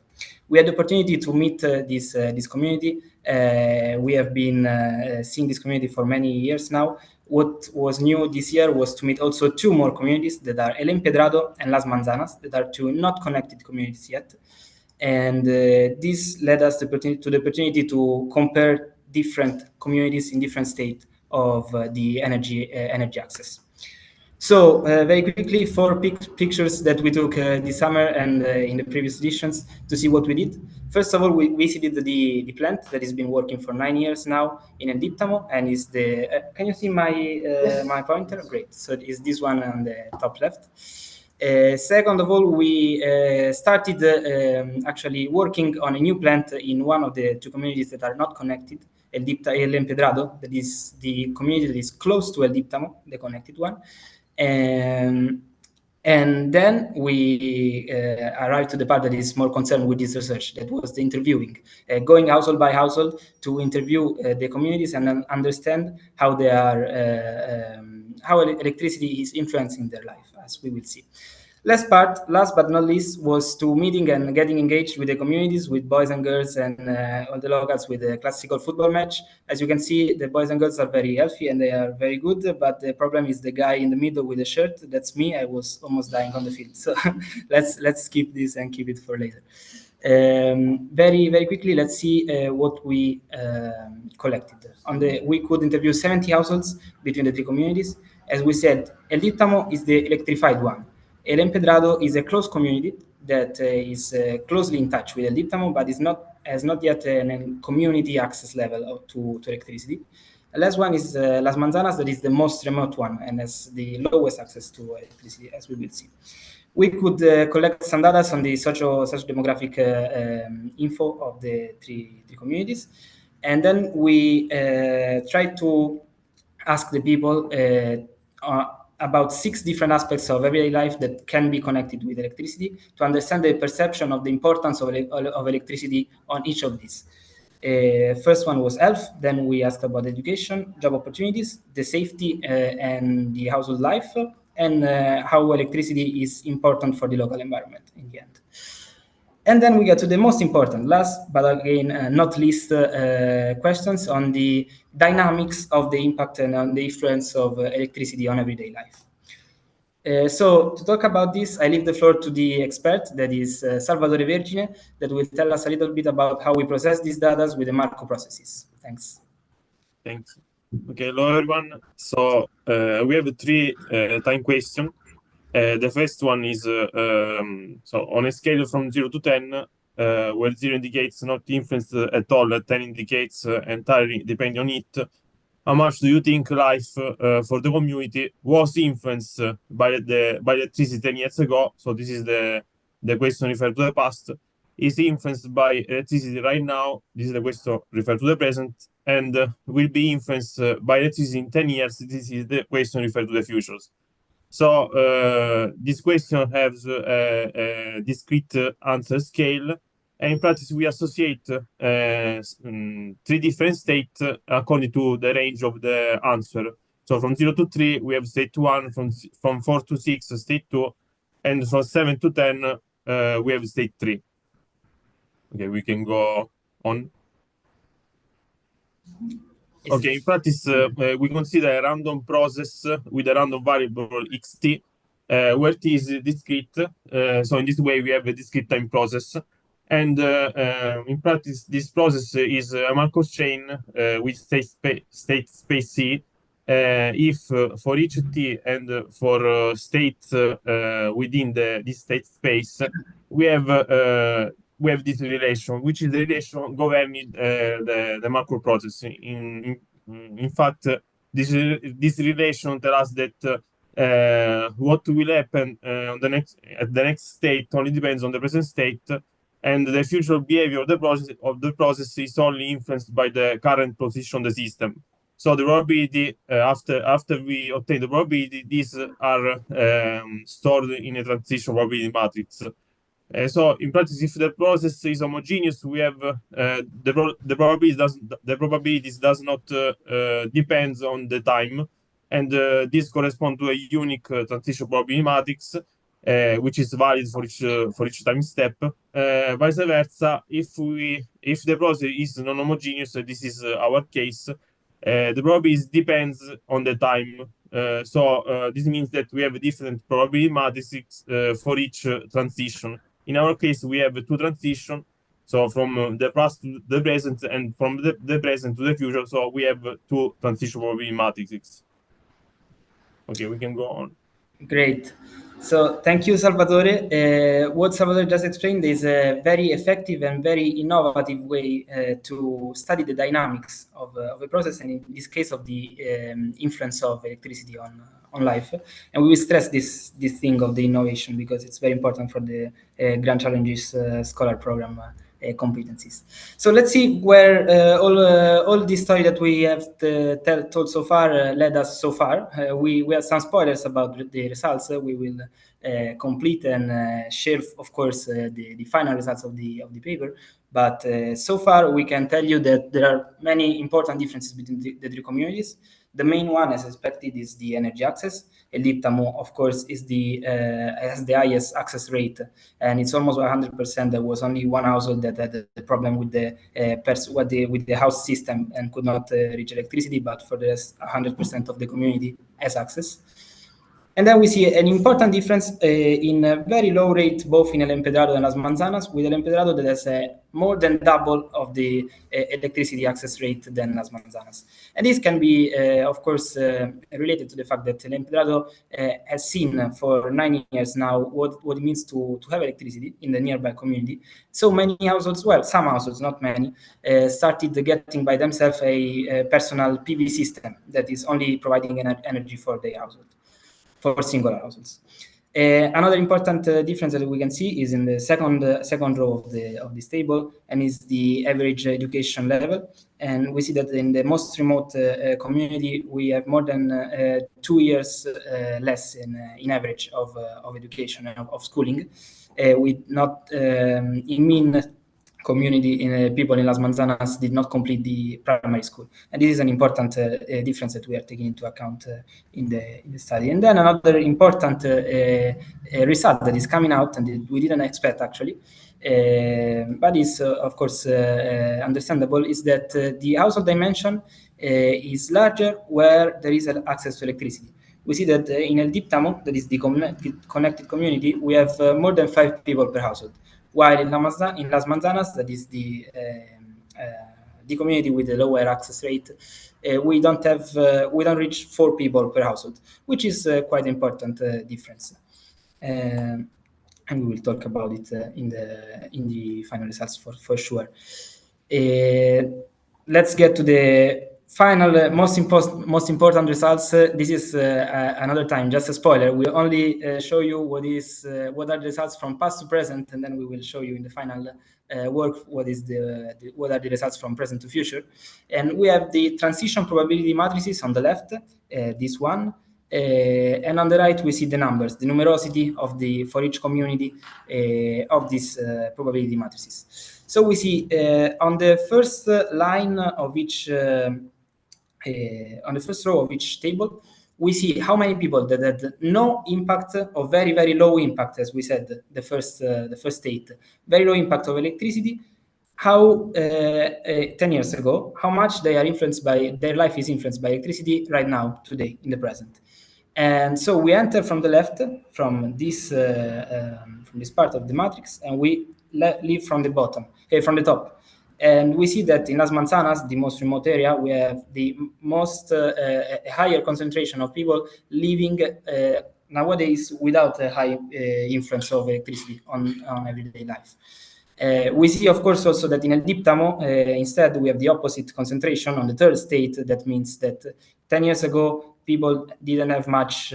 We had the opportunity to meet this community. We have been seeing this community for many years now. What was new this year was to meet also 2 more communities that are El Empedrado and Las Manzanas, that are 2 not connected communities yet. And this led us to the opportunity to compare different communities in different states of the energy access. So very quickly, 4 pictures that we took this summer and in the previous editions to see what we did. First of all, we visited the plant that has been working for 9 years now in El Diptamo, and is the. Can you see my my pointer? Great. So it is this one on the top left. Second of all, we started actually working on a new plant in one of the 2 communities that are not connected. El Empedrado, that is the community that is close to El Diptamo, the connected one. And then we arrived to the part that is more concerned with this research, that was the interviewing, going household by household to interview the communities and understand how they are, how electricity is influencing their life, as we will see. Last but not least, was to meeting and getting engaged with the communities, with boys and girls and all the locals with a classical football match. As you can see, the boys and girls are very healthy and they are very good, but the problem is the guy in the middle with the shirt. That's me. I was almost dying on the field. So let's skip this and keep it for later. Very quickly, let's see what we collected. We could interview 70 households between the 3 communities. As we said, El Diptamo is the electrified one. El Empedrado is a close community that is closely in touch with El Diptamo, but has not yet a community access level to electricity. The last one is Las Manzanas, that is the most remote one and has the lowest access to electricity, as we will see. We could collect some data on the socio-demographic info of the three communities, and then we tried to ask the people about 6 different aspects of everyday life that can be connected with electricity to understand the perception of the importance of electricity on each of these. First one was health, then we asked about education, job opportunities, the safety and the household life, and how electricity is important for the local environment in the end. And then we get to the most important, last but again not least, questions on the dynamics of the impact and on the influence of electricity on everyday life. So to talk about this, I leave the floor to the expert, that is Salvatore Vergine, that will tell us a little bit about how we process these data with the Marco processes. Thanks. Thanks. Okay, hello everyone. So we have 3 time questions. The first one is, so on a scale from 0 to 10, where 0 indicates not influenced at all, 10 indicates entirely depending on it, how much do you think life for the community was influenced by electricity 10 years ago? So this is the question referred to the past. Is influenced by electricity right now? This is the question referred to the present. And will be influenced by electricity in 10 years? This is the question referred to the futures. So this question has a discrete answer scale, and in practice we associate 3 different states according to the range of the answer. So from 0 to 3 we have state 1, from 4 to 6 state 2, and from 7 to 10 we have state 3. Okay, we can go on. Okay, in practice, we consider a random process with a random variable xt, where t is discrete. So in this way, we have a discrete time process. And in practice, this process is a Markov chain with state space C. If for each t and for states within this state space, we have this relation, which is the relation governing the macro process. In fact, this relation tells us that what will happen at the next state only depends on the present state, and the future behavior of the process is only influenced by the current position of the system. So the probability after we obtain the probability, these are stored in a transition probability matrix. So in practice, if the process is homogeneous, we have the probabilities does not depends on the time, and this corresponds to a unique transition probability matrix, which is valid for each time step. Vice versa, if the process is non-homogeneous, this is our case, the probability depends on the time. So this means that we have different probability matrices for each transition. In our case, we have 2 transitions, so from the past to the present and from the present to the future. So we have 2 transition probability matrices. Okay, we can go on. Great. So thank you, Salvatore. What Salvatore just explained is a very effective and very innovative way to study the dynamics of a process, and in this case of the influence of electricity on life. And we will stress this thing of the innovation because it's very important for the Grand Challenges Scholar Program competencies. So let's see where all this story that we have told so far led us so far. We have some spoilers about the results. We will complete and share, of course, the final results of the paper. But so far, we can tell you that there are many important differences between the three communities. The main one, as expected, is the energy access. El Diptamo, of course, has the highest access rate, and it's almost 100%. There was only one household that had a problem with the house system and could not reach electricity, but for the rest, 100% of the community has access. And then we see an important difference in a very low rate, both in El Empedrado and Las Manzanas, with El Empedrado that has more than double of the electricity access rate than Las Manzanas. And this can be, of course, related to the fact that El Empedrado has seen for 9 years now what it means to have electricity in the nearby community. So many households, well, some households, not many, started getting by themselves a personal PV system that is only providing energy for their household, for single households. Another important difference that we can see is in the second row of this table, and is the average education level. And we see that in the most remote community, we have more than 2 years less in average of education, of schooling, with not in mean community in people in Las Manzanas did not complete the primary school, and this is an important difference that we are taking into account in the study. And then another important result that is coming out, and we didn't expect actually, but is of course understandable, is that the household dimension is larger where there is access to electricity. We see that in El Diptamo, that is the connected community, we have more than 5 people per household. While in Las Manzanas, that is the community with the lower access rate, we don't reach 4 people per household, which is quite important difference. And we will talk about it in the final results for sure. Let's get to the final, most important results. This is another time just a spoiler. We only show you what are the results from past to present, and then we will show you in the final work what are the results from present to future. And we have the transition probability matrices on the left, this one, and on the right we see the numbers, the numerosity for each community of these probability matrices. So we see on the first line of each. On the first row of each table, we see how many people that had no impact or very, very low impact, as we said, the first state, very low impact of electricity, how 10 years ago, how much their life is influenced by electricity right now, today, in the present. And so we enter from the left, from this part of the matrix, and we leave from the bottom, from the top. And we see that in Las Manzanas, the most remote area, we have the most higher concentration of people living nowadays without a high influence of electricity on everyday life. We see, of course, also that in El Diptamo, instead, we have the opposite concentration on the third state. That means that 10 years ago, people didn't have much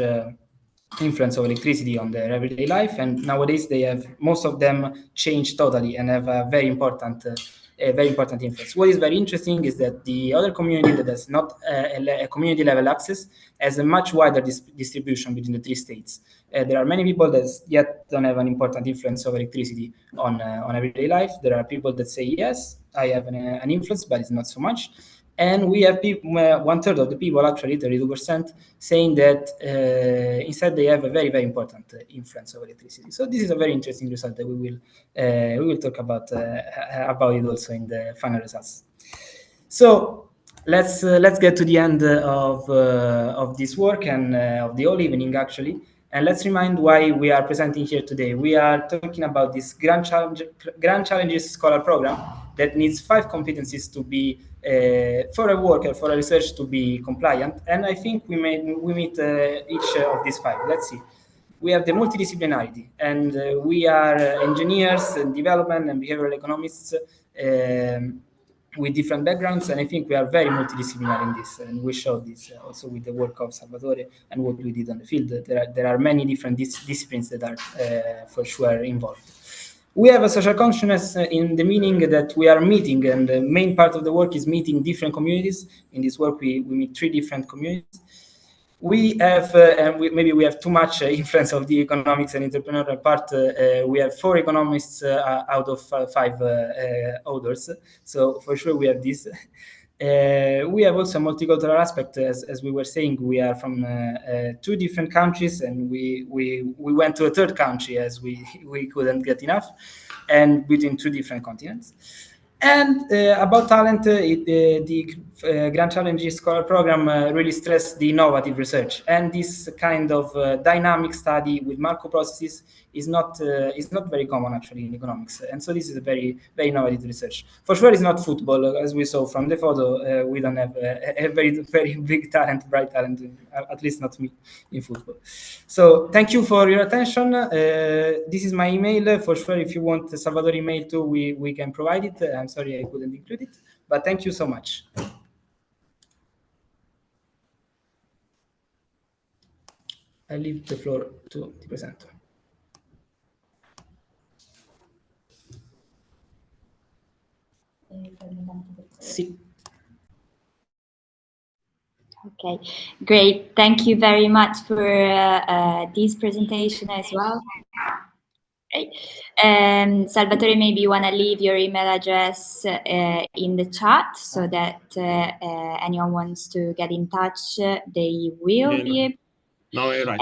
influence of electricity on their everyday life, and nowadays they have, most of them changed totally and have a very important influence. What is very interesting is that the other community that has not a community level access has a much wider distribution between the 3 states. There are many people that yet don't have an important influence of electricity on everyday life. There are people that say, yes, I have an influence, but it's not so much. And we have people, 1/3 of the people, actually 32%, saying that instead they have a very, very important influence of electricity. So this is a very interesting result that we will talk about it also in the final results. So let's get to the end of this work and of the whole evening, actually. And let's remind why we are presenting here today. We are talking about this Grand Challenges Scholar Program that needs 5 competencies to be for a worker, for a research to be compliant. And I think we meet each of these 5. Let's see. we have the multidisciplinarity, and we are engineers and development and behavioral economists with different backgrounds, and I think we are very multidisciplinary in this, and we show this also with the work of Salvatore and what we did on the field. There are many different disciplines that are for sure involved. We have a social consciousness in the meaning that we are meeting, and the main part of the work is meeting different communities. In this work, we meet 3 different communities. We have, and maybe we have too much influence of the economics and entrepreneurial part. We have 4 economists out of 5 authors. So for sure we have this. We have also a multicultural aspect, as we were saying. We are from 2 different countries, and we went to a 3rd country as we couldn't get enough, and between 2 different continents. And about talent, the Grand Challenge Scholar Program really stressed the innovative research, and this kind of dynamic study with Markov processes is not very common actually in economics, and so this is a very innovative research. For sure, it's not football, as we saw from the photo. We don't have a very big talent, bright talent, at least not me, in football. So thank you for your attention. This is my email. For sure, if you want the Salvatore email too, we can provide it. I'm sorry I couldn't include it, but thank you so much. I leave the floor to the presenter. Sí. Okay, great. Thank you very much for this presentation as well. Great. Salvatore, maybe you want to leave your email address in the chat so that anyone wants to get in touch, they will be able. No, you're right.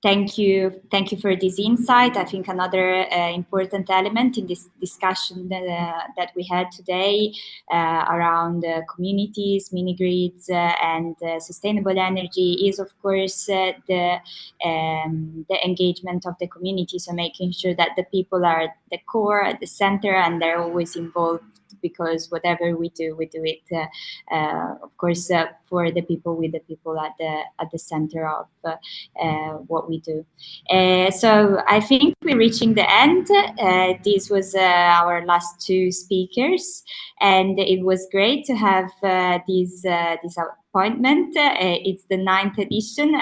Thank you for this insight. I think another important element in this discussion that we had today around communities, mini grids, and sustainable energy is, of course, the engagement of the community. So making sure that the people are at the core, at the center, and they're always involved, because whatever we do it, of course, for the people, with the people at the center of what we do. So I think we're reaching the end. This was our last 2 speakers, and it was great to have this appointment. It's the 9th edition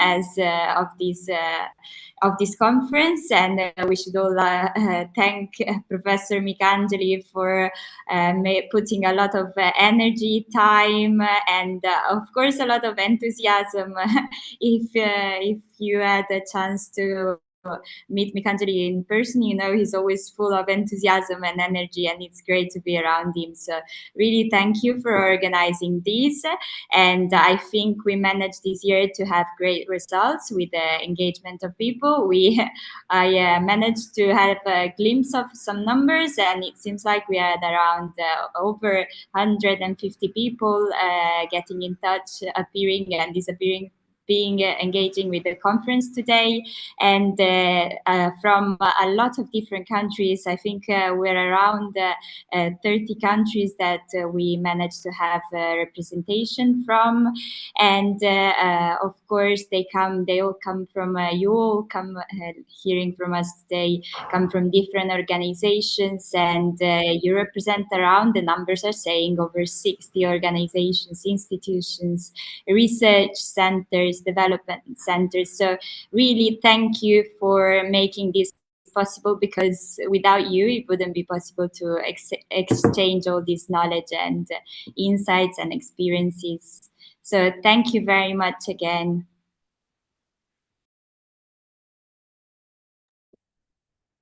of this conference, and we should all thank Professor Micangeli for putting a lot of energy, time, and of course a lot of enthusiasm. If you had a chance to meet Micangeli in person, you know he's always full of enthusiasm and energy, and it's great to be around him. So really thank you for organizing this, and I think we managed this year to have great results with the engagement of people. I managed to have a glimpse of some numbers, and it seems like we had around over 150 people getting in touch, appearing and disappearing, engaging with the conference today, and from a lot of different countries. I think we're around 30 countries that we managed to have representation from, and of course they all come from you all come hearing from us today, come from different organizations, and you represent around, the numbers are saying, over 60 organizations, institutions, research centers, development centers. So really thank you for making this possible, because without you it wouldn't be possible to exchange all this knowledge and insights and experiences. So thank you very much again.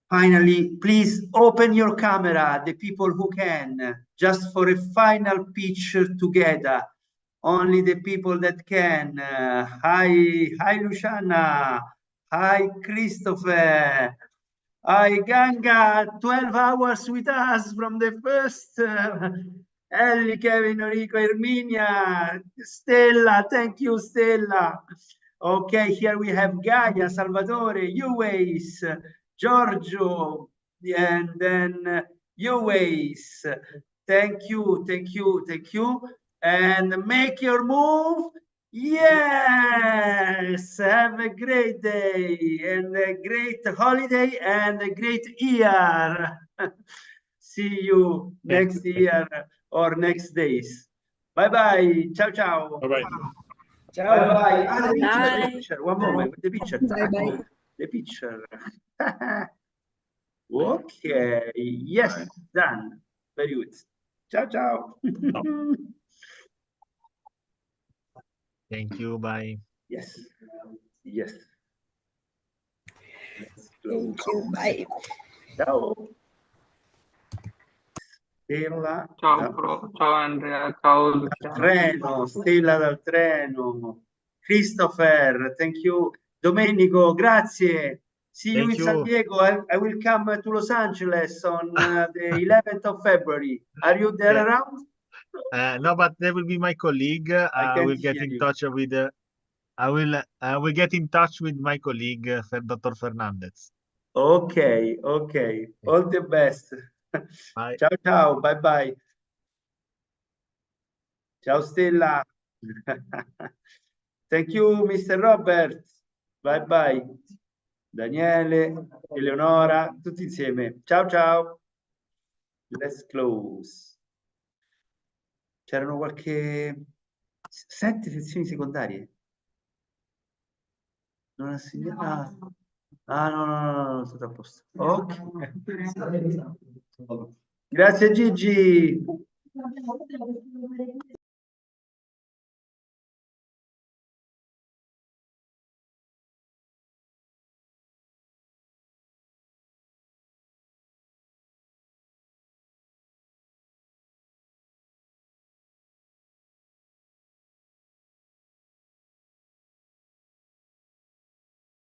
Finally, please open your camera, the people who can, just for a final picture together. Only the people that can. Hi Luciana. Hi Christopher. Hi Ganga. 12 hours with us from the first. Ellie, Kevin, Enrico, Herminia, Stella. Thank you, Stella. Okay, here we have Gaia, Salvatore, Uways, Giorgio, and then Uways. Thank you. And make your move Yes, have a great day and a great holiday and a great year. See you next year or next days. Bye bye. Ciao ciao. Bye bye. Ciao. Bye bye. Bye. The picture. One moment. The picture. Bye bye. The picture. Okay. Yes, done. Very good. Ciao ciao. Thank you. Bye. Yes. Yes. Thank you. Bye. Ciao. Stella. Ciao Andrea, ciao Luciano. Treno, Stella dal treno. Christopher, thank you. Domenico, grazie. See you in San Diego. I will come to Los Angeles on the 11th of February. Are you there around? No, but there will be my colleague. I will get in touch with. I will get in touch with my colleague, Dr. Fernandez. Okay, okay. All the best. Bye. Ciao, ciao. Bye, bye. Ciao, Stella. Thank you, Mr. Robert. Bye, bye. Daniele, Eleonora, tutti insieme. Ciao, ciao. Let's close. C'erano 7 sezioni secondarie. Non assegnata. No, tutto a posto. Ok. Grazie Gigi.